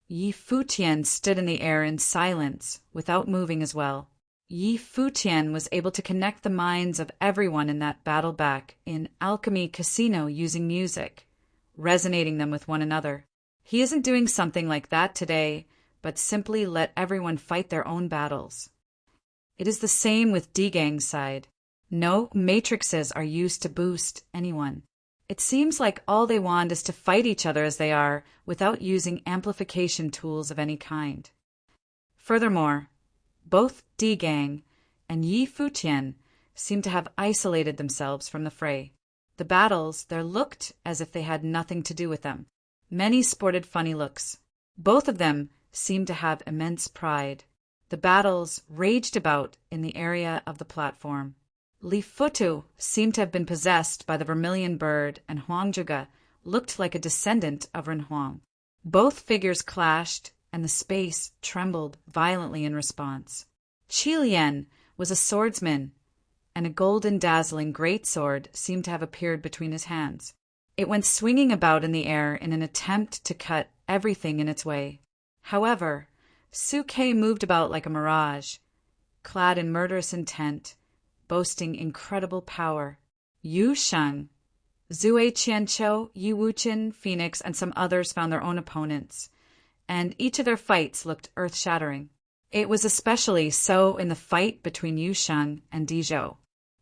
Yi Futian stood in the air in silence, without moving as well. Yi Futian was able to connect the minds of everyone in that battle back in Alchemy Casino using music, resonating them with one another. He isn't doing something like that today, but simply let everyone fight their own battles. It is the same with Di Gang's side. No matrices are used to boost anyone. It seems like all they want is to fight each other as they are, without using amplification tools of any kind. Furthermore, both Di Gang and Yi Futian seem to have isolated themselves from the fray. The battles there looked as if they had nothing to do with them. Many sported funny looks. Both of them seemed to have immense pride. The battles raged about in the area of the platform. Li Futu seemed to have been possessed by the vermilion bird, and Huang Zhouge looked like a descendant of Ren Huang. Both figures clashed, and the space trembled violently in response. Qi Lian was a swordsman and a golden dazzling greatsword seemed to have appeared between his hands. It went swinging about in the air in an attempt to cut everything in its way. However, Suke moved about like a mirage, clad in murderous intent, boasting incredible power. Yu Sheng, Zue Qianqiu, Yi Wuqian, Phoenix, and some others found their own opponents, and each of their fights looked earth-shattering. It was especially so in the fight between Yu Sheng and Dizhou.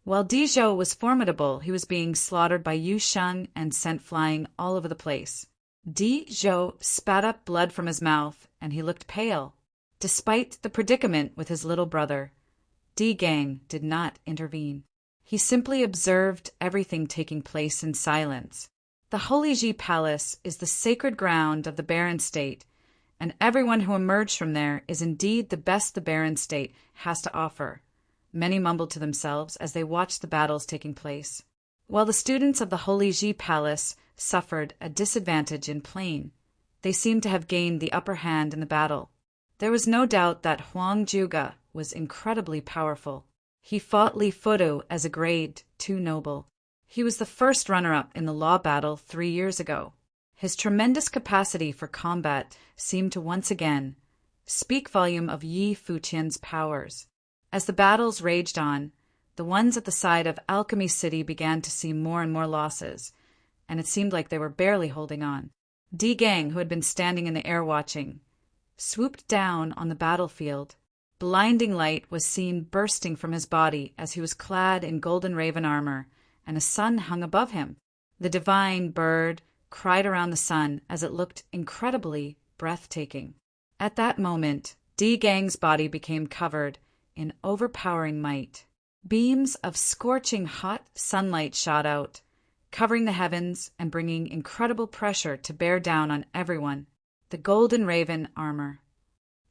While Dizhou was formidable, he was being slaughtered by Yu Sheng and sent flying all over the place. Dizhou spat up blood from his mouth, and he looked pale. Despite the predicament with his little brother, Di Gang did not intervene. He simply observed everything taking place in silence. The Holy Ji Palace is the sacred ground of the Barren State, and everyone who emerged from there is indeed the best the Barren State has to offer. Many mumbled to themselves as they watched the battles taking place, while the students of the Holy Ji Palace suffered a disadvantage in plain. They seemed to have gained the upper hand in the battle. There was no doubt that Huang Juga was incredibly powerful. He fought Li Fudu as a grade 2 noble. He was the first runner-up in the law battle 3 years ago. His tremendous capacity for combat seemed to once again speak volume of Yi Futian's powers. As the battles raged on, the ones at the side of Alchemy City began to see more and more losses, and it seemed like they were barely holding on. Di Gang, who had been standing in the air watching, swooped down on the battlefield. Blinding light was seen bursting from his body as he was clad in golden raven armor, and a sun hung above him. The divine bird cried around the sun as it looked incredibly breathtaking. At that moment, Di Gang's body became covered in overpowering might. Beams of scorching hot sunlight shot out, covering the heavens and bringing incredible pressure to bear down on everyone. The golden raven armor.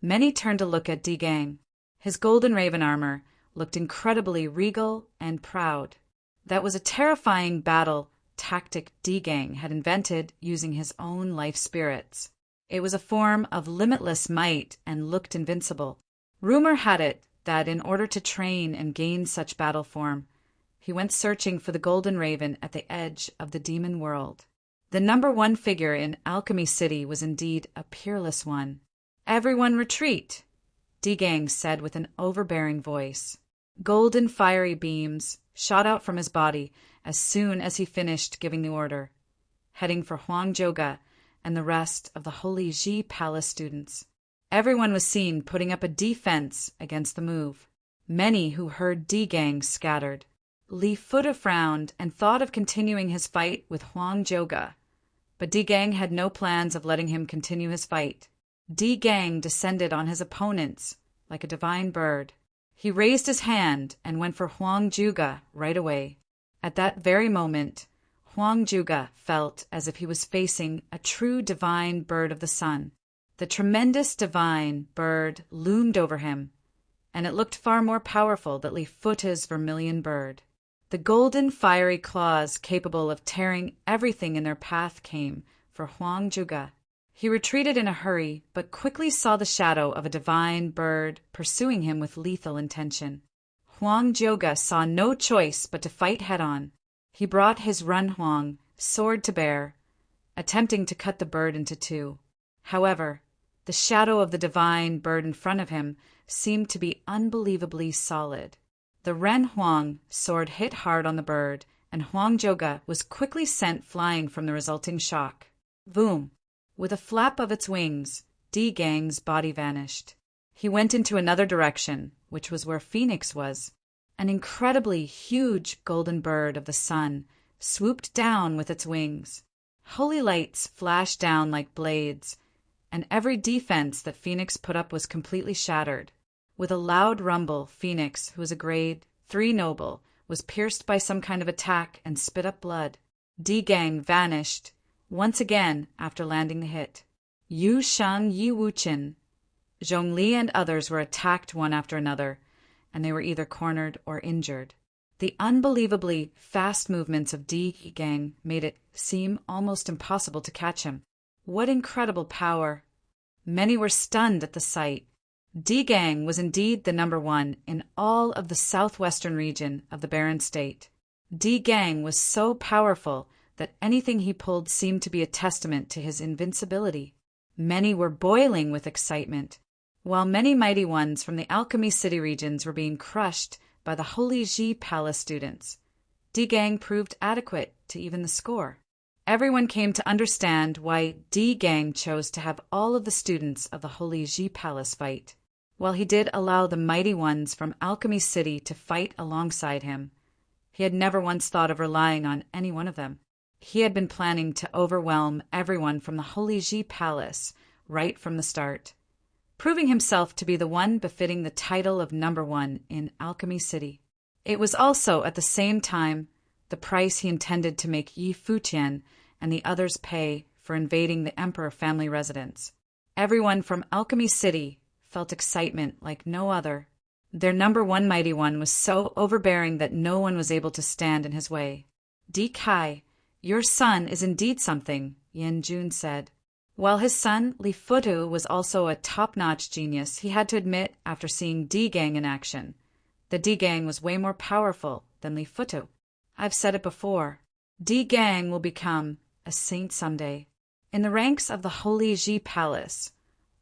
Many turned to look at Di Gang. His golden raven armor looked incredibly regal and proud. That was a terrifying battle tactic Di Gang had invented using his own life spirits. It was a form of limitless might and looked invincible. Rumor had it that in order to train and gain such battle form, he went searching for the golden raven at the edge of the demon world. The number 1 figure in Alchemy City was indeed a peerless one. "Everyone retreat," Di Gang said with an overbearing voice. Golden fiery beams shot out from his body as soon as he finished giving the order, heading for Huang Joga and the rest of the Holy Ji Palace students. Everyone was seen putting up a defense against the move. Many who heard Di Gang scattered. Li Fuda frowned and thought of continuing his fight with Huang Joga, but Di Gang had no plans of letting him continue his fight. Di Gang descended on his opponents like a divine bird. He raised his hand and went for Huang Juga right away. At that very moment, Huang Juga felt as if he was facing a true divine bird of the sun. The tremendous divine bird loomed over him, and it looked far more powerful than Li Futa's vermilion bird. The golden fiery claws capable of tearing everything in their path came for Huang Juga. He retreated in a hurry, but quickly saw the shadow of a divine bird pursuing him with lethal intention. Huang Joga saw no choice but to fight head-on. He brought his Run Huang sword to bear, attempting to cut the bird into 2. However, the shadow of the divine bird in front of him seemed to be unbelievably solid. The Ren Huang sword hit hard on the bird, and Huang Joga was quickly sent flying from the resulting shock. Boom! With a flap of its wings, Di Gang's body vanished. He went into another direction, which was where Phoenix was. An incredibly huge golden bird of the sun swooped down with its wings. Holy lights flashed down like blades, and every defense that Phoenix put up was completely shattered. With a loud rumble, Phoenix, who was a grade 3 noble, was pierced by some kind of attack and spit up blood. Di Gang vanished once again after landing the hit. Yu Sheng, Yi Wuqian, Zhongli, and others were attacked one after another, and they were either cornered or injured. The unbelievably fast movements of Di Gang made it seem almost impossible to catch him. What incredible power! Many were stunned at the sight. D Gang was indeed the number one in all of the southwestern region of the Barren State. D Gang was so powerful that anything he pulled seemed to be a testament to his invincibility. Many were boiling with excitement, while many mighty ones from the Alchemy City regions were being crushed by the Holy Ji Palace students. D Gang proved adequate to even the score. Everyone came to understand why D Gang chose to have all of the students of the Holy Ji Palace fight. While he did allow the mighty ones from Alchemy City to fight alongside him, he had never once thought of relying on any one of them. He had been planning to overwhelm everyone from the Holy Ji Palace right from the start, proving himself to be the one befitting the title of number one in Alchemy City. It was also, at the same time, the price he intended to make Yi Futian and the others pay for invading the Emperor family residence. Everyone from Alchemy City felt excitement like no other. Their number one mighty one was so overbearing that no one was able to stand in his way. Di Kai, your son is indeed something, Yin Jun said. While his son, Li Futu, was also a top-notch genius, he had to admit, after seeing D Gang in action, that D Gang was way more powerful than Li Futu. I've said it before, D Gang will become a saint someday. In the ranks of the Holy Ji Palace,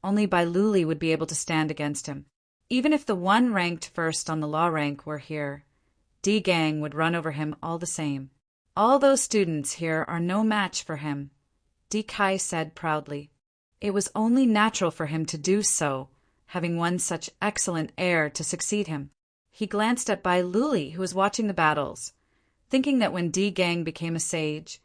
only Bai Luli would be able to stand against him. Even if the one ranked first on the law rank were here, D Gang would run over him all the same. All those students here are no match for him, Di Kai said proudly. It was only natural for him to do so, having one such excellent heir to succeed him. He glanced at Bai Luli, who was watching the battles, thinking that when D Gang became a sage,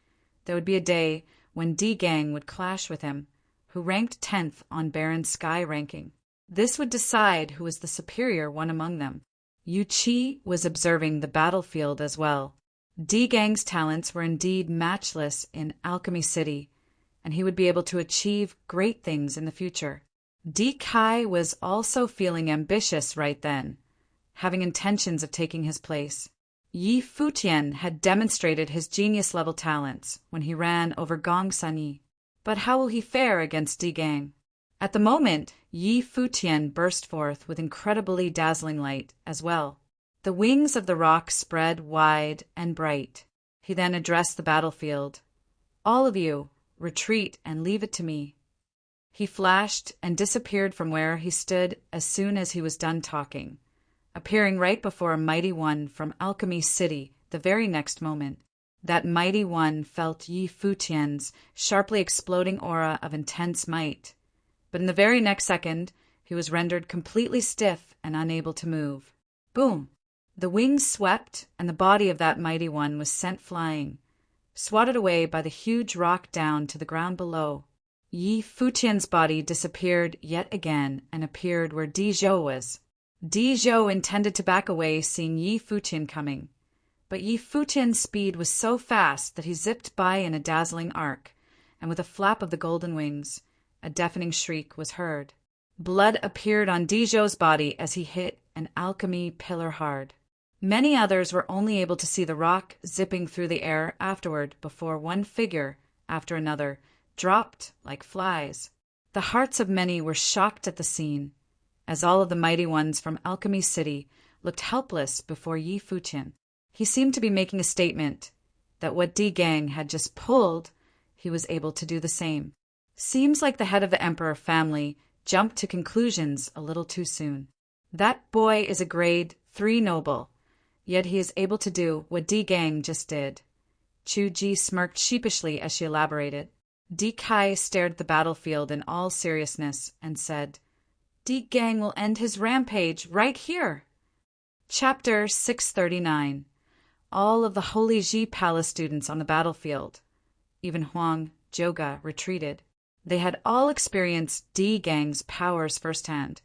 there would be a day when D Gang would clash with him, who ranked 10th on Baron Sky ranking. This would decide who was the superior one among them. Yu Qi was observing the battlefield as well. D Gang's talents were indeed matchless in Alchemy City, and he would be able to achieve great things in the future. Di Kai was also feeling ambitious right then, having intentions of taking his place. Yi Futian had demonstrated his genius-level talents when he ran over Gong Sanyi. But how will he fare against D Gang? At the moment, Yi Futian burst forth with incredibly dazzling light as well. The wings of the rock spread wide and bright. He then addressed the battlefield. All of you, retreat and leave it to me. He flashed and disappeared from where he stood as soon as he was done talking, appearing right before a mighty one from Alchemy City the very next moment. That mighty one felt Yi Futian's sharply exploding aura of intense might, but in the very next second, he was rendered completely stiff and unable to move. Boom! The wings swept, and the body of that mighty one was sent flying, swatted away by the huge rock down to the ground below. Yi Futian's body disappeared yet again and appeared where Di Zhou was. Di Zhou intended to back away, seeing Yi Futian coming, but Yi Futian's speed was so fast that he zipped by in a dazzling arc, and with a flap of the golden wings, a deafening shriek was heard. Blood appeared on Di Zhou's body as he hit an alchemy pillar hard. Many others were only able to see the rock zipping through the air afterward before one figure after another dropped like flies. The hearts of many were shocked at the scene, as all of the mighty ones from Alchemy City looked helpless before Yi Futian. He seemed to be making a statement that what D Gang had just pulled, he was able to do the same. Seems like the head of the Emperor family jumped to conclusions a little too soon. That boy is a grade 3 noble, yet he is able to do what D Gang just did. Chu Ji smirked sheepishly as she elaborated. Di Kai stared at the battlefield in all seriousness and said, D Gang will end his rampage right here. Chapter 639. All of the Holy Ji Palace students on the battlefield, even Huang, Joga, retreated. They had all experienced D Gang's powers firsthand,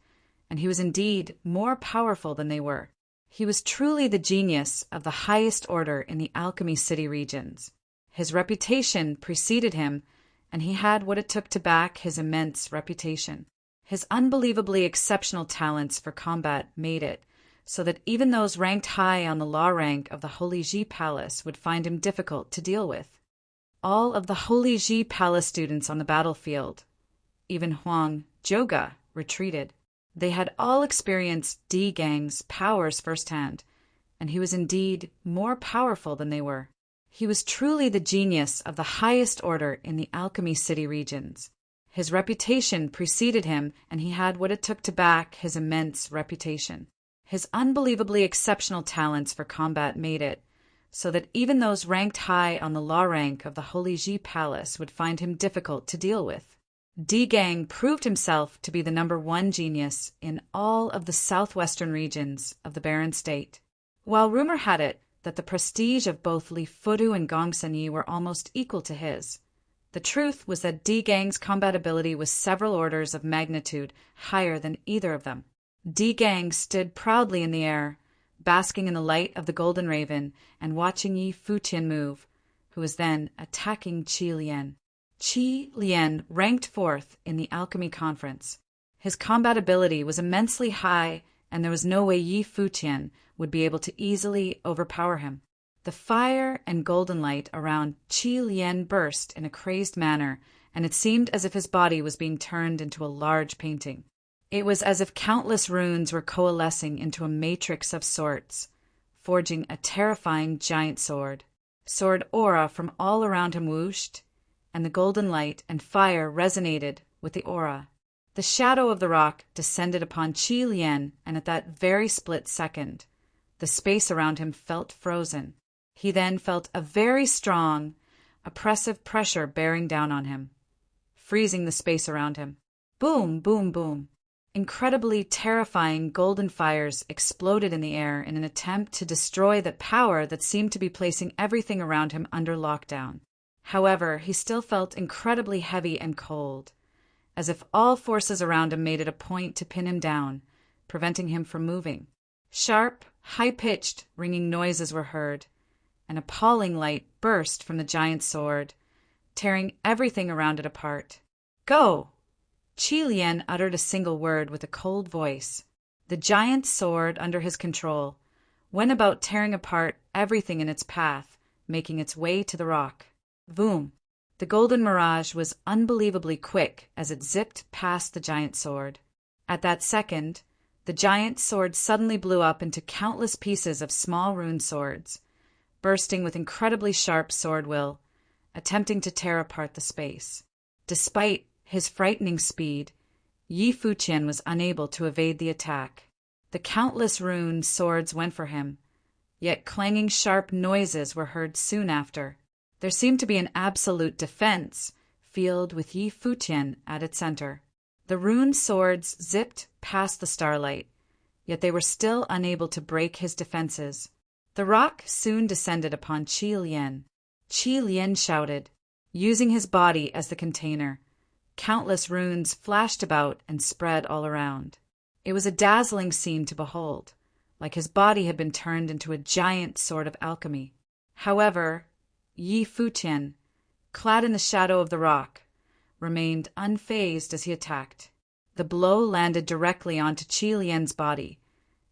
and he was indeed more powerful than they were. He was truly the genius of the highest order in the Alchemy City regions. His reputation preceded him, and he had what it took to back his immense reputation. His unbelievably exceptional talents for combat made it so that even those ranked high on the law rank of the Holy Ji Palace would find him difficult to deal with. All of the Holy Ji Palace students on the battlefield, even Huang, Joga, retreated. They had all experienced D Gang's powers firsthand, and he was indeed more powerful than they were. He was truly the genius of the highest order in the Alchemy City regions. His reputation preceded him, and he had what it took to back his immense reputation. His unbelievably exceptional talents for combat made it so that even those ranked high on the law rank of the Holy Ji Palace would find him difficult to deal with. D Gang proved himself to be the #1 genius in all of the southwestern regions of the Barren State. While rumor had it that the prestige of both Li Fudu and Gong Sanyi were almost equal to his, the truth was that D Gang's combat ability was several orders of magnitude higher than either of them. D Gang stood proudly in the air, basking in the light of the Golden Raven and watching Yi Futian move, who was then attacking Qi Lian. Qi Lian ranked 4th in the Alchemy Conference. His combat ability was immensely high, and there was no way Yi Futian would be able to easily overpower him. The fire and golden light around Qi Lian burst in a crazed manner, and it seemed as if his body was being turned into a large painting. It was as if countless runes were coalescing into a matrix of sorts, forging a terrifying giant sword. Sword aura from all around him whooshed, and the golden light and fire resonated with the aura. The shadow of the rock descended upon Qi Lian, and at that very split second, the space around him felt frozen. He then felt a very strong, oppressive pressure bearing down on him, freezing the space around him. Boom, boom, boom. Incredibly terrifying golden fires exploded in the air in an attempt to destroy the power that seemed to be placing everything around him under lockdown. However, he still felt incredibly heavy and cold, as if all forces around him made it a point to pin him down, preventing him from moving. Sharp, high-pitched, ringing noises were heard. An appalling light burst from the giant sword, tearing everything around it apart. "Go!" Qi Lian uttered a single word with a cold voice. The giant sword under his control went about tearing apart everything in its path, making its way to the rock. Boom! The golden mirage was unbelievably quick as it zipped past the giant sword. At that second, the giant sword suddenly blew up into countless pieces of small rune swords, bursting with incredibly sharp sword will, attempting to tear apart the space. Despite his frightening speed, Yi Futian was unable to evade the attack. The countless rune swords went for him, yet clanging sharp noises were heard soon after. There seemed to be an absolute defense field with Yi Futian at its center. The rune swords zipped past the starlight, yet they were still unable to break his defenses. The rock soon descended upon Qi Lian. Qi Lian shouted, using his body as the container. Countless runes flashed about and spread all around. It was a dazzling scene to behold, like his body had been turned into a giant sword of alchemy. However, Yi Futian, clad in the shadow of the rock, remained unfazed as he attacked. The blow landed directly onto Qi Lian's body,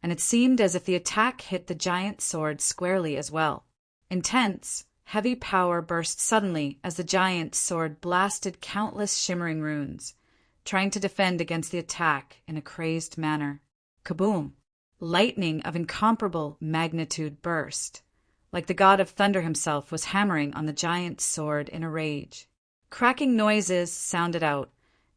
and it seemed as if the attack hit the giant sword squarely as well. Intense, heavy power burst suddenly as the giant sword blasted countless shimmering runes, trying to defend against the attack in a crazed manner. Kaboom! Lightning of incomparable magnitude burst, like the god of thunder himself was hammering on the giant sword in a rage. Cracking noises sounded out,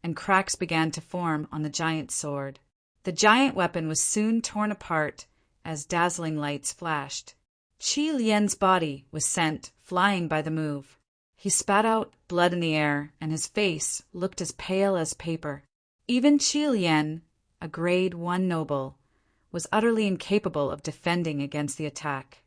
and cracks began to form on the giant sword. The giant weapon was soon torn apart as dazzling lights flashed. Qi Lian's body was sent flying by the move. He spat out blood in the air, and his face looked as pale as paper. Even Qi Lian, a grade 1 noble, was utterly incapable of defending against the attack.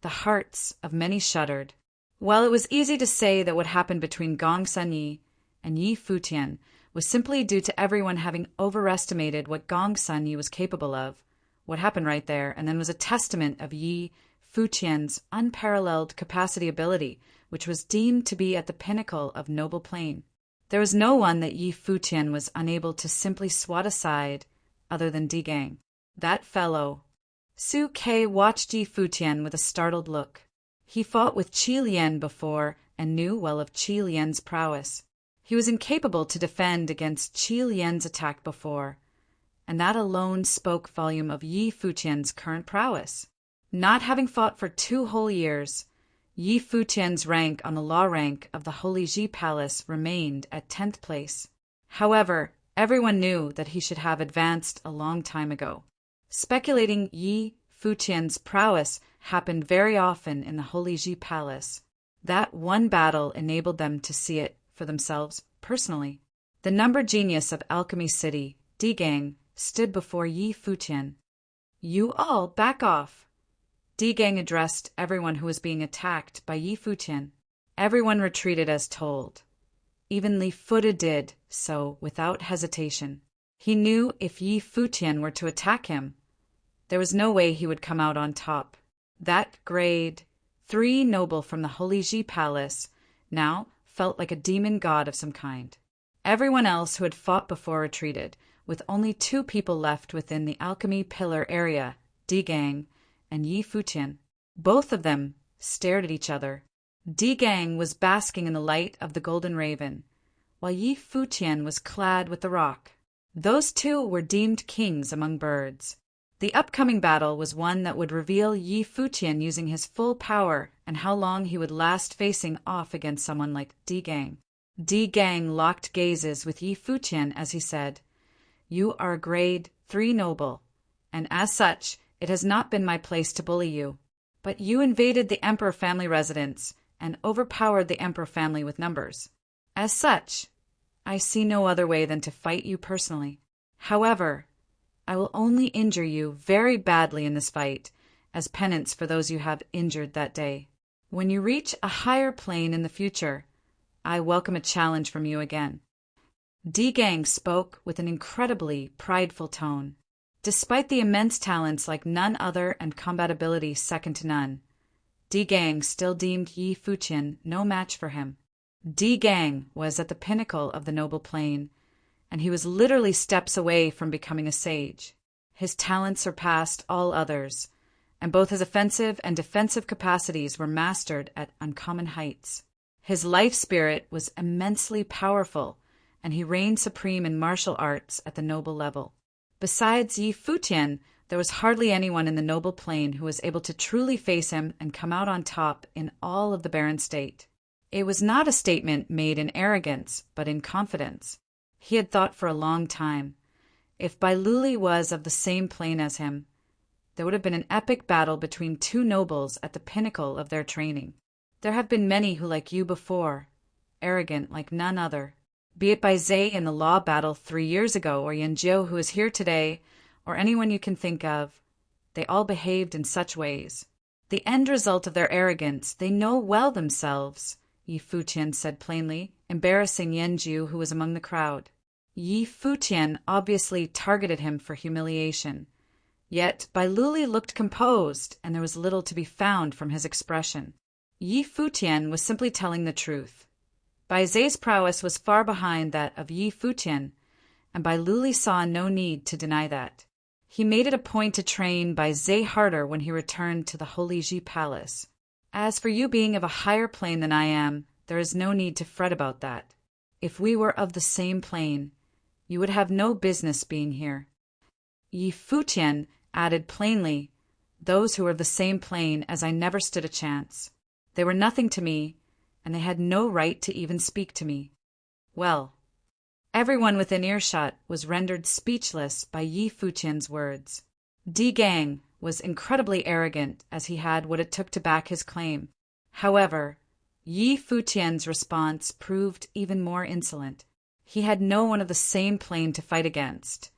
The hearts of many shuddered. While it was easy to say that what happened between Gong Sanyi and Yi Futian was simply due to everyone having overestimated what Gong Sanyi was capable of, what happened right there and then was a testament of Yi Futian's unparalleled capacity ability, which was deemed to be at the pinnacle of noble plane. There was no one that Yi Futian was unable to simply swat aside other than D Gang. That fellow. Su Ke watched Yi Futian with a startled look. He fought with Qi Lian before and knew well of Qi Lian's prowess. He was incapable to defend against Qi Lian's attack before, and that alone spoke volume of Yi Futian's current prowess. Not having fought for 2 whole years, Yi Futian's rank on the law rank of the Holy Ji Palace remained at 10th place. However, everyone knew that he should have advanced a long time ago. Speculating Yi Futian's prowess happened very often in the Holy Ji Palace. That one battle enabled them to see it for themselves personally. The number genius of Alchemy City, Digang, stood before Yi Futian. "You all back off." Digang addressed everyone who was being attacked by Yi Futian. Everyone retreated as told. Even Li Fude did so without hesitation. He knew if Yi Futian were to attack him, there was no way he would come out on top. That grade 3 noble from the Holy Ji Palace now felt like a demon god of some kind. Everyone else who had fought before retreated, with only 2 people left within the alchemy pillar area, Digang and Yi Futian. Both of them stared at each other. Digang was basking in the light of the golden raven, while Yi Futian was clad with the rock. Those 2 were deemed kings among birds. The upcoming battle was one that would reveal Yi Futian using his full power and how long he would last facing off against someone like Digang. Digang locked gazes with Yi Futian as he said, "You are a grade 3 noble, and as such, it has not been my place to bully you. But you invaded the Emperor family residence and overpowered the Emperor family with numbers. As such, I see no other way than to fight you personally. However, I will only injure you very badly in this fight, as penance for those you have injured that day. When you reach a higher plane in the future, I welcome a challenge from you again." Digang spoke with an incredibly prideful tone. Despite the immense talents like none other and combat ability second to none, Digang still deemed Yi Futian no match for him. Digang was at the pinnacle of the noble plane, and he was literally steps away from becoming a sage. His talents surpassed all others, and both his offensive and defensive capacities were mastered at uncommon heights. His life spirit was immensely powerful, and he reigned supreme in martial arts at the noble level. Besides Yi Futian, there was hardly anyone in the noble plane who was able to truly face him and come out on top in all of the barren state. It was not a statement made in arrogance, but in confidence. He had thought for a long time. If Bailuli was of the same plane as him, there would have been an epic battle between 2 nobles at the pinnacle of their training. There have been many who like you before, arrogant like none other. Be it Baizé in the law battle 3 years ago, or Yanjiu who is here today, or anyone you can think of, they all behaved in such ways. The end result of their arrogance, they know well themselves, Yi Futian said plainly, embarrassing Yanjiu who was among the crowd. Yi Futian obviously targeted him for humiliation. Yet Bailuli looked composed, and there was little to be found from his expression. Yi Futian was simply telling the truth. Baizé's prowess was far behind that of Yi Futian, and Bailuli saw no need to deny that. He made it a point to train Baizé harder when he returned to the Holy Ji Palace. As for you being of a higher plane than I am, there is no need to fret about that. If we were of the same plane, you would have no business being here. Yi Futian added plainly, "Those who were of the same plane as I never stood a chance. They were nothing to me, and they had no right to even speak to me." Well, everyone within earshot was rendered speechless by Yi Futian's words. Digang was incredibly arrogant, as he had what it took to back his claim. However, Yi Futian's response proved even more insolent. He had no one of the same plane to fight against,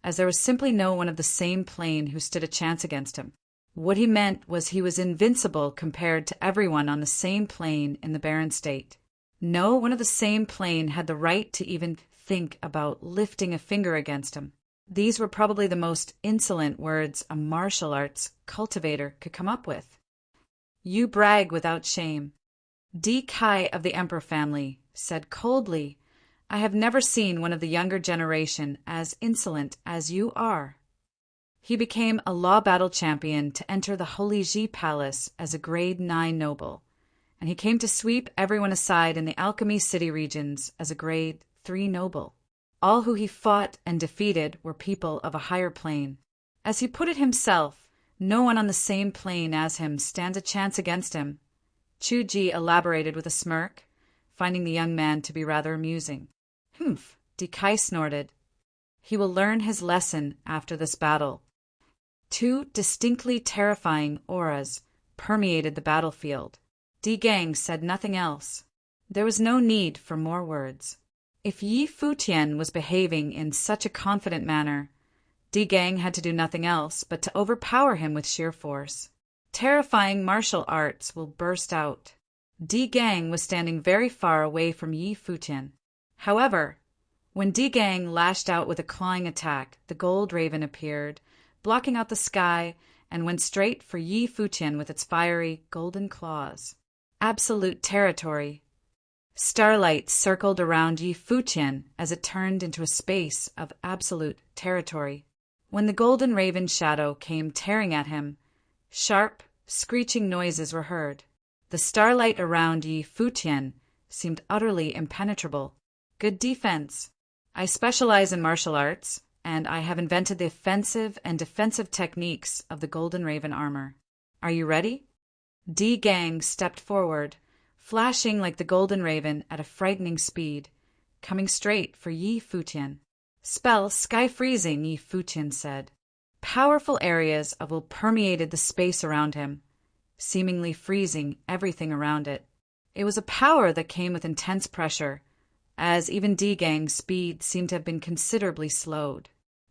as there was simply no one of the same plane who stood a chance against him. What he meant was he was invincible compared to everyone on the same plane in the barren state. No one of the same plane had the right to even think about lifting a finger against him. These were probably the most insolent words a martial arts cultivator could come up with. "You brag without shame." Di Kai of the Emperor family said coldly, "I have never seen one of the younger generation as insolent as you are." He became a law battle champion to enter the Holy Ji Palace as a grade 9 noble, and he came to sweep everyone aside in the Alchemy City regions as a grade 3 noble. All who he fought and defeated were people of a higher plane. As he put it himself, no one on the same plane as him stands a chance against him. Chu-ji elaborated with a smirk, finding the young man to be rather amusing. Humph, Kai snorted. He will learn his lesson after this battle. Two distinctly terrifying auras permeated the battlefield. Gang said nothing else. There was no need for more words. If Yi Futian was behaving in such a confident manner, Gang had to do nothing else but to overpower him with sheer force. Terrifying martial arts will burst out. Gang was standing very far away from Yi Futian. However, when Gang lashed out with a clawing attack, the gold raven appeared, blocking out the sky, and went straight for Yi Futian with its fiery, golden claws. Absolute territory. Starlight circled around Yi Futian as it turned into a space of absolute territory. When the golden raven shadow came tearing at him, sharp, screeching noises were heard. The starlight around Yi Futian seemed utterly impenetrable. Good defense. I specialize in martial arts, and I have invented the offensive and defensive techniques of the golden raven armor. Are you ready? Gang stepped forward, flashing like the golden raven at a frightening speed, coming straight for Yi Futian. Spell sky freezing, Yi Futian said. Powerful areas of will permeated the space around him, seemingly freezing everything around it. It was a power that came with intense pressure, as even Gang's speed seemed to have been considerably slowed.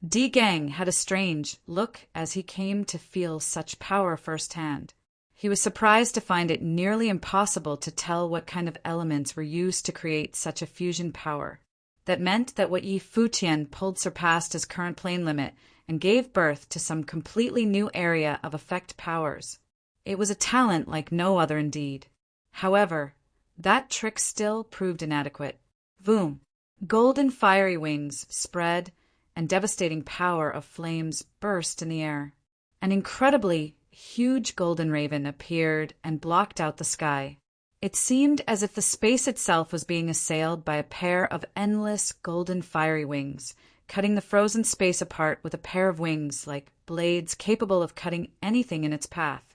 Gang had a strange look as he came to feel such power firsthand. He was surprised to find it nearly impossible to tell what kind of elements were used to create such a fusion power. That meant that what Yi Futian pulled surpassed his current plane limit and gave birth to some completely new area of effect powers. It was a talent like no other indeed. However, that trick still proved inadequate. Boom! Golden fiery wings spread, and devastating power of flames burst in the air. An incredibly huge golden raven appeared and blocked out the sky. It seemed as if the space itself was being assailed by a pair of endless golden fiery wings, cutting the frozen space apart with a pair of wings like blades capable of cutting anything in its path.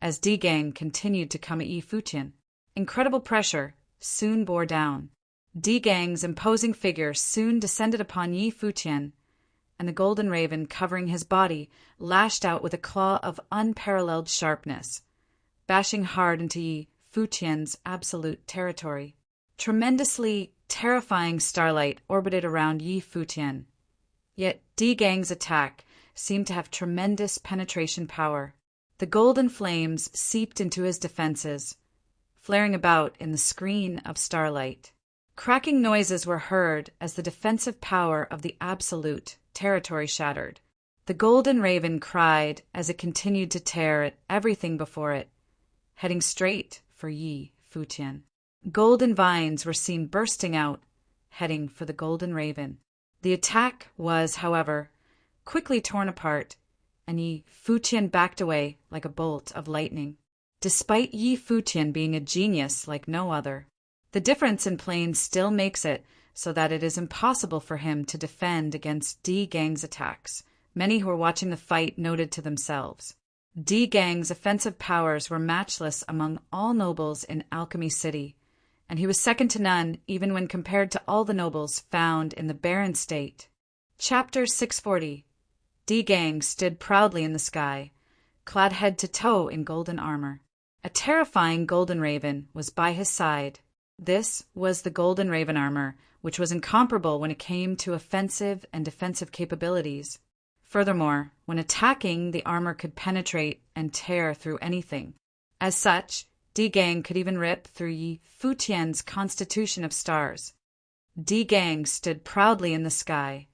As Gang continued to come at Yi Futian, incredible pressure soon bore down. Gang's imposing figure soon descended upon Yi Futian, and the golden raven covering his body lashed out with a claw of unparalleled sharpness, bashing hard into Yi Futian's absolute territory. Tremendously terrifying starlight orbited around Yi Futian, yet Gang's attack seemed to have tremendous penetration power. The golden flames seeped into his defenses, flaring about in the screen of starlight. Cracking noises were heard as the defensive power of the absolute territory shattered. The golden raven cried as it continued to tear at everything before it, heading straight for Yi Futian. Golden vines were seen bursting out, heading for the golden raven. The attack was, however, quickly torn apart, and Yi Futian backed away like a bolt of lightning. Despite Yi Futian being a genius like no other, the difference in planes still makes it so that it is impossible for him to defend against Gang's attacks. Many who were watching the fight noted to themselves. Gang's offensive powers were matchless among all nobles in Alchemy City, and he was second to none even when compared to all the nobles found in the barren state. Chapter 640. Gang stood proudly in the sky, clad head to toe in golden armor. A terrifying golden raven was by his side. This was the golden raven armor, which was incomparable when it came to offensive and defensive capabilities. Furthermore, when attacking, the armor could penetrate and tear through anything. As such, Gang could even rip through Yi Futian's constitution of stars. Gang stood proudly in the sky,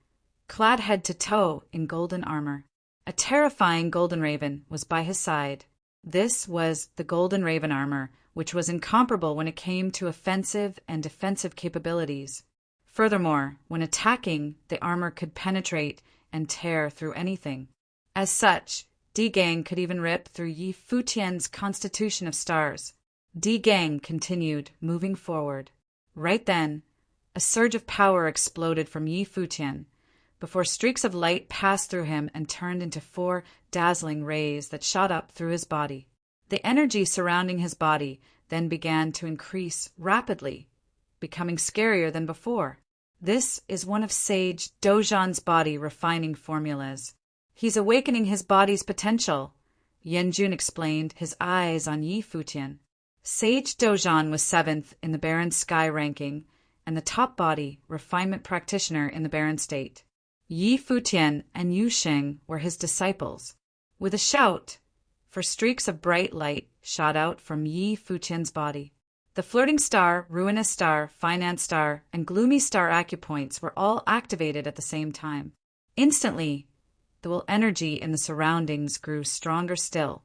clad head to toe in golden armor. A terrifying golden raven was by his side. This was the golden raven armor, which was incomparable when it came to offensive and defensive capabilities. Furthermore, when attacking, the armor could penetrate and tear through anything. As such, Gang could even rip through Yi Futian's constitution of stars. Gang continued moving forward. Right then, A surge of power exploded from Yi Futian, before streaks of light passed through him and turned into 4 dazzling rays that shot up through his body. The energy surrounding his body then began to increase rapidly, becoming scarier than before. This is one of Sage Dojan's body refining formulas. He's awakening his body's potential, Yanjun explained, his eyes on Yi Futian. Sage Dojan was 7th in the Barren Sky ranking and the top body refinement practitioner in the Barren State. Yi Futian and Yu Sheng were his disciples. With a shout, for streaks of bright light shot out from Yi Futian's body. The flirting star, ruinous star, finance star, and gloomy star acupoints were all activated at the same time. Instantly, the will energy in the surroundings grew stronger still.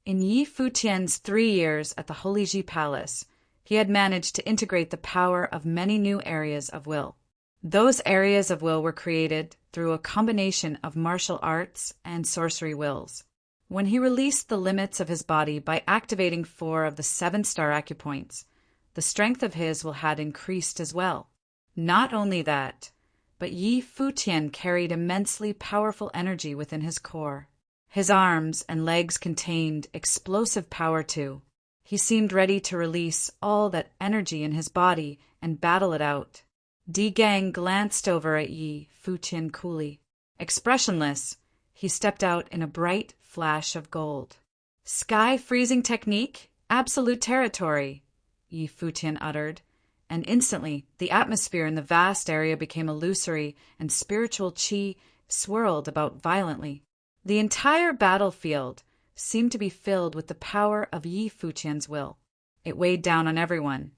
In Yi Futian's 3 years at the Holy Ji Palace, he had managed to integrate the power of many new areas of will. Those areas of will were created through a combination of martial arts and sorcery wills. When he released the limits of his body by activating 4 of the 7-star acupoints, the strength of his will had increased as well. Not only that, but Yi Futian carried immensely powerful energy within his core. His arms and legs contained explosive power too. He seemed ready to release all that energy in his body and battle it out. Di Gang glanced over at Yi Futian coolly. Expressionless, he stepped out in a bright flash of gold. "Sky freezing technique? Absolute territory," Yi Futian uttered, and instantly the atmosphere in the vast area became illusory and spiritual qi swirled about violently. The entire battlefield seemed to be filled with the power of Yi Futian's will. It weighed down on everyone,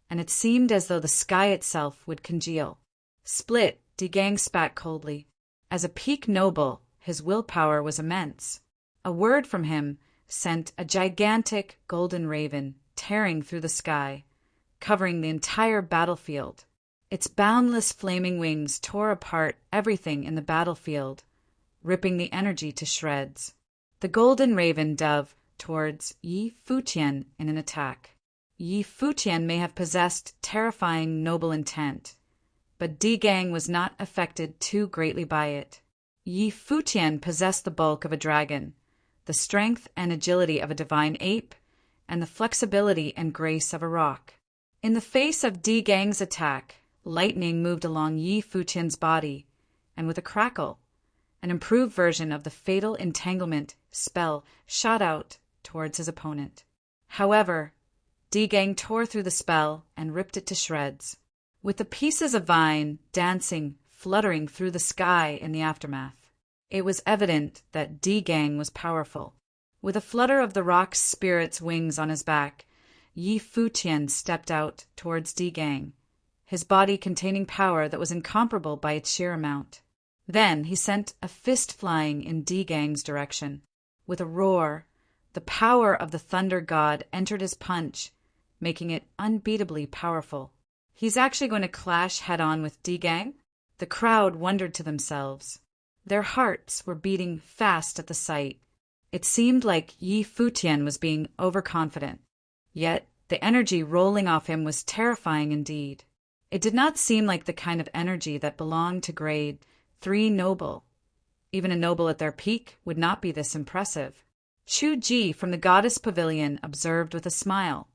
and it seemed as though the sky itself would congeal. "Split," Di Gang spat coldly. As a peak noble, his willpower was immense. A word from him sent a gigantic golden raven tearing through the sky, covering the entire battlefield. Its boundless flaming wings tore apart everything in the battlefield, ripping the energy to shreds. The golden raven dove towards Yi Futian in an attack. Yi Futian may have possessed terrifying noble intent, but Di Gang was not affected too greatly by it. Yi Futian possessed the bulk of a dragon, the strength and agility of a divine ape, and the flexibility and grace of a rock. In the face of Di Gang's attack, lightning moved along Yi Futian's body, and with a crackle, an improved version of the fatal entanglement spell shot out towards his opponent. However, Di Gang tore through the spell and ripped it to shreds, with the pieces of vine dancing, fluttering through the sky in the aftermath. It was evident that Di Gang was powerful. With a flutter of the rock spirit's wings on his back, Yi Futian stepped out towards Di Gang, his body containing power that was incomparable by its sheer amount. Then he sent a fist flying in Di Gang's direction. With a roar, the power of the thunder god entered his punch, making it unbeatably powerful. He's actually going to clash head-on with Di Gang? The crowd wondered to themselves. Their hearts were beating fast at the sight. It seemed like Yi Futian was being overconfident. Yet the energy rolling off him was terrifying indeed. It did not seem like the kind of energy that belonged to grade 3 noble. Even a noble at their peak would not be this impressive. Chu Ji from the Goddess Pavilion observed with a smile.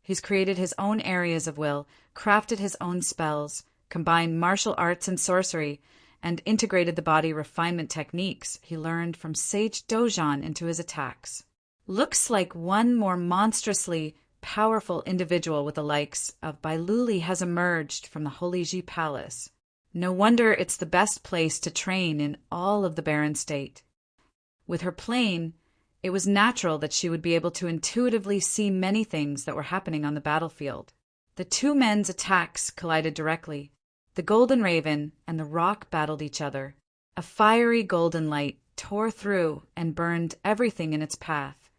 He's created his own areas of will, crafted his own spells, combined martial arts and sorcery, and integrated the body refinement techniques he learned from Sage Dojan into his attacks. Looks like one more monstrously powerful individual with the likes of Bailuli has emerged from the Holy Ji Palace. No wonder it's the best place to train in all of the Barren State. With her plane, it was natural that she would be able to intuitively see many things that were happening on the battlefield. The 2 men's attacks collided directly. The golden raven and the rock battled each other. A fiery golden light tore through and burned everything in its path,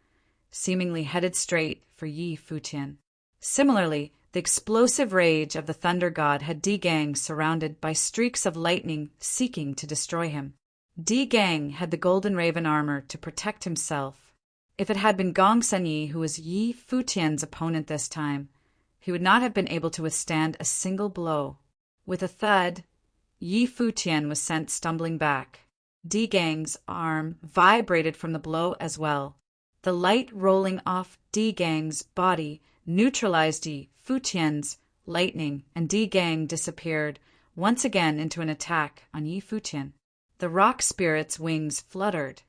seemingly headed straight for Yi Futian. Similarly, the explosive rage of the thunder god had Di Gang surrounded by streaks of lightning seeking to destroy him. Di Gang had the golden raven armor to protect himself. If it had been Gong Senyi who was Yi Futian's opponent this time, he would not have been able to withstand a single blow. With a thud, Yi Futian was sent stumbling back. D Gang's arm vibrated from the blow as well. The light rolling off D Gang's body neutralized Yi Futian's lightning, and D Gang disappeared once again into an attack on Yi Futian. The rock spirit's wings fluttered,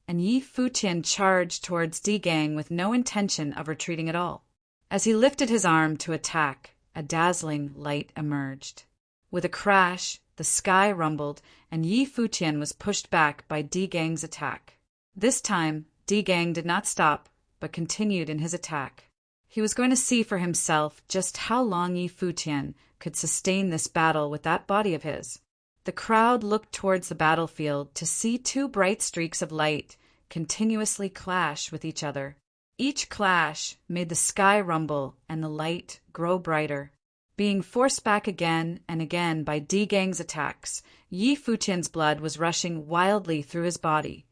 and Yi Futian charged towards D Gang with no intention of retreating at all. As he lifted his arm to attack, a dazzling light emerged. With a crash, the sky rumbled, and Yi Futian was pushed back by D Gang's attack. This time, D Gang did not stop, but continued in his attack. He was going to see for himself just how long Yi Futian could sustain this battle with that body of his. The crowd looked towards the battlefield to see two bright streaks of light continuously clash with each other. Each clash made the sky rumble and the light grow brighter. Being forced back again and again by D Gang's attacks, Yi Futian's blood was rushing wildly through his body,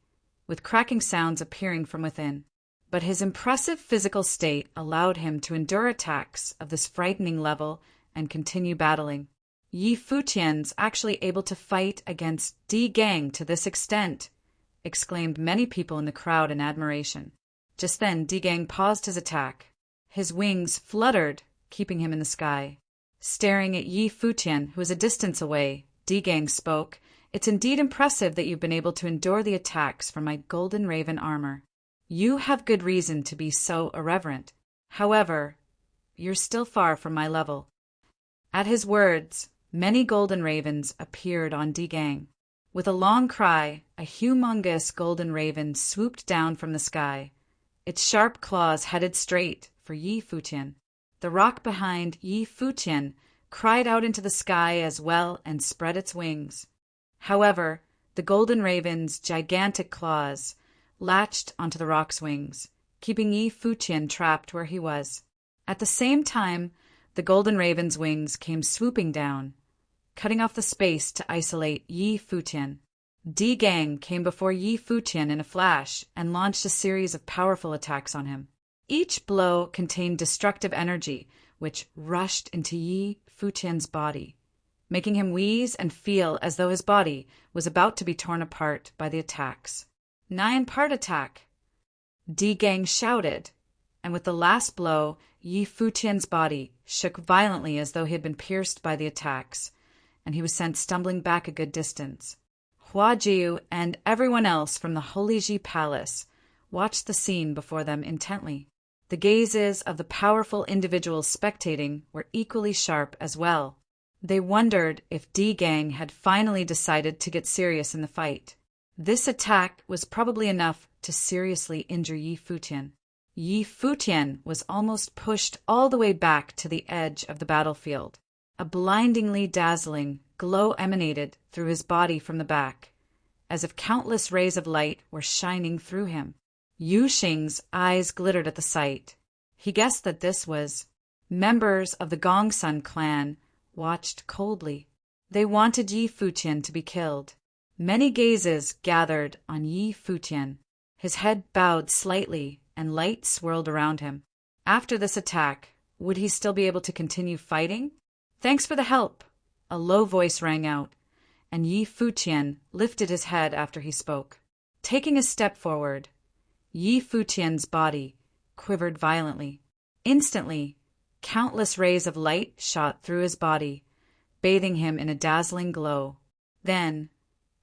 with cracking sounds appearing from within. But his impressive physical state allowed him to endure attacks of this frightening level and continue battling. Yi Futian's actually able to fight against D Gang to this extent, exclaimed many people in the crowd in admiration. Just then, D Gang paused his attack. His wings fluttered, keeping him in the sky. Staring at Yi Futian, who was a distance away, D Gang spoke, "It's indeed impressive that you've been able to endure the attacks from my golden raven armor. You have good reason to be so irreverent. However, you're still far from my level." At his words, many golden ravens appeared on D Gang. With a long cry, a humongous golden raven swooped down from the sky. Its sharp claws headed straight for Yi Futian. The rock behind Yi Futian cried out into the sky as well and spread its wings. However, the golden raven's gigantic claws latched onto the rock's wings, keeping Yi Futian trapped where he was. At the same time, the golden raven's wings came swooping down, cutting off the space to isolate Yi Futian. D Gang came before Yi Futian in a flash and launched a series of powerful attacks on him. Each blow contained destructive energy, which rushed into Yi Futian's body, making him wheeze and feel as though his body was about to be torn apart by the attacks. 9-part attack! D Gang shouted, and with the last blow, Yi Futian's body shook violently as though he had been pierced by the attacks, and he was sent stumbling back a good distance. Hua Jiu and everyone else from the Holy Ji Palace watched the scene before them intently. The gazes of the powerful individuals spectating were equally sharp as well. They wondered if D Gang had finally decided to get serious in the fight. This attack was probably enough to seriously injure Yi Futian. Yi Futian was almost pushed all the way back to the edge of the battlefield. A blindingly dazzling glow emanated through his body from the back, as if countless rays of light were shining through him. Yu Xing's eyes glittered at the sight. He guessed that this was. Members of the Gongsun clan watched coldly. They wanted Yi Futian to be killed. Many gazes gathered on Yi Futian. His head bowed slightly and light swirled around him. After this attack, would he still be able to continue fighting? "Thanks for the help," a low voice rang out, and Yi Futian lifted his head after he spoke. Taking a step forward, Yi Futian's body quivered violently. Instantly, countless rays of light shot through his body, bathing him in a dazzling glow. Then,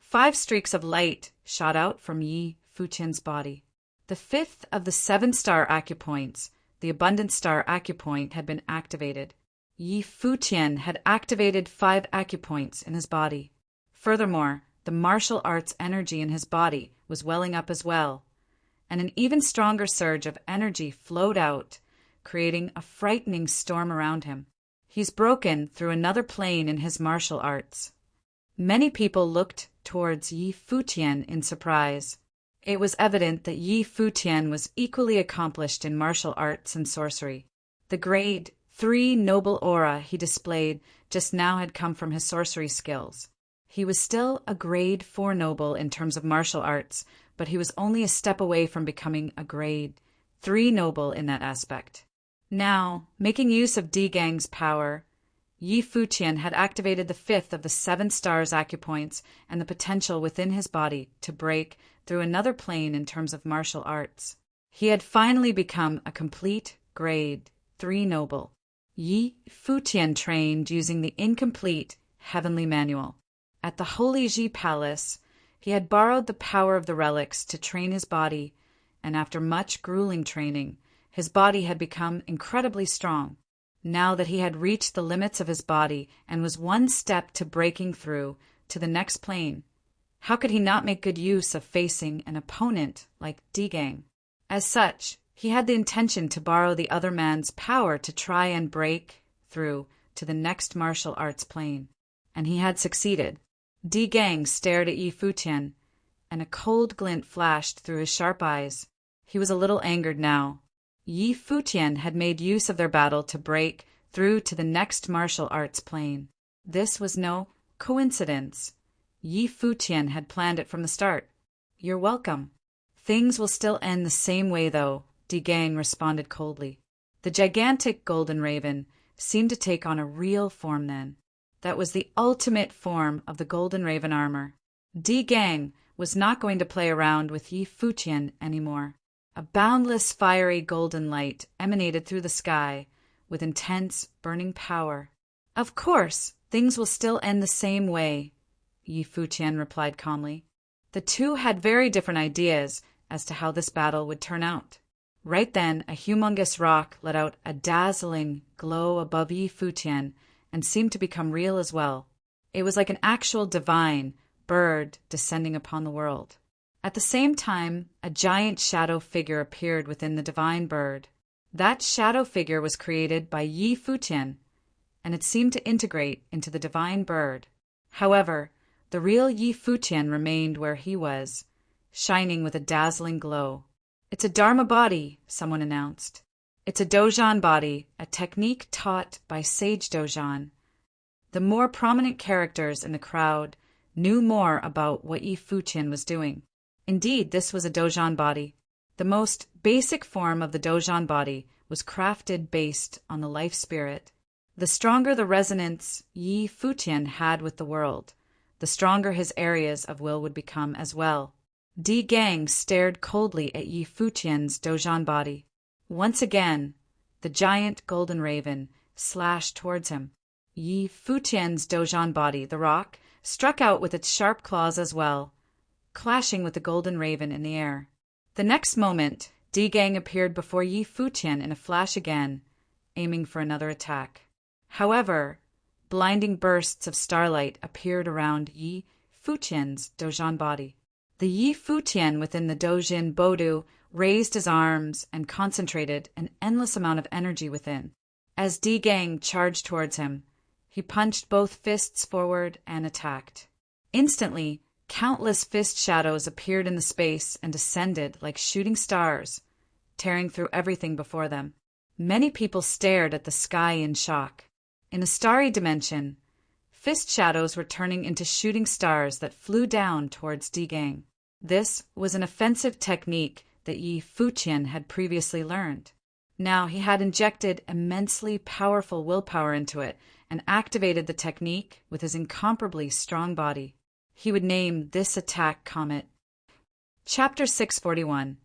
5 streaks of light shot out from Yi Futian's body. The 5th of the 7-star acupoints, the Abundant Star acupoint, had been activated. Yi Futian had activated 5 acupoints in his body. Furthermore, the martial arts energy in his body was welling up as well, and an even stronger surge of energy flowed out, creating a frightening storm around him. He's broken through another plane in his martial arts. Many people looked towards Yi Futian in surprise. It was evident that Yi Futian was equally accomplished in martial arts and sorcery. The grade 3 noble aura he displayed just now had come from his sorcery skills. He was still a grade 4 noble in terms of martial arts, but he was only a step away from becoming a grade 3 noble in that aspect. Now, making use of D Gang's power, Yi Futian had activated the fifth of the 7 stars acupoints and the potential within his body to break through another plane in terms of martial arts. He had finally become a complete grade 3 noble. Yi Futian trained using the incomplete heavenly manual. At the Holy Ji Palace, he had borrowed the power of the relics to train his body, and after much grueling training, his body had become incredibly strong. Now that he had reached the limits of his body and was one step to breaking through to the next plane, how could he not make good use of facing an opponent like Digang? As such, he had the intention to borrow the other man's power to try and break through to the next martial arts plane, and he had succeeded. Digang stared at Yi Futian, and a cold glint flashed through his sharp eyes. He was a little angered now. Yi Futian had made use of their battle to break through to the next martial arts plane. This was no coincidence. Yi Futian had planned it from the start. "You're welcome." "Things will still end the same way, though," Digang responded coldly. The gigantic golden raven seemed to take on a real form then. That was the ultimate form of the golden raven armor. Digang was not going to play around with Yi Futian anymore. A boundless fiery golden light emanated through the sky with intense burning power. "Of course, things will still end the same way," Yi Futian replied calmly. The two had very different ideas as to how this battle would turn out. Right then, a humongous rock let out a dazzling glow above Yi Futian and seemed to become real as well. It was like an actual divine bird descending upon the world. At the same time, a giant shadow figure appeared within the divine bird. That shadow figure was created by Yi Futian, and it seemed to integrate into the divine bird. However, the real Yi Futian remained where he was, shining with a dazzling glow. "It's a Dharma body," someone announced. "It's a Dojan body, a technique taught by Sage Dojan." The more prominent characters in the crowd knew more about what Yi Futian was doing. Indeed, this was a Dojan body. The most basic form of the Dojan body was crafted based on the life spirit. The stronger the resonance Yi Futian had with the world, the stronger his areas of will would become as well. Digang stared coldly at Yi Futian's Dojan body. Once again, the giant golden raven slashed towards him. Yi Futian's Dojan body, the rock, struck out with its sharp claws as well, clashing with the golden raven in the air. The next moment, Digang appeared before Yi Futian in a flash again, aiming for another attack. However, blinding bursts of starlight appeared around Yi Futian's Dojan body. The Yi Futian within the Dojin Bodu raised his arms and concentrated an endless amount of energy within. As Digang charged towards him, he punched both fists forward and attacked. Instantly, countless fist shadows appeared in the space and descended like shooting stars, tearing through everything before them. Many people stared at the sky in shock. In a starry dimension, fist shadows were turning into shooting stars that flew down towards Digang. This was an offensive technique that Yi Futian had previously learned. Now he had injected immensely powerful willpower into it and activated the technique with his incomparably strong body. He would name this attack Comet. Chapter 641.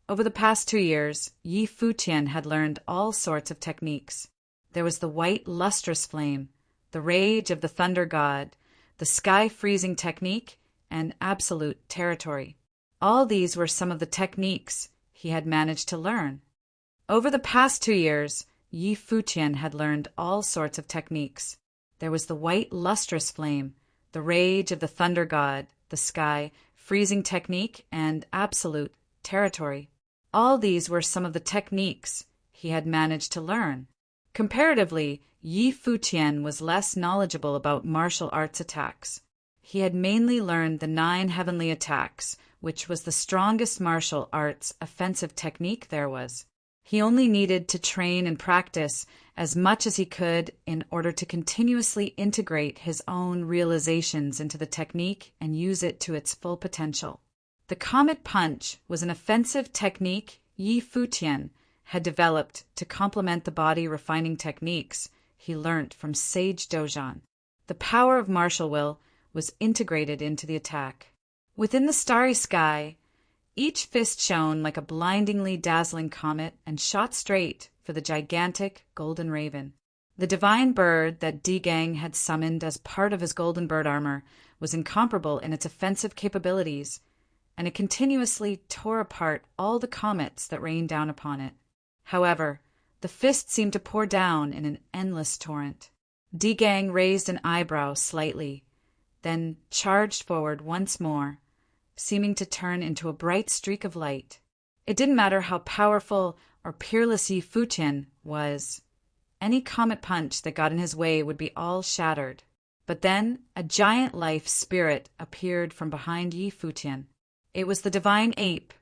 Over the past 2 years, Yi Futian had learned all sorts of techniques. There was the white lustrous flame, the rage of the thunder god, the sky freezing technique, and absolute territory. All these were some of the techniques he had managed to learn. Over the past 2 years, Yi Futian had learned all sorts of techniques. There was the white lustrous flame, the rage of the thunder god, the sky freezing technique, and absolute territory. All these were some of the techniques he had managed to learn. Comparatively, Yi Futian was less knowledgeable about martial arts attacks. He had mainly learned the 9 heavenly attacks, which was the strongest martial arts offensive technique there was. He only needed to train and practice as much as he could in order to continuously integrate his own realizations into the technique and use it to its full potential. The Comet Punch was an offensive technique Yi Futian had developed to complement the body refining techniques he learnt from Sage Dojan. The power of martial will was integrated into the attack. Within the starry sky, each fist shone like a blindingly dazzling comet and shot straight for the gigantic golden raven. The divine bird that Gang had summoned as part of his golden bird armor was incomparable in its offensive capabilities, and it continuously tore apart all the comets that rained down upon it. However, the fist seemed to pour down in an endless torrent. Gang raised an eyebrow slightly, then charged forward once more, seeming to turn into a bright streak of light. It didn't matter how powerful or peerless Yi Futian was. Any comet punch that got in his way would be all shattered. But then a giant life spirit appeared from behind Yi Futian. It was the divine ape,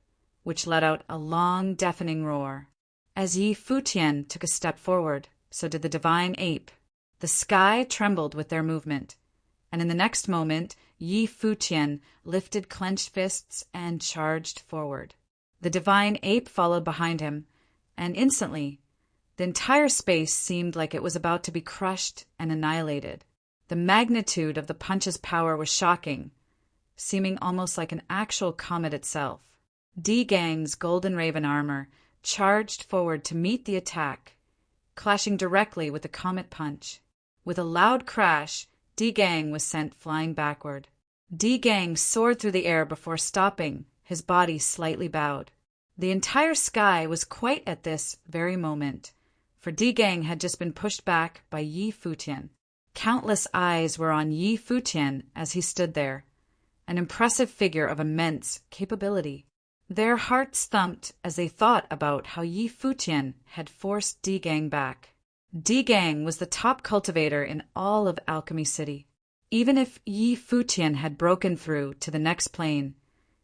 which let out a long, deafening roar. As Yi Futian took a step forward, so did the divine ape. The sky trembled with their movement, and in the next moment Yi Futian lifted clenched fists and charged forward. The divine ape followed behind him, and instantly the entire space seemed like it was about to be crushed and annihilated. The magnitude of the punch's power was shocking, seeming almost like an actual comet itself. Gang's golden raven armor charged forward to meet the attack, clashing directly with the comet punch. With a loud crash, Gang was sent flying backward. Gang soared through the air before stopping, his body slightly bowed. The entire sky was quiet at this very moment, for Gang had just been pushed back by Yi Futian. Countless eyes were on Yi Futian as he stood there, an impressive figure of immense capability. Their hearts thumped as they thought about how Yi Futian had forced Gang back. Gang was the top cultivator in all of Alchemy City. Even if Yi Futian had broken through to the next plane,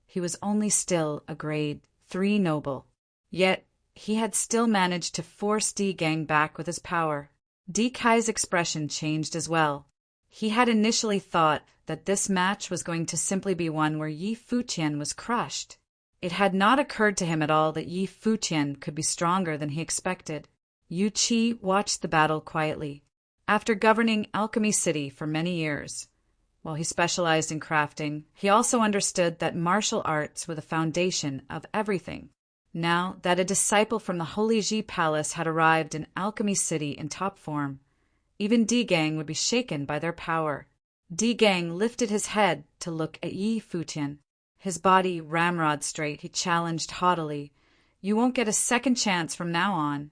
he was only still a grade 3 noble. Yet he had still managed to force Gang back with his power. Kai's expression changed as well. He had initially thought that this match was going to simply be one where Yi Futian was crushed. It had not occurred to him at all that Yi Futian could be stronger than he expected. Yu Qi watched the battle quietly. After governing Alchemy City for many years, while he specialized in crafting, he also understood that martial arts were the foundation of everything. Now that a disciple from the Holy Ji Palace had arrived in Alchemy City in top form, even Gang would be shaken by their power. Gang lifted his head to look at Yi Futian. His body ramrod straight, he challenged haughtily, "You won't get a second chance from now on."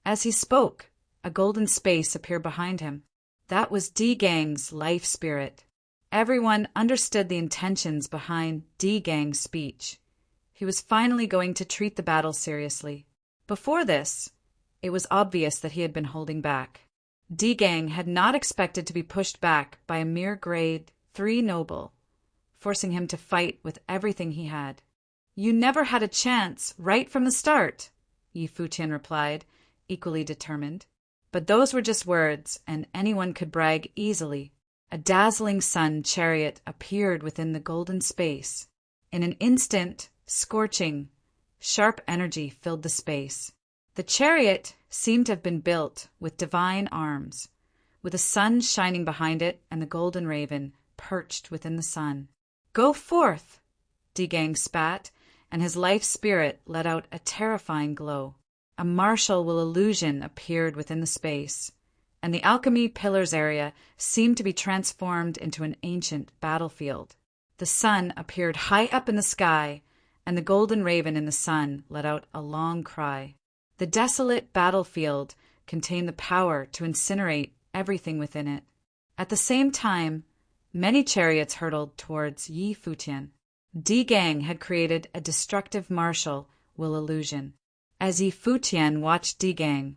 As he spoke, a golden space appeared behind him. That was Gang's life spirit. Everyone understood the intentions behind Gang's speech. He was finally going to treat the battle seriously. Before this, it was obvious that he had been holding back. Gang had not expected to be pushed back by a mere grade 3 noble, forcing him to fight with everything he had. "You never had a chance right from the start," Yi Futian replied, equally determined. But those were just words, and anyone could brag easily. A dazzling sun chariot appeared within the golden space. In an instant, scorching, sharp energy filled the space. The chariot seemed to have been built with divine arms, with the sun shining behind it and the golden raven perched within the sun. "Go forth!" Gang spat, and his life spirit let out a terrifying glow. A martial will illusion appeared within the space, and the alchemy pillars area seemed to be transformed into an ancient battlefield. The sun appeared high up in the sky, and the golden raven in the sun let out a long cry. The desolate battlefield contained the power to incinerate everything within it. At the same time, many chariots hurtled towards Yi Futian. Gang had created a destructive martial will illusion. As Yi Futian watched Gang,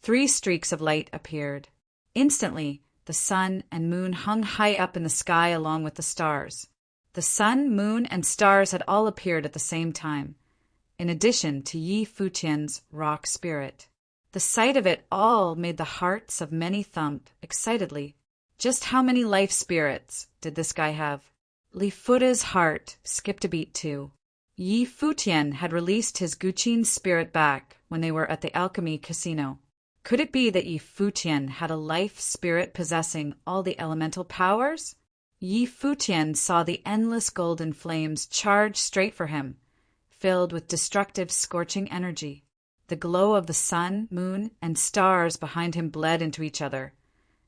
3 streaks of light appeared. Instantly, the sun and moon hung high up in the sky along with the stars. The sun, moon, and stars had all appeared at the same time, in addition to Yi Futian's rock spirit. The sight of it all made the hearts of many thump excitedly. Just how many life spirits did this guy have? Li Futa's heart skipped a beat too. Yi Futian had released his Guqin spirit back when they were at the Alchemy Casino. Could it be that Yi Futian had a life spirit possessing all the elemental powers? Yi Futian saw the endless golden flames charge straight for him, filled with destructive, scorching energy. The glow of the sun, moon, and stars behind him bled into each other,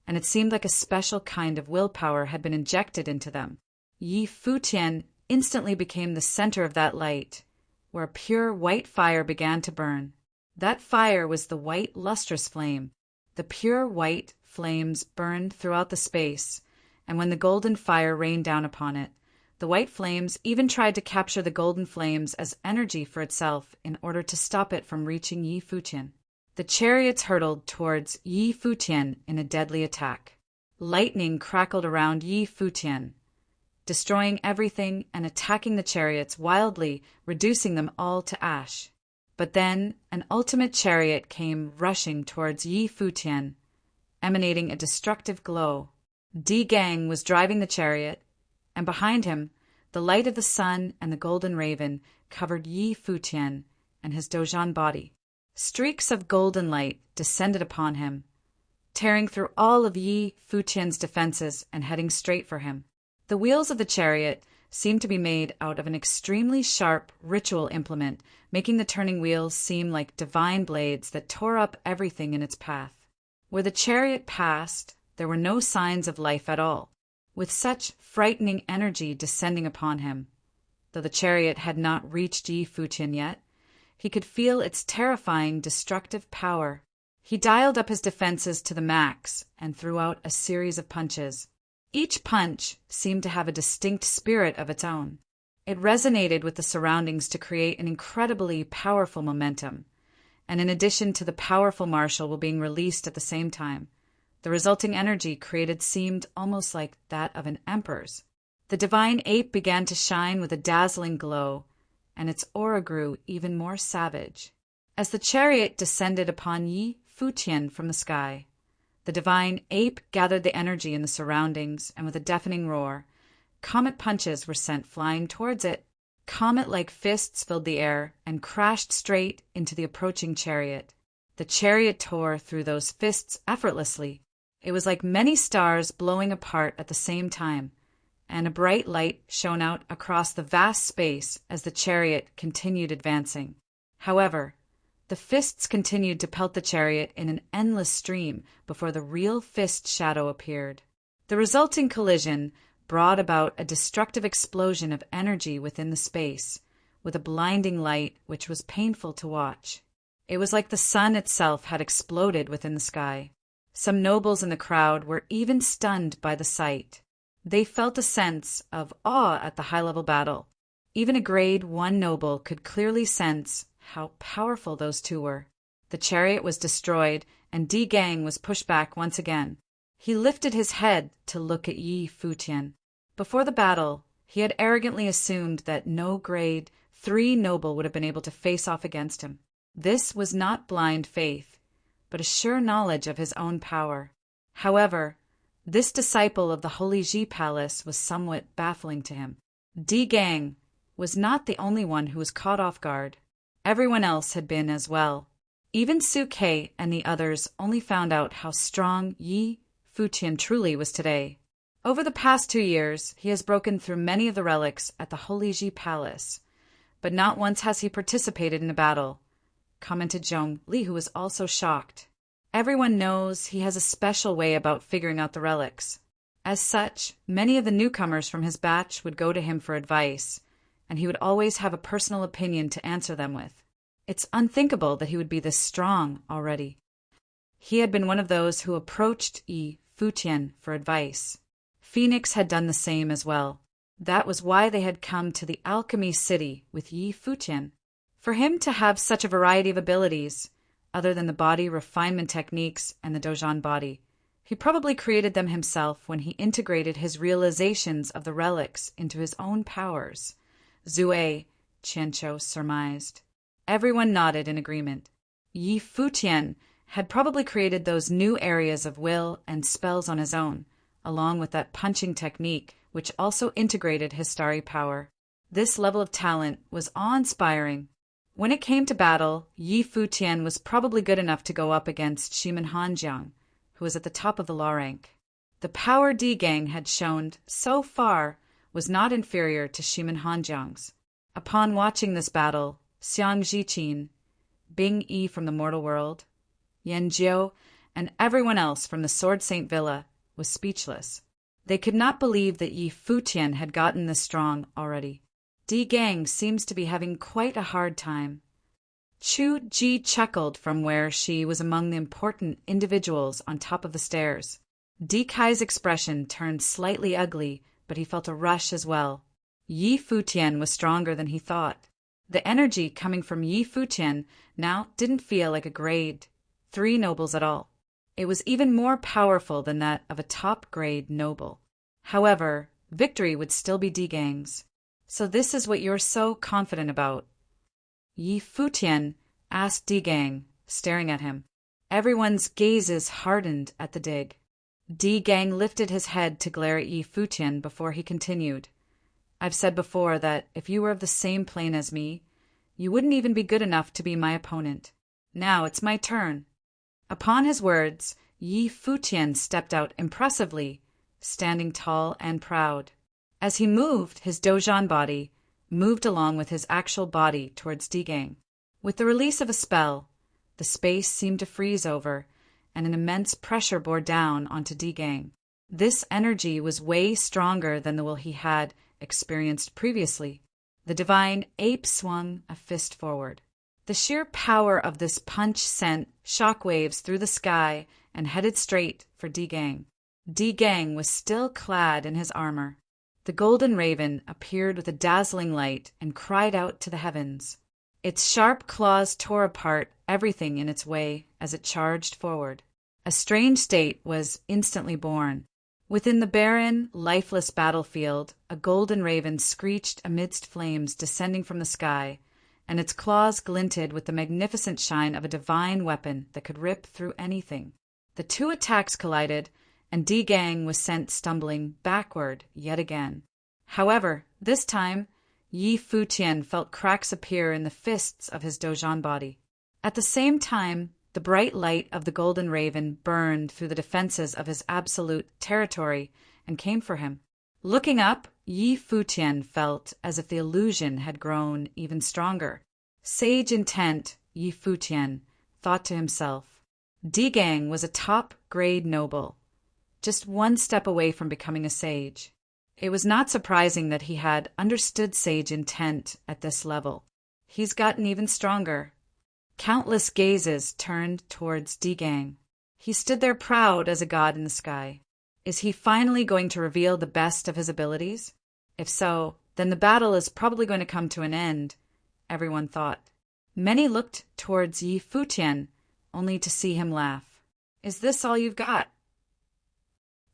and it seemed like a special kind of willpower had been injected into them. Yi Futian instantly became the center of that light, where a pure white fire began to burn. That fire was the white, lustrous flame. The pure white flames burned throughout the space, and when the golden fire rained down upon it, the white flames even tried to capture the golden flames as energy for itself in order to stop it from reaching Yi Futian. The chariots hurtled towards Yi Futian in a deadly attack. Lightning crackled around Yi Futian, destroying everything and attacking the chariots wildly, reducing them all to ash. But then an ultimate chariot came rushing towards Yi Futian, emanating a destructive glow. Di Gang was driving the chariot, and behind him, the light of the sun and the golden raven covered Yi Futian and his Dojan body. Streaks of golden light descended upon him, tearing through all of Yi Futian's defenses and heading straight for him. The wheels of the chariot seemed to be made out of an extremely sharp ritual implement, making the turning wheels seem like divine blades that tore up everything in its path. Where the chariot passed, there were no signs of life at all, with such frightening energy descending upon him. Though the chariot had not reached Yi Futian yet, he could feel its terrifying, destructive power. He dialed up his defenses to the max and threw out a series of punches. Each punch seemed to have a distinct spirit of its own. It resonated with the surroundings to create an incredibly powerful momentum, and in addition to the powerful martial being released at the same time, the resulting energy created seemed almost like that of an emperor's. The divine ape began to shine with a dazzling glow, and its aura grew even more savage. As the chariot descended upon Yi Futian from the sky, the divine ape gathered the energy in the surroundings, and with a deafening roar, comet punches were sent flying towards it. Comet-like fists filled the air and crashed straight into the approaching chariot. The chariot tore through those fists effortlessly. It was like many stars blowing apart at the same time, and a bright light shone out across the vast space as the chariot continued advancing. However, the fists continued to pelt the chariot in an endless stream before the real fist shadow appeared. The resulting collision brought about a destructive explosion of energy within the space, with a blinding light which was painful to watch. It was like the sun itself had exploded within the sky. Some nobles in the crowd were even stunned by the sight. They felt a sense of awe at the high-level battle. Even a grade 1 noble could clearly sense how powerful those two were. The chariot was destroyed, and Di Gang was pushed back once again. He lifted his head to look at Yi Futian. Before the battle, he had arrogantly assumed that no grade 3 noble would have been able to face off against him. This was not blind faith, but a sure knowledge of his own power. However, this disciple of the Holy Ji Palace was somewhat baffling to him. Di Gang was not the only one who was caught off guard. Everyone else had been as well. Even Su Ke and the others only found out how strong Yi Futian truly was today. Over the past 2 years, he has broken through many of the relics at the Holy Ji Palace, but not once has he participated in a battle, commented Zhong Li, who was also shocked. Everyone knows he has a special way about figuring out the relics. As such, many of the newcomers from his batch would go to him for advice, and he would always have a personal opinion to answer them with. It's unthinkable that he would be this strong already. He had been one of those who approached Yi Futian for advice. Phoenix had done the same as well. That was why they had come to the Alchemy City with Yi Futian. For him to have such a variety of abilities, other than the body refinement techniques and the Dojan body, he probably created them himself when he integrated his realizations of the relics into his own powers. Zue, Qianqiu surmised. Everyone nodded in agreement. Yi Futian had probably created those new areas of will and spells on his own, along with that punching technique, which also integrated his starry power. This level of talent was awe-inspiring. When it came to battle, Yi Futian was probably good enough to go up against Shimin Hanjiang, who was at the top of the law rank. The power Di Gang had shown so far was not inferior to Shimin Hanjiang's. Upon watching this battle, Xiang Zhiqin, Bing Yi from the mortal world, Yan Jiu, and everyone else from the Sword Saint Villa was speechless. They could not believe that Yi Futian had gotten this strong already. Di Gang seems to be having quite a hard time. Chu Ji chuckled from where she was among the important individuals on top of the stairs. Di Kai's expression turned slightly ugly, but he felt a rush as well. Yi Futian was stronger than he thought. The energy coming from Yi Futian now didn't feel like a grade 3 nobles at all. It was even more powerful than that of a top-grade noble. However, victory would still be Di Gang's. So this is what you're so confident about? Yi Futian asked Di Gang, staring at him. Everyone's gazes hardened at the dig. Di Gang lifted his head to glare at Yi Futian before he continued. I've said before that if you were of the same plane as me, you wouldn't even be good enough to be my opponent. Now it's my turn. Upon his words, Yi Futian stepped out impressively, standing tall and proud. As he moved, his Dojan body moved along with his actual body towards Di Gang. With the release of a spell, the space seemed to freeze over, and an immense pressure bore down onto Di Gang. This energy was way stronger than the will he had experienced previously. The divine ape swung a fist forward. The sheer power of this punch sent shockwaves through the sky and headed straight for Di Gang. Di Gang was still clad in his armor. The golden raven appeared with a dazzling light and cried out to the heavens. Its sharp claws tore apart everything in its way as it charged forward. A strange state was instantly born. Within the barren, lifeless battlefield, a golden raven screeched amidst flames descending from the sky, and its claws glinted with the magnificent shine of a divine weapon that could rip through anything. The two attacks collided, and Di Gang was sent stumbling backward yet again. However, this time, Yi Futian felt cracks appear in the fists of his Dojan body. At the same time, the bright light of the golden raven burned through the defenses of his absolute territory and came for him. Looking up, Yi Futian felt as if the illusion had grown even stronger. Sage intent, Yi Futian thought to himself. Di Gang was a top-grade noble, just one step away from becoming a sage. It was not surprising that he had understood sage intent at this level. He's gotten even stronger. Countless gazes turned towards Di Gang. He stood there proud as a god in the sky. Is he finally going to reveal the best of his abilities? If so, then the battle is probably going to come to an end, everyone thought. Many looked towards Yi Futian, only to see him laugh. Is this all you've got?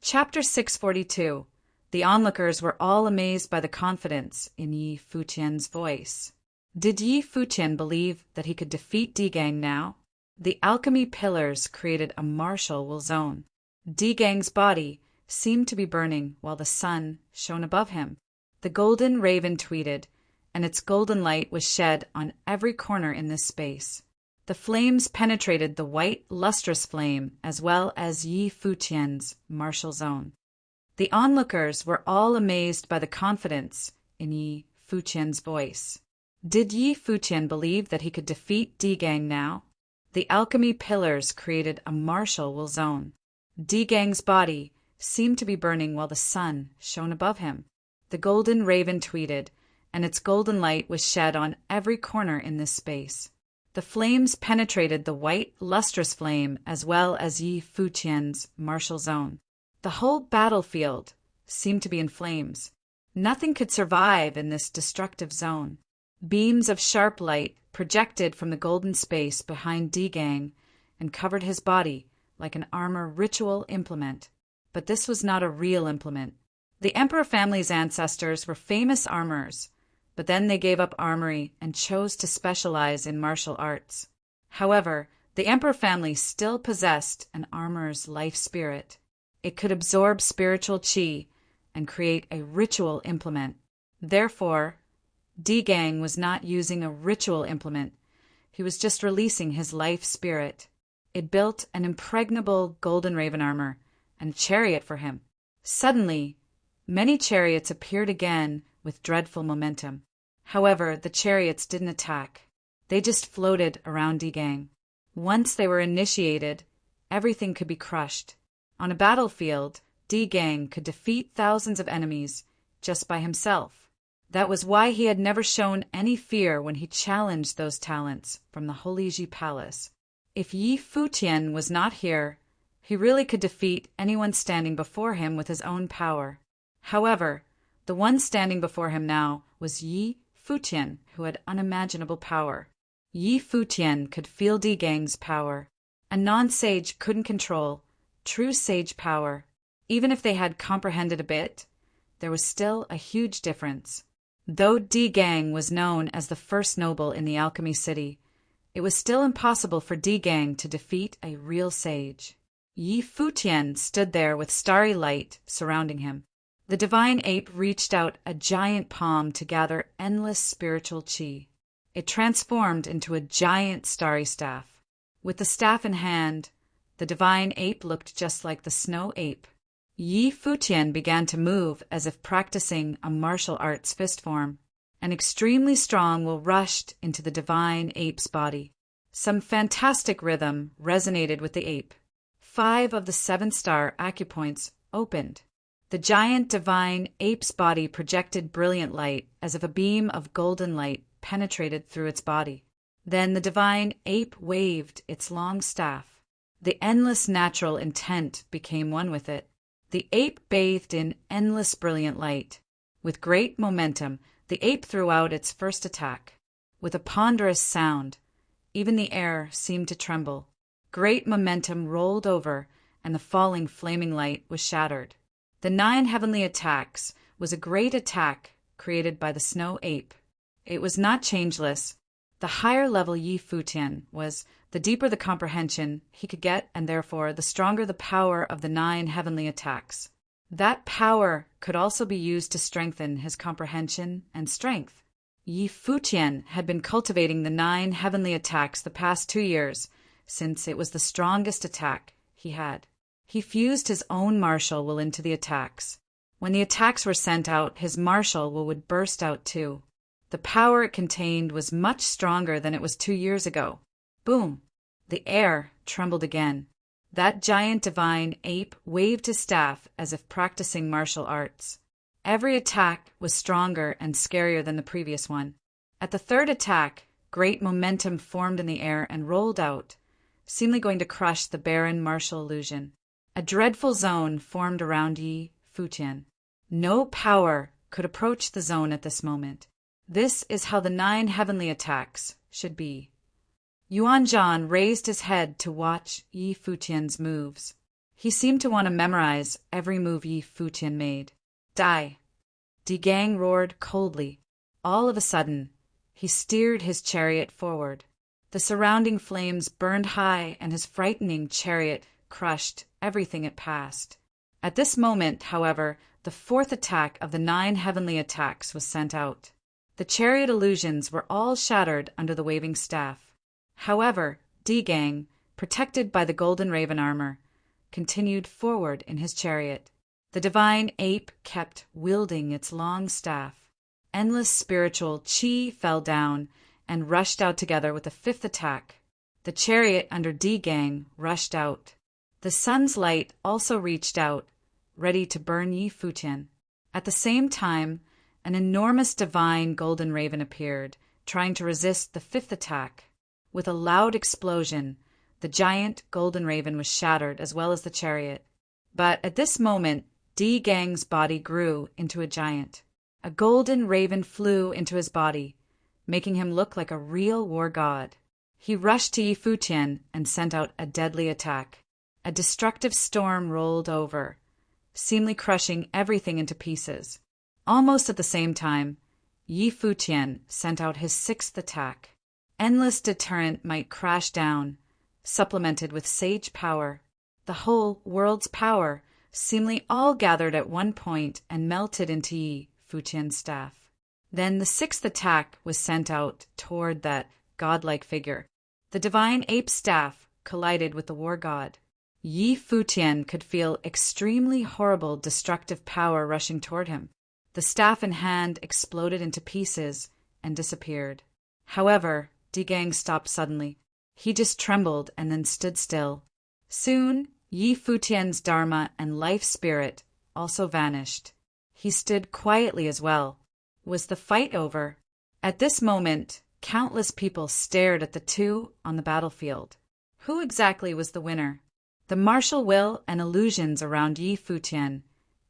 Chapter 642. The onlookers were all amazed by the confidence in Yi Futian's voice. Did Yi Futian believe that he could defeat Di Gang now? The alchemy pillars created a martial zone. Di Gang's body seemed to be burning while the sun shone above him. The golden raven tweeted, and its golden light was shed on every corner in this space. The flames penetrated the white, lustrous flame as well as Yi Futian's martial zone. The onlookers were all amazed by the confidence in Yi Futian's voice. Did Yi Futian believe that he could defeat Di Gang now? The alchemy pillars created a martial zone. Di Gang's body seemed to be burning while the sun shone above him. The golden raven tweeted, and its golden light was shed on every corner in this space. The flames penetrated the white, lustrous flame as well as Yi Futian's martial zone. The whole battlefield seemed to be in flames. Nothing could survive in this destructive zone. Beams of sharp light projected from the golden space behind Di Gang and covered his body like an armor ritual implement. But this was not a real implement. The Emperor family's ancestors were famous armorers, but then they gave up armory and chose to specialize in martial arts. However, the Emperor family still possessed an armorer's life spirit. It could absorb spiritual chi and create a ritual implement. Therefore, Gang was not using a ritual implement. He was just releasing his life spirit. It built an impregnable golden raven armor and a chariot for him. Suddenly, many chariots appeared again with dreadful momentum. However, the chariots didn't attack. They just floated around Gang. Once they were initiated, everything could be crushed. On a battlefield, Gang could defeat thousands of enemies just by himself. That was why he had never shown any fear when he challenged those talents from the Holy Ji Palace. If Futian was not here, he really could defeat anyone standing before him with his own power. However, the one standing before him now was Futian, who had unimaginable power. Futian could feel Gang's power. A non-sage couldn't control true sage power. Even if they had comprehended a bit, there was still a huge difference. Though Gang was known as the first noble in the alchemy city, it was still impossible for Gang to defeat a real sage. Futian stood there with starry light surrounding him. The divine ape reached out a giant palm to gather endless spiritual qi. It transformed into a giant starry staff. With the staff in hand, the divine ape looked just like the snow ape. Futian began to move as if practicing a martial arts fist form. An extremely strong will rushed into the divine ape's body. Some fantastic rhythm resonated with the ape. 5 of the 7-star acupoints opened. The giant divine ape's body projected brilliant light as if a beam of golden light penetrated through its body. Then the divine ape waved its long staff. The endless natural intent became one with it. The ape bathed in endless brilliant light. With great momentum, the ape threw out its first attack. With a ponderous sound, even the air seemed to tremble. Great momentum rolled over, and the falling flaming light was shattered. The 9 heavenly attacks was a great attack created by the snow ape. It was not changeless. The higher level Futian was, the deeper the comprehension he could get, and therefore the stronger the power of the 9 heavenly attacks. That power could also be used to strengthen his comprehension and strength. Futian had been cultivating the 9 heavenly attacks the past 2 years, since it was the strongest attack he had. He fused his own martial will into the attacks. When the attacks were sent out, his martial will would burst out too. The power it contained was much stronger than it was 2 years ago. Boom! The air trembled again. That giant divine ape waved his staff as if practicing martial arts. Every attack was stronger and scarier than the previous one. At the 3rd attack, great momentum formed in the air and rolled out, seemingly going to crush the barren martial illusion. A dreadful zone formed around Futian. No power could approach the zone at this moment. This is how the 9 heavenly attacks should be. Yuanzhan raised his head to watch Futian's moves. He seemed to want to memorize every move Futian made. Die! Gang roared coldly. All of a sudden, he steered his chariot forward. The surrounding flames burned high, and his frightening chariot crushed everything it passed. At this moment, however, the 4th attack of the 9 heavenly attacks was sent out. The chariot illusions were all shattered under the waving staff. However, Gang, protected by the golden raven armor, continued forward in his chariot. The divine ape kept wielding its long staff. Endless spiritual qi fell down and rushed out together with the 5th attack. The chariot under Gang rushed out. The sun's light also reached out, ready to burn Futian. At the same time, an enormous divine golden raven appeared, trying to resist the 5th attack. With a loud explosion, the giant golden raven was shattered as well as the chariot. But at this moment, Gang's body grew into a giant. A golden raven flew into his body, making him look like a real war god. He rushed to Futian and sent out a deadly attack. A destructive storm rolled over, seemingly crushing everything into pieces. Almost at the same time, Futian sent out his 6th attack. Endless deterrent might crash down, supplemented with sage power. The whole world's power seemingly all gathered at one point and melted into Futian's staff. Then the sixth attack was sent out toward that godlike figure. The divine ape staff collided with the war god. Yi Futian could feel extremely horrible destructive power rushing toward him. The staff in hand exploded into pieces and disappeared. However, Digang stopped suddenly. He just trembled and then stood still. Soon, Yi Futian's dharma and life spirit also vanished. He stood quietly as well. Was the fight over? At this moment, countless people stared at the two on the battlefield. Who exactly was the winner? The martial will and illusions around Yi Futian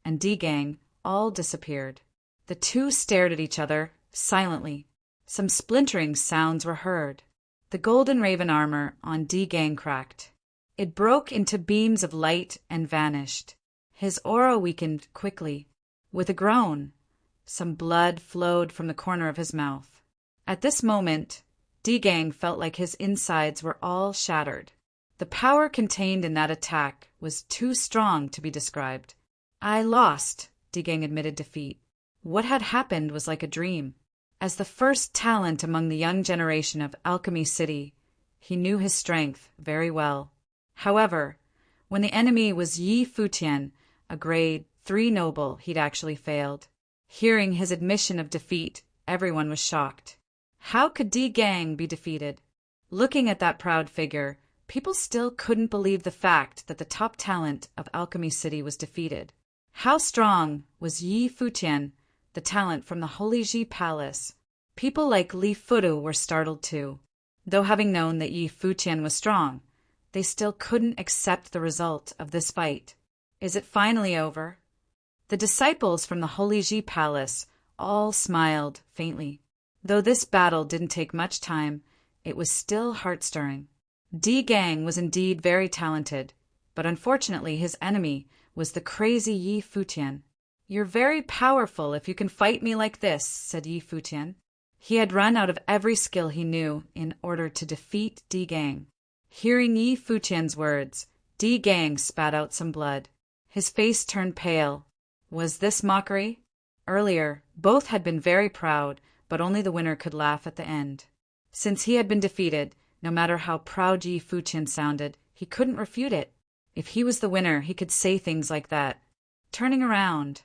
and Digang all disappeared. The two stared at each other silently. Some splintering sounds were heard. The golden raven armor on Digang cracked. It broke into beams of light and vanished. His aura weakened quickly. With a groan, some blood flowed from the corner of his mouth. At this moment, Digang felt like his insides were all shattered. The power contained in that attack was too strong to be described. I lost, Digang admitted defeat. What had happened was like a dream. As the first talent among the young generation of Alchemy City, he knew his strength very well. However, when the enemy was Yi Futian, a grade 3 noble, he'd actually failed. Hearing his admission of defeat, everyone was shocked. How could Digang be defeated? Looking at that proud figure, people still couldn't believe the fact that the top talent of Alchemy City was defeated. How strong was Yi Futian, the talent from the Holy Ji Palace? People like Li Fudu were startled too. Though having known that Yi Futian was strong, they still couldn't accept the result of this fight. Is it finally over? The disciples from the Holy Ji Palace all smiled faintly. Though this battle didn't take much time, it was still heart-stirring. Digang was indeed very talented, but unfortunately his enemy was the crazy Yi Futian. You're very powerful if you can fight me like this, said Yi Futian. He had run out of every skill he knew in order to defeat Digang. Hearing Yi Futian's words, Digang spat out some blood. His face turned pale. Was this mockery? Earlier, both had been very proud, but only the winner could laugh at the end. Since he had been defeated, no matter how proud Yi Futian sounded, he couldn't refute it. If he was the winner, he could say things like that. Turning around,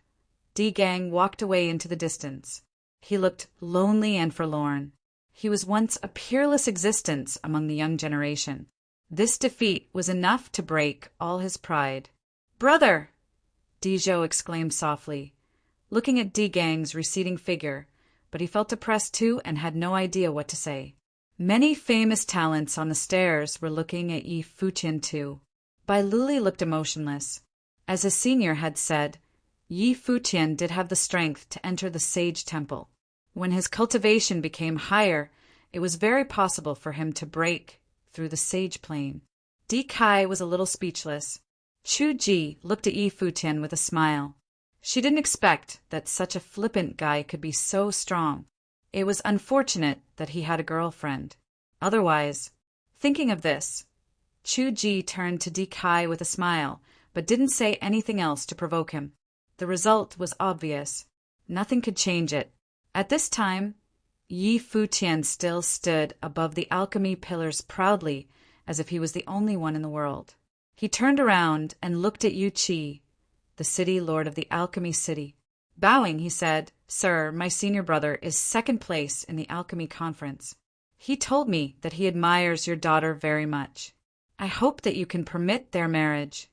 Digang walked away into the distance. He looked lonely and forlorn. He was once a peerless existence among the young generation. This defeat was enough to break all his pride. "Brother!" Dizhou exclaimed softly, looking at Digang's receding figure, but he felt depressed too and had no idea what to say. Many famous talents on the stairs were looking at Yi Futian too. Bai Luli looked emotionless. As his senior had said, Yi Futian did have the strength to enter the sage temple. When his cultivation became higher, it was very possible for him to break through the sage plane. Di Kai was a little speechless. Chu Ji looked at Yi Futian with a smile. She didn't expect that such a flippant guy could be so strong. It was unfortunate that he had a girlfriend. Otherwise, thinking of this, Chu Ji turned to Di Kai with a smile, but didn't say anything else to provoke him. The result was obvious. Nothing could change it. At this time, Yi Futian still stood above the alchemy pillars proudly, as if he was the only one in the world. He turned around and looked at Yu Qi, the city lord of the alchemy city. Bowing, he said, "Sir, my senior brother is second place in the alchemy conference. He told me that he admires your daughter very much. I hope that you can permit their marriage."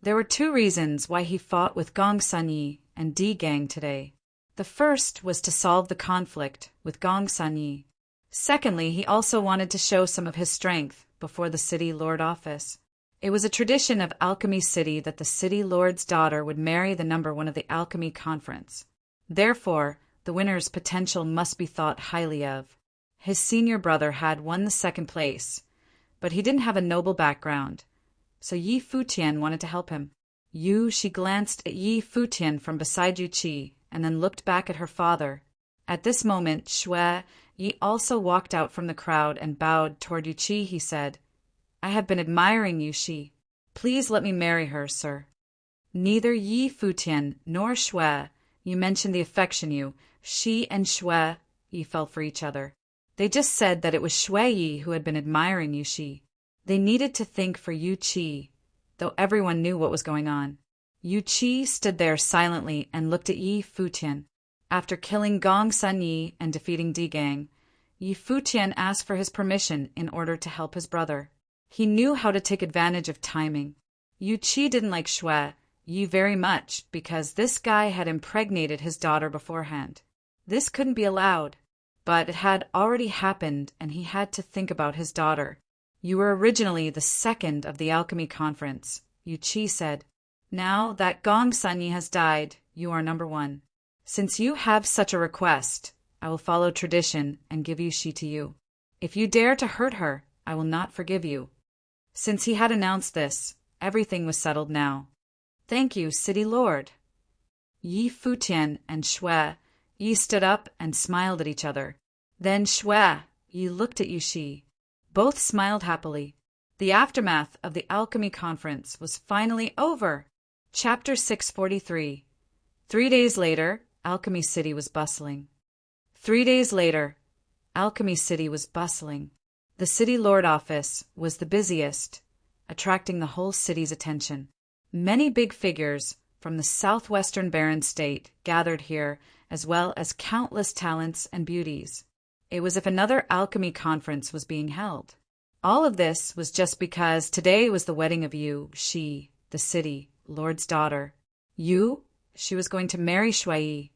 There were two reasons why he fought with Gong Sanyi and Digang today. The first was to solve the conflict with Gong Sanyi. Secondly, he also wanted to show some of his strength before the city lord office. It was a tradition of Alchemy City that the city lord's daughter would marry the number one of the alchemy conference. Therefore, the winner's potential must be thought highly of. His senior brother had won the second place, but he didn't have a noble background, so Yi Futian wanted to help him. She glanced at Yi Futian from beside Yu Qi, and then looked back at her father. At this moment, Shui Yi also walked out from the crowd and bowed toward Yu Qi. He said, "I have been admiring Yu Qi. Please let me marry her, sir." Neither Yi Futian nor Shui Yi mentioned the affection you Shi and Shui Yi fell for each other. They just said that it was Shui Yi who had been admiring Yu Shi. They needed to think for Yu Qi, though everyone knew what was going on. Yu Qi stood there silently and looked at Yi Futian. After killing Gong Sun Yi and defeating Di Gang, Yi Futian asked for his permission in order to help his brother. He knew how to take advantage of timing. Yu Qi didn't like Shui Yi very much because this guy had impregnated his daughter beforehand. This couldn't be allowed, but it had already happened and he had to think about his daughter. You were originally the second of the alchemy conference, Yu Qi said. Now that Gong Sun Yi has died, you are number one. Since you have such a request, I will follow tradition and give Yu Shi to you. If you dare to hurt her, I will not forgive you. Since he had announced this, everything was settled now. Thank you, City Lord. Yi Futian and Shui Yi stood up and smiled at each other. Then Shui Yi looked at Yu Shi. Both smiled happily. The aftermath of the alchemy conference was finally over. Chapter 643. 3 days later, Alchemy City was bustling. 3 days later, Alchemy City was bustling. The City Lord office was the busiest, attracting the whole city's attention. Many big figures from the southwestern Barren State gathered here, as well as countless talents and beauties. It was as if another alchemy conference was being held. All of this was just because today was the wedding of Yu Shi, the City Lord's daughter. She was going to marry Shui Yi,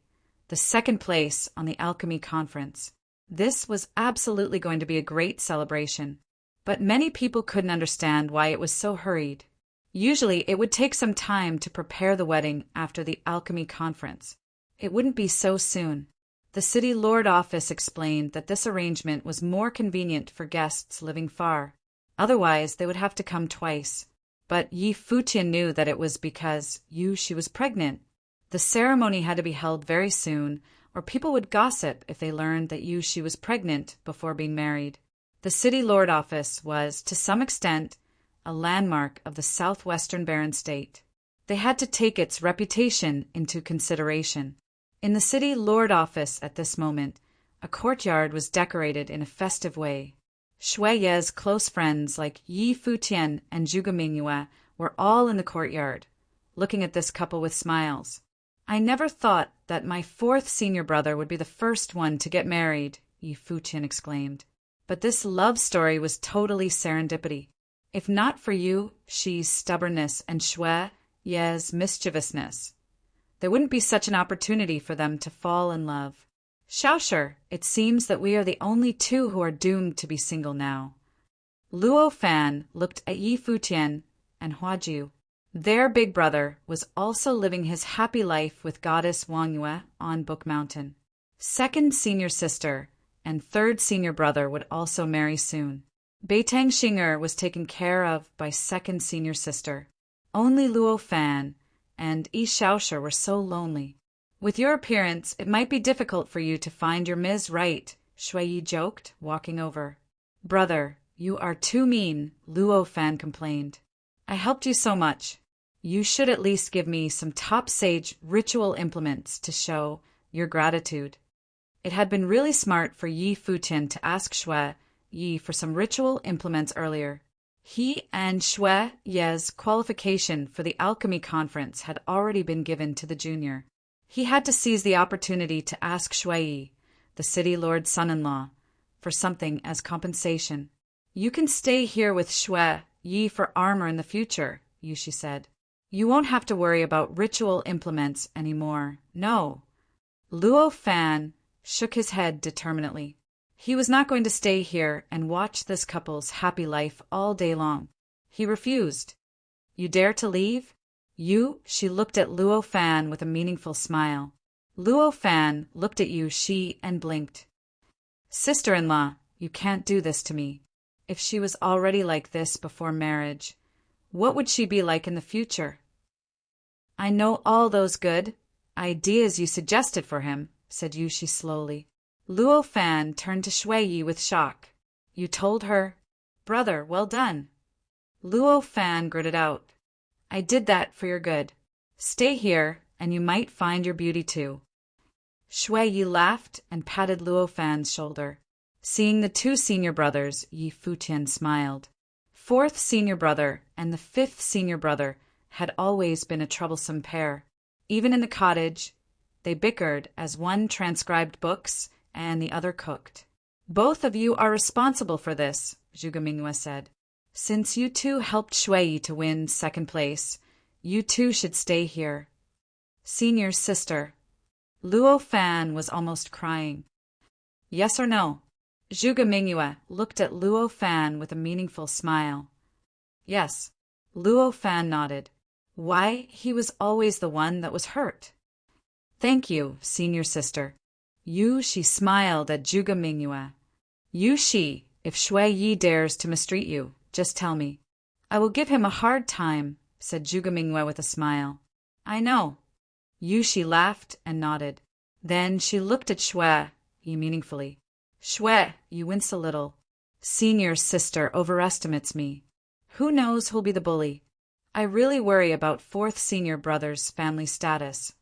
the second place on the alchemy conference. This was absolutely going to be a great celebration, but many people couldn't understand why it was so hurried. Usually it would take some time to prepare the wedding after the alchemy conference. It wouldn't be so soon. The City Lord office explained that this arrangement was more convenient for guests living far. Otherwise, they would have to come twice. But Yi Futian knew that it was because she was pregnant. The ceremony had to be held very soon, or people would gossip if they learned that she was pregnant before being married. The City Lord office was, to some extent, a landmark of the southwestern Barren State. They had to take its reputation into consideration. In the City Lord office at this moment, a courtyard was decorated in a festive way. Shui Ye's close friends like Yi Futian and Zhuge Mingyue were all in the courtyard, looking at this couple with smiles. I never thought that my fourth senior brother would be the first one to get married, Yi Futian exclaimed. But this love story was totally serendipity. If not for Yu Shi's stubbornness and Shui Ye's mischievousness, there wouldn't be such an opportunity for them to fall in love. Xiaosher, it seems that we are the only two who are doomed to be single now. Luo Fan looked at Yi Futian and Huajiu. Their big brother was also living his happy life with goddess Wang Yue on Book Mountain. Second senior sister and third senior brother would also marry soon. Beitang Xing'er was taken care of by second senior sister. Only Luo Fan and Yi Xiaosher were so lonely. With your appearance, it might be difficult for you to find your Ms. right, Shui Yi joked, walking over. Brother, you are too mean, Luo Fan complained. I helped you so much. You should at least give me some top sage ritual implements to show your gratitude. It had been really smart for Yi Futian to ask Shui Yi for some ritual implements earlier. He and Shui Ye's qualification for the alchemy conference had already been given to the junior. He had to seize the opportunity to ask Shui Yi, the City Lord's son-in-law, for something as compensation. You can stay here with Shui Yi for armor in the future, Yu Shi said. You won't have to worry about ritual implements anymore. No. Luo Fan shook his head determinedly. He was not going to stay here and watch this couple's happy life all day long. He refused. You dare to leave? She looked at Luo Fan with a meaningful smile. Luo Fan looked at Yu Shi and blinked. Sister-in-law, you can't do this to me. If she was already like this before marriage, what would she be like in the future? I know all those good ideas you suggested for him, said Yu Shi slowly. Luo Fan turned to Shui Yi with shock. You told her? Brother, well done. Luo Fan gritted out. I did that for your good. Stay here, and you might find your beauty too. Shui Yi laughed and patted Luo Fan's shoulder. Seeing the two senior brothers, Yi Futian smiled. Fourth senior brother and the fifth senior brother had always been a troublesome pair. Even in the cottage, they bickered as one transcribed books and the other cooked. Both of you are responsible for this, Zhuge Mingyue said. Since you two helped Shui Yi to win second place, you two should stay here. Senior's sister. Luo Fan was almost crying. Yes or no? Zhuge Mingyue looked at Luo Fan with a meaningful smile. Yes. Luo Fan nodded. Why, he was always the one that was hurt. Thank you, senior sister. She smiled at Zhuge Mingyue. If Shui Yi dares to mistreat you, just tell me. I will give him a hard time, said Zhuge Mingyue with a smile. I know. She laughed and nodded. Then she looked at Shui Yi meaningfully. Shui, you wince a little. Senior's sister overestimates me. Who knows who'll be the bully? I really worry about fourth senior brother's family status.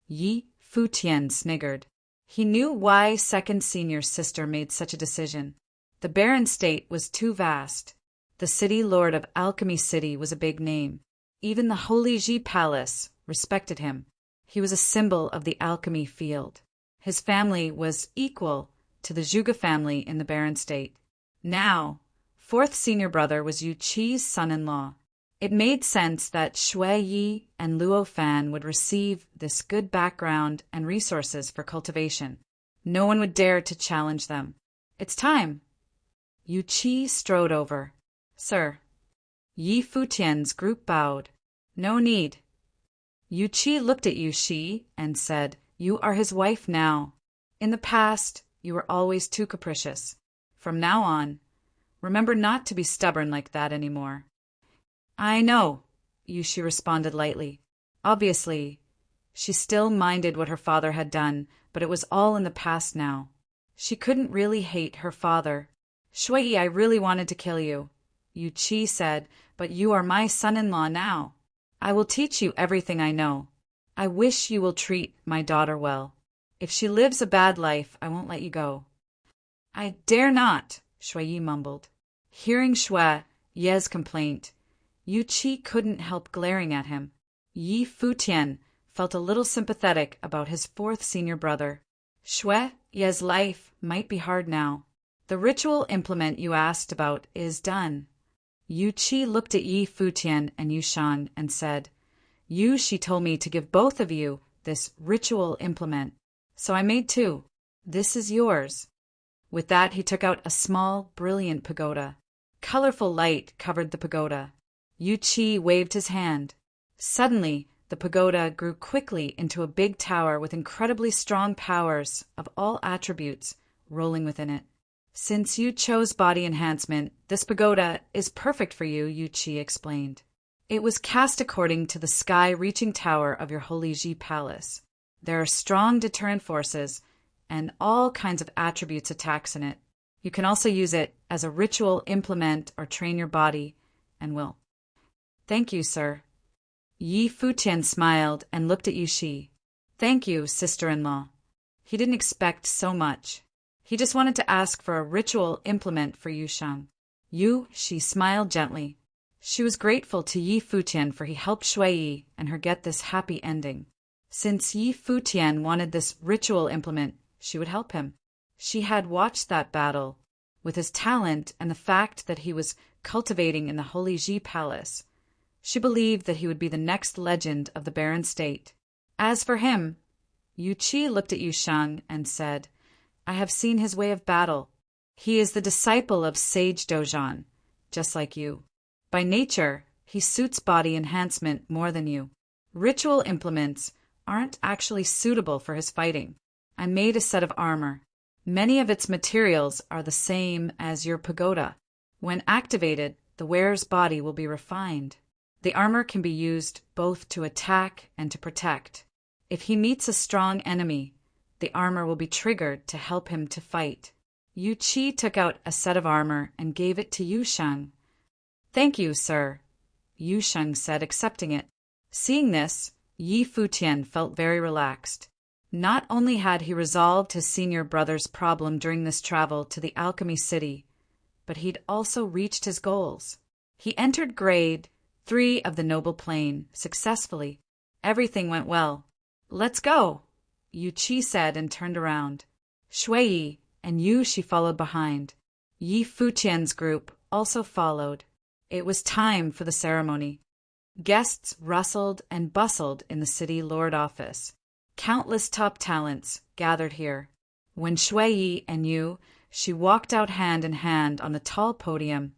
Yi Futian sniggered. He knew why second senior sister made such a decision. The barren state was too vast. The city lord of Alchemy City was a big name. Even the Holy Ji Palace respected him. He was a symbol of the alchemy field. His family was equal to the Zhuge family in the barren state. Now, fourth senior brother was Yu Qi's son-in-law. It made sense that Shui Yi and Luo Fan would receive this good background and resources for cultivation. No one would dare to challenge them. It's time. Yu Qi strode over. Sir. Yi Futian's group bowed. No need. Yu Qi looked at Yu Shi and said, You are his wife now. In the past, you were always too capricious. From now on, remember not to be stubborn like that anymore. I know, Yu Shi responded lightly. Obviously, she still minded what her father had done, but it was all in the past now. She couldn't really hate her father. Shui Yi, I really wanted to kill you, Yu Qi said, but you are my son-in-law now. I will teach you everything I know. I wish you will treat my daughter well. If she lives a bad life, I won't let you go. I dare not, Shui Yi mumbled. Hearing Shui Ye's complaint, Yu Qi couldn't help glaring at him. Yi Futian felt a little sympathetic about his fourth senior brother. Shui Ye's life might be hard now. The ritual implement you asked about is done. Yu Qi looked at Yi Futian and Yu Shan and said, She told me to give both of you this ritual implement. So I made two. This is yours. With that, he took out a small, brilliant pagoda. Colorful light covered the pagoda. Yu Qi waved his hand. Suddenly, the pagoda grew quickly into a big tower with incredibly strong powers of all attributes rolling within it. Since you chose body enhancement, this pagoda is perfect for you, Yu Qi explained. It was cast according to the sky-reaching tower of your Holy Ji Palace. There are strong deterrent forces and all kinds of attributes attacks in it. You can also use it as a ritual implement or train your body and will. Thank you, sir. Yi Futian smiled and looked at Yu Shi. Thank you, sister-in-law. He didn't expect so much. He just wanted to ask for a ritual implement for Yu Shang. She smiled gently. She was grateful to Yi Futian for he helped Shui Yi and her get this happy ending. Since Yi Futian wanted this ritual implement, she would help him. She had watched that battle. With his talent and the fact that he was cultivating in the Holy Ji Palace, she believed that he would be the next legend of the barren state. As for him, Yu Qi looked at Yu Shang and said, I have seen his way of battle. He is the disciple of Sage Dozhan, just like you. By nature, he suits body enhancement more than you. Ritual implements aren't actually suitable for his fighting. I made a set of armor. Many of its materials are the same as your pagoda. When activated, the wearer's body will be refined. The armor can be used both to attack and to protect. If he meets a strong enemy, the armor will be triggered to help him to fight. Yu Qi took out a set of armor and gave it to Yu Shang. Thank you, sir, Yu Shang said, accepting it. Seeing this, Yi Futian felt very relaxed. Not only had he resolved his senior brother's problem during this travel to the alchemy city, but he'd also reached his goals. He entered grade 3 of the noble plane successfully. Everything went well. "Let's go," Yu Qi said and turned around. Shui and Yu Shi followed behind. Yi Futian's group also followed. It was time for the ceremony. Guests rustled and bustled in the city lord office. Countless top talents gathered here. When Shui and Yu Shi walked out hand in hand on the tall podium,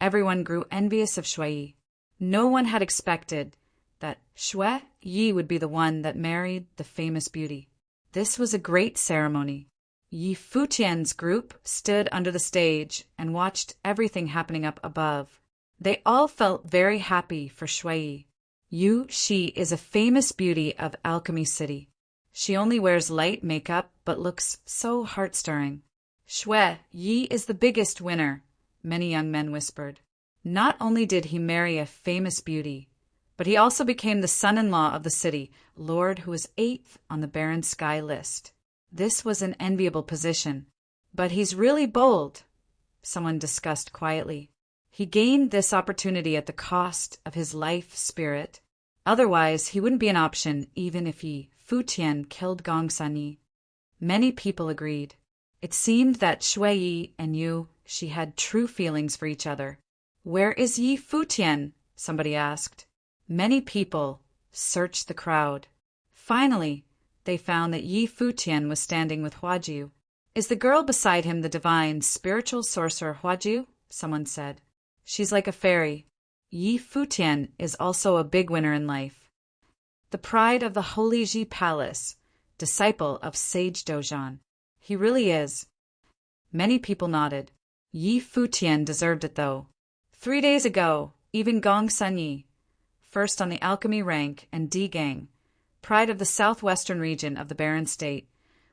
everyone grew envious of Shui. No one had expected that Shui Yi would be the one that married the famous beauty. This was a great ceremony. Yi Futian's group stood under the stage and watched everything happening up above. They all felt very happy for Shui. Yu Shi is a famous beauty of Alchemy City. She only wears light makeup but looks so heart-stirring. Shui Yi is the biggest winner, many young men whispered. Not only did he marry a famous beauty, but he also became the son-in-law of the city, lord who was 8th on the Barren Sky list. This was an enviable position. But he's really bold, someone discussed quietly. He gained this opportunity at the cost of his life spirit. Otherwise, he wouldn't be an option even if Yi Futian killed Gong Sanyi. Many people agreed. It seemed that Shui Yi and Yu Shi had true feelings for each other. "Where is Yi Futian?" somebody asked. Many people searched the crowd. Finally, they found that Yi Futian was standing with Huajiu. "Is the girl beside him the divine spiritual sorcerer Huajiu?" someone said. "She's like a fairy." Yi Futian is also a big winner in life. The pride of the Holy Ji Palace, disciple of Sage Dojan. He really is. Many people nodded. Yi Futian deserved it though. 3 days ago, even Gong Sanyi, first on the alchemy rank, and D Gang, pride of the southwestern region of the Barren State,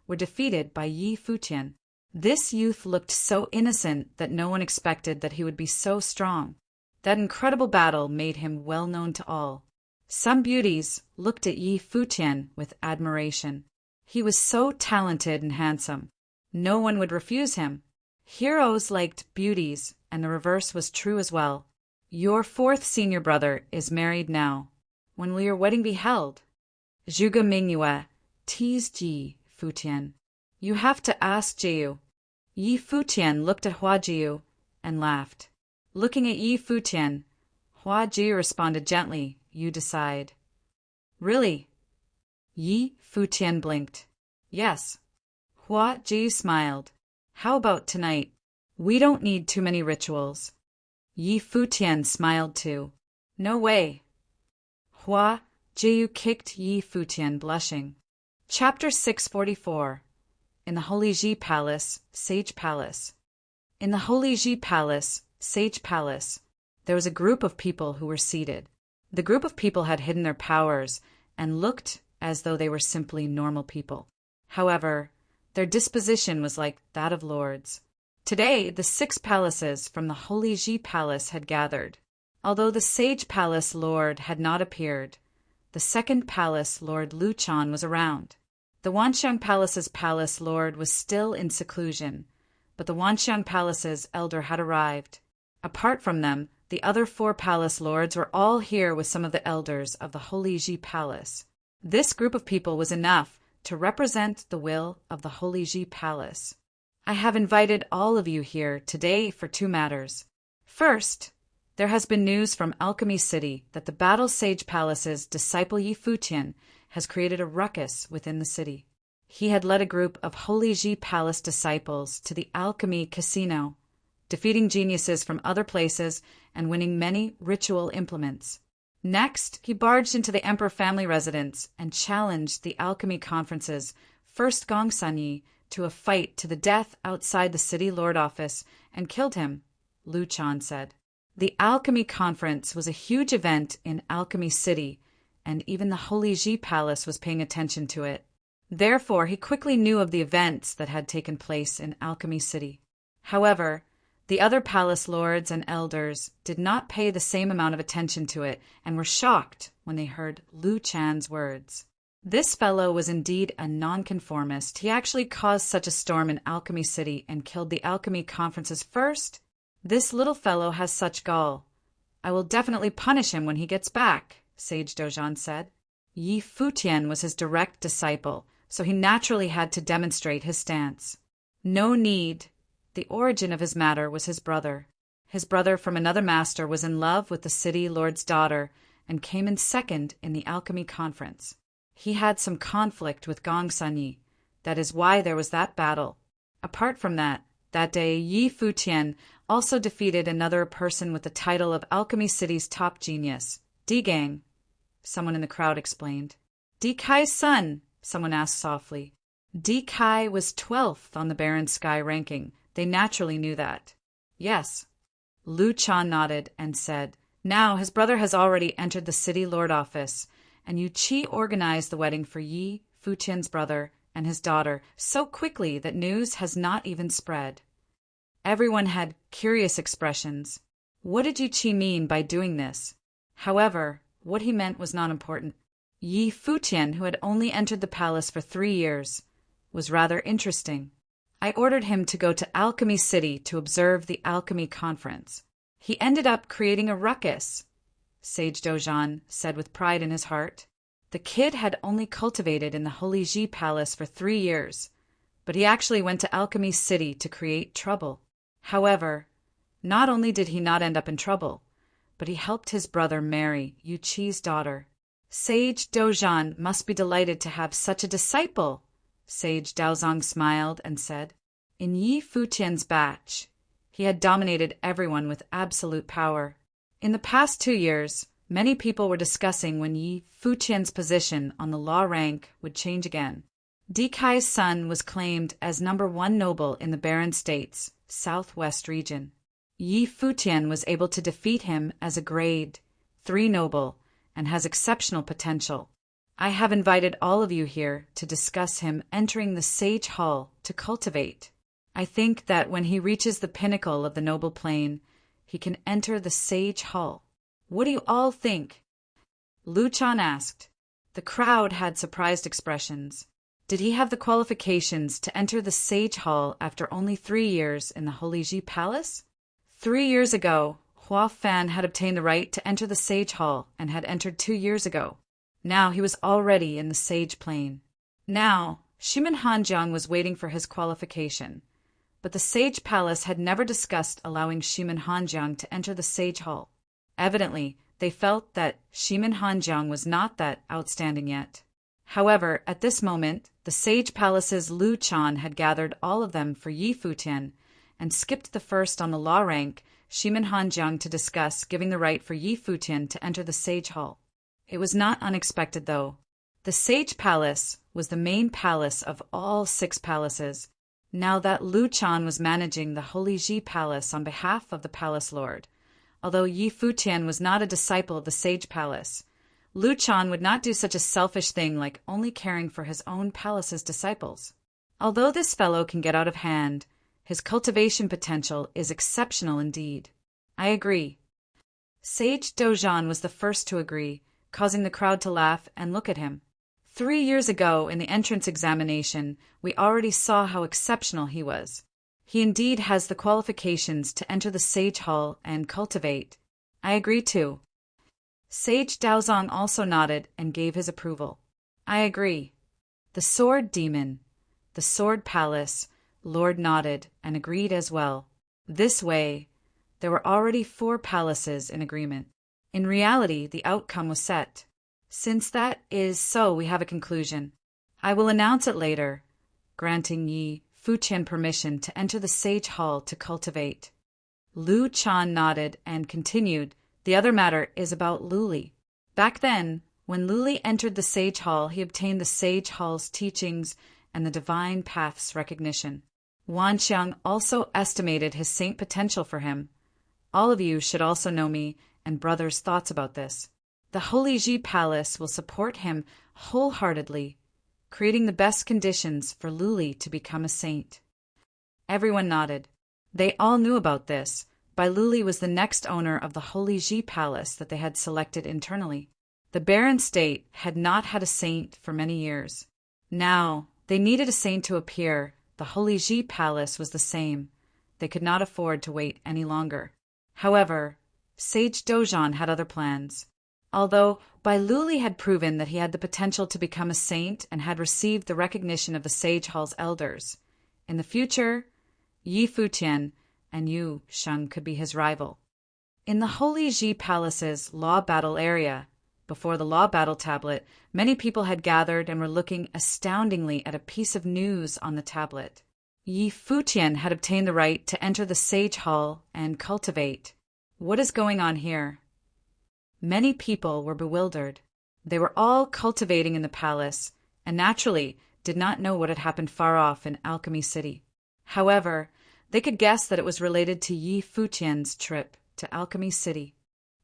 were defeated by Yi Futian. This youth looked so innocent that no one expected that he would be so strong. That incredible battle made him well known to all. Some beauties looked at Yi Futian with admiration. He was so talented and handsome. No one would refuse him. Heroes liked beauties, and the reverse was true as well. "Your 4th senior brother is married now. When will your wedding be held?" Zhuge Mingyue teased Yi Futian. "You have to ask Jiu." Yi Futian looked at Huajiu and laughed. Looking at Yi Futian, Huajiu responded gently, "You decide." "Really?" Yi Futian blinked. "Yes." Huajiu smiled. "How about tonight? We don't need too many rituals." Yi Futian smiled too. "No way." Huajiu kicked Yi Futian, blushing. Chapter 644. In the Holy Ji Palace, Sage Palace. In the Holy Ji Palace, Sage Palace, there was a group of people who were seated. The group of people had hidden their powers and looked as though they were simply normal people. However, their disposition was like that of lords. Today, the 6 palaces from the Holy Ji Palace had gathered. Although the Sage Palace Lord had not appeared, the 2nd Palace Lord Lu Chan was around. The Wanxiang Palace's Palace Lord was still in seclusion, but the Wanxiang Palace's elder had arrived. Apart from them, the other 4 Palace Lords were all here with some of the elders of the Holy Ji Palace. This group of people was enough to represent the will of the Holy Ji Palace. I have invited all of you here today for 2 matters. First, there has been news from Alchemy City that the Battle Sage Palace's disciple Yi Futian has created a ruckus within the city. He had led a group of Holy Ji Palace disciples to the Alchemy Casino, defeating geniuses from other places and winning many ritual implements. Next, he barged into the Emperor family residence and challenged the Alchemy Conference's first Gong Sanyi to a fight to the death outside the city lord office and killed him, Lu Chan said. The Alchemy Conference was a huge event in Alchemy City, and even the Holy Ji Palace was paying attention to it. Therefore, he quickly knew of the events that had taken place in Alchemy City. However, the other palace lords and elders did not pay the same amount of attention to it and were shocked when they heard Lu Chan's words. This fellow was indeed a nonconformist. He actually caused such a storm in Alchemy City and killed the alchemy conferences first. This little fellow has such gall. I will definitely punish him when he gets back, Sage Dojan said. Yi Futian was his direct disciple, so he naturally had to demonstrate his stance. No need. The origin of his matter was his brother. His brother from another master was in love with the city lord's daughter and came in second in the alchemy conference. He had some conflict with Gong Sanyi. That is why there was that battle. Apart from that day Yi Futian also defeated another person with the title of Alchemy City's top genius, Di Gang. Someone in the crowd explained. Di Kai's son, someone asked softly. Di Kai was 12th on the Baron Sky ranking. They naturally knew that. Yes. Lu Chan nodded and said, now his brother has already entered the city lord office, and Yu Qi organized the wedding for Yi Futian's brother and his daughter so quickly that news has not even spread. Everyone had curious expressions. What did Yu Qi mean by doing this? However, what he meant was not important. Yi Futian, who had only entered the palace for 3 years, was rather interesting. I ordered him to go to Alchemy City to observe the alchemy conference. He ended up creating a ruckus, Sage Dojan said with pride in his heart. The kid had only cultivated in the Holy Ji Palace for 3 years, but he actually went to Alchemy City to create trouble. However, not only did he not end up in trouble, but he helped his brother marry Yu Qi's daughter. Sage Dojan must be delighted to have such a disciple, Sage Daozong smiled and said. In Yi Futian's batch, he had dominated everyone with absolute power. In the past 2 years, many people were discussing when Yi Futian's position on the law rank would change again. Di Kai's son was claimed as #1 noble in the Baron States, Southwest region. Yi Futian was able to defeat him as a grade 3 noble and has exceptional potential. I have invited all of you here to discuss him entering the Sage Hall to cultivate. I think that when he reaches the pinnacle of the noble plane, he can enter the Sage Hall. What do you all think? Lu Chan asked. The crowd had surprised expressions. Did he have the qualifications to enter the Sage Hall after only 3 years in the Holy Ji Palace? 3 years ago, Hua Fan had obtained the right to enter the Sage Hall and had entered 2 years ago. Now he was already in the Sage Plane. Now, Shimin Hanjiang was waiting for his qualification, but the Sage Palace had never discussed allowing Shimin Hanjiang to enter the Sage Hall. Evidently, they felt that Shimin Hanjiang was not that outstanding yet. However, at this moment, the Sage Palace's Lu Chan had gathered all of them for Yi Futian and skipped the first on the law rank, Shimin Hanjiang, to discuss giving the right for Yi Futian to enter the Sage Hall. It was not unexpected, though. The Sage Palace was the main palace of all 6 palaces. Now that Lu Chan was managing the Holy Ji Palace on behalf of the Palace Lord, although Yi Futian was not a disciple of the Sage Palace, Lu Chan would not do such a selfish thing like only caring for his own palace's disciples. Although this fellow can get out of hand, his cultivation potential is exceptional indeed. I agree. Sage Dojan was the first to agree, causing the crowd to laugh and look at him. 3 years ago, in the entrance examination, we already saw how exceptional he was. He indeed has the qualifications to enter the Sage Hall and cultivate. I agree too. Sage Daozong also nodded and gave his approval. I agree. The Sword Demon, the Sword Palace, Lord nodded and agreed as well. This way, there were already 4 palaces in agreement. In reality, the outcome was set. Since that is so, we have a conclusion. I will announce it later, granting Yi Futian permission to enter the Sage Hall to cultivate. Lu Chan nodded and continued, the other matter is about Luli. Back then, when Luli entered the Sage Hall, he obtained the Sage Hall's teachings and the Divine Path's recognition. Wanxiang also estimated his saint potential for him. All of you should also know me and brother's thoughts about this. The Holy Ji Palace will support him wholeheartedly, creating the best conditions for Luli to become a saint. Everyone nodded. They all knew about this. Bai Luli was the next owner of the Holy Ji Palace that they had selected internally. The barren state had not had a saint for many years. Now, they needed a saint to appear. The Holy Ji Palace was the same. They could not afford to wait any longer. However, Sage Dojan had other plans. Although Bai Luli had proven that he had the potential to become a saint and had received the recognition of the Sage Hall's elders, in the future, Yi Futian and Yu Sheng could be his rival. In the Holy Ji Palace's law battle area, before the law battle tablet, many people had gathered and were looking astoundingly at a piece of news on the tablet. Yi Futian had obtained the right to enter the Sage Hall and cultivate. What is going on here? Many people were bewildered. They were all cultivating in the palace, and naturally did not know what had happened far off in Alchemy City. However, they could guess that it was related to Yi Futian's trip to Alchemy City.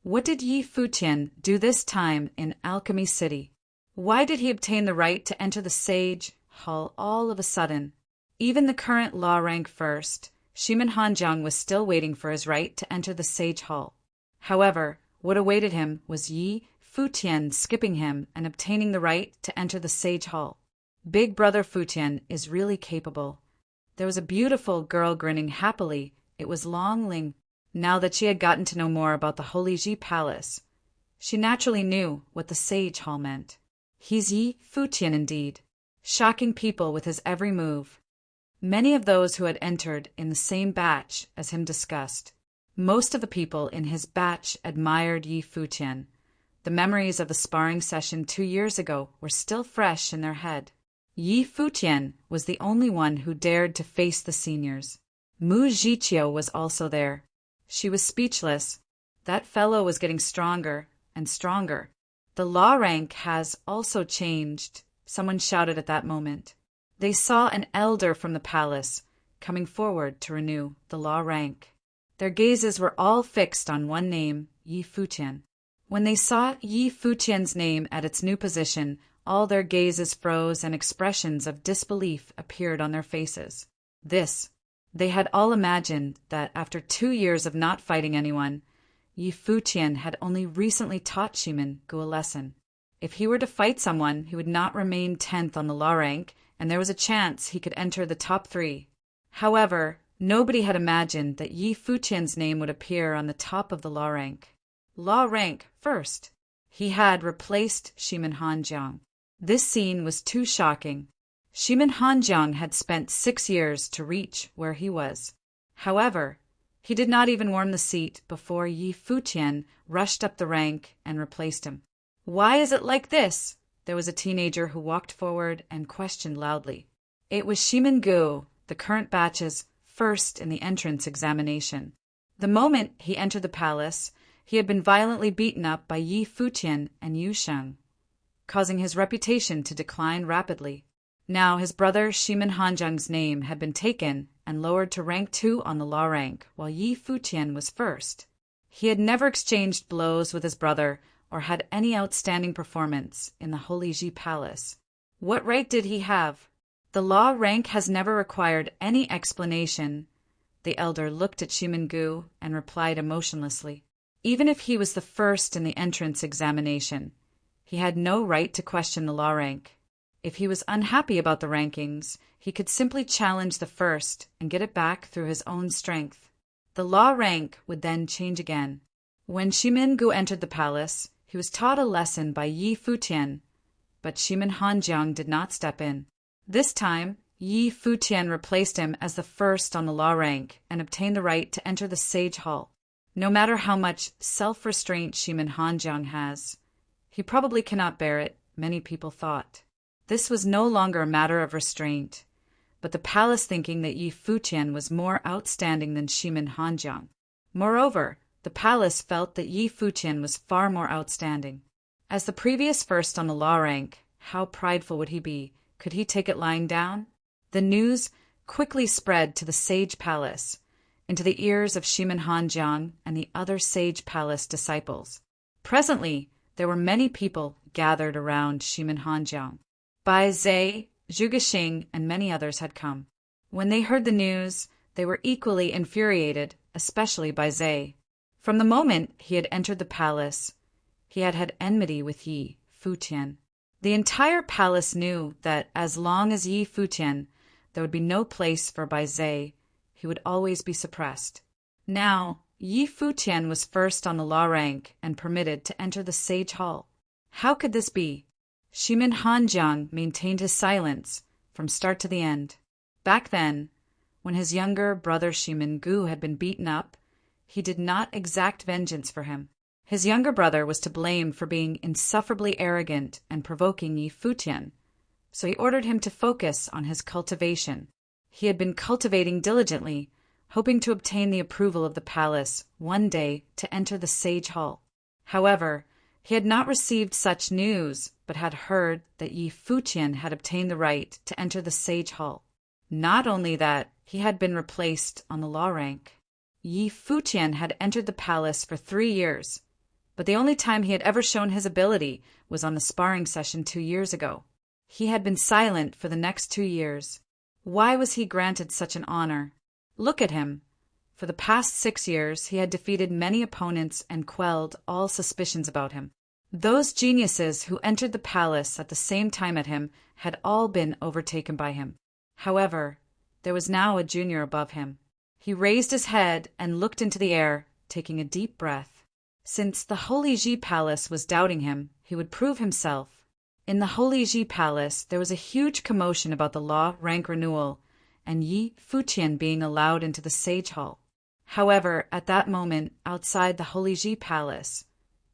What did Yi Futian do this time in Alchemy City? Why did he obtain the right to enter the Sage Hall all of a sudden? Even the current law rank first, Shimin Hanjiang was still waiting for his right to enter the Sage Hall. However, what awaited him was Yi Futian skipping him and obtaining the right to enter the Sage Hall. Big Brother Futian is really capable. There was a beautiful girl grinning happily. It was Long Ling. Now that she had gotten to know more about the Holy Ji Palace, she naturally knew what the Sage Hall meant. He's Yi Futian indeed, shocking people with his every move. Many of those who had entered in the same batch as him discussed. Most of the people in his batch admired Yi Futian. The memories of the sparring session 2 years ago were still fresh in their head. Yi Futian was the only one who dared to face the seniors. Mu Jiqiu was also there. She was speechless. That fellow was getting stronger and stronger. The law rank has also changed, someone shouted at that moment. They saw an elder from the palace coming forward to renew the law rank. Their gazes were all fixed on one name, Yi Futian. When they saw Yi Futian's name at its new position, all their gazes froze and expressions of disbelief appeared on their faces. They had all imagined that after 2 years of not fighting anyone, Yi Futian had only recently taught Shimin Gu a lesson. If he were to fight someone, he would not remain 10th on the law rank, and there was a chance he could enter the top 3. However, nobody had imagined that Yi Futian's name would appear on the top of the law rank. Law rank first. He had replaced Shimin Hanjiang. This scene was too shocking. Shimin Hanjiang had spent 6 years to reach where he was. However, he did not even warm the seat before Yi Futian rushed up the rank and replaced him. Why is it like this? There was a teenager who walked forward and questioned loudly. It was Shimin Gu, the current batch's first in the entrance examination. The moment he entered the palace, he had been violently beaten up by Yi Futian and Yu Sheng, causing his reputation to decline rapidly. Now his brother Shimin Hanjiang's name had been taken and lowered to rank 2 on the law rank, while Yi Futian was first. He had never exchanged blows with his brother or had any outstanding performance in the Holy Ji Palace. What right did he have? The law rank has never required any explanation. The elder looked at Shimin Gu and replied emotionlessly. Even if he was the first in the entrance examination, he had no right to question the law rank. If he was unhappy about the rankings, he could simply challenge the first and get it back through his own strength. The law rank would then change again. When Shimin Gu entered the palace, he was taught a lesson by Yi Futian, but Shimin Hanjiang did not step in. This time, Yi Futian replaced him as the first on the law rank and obtained the right to enter the Sage Hall. No matter how much self-restraint Shimin Hanjiang has, he probably cannot bear it, many people thought. This was no longer a matter of restraint, but the palace thinking that Yi Futian was more outstanding than Shimin Hanjiang. Moreover, the palace felt that Yi Futian was far more outstanding. As the previous first on the law rank, how prideful would he be? Could he take it lying down? The news quickly spread to the Sage Palace, into the ears of Shimin Hanjiang and the other Sage Palace disciples. Presently, there were many people gathered around Shimin Hanjiang. Bai Zhe, Zhu Gexing, and many others had come. When they heard the news, they were equally infuriated, especially Bai Zhe. From the moment he had entered the palace, he had had enmity with Yi Futian. The entire palace knew that as long as Yi Futian, there would be no place for Bai Zai, he would always be suppressed. Now, Yi Futian was first on the law rank and permitted to enter the Sage Hall. How could this be? Shimin Hanjiang maintained his silence from start to the end. Back then, when his younger brother Shimin Gu had been beaten up, he did not exact vengeance for him. His younger brother was to blame for being insufferably arrogant and provoking Yi Futian, so he ordered him to focus on his cultivation. He had been cultivating diligently, hoping to obtain the approval of the palace one day to enter the Sage Hall. However, he had not received such news, but had heard that Yi Futian had obtained the right to enter the Sage Hall. Not only that, he had been replaced on the law rank. Yi Futian had entered the palace for 3 years, but the only time he had ever shown his ability was on the sparring session 2 years ago. He had been silent for the next 2 years. Why was he granted such an honor? Look at him. For the past 6 years, he had defeated many opponents and quelled all suspicions about him. Those geniuses who entered the palace at the same time at him had all been overtaken by him. However, there was now a junior above him. He raised his head and looked into the air, taking a deep breath. Since the Holy Ji Palace was doubting him, he would prove himself. In the Holy Ji Palace, there was a huge commotion about the law rank renewal and Yi Futian being allowed into the Sage Hall. However, at that moment, outside the Holy Ji Palace,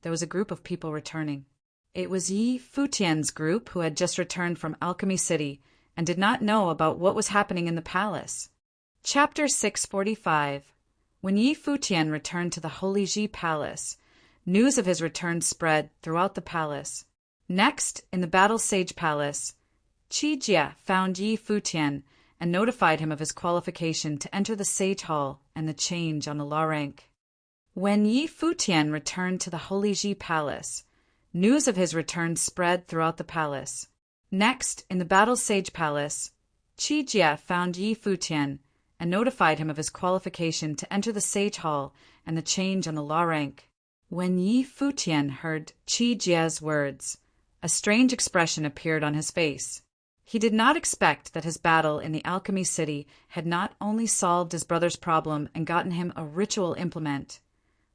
there was a group of people returning. It was Yi Futian's group who had just returned from Alchemy City and did not know about what was happening in the palace. Chapter 645. When Yi Futian returned to the Holy Ji Palace, news of his return spread throughout the palace. Next, in the Battle Sage Palace, Qi Jie found Yi Futian and notified him of his qualification to enter the Sage Hall and the change on the law rank. When Yi Futian returned to the Holy Ji Palace, news of his return spread throughout the palace. Next, in the Battle Sage Palace, Qi Jie found Yi Futian and notified him of his qualification to enter the Sage Hall and the change on the law rank. When Yi Futian heard Qi Jie's words, a strange expression appeared on his face. He did not expect that his battle in the Alchemy City had not only solved his brother's problem and gotten him a ritual implement,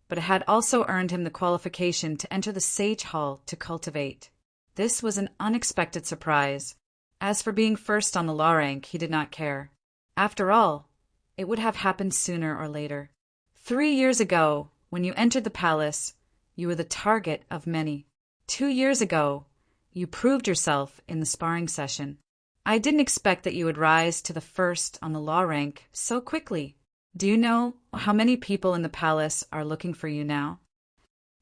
but it had also earned him the qualification to enter the Sage Hall to cultivate. This was an unexpected surprise. As for being first on the law rank, he did not care. After all, it would have happened sooner or later. 3 years ago, when you entered the palace, you were the target of many. 2 years ago, you proved yourself in the sparring session. I didn't expect that you would rise to the first on the law rank so quickly. Do you know how many people in the palace are looking for you now?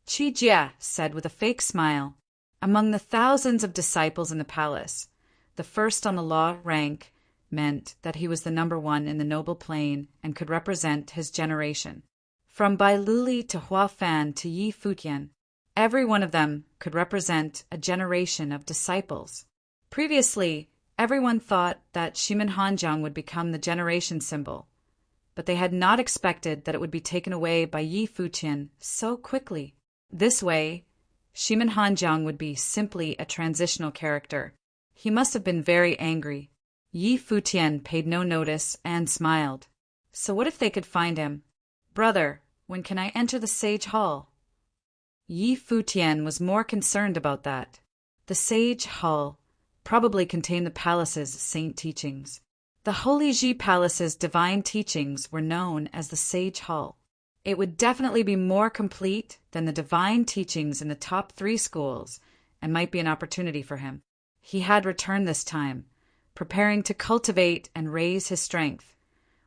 Qi Jie said with a fake smile. Among the thousands of disciples in the palace, the first on the law rank meant that he was the number one in the noble plane and could represent his generation. From Bai Luli to Hua Fan to Yi Futian, every one of them could represent a generation of disciples. Previously, everyone thought that Shimin Hanjiang would become the generation symbol, but they had not expected that it would be taken away by Yi Futian so quickly. This way, Shimin Hanjiang would be simply a transitional character. He must have been very angry. Yi Futian paid no notice and smiled. So what if they could find him? Brother, when can I enter the Sage Hall? Yi Futian was more concerned about that. The Sage Hall probably contained the palace's saint teachings. The Holy Ji Palace's divine teachings were known as the Sage Hall. It would definitely be more complete than the divine teachings in the top 3 schools and might be an opportunity for him. He had returned this time, preparing to cultivate and raise his strength,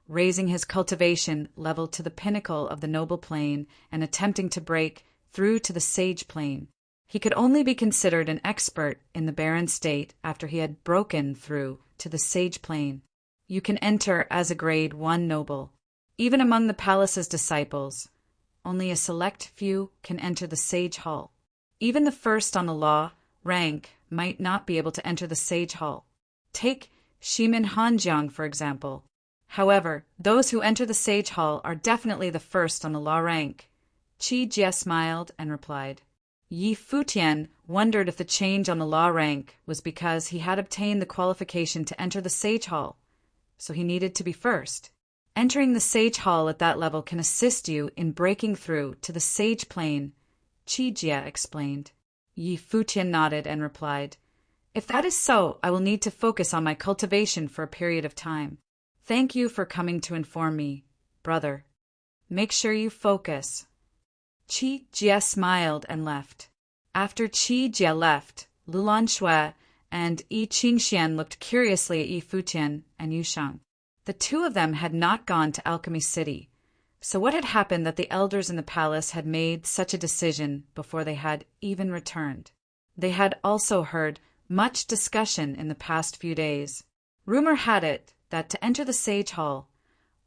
raising his cultivation level to the pinnacle of the noble plane and attempting to break through to the sage plane. He could only be considered an expert in the barren state after he had broken through to the sage plane. You can enter as a grade 1 noble. Even among the palace's disciples, only a select few can enter the Sage Hall. Even the first on the law rank might not be able to enter the Sage Hall. Take Shimin Hanjiang, for example. However, those who enter the Sage Hall are definitely the first on the law rank. Qi Jie smiled and replied, Yi Futian wondered if the change on the law rank was because he had obtained the qualification to enter the Sage Hall, so he needed to be first. Entering the Sage Hall at that level can assist you in breaking through to the Sage Plane, Qijie explained. Yi Futian nodded and replied, "If that is so, I will need to focus on my cultivation for a period of time. Thank you for coming to inform me, brother. Make sure you focus." Qijie smiled and left. After Qijie left, Lulan Shui and Yi Qingxian looked curiously at Yi Futian and Yu Sheng. The two of them had not gone to Alchemy City, so what had happened that the elders in the palace had made such a decision before they had even returned? They had also heard much discussion in the past few days. Rumor had it that to enter the Sage Hall,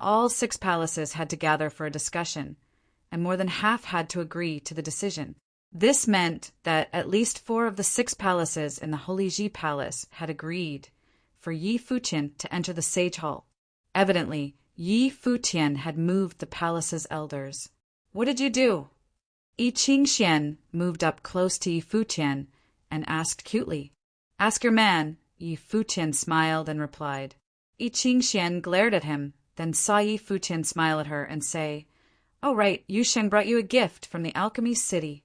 all 6 palaces had to gather for a discussion, and more than half had to agree to the decision. This meant that at least 4 of the 6 palaces in the Holy Ji Palace had agreed for Yi Futian to enter the Sage Hall. Evidently, Yi Futian had moved the palace's elders. "What did you do?" Yi Qingxian moved up close to Yi Futian and asked cutely. "Ask your man," Yi Futian smiled and replied. Yi Qingxian glared at him, then saw Yi Futian smile at her and say, "Oh right, Yu Sheng brought you a gift from the Alchemy City."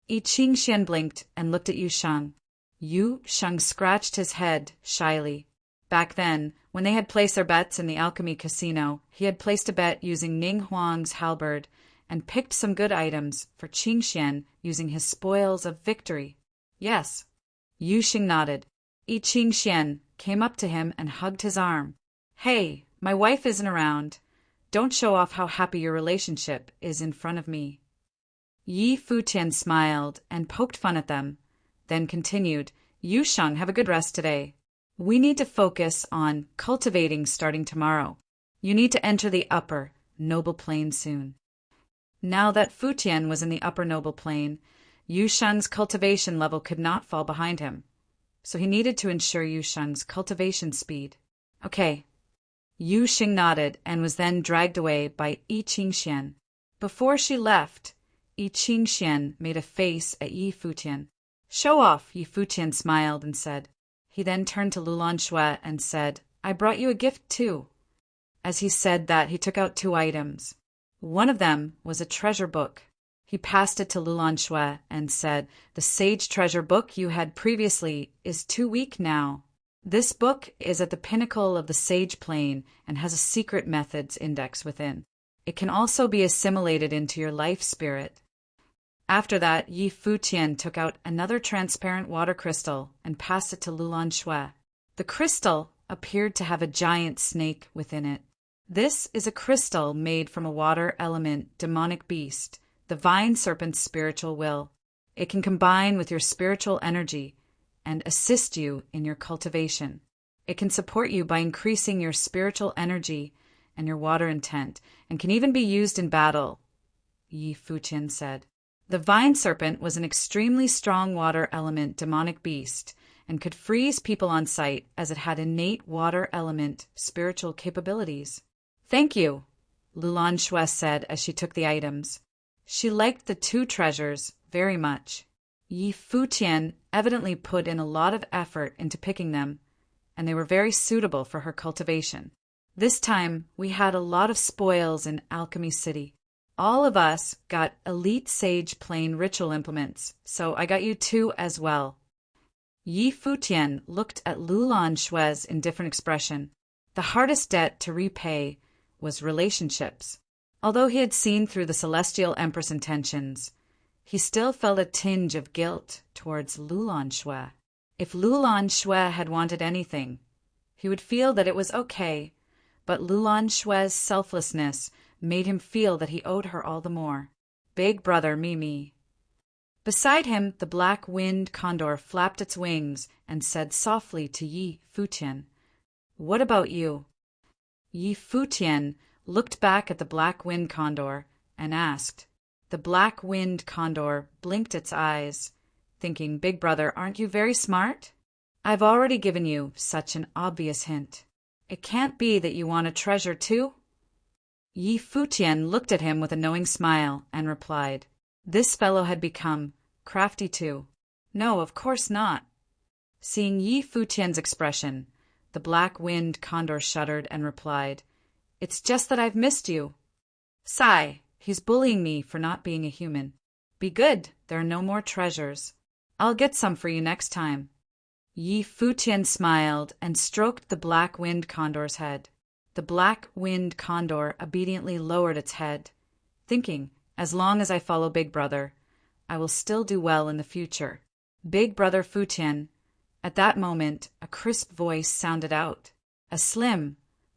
Yi Qingxian blinked and looked at Yu Sheng. Yu Sheng scratched his head shyly. Back then, when they had placed their bets in the Alchemy Casino, he had placed a bet using Ning Huang's halberd and picked some good items for Qingxian using his spoils of victory. "Yes." Yu Sheng nodded. Yi Qingxian came up to him and hugged his arm. "Hey, my wife isn't around. Don't show off how happy your relationship is in front of me." Yi Futian smiled and poked fun at them, then continued, "Yu Sheng, have a good rest today. We need to focus on cultivating starting tomorrow. You need to enter the upper, noble plane soon." Now that Futian was in the upper noble plane, Yu Sheng's cultivation level could not fall behind him, so he needed to ensure Yu Sheng's cultivation speed. "Okay." Yu Sheng nodded and was then dragged away by Yi Qingxian. Before she left, Yi Qingxian made a face at Yi Futian. "Show off," Yi Futian smiled and said. He then turned to Lulan Shui and said, "I brought you a gift too." As he said that, he took out 2 items. One of them was a treasure book. He passed it to Lulan Shui and said, "The sage treasure book you had previously is too weak now. This book is at the pinnacle of the sage plane and has a secret methods index within. It can also be assimilated into your life spirit." After that, Yi Futian took out another transparent water crystal and passed it to Lulan Shui. The crystal appeared to have a giant snake within it. This is a crystal made from a water element demonic beast, the vine serpent's spiritual will. It can combine with your spiritual energy and assist you in your cultivation. It can support you by increasing your spiritual energy and your water intent, and can even be used in battle, Yi Futian said. The vine serpent was an extremely strong water element demonic beast and could freeze people on sight as it had innate water element spiritual capabilities. "Thank you," Lulan Shui said as she took the items. She liked the 2 treasures very much. Yi Futian evidently put in a lot of effort into picking them, and they were very suitable for her cultivation. This time, we had a lot of spoils in Alchemy City. All of us got elite sage plane ritual implements, so I got you 2 as well. Yi Futian looked at Lulan Shui's indifferent expression. The hardest debt to repay was relationships. Although he had seen through the Celestial Empress intentions, he still felt a tinge of guilt towards Lulan Shui. If Lulan Shui had wanted anything, he would feel that it was okay, but Lulan Shui's selflessness made him feel that he owed her all the more. Big brother Mimi. Beside him, the black winged condor flapped its wings and said softly to Yi Futian, "What about you?" Yi Futian looked back at the black winged condor and asked. The black winged condor blinked its eyes, thinking, "Big brother, aren't you very smart? I've already given you such an obvious hint. It can't be that you want a treasure too?" Yi Futian looked at him with a knowing smile and replied. This fellow had become Crafty too. No, of course not. Seeing Yi Futian's expression, the black-winged condor shuddered and replied, It's just that I've missed you. Sigh, he's bullying me for not being a human. Be good, there are no more treasures. I'll get some for you next time. Yi Futian smiled and stroked the black-winged condor's head. The black-winged condor obediently lowered its head, thinking, as long as I follow Big Brother, I will still do well in the future. Big Brother Futian. At that moment, a crisp voice sounded out. A slim,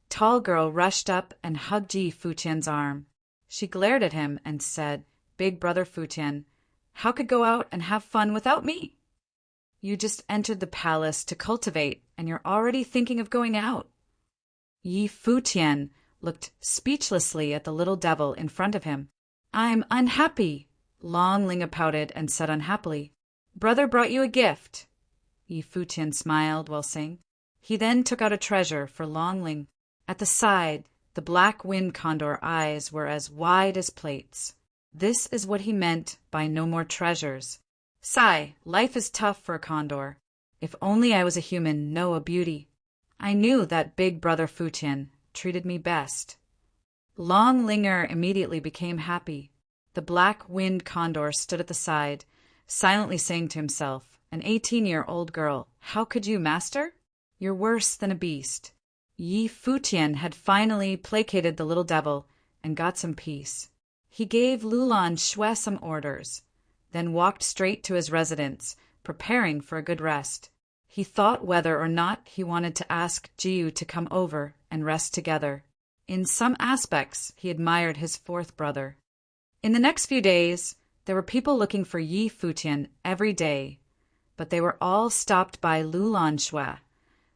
tall girl rushed up and hugged Yi Futian's arm. She glared at him and said, Big Brother Futian, how could go out and have fun without me? You just entered the palace to cultivate, and you're already thinking of going out. Yi Futian looked speechlessly at the little devil in front of him. I'm unhappy, Long Linga pouted and said unhappily. Brother brought you a gift. Yi Futian smiled while saying. He then took out a treasure for Long Ling. At the side, the black-winged condor eyes were as wide as plates. This is what he meant by no more treasures. Sigh, life is tough for a condor. If only I was a human, no a beauty. I knew that Big Brother Futian treated me best. Long Linger immediately became happy. The black-winged condor stood at the side, silently saying to himself, An 18-year-old girl, how could you, master? You're worse than a beast. Yi Futian had finally placated the little devil and got some peace. He gave Lulan Shui some orders, then walked straight to his residence, preparing for a good rest. He thought whether or not he wanted to ask Jiu to come over and rest together. In some aspects, he admired his fourth brother. In the next few days, there were people looking for Yi Futian every day, but they were all stopped by Lulan Shui,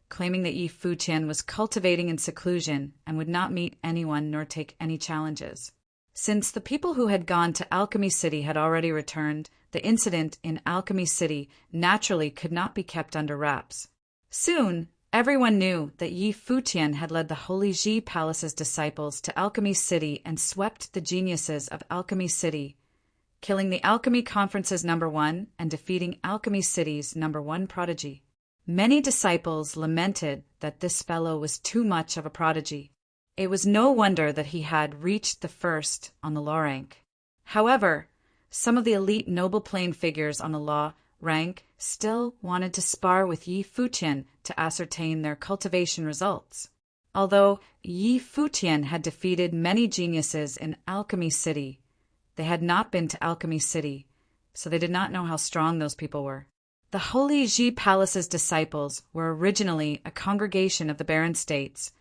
claiming that Yi Futian was cultivating in seclusion and would not meet anyone nor take any challenges. Since the people who had gone to Alchemy City had already returned, the incident in Alchemy City naturally could not be kept under wraps. Soon, everyone knew that Yi Futian had led the Holy Ji Palace's disciples to Alchemy City and swept the geniuses of Alchemy City, killing the Alchemy Conference's #1 and defeating Alchemy City's #1 prodigy. Many disciples lamented that this fellow was too much of a prodigy. It was no wonder that he had reached the first on the law rank. However, some of the elite noble plane figures on the law rank still wanted to spar with Yi Futian to ascertain their cultivation results. Although Yi Futian had defeated many geniuses in Alchemy City, they had not been to Alchemy City, so they did not know how strong those people were. The Holy Ji Palace's disciples were originally a congregation of the Barren States,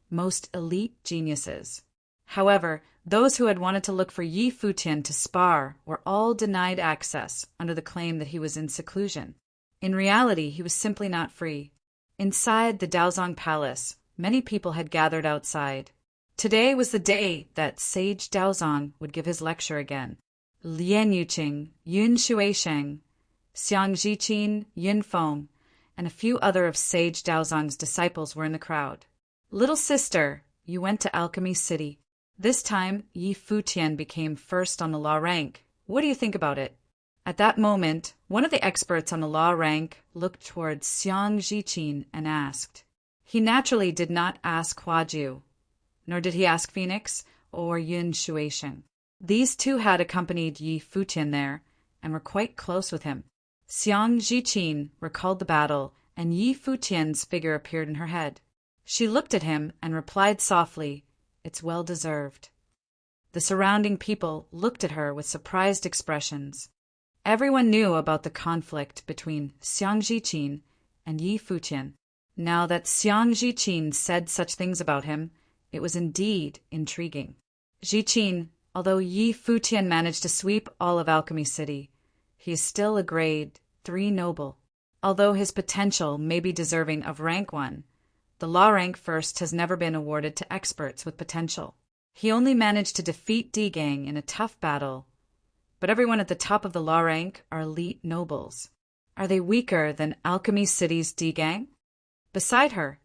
most elite geniuses. However, those who had wanted to look for Yi Futian to spar were all denied access under the claim that he was in seclusion. In reality, he was simply not free. Inside the Daozong Palace, many people had gathered outside. Today was the day that Sage Daozong would give his lecture again. Lian Yuqing, Yun Shuisheng, Xiang Zhiqin, Yun Feng, and a few other of Sage Daozong's disciples were in the crowd. Little sister, you went to Alchemy City. This time, Yi Futian became first on the law rank. What do you think about it? At that moment, one of the experts on the law rank looked towards Xiang Zhiqin and asked. He naturally did not ask Huajiu, nor did he ask Phoenix or Yun Shuisheng. These two had accompanied Yi Futian there and were quite close with him. Xiang Zhiqin recalled the battle, and Yi Futian's figure appeared in her head. She looked at him and replied softly, It's well deserved. The surrounding people looked at her with surprised expressions. Everyone knew about the conflict between Xiang Zhiqin and Yi Futian. Now that Xiang Zhiqin said such things about him, it was indeed intriguing. Zhiqin, although Yi Futian managed to sweep all of Alchemy City, he is still a grade 3 noble. Although his potential may be deserving of rank 1, the law rank first has never been awarded to experts with potential. He only managed to defeat D-Gang in a tough battle, but everyone at the top of the law rank are elite nobles. Are they weaker than Alchemy City's D-Gang? Beside her,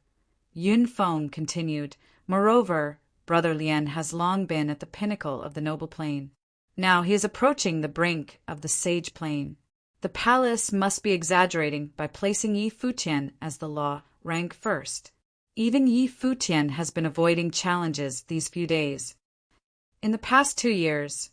Yun Feng continued, Moreover, Brother Lian has long been at the pinnacle of the noble plane. Now he is approaching the brink of the sage plane. The palace must be exaggerating by placing Yi Futian as the law rank first. Even Yi Futian has been avoiding challenges these few days. In the past 2 years,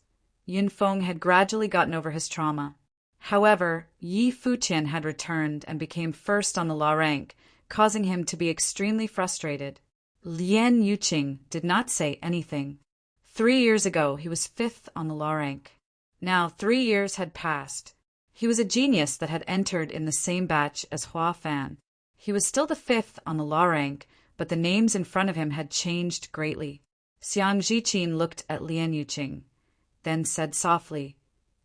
Yunfeng had gradually gotten over his trauma. However, Yi Futian had returned and became first on the law rank, causing him to be extremely frustrated. Lien Yuqing did not say anything. 3 years ago, he was 5th on the law rank. Now 3 years had passed. He was a genius that had entered in the same batch as Hua Fan. He was still the 5th on the law rank, but the names in front of him had changed greatly. Xiang Zhiqin looked at Lien Yuqing, then said softly,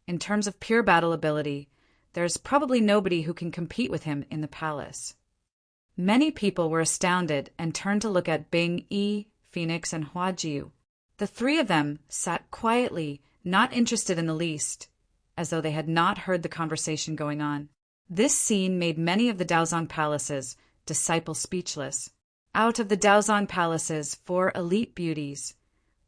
"In terms of pure battle ability, there's probably nobody who can compete with him in the palace." Many people were astounded and turned to look at Bing Yi, Phoenix, and Hua Jiu. The 3 of them sat quietly, not interested in the least, as though they had not heard the conversation going on. This scene made many of the Daozang palace's disciples speechless. Out of the Daozang palace's 4 elite beauties,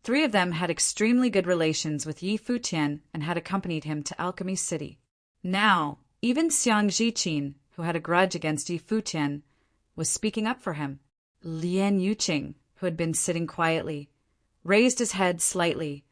3 of them had extremely good relations with Yi Futian and had accompanied him to Alchemy City. Now, even Xiang Zhiqin, who had a grudge against Yi Futian, was speaking up for him. Lien Yuqing, who had been sitting quietly, raised his head slightly,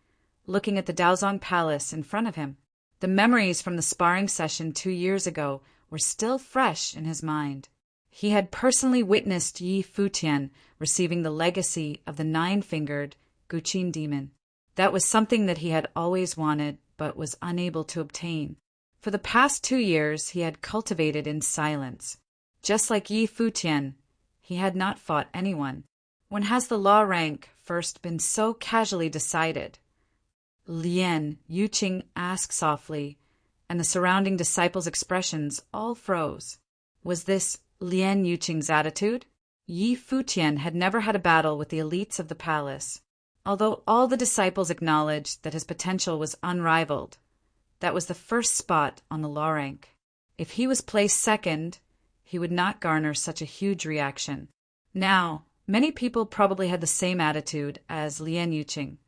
looking at the Daozang Palace in front of him. The memories from the sparring session 2 years ago were still fresh in his mind. He had personally witnessed Yi Futian receiving the legacy of the 9-fingered Guqin demon. That was something that he had always wanted but was unable to obtain. For the past 2 years he had cultivated in silence. Just like Yi Futian, he had not fought anyone. When has the law rank first been so casually decided? Lien Yuqing asked softly, and the surrounding disciples' expressions all froze. Was this Lien Yuqing's attitude? Yi Futian had never had a battle with the elites of the palace. Although all the disciples acknowledged that his potential was unrivaled, that was the first spot on the law rank. If he was placed second, he would not garner such a huge reaction. Now, many people probably had the same attitude as Lien Yuqing.